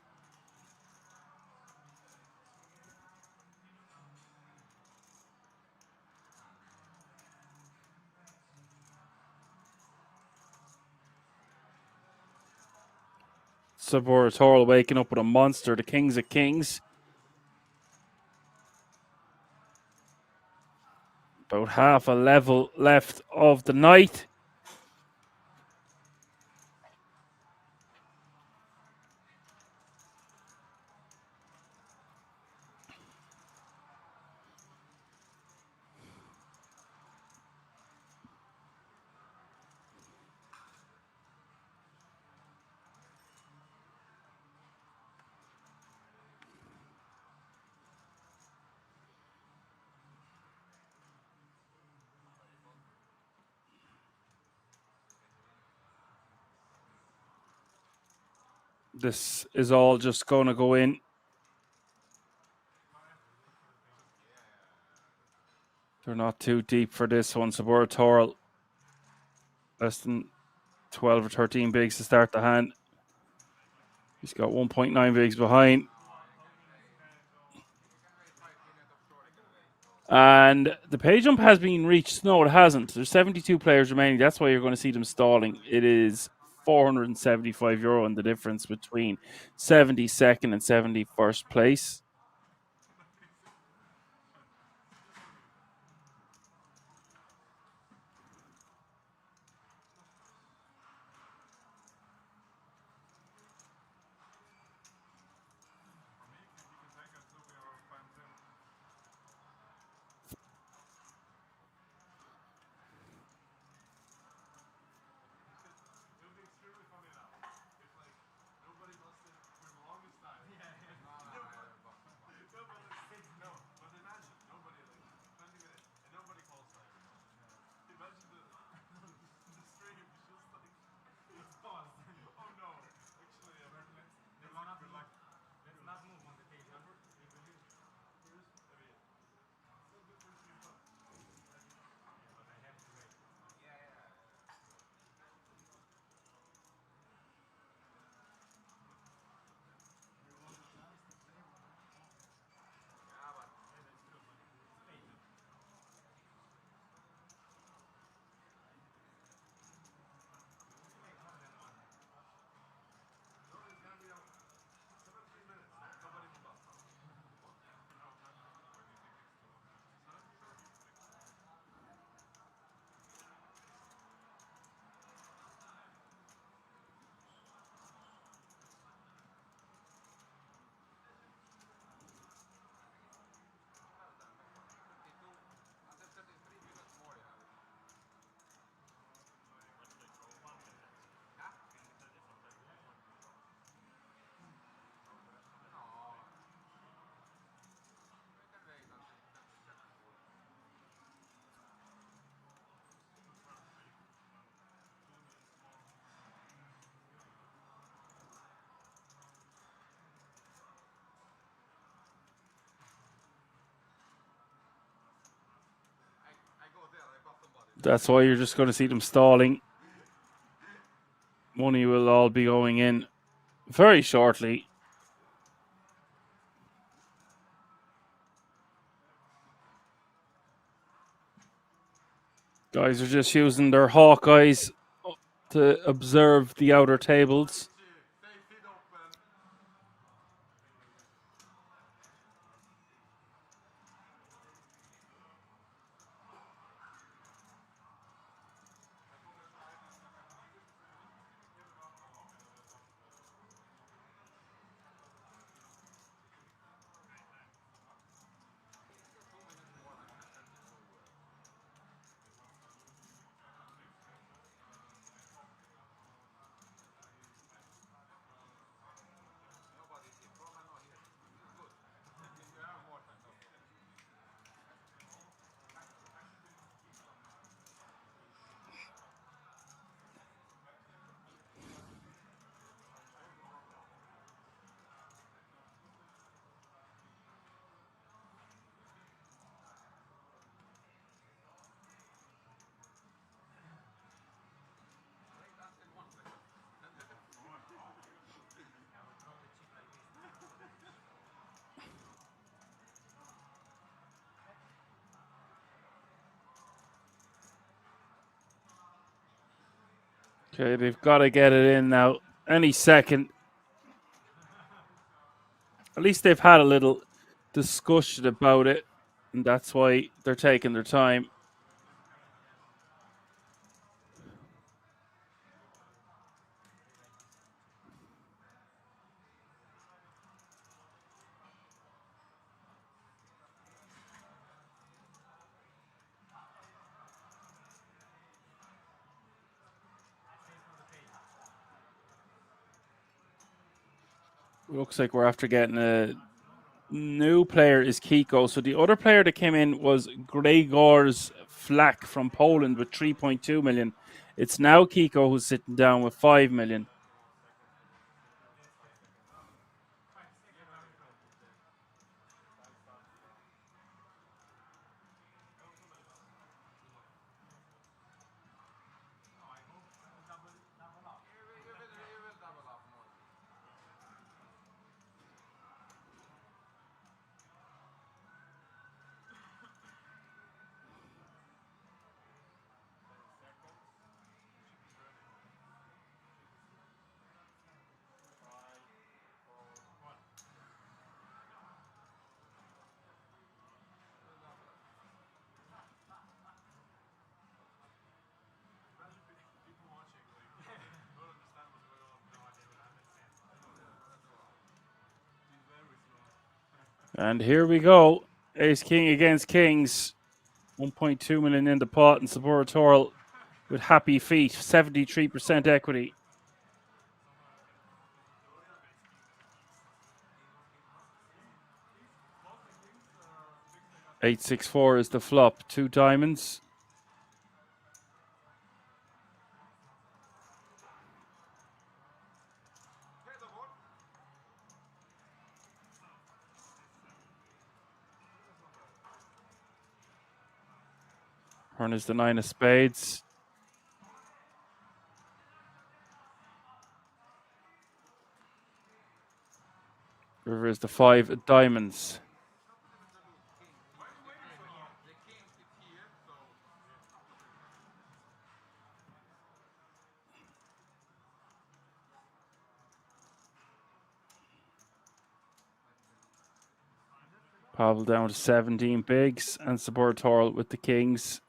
Suboratorial waking up with a monster. The kings of kings. About half a level left of the night. This is all just going to go in. They're not too deep for this one. Suboratorial less than 12 or 13 bigs to start the hand. He's got 1.9 bigs behind. And the pay jump has been reached. No, it hasn't. There's 72 players remaining. That's why you're going to see them stalling. It is €475 in the difference between 72nd and 71st place. That's why you're just going to see them stalling. Money will all be going in very shortly. Guys are just using their hawk eyes to observe the outer tables. Okay, they've got to get it in now. Any second. At least they've had a little discussion about it, and that's why they're taking their time. Looks like we're after getting a new player is Kiko. So the other player that came in was Gregor's Flak from Poland with 3.2 million. It's now Kiko who's sitting down with 5 million. And here we go. Ace King against Kings. 1.2 million in the pot, and Saboratorial with happy feet. 73% equity. 864 is the flop. 2 diamonds. Turn is the 9 of spades. River is the 5 of diamonds. Pavel down to 17 bigs, and Saboratorial with the Kings.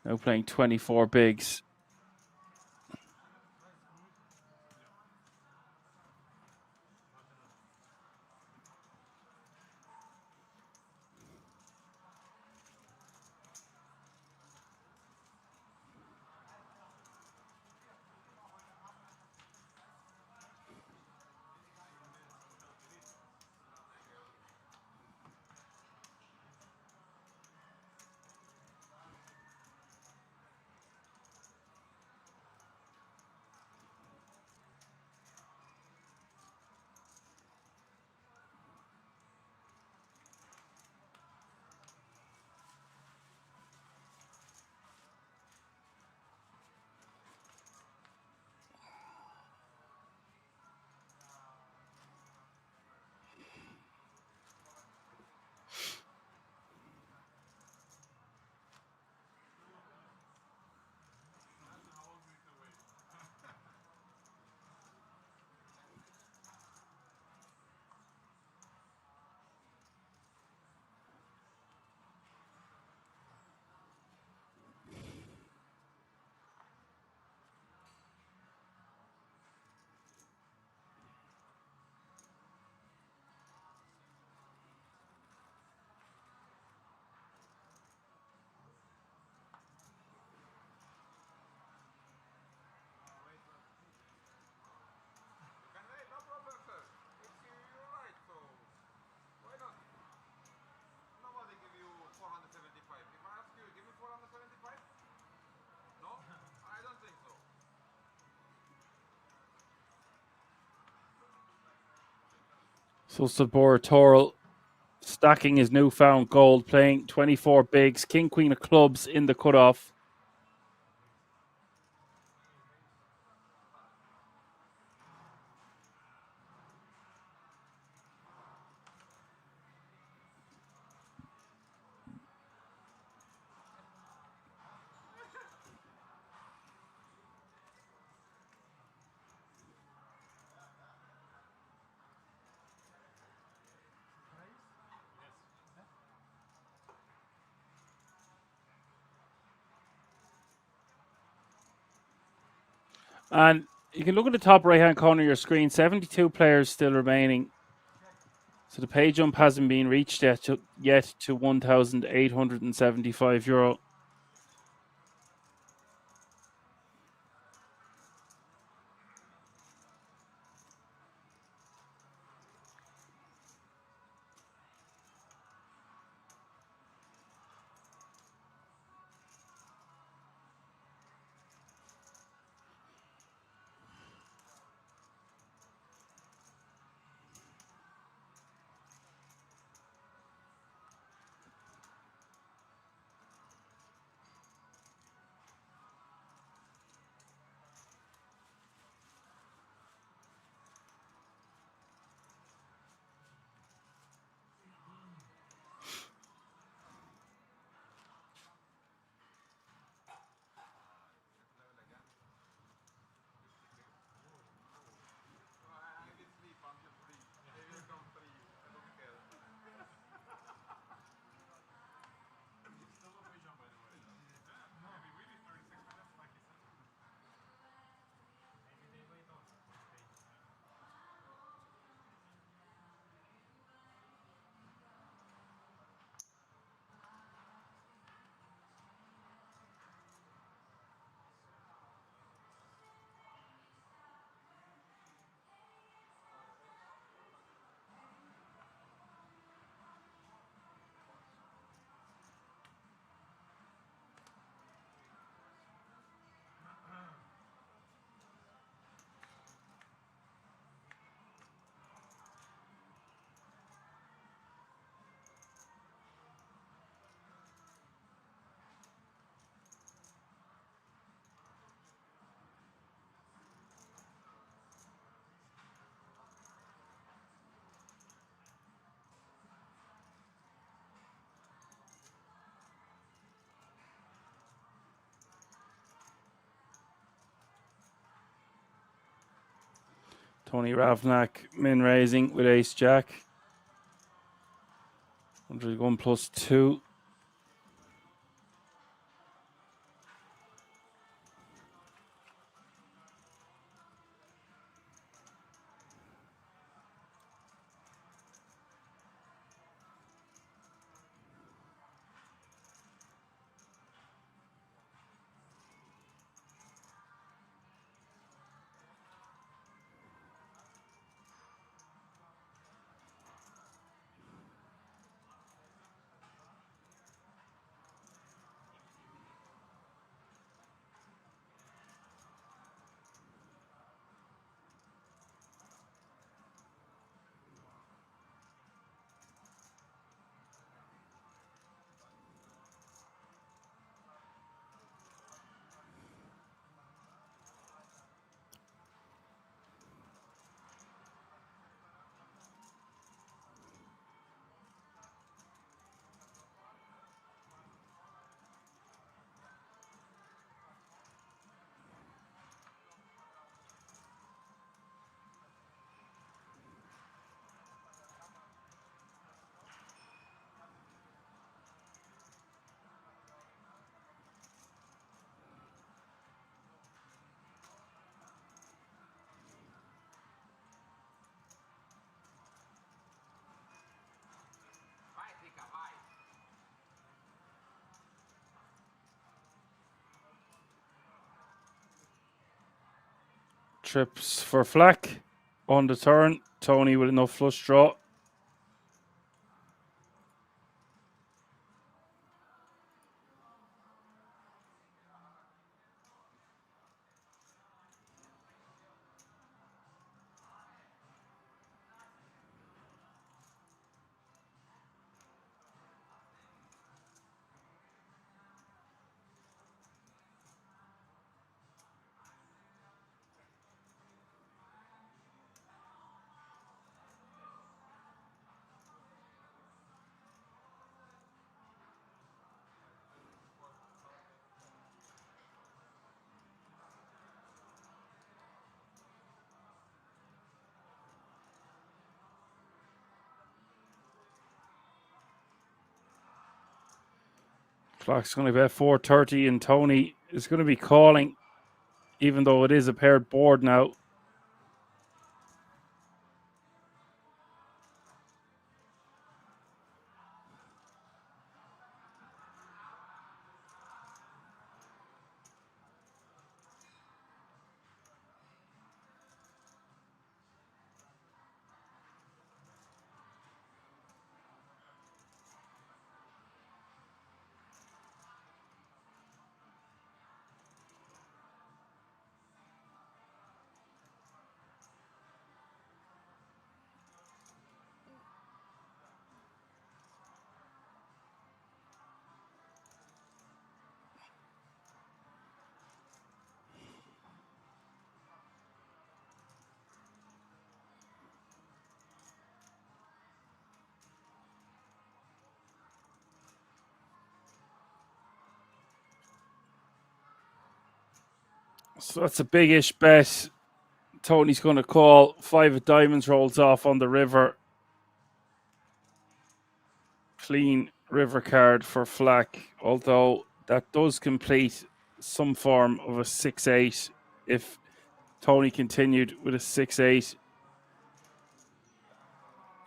Now playing 24 bigs. So Sabor stacking his newfound gold, playing 24 bigs, king, queen of clubs in the cutoff. And you can look at the top right-hand corner of your screen, 72 players still remaining. So the pay jump hasn't been reached yet to €1,875. Tony Ravnak min raising with ace jack. 101 plus 2. Trips for Flack on the turn. Tony with enough flush draw. Clock's going to be at 4:30, and Tony is going to be calling, even though it is a paired board now. So that's a big-ish bet. Tony's going to call. 5 of diamonds rolls off on the river. Clean river card for Flack, although that does complete some form of a 6-8 if Tony continued with a 6-8.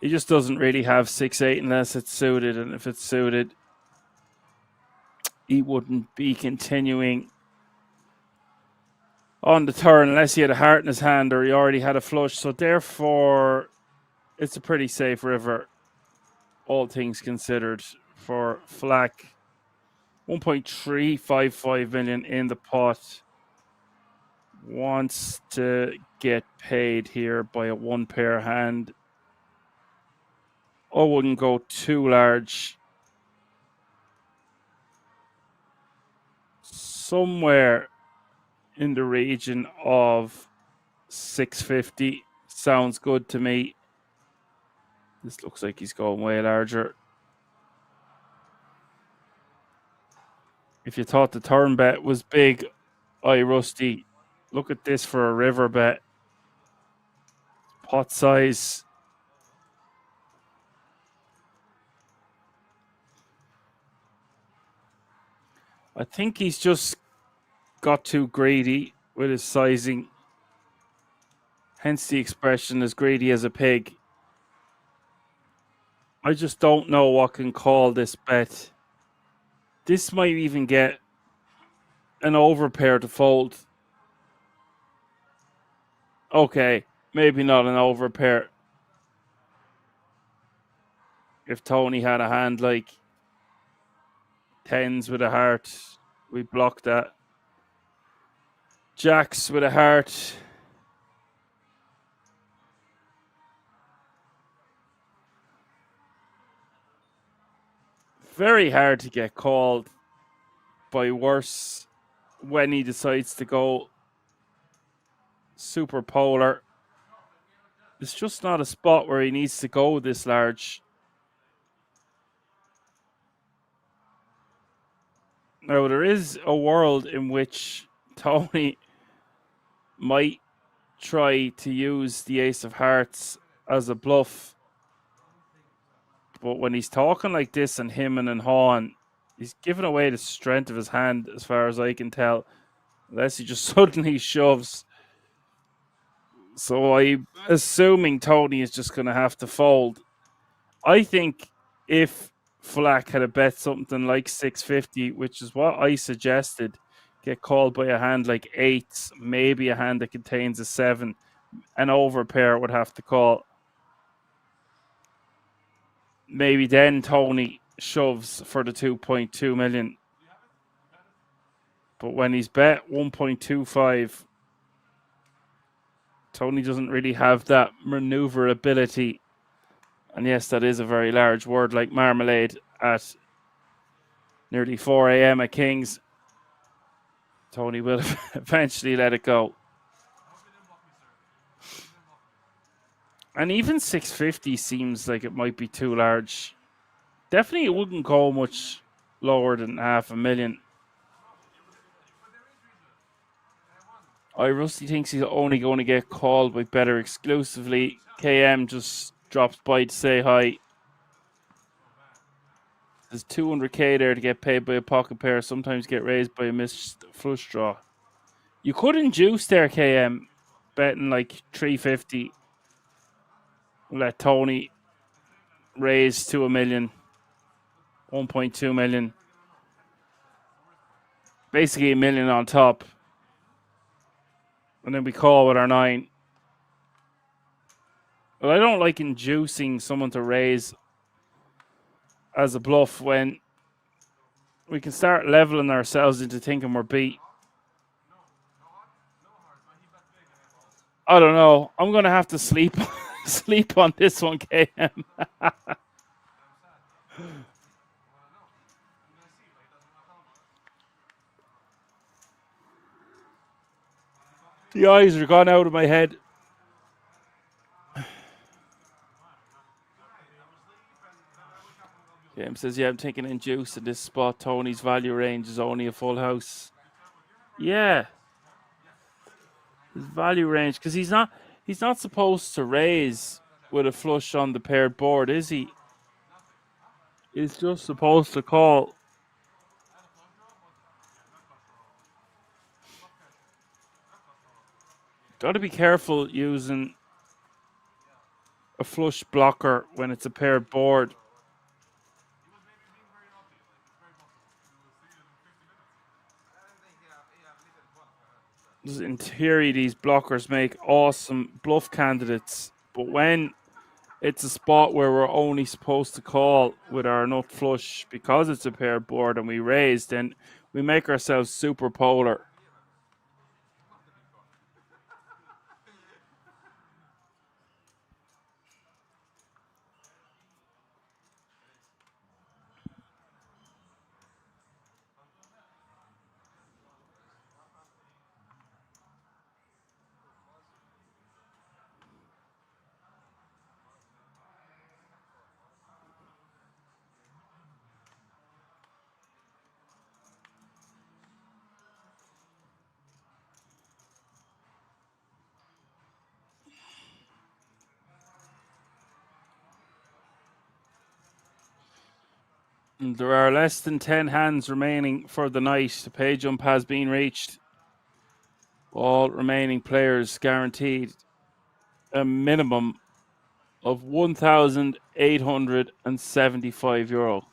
He just doesn't really have 6-8 unless it's suited, and if it's suited, he wouldn't be continuing on the turn unless he had a heart in his hand or he already had a flush. So therefore, it's a pretty safe river, all things considered, for Flack. 1.355 million in the pot. Wants to get paid here by a 1-pair hand. I wouldn't go too large. Somewhere in the region of 650 sounds good to me. This looks like he's going way larger. If you thought the turn bet was big, Rusty, look at this for a river bet. Pot size. I think he's just got too greedy with his sizing. Hence the expression, as greedy as a pig. I just don't know what can call this bet. This might even get an overpair to fold. Okay, maybe not an overpair. If Tony had a hand like 10s with a heart, we block that. Jacks with a heart. Very hard to get called by worse when he decides to go super polar. It's just not a spot where he needs to go this large. Now, there is a world in which Tony might try to use the ace of hearts as a bluff. But when he's talking like this and hemming and hawing, he's giving away the strength of his hand as far as I can tell. Unless he just suddenly shoves. So I'm assuming Tony is just going to have to fold. I think if Flack had a bet something like 650, which is what I suggested, get called by a hand like 8s, maybe a hand that contains a 7, an overpair would have to call. Maybe then Tony shoves for the 2.2 million. But when he's bet 1.25, Tony doesn't really have that maneuverability. And yes, that is a very large word like marmalade at nearly 4 a.m. at King's. Tony will eventually let it go. And even 650 seems like it might be too large. Definitely it wouldn't go much lower than 500,000. Rusty thinks he's only going to get called by better exclusively. KM just drops by to say hi. There's 200k there to get paid by a pocket pair. Sometimes get raised by a missed flush draw. You could induce there, KM, betting like 350. Let Tony raise to 1 million, 1.2 million. Basically 1 million on top. And then we call with our 9. But I don't like inducing someone to raise as a bluff when we can start leveling ourselves into thinking we're beat. I don't know. I'm going to have to sleep sleep on this one, KM. The eyes are gone out of my head. KM says, yeah, I'm taking in juice in this spot. Tony's value range is only a full house. Yeah. His value range, because he's not supposed to raise with a flush on the paired board, is he? He's just supposed to call. Got to be careful using a flush blocker when it's a paired board. In theory, these blockers make awesome bluff candidates, but when it's a spot where we're only supposed to call with our nut flush because it's a paired board and we raise, then we make ourselves super polar. And there are less than 10 hands remaining for the night. The pay jump has been reached. All remaining players guaranteed a minimum of €1,875.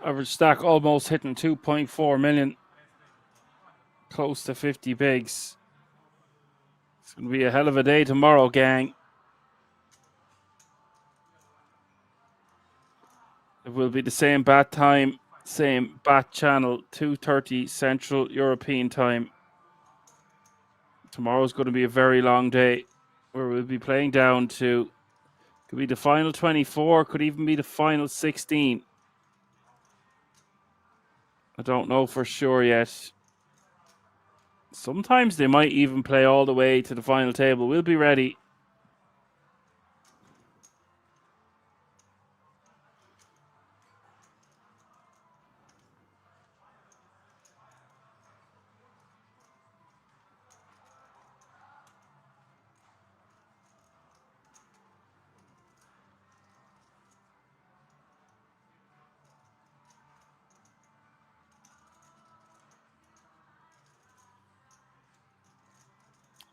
Average stack almost hitting 2.4 million. Close to 50 bigs. It's going to be a hell of a day tomorrow, gang. It will be the same bat time, same bat channel, 2:30 Central European time. Tomorrow's going to be a very long day where we'll be playing down to, could be the final 24, could even be the final 16. I don't know for sure yet. Sometimes they might even play all the way to the final table. We'll be ready.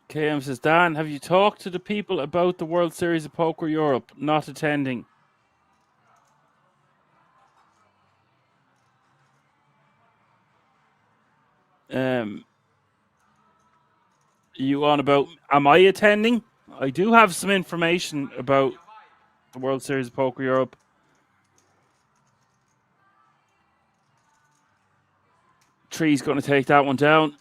KM says, Dan, have you talked to the people about the World Series of Poker Europe not attending? You on about, am I attending? I do have some information about the World Series of Poker Europe. Tree's going to take that one down.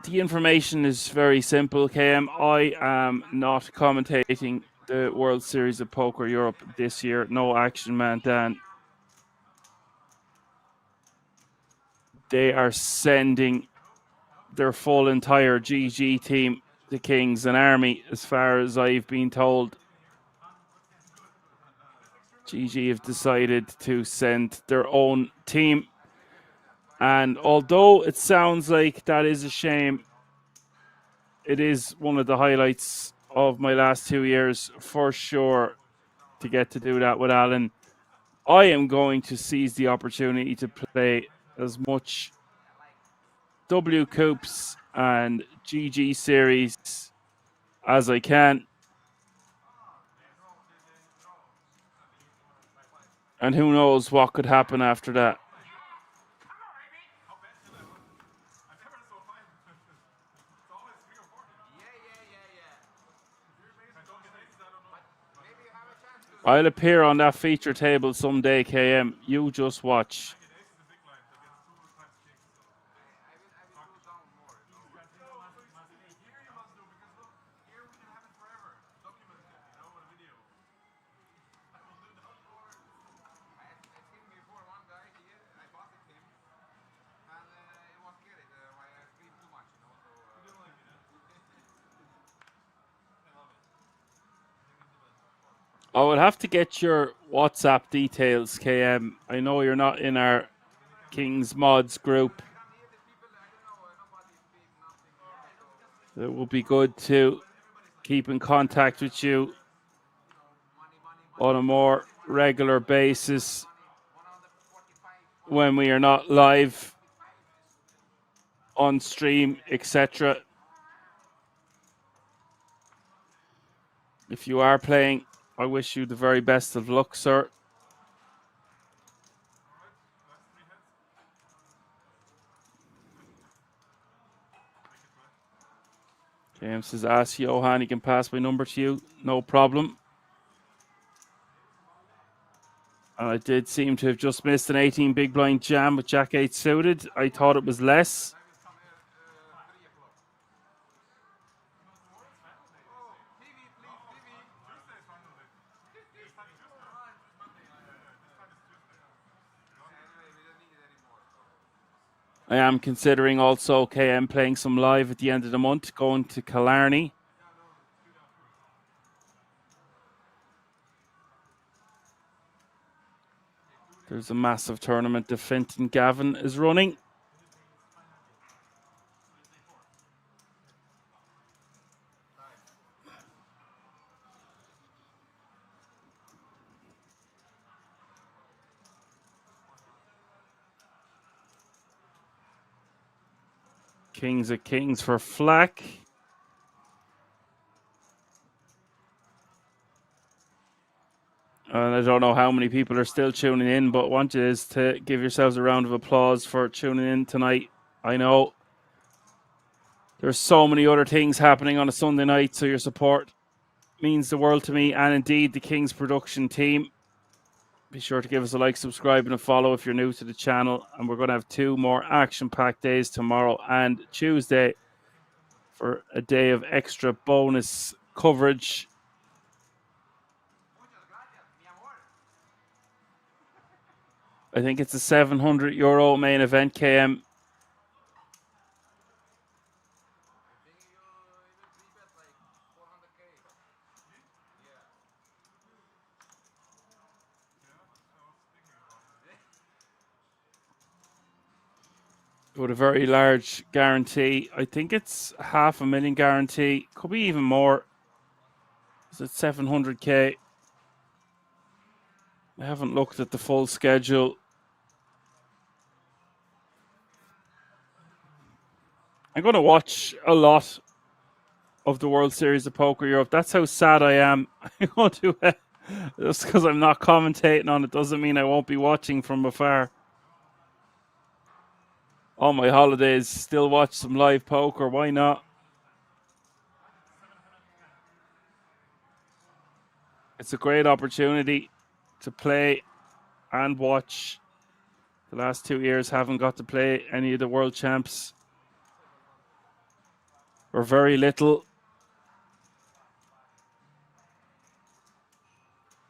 The information is very simple, KM. I am not commentating the World Series of Poker Europe this year. No action, man, Dan. They are sending their full entire GG team, the Kings and Army, as far as I've been told. GG have decided to send their own team. And although it sounds like that is a shame, it is one of the highlights of my last 2 years for sure to get to do that with Alan. I am going to seize the opportunity to play as much W Coops and GG series as I can. And who knows what could happen after that. I'll appear on that feature table someday, KM. You just watch. I would have to get your WhatsApp details, KM. I know you're not in our Kings Mods group. It would be good to keep in contact with you on a more regular basis when we are not live on stream, etc. If you are playing, I wish you the very best of luck, sir. James says, ask Johan, he can pass my number to you. No problem. And I did seem to have just missed an 18 big blind jam with Jack 8 suited. I thought it was less. I am considering also KM playing some live at the end of the month, going to Killarney. There's a massive tournament that Fintan Gavin is running. Kings of Kings for Flack. And And I don't know how many people are still tuning in, but want you is to give yourselves a round of applause for tuning in tonight. I know there's so many other things happening on a Sunday night, so your support means the world to me, and indeed the King's production team. Be sure to give us a like, subscribe, and a follow if you're new to the channel. And we're going to have 2 more action-packed days tomorrow and Tuesday for a day of extra bonus coverage. I think it's a €700 main event, KM. With a very large guarantee. I think it's $500,000 guarantee. Could be even more. Is it 700K? I haven't looked at the full schedule. I'm going to watch a lot of the World Series of Poker Europe. That's how sad I am. I'm going to, just because I'm not commentating on it doesn't mean I won't be watching from afar. On my holidays, still watch some live poker. Why not? It's a great opportunity to play and watch. The last 2 years haven't got to play any of the world champs, or very little.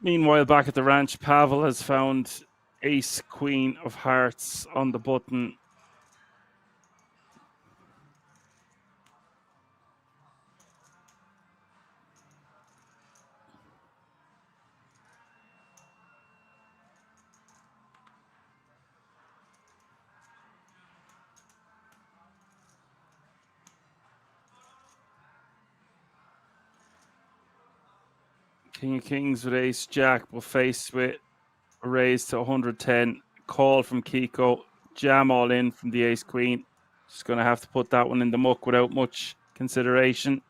Meanwhile, back at the ranch, Pavel has found ace queen of hearts on the button. King of Kings with ace jack, but faced with a raise to 110. Call from Kiko. Jam all in from the ace queen. Just going to have to put that one in the muck without much consideration.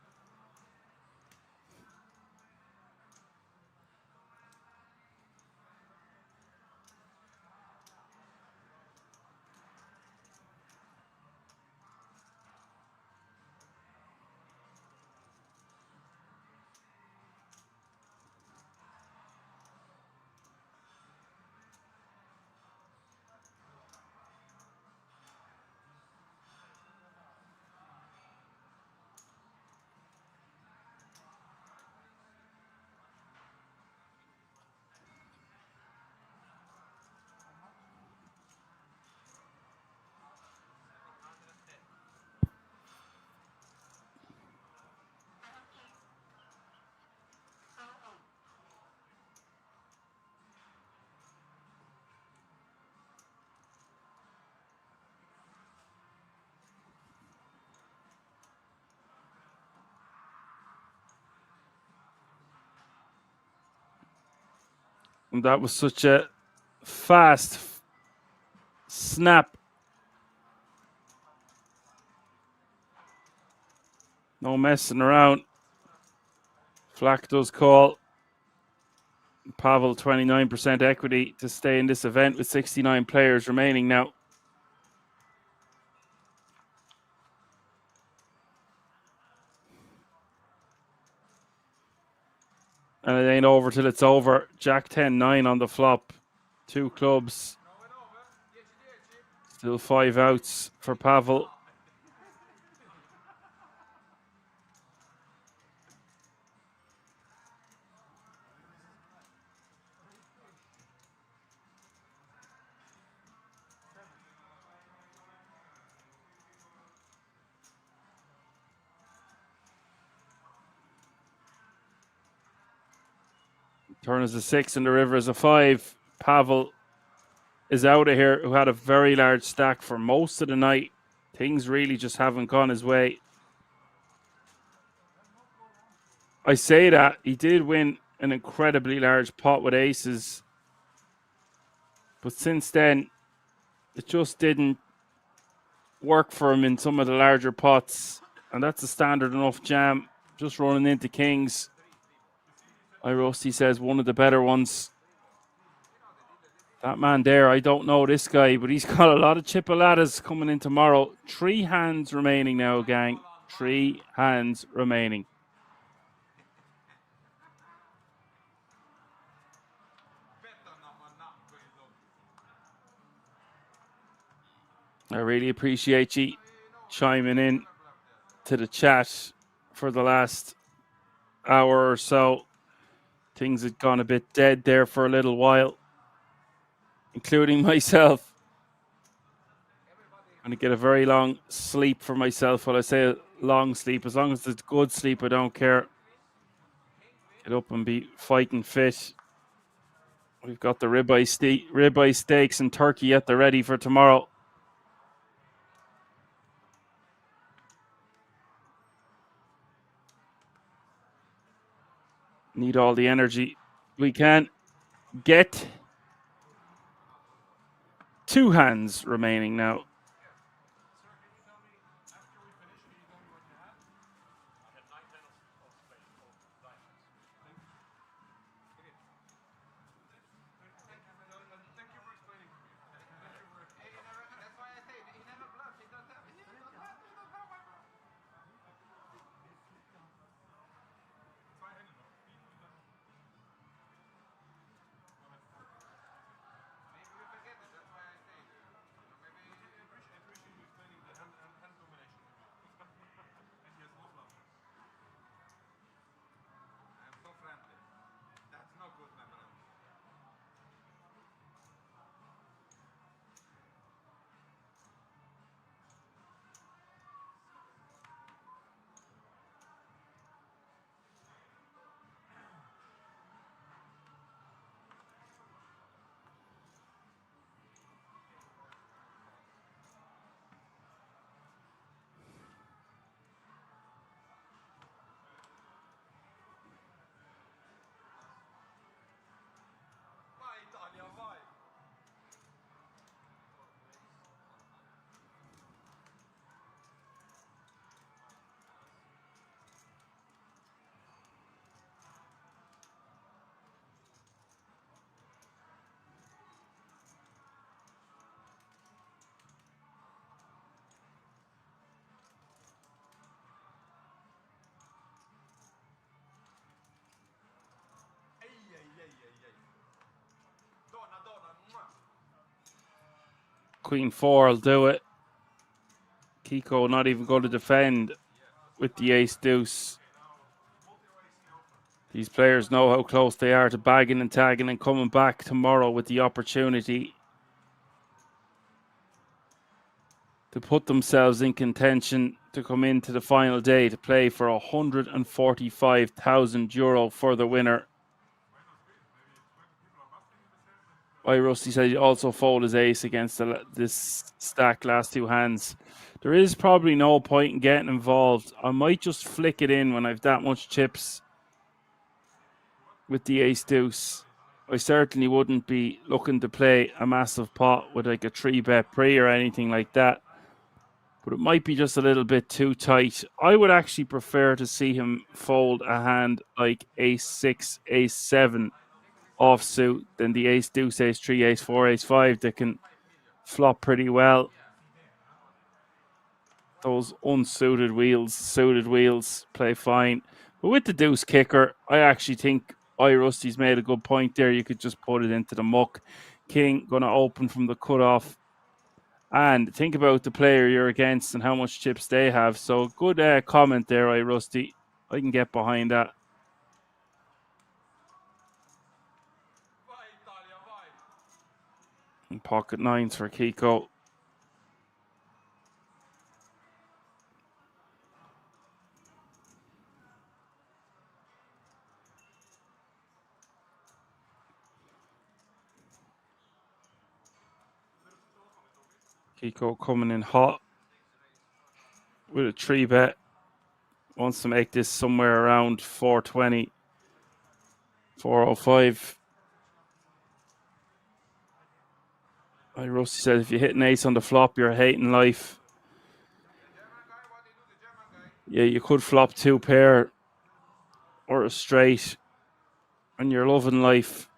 And that was such a fast snap. No messing around. Flack does call. Pavel 29% equity to stay in this event with 69 players remaining now. And it ain't over till it's over. Jack 10-9 on the flop. 2 clubs. Still 5 outs for Pavel. Turn is a 6 and the river is a 5. Pavel is out of here, who had a very large stack for most of the night. Things really just haven't gone his way. I say that, he did win an incredibly large pot with aces. But since then, it just didn't work for him in some of the larger pots. And that's a standard enough jam. Just running into kings. Rusty says one of the better ones. That man there, I don't know this guy, but he's got a lot of chipolatas coming in tomorrow. 3 hands remaining now, gang. 3 hands remaining. I really appreciate you chiming in to the chat for the last hour or so. Things had gone a bit dead there for a little while, including myself. I'm going to get a very long sleep for myself. Well, I say a long sleep. As long as it's good sleep, I don't care. Get up and be fighting fit. We've got the ribeye steaks and turkey at the ready for tomorrow. Need all the energy we can get. 2 hands remaining now. Queen 4 will do it. Kiko not even going to defend with the ace deuce. These players know how close they are to bagging and tagging and coming back tomorrow with the opportunity to put themselves in contention to come into the final day to play for €145,000 for the winner. Why Rusty said he'd also fold his ace against this stack last 2 hands. There is probably no point in getting involved. I might just flick it in when I've that much chips with the ace deuce. I certainly wouldn't be looking to play a massive pot with like a 3-bet pre or anything like that. But it might be just a little bit too tight. I would actually prefer to see him fold a hand like ace 6, ace 7 offsuit than the ace deuce, ace 3, ace 4, ace 5 that can flop pretty well. Those unsuited wheels, suited wheels play fine. But with the deuce kicker, I actually think Rusty's made a good point there. You could just put it into the muck. King going to open from the cutoff. And think about the player you're against and how much chips they have. So good comment there, Rusty. I can get behind that. And pocket 9s for Kiko. Kiko coming in hot with a 3-bet. Wants to make this somewhere around 420, 405. Rusty said if you hit an ace on the flop, you're hating life. Yeah, you could flop 2 pair or a straight and you're loving life.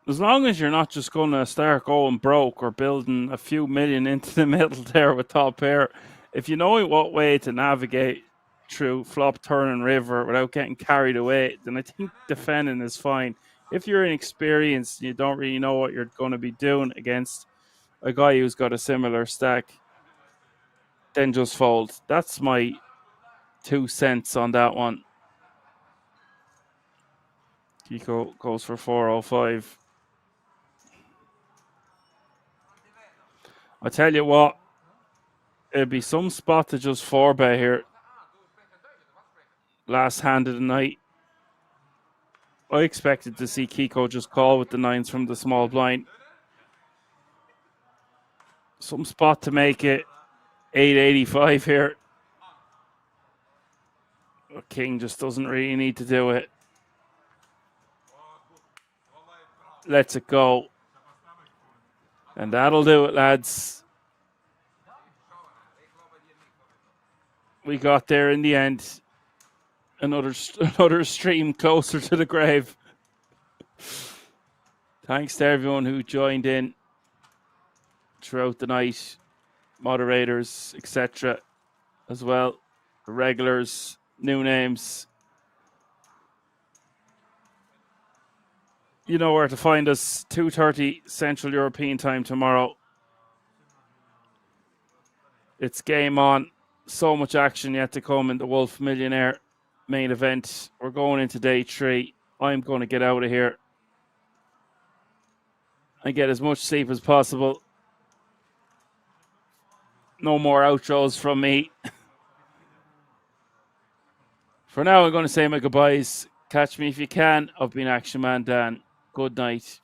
As long as you're not just going to start going broke or building a few million into the middle there with top pair, if you know what way to navigate through flop, turn, and river without getting carried away, then I think defending is fine. If you're inexperienced and you don't really know what you're going to be doing against a guy who's got a similar stack, then just fold. That's my 2 cents on that one. Kiko goes for 405. I tell you what, it'd be some spot to just 4-bet here. Last hand of the night. I expected to see Kiko just call with the 9s from the small blind. Some spot to make it 885 here. King just doesn't really need to do it. Lets it go. And that'll do it, lads. We got there in the end. Another stream closer to the grave. Thanks to everyone who joined in throughout the night. Moderators, etc. as well. The regulars, new names. You know where to find us. 2:30 Central European time tomorrow. It's game on. So much action yet to come in the Wolf Millionaire main event. We're going into day 3. I'm going to get out of here and get as much sleep as possible. No more outros from me. For now, I'm going to say my goodbyes. Catch me if you can. I've been Action Man Dan. Good night.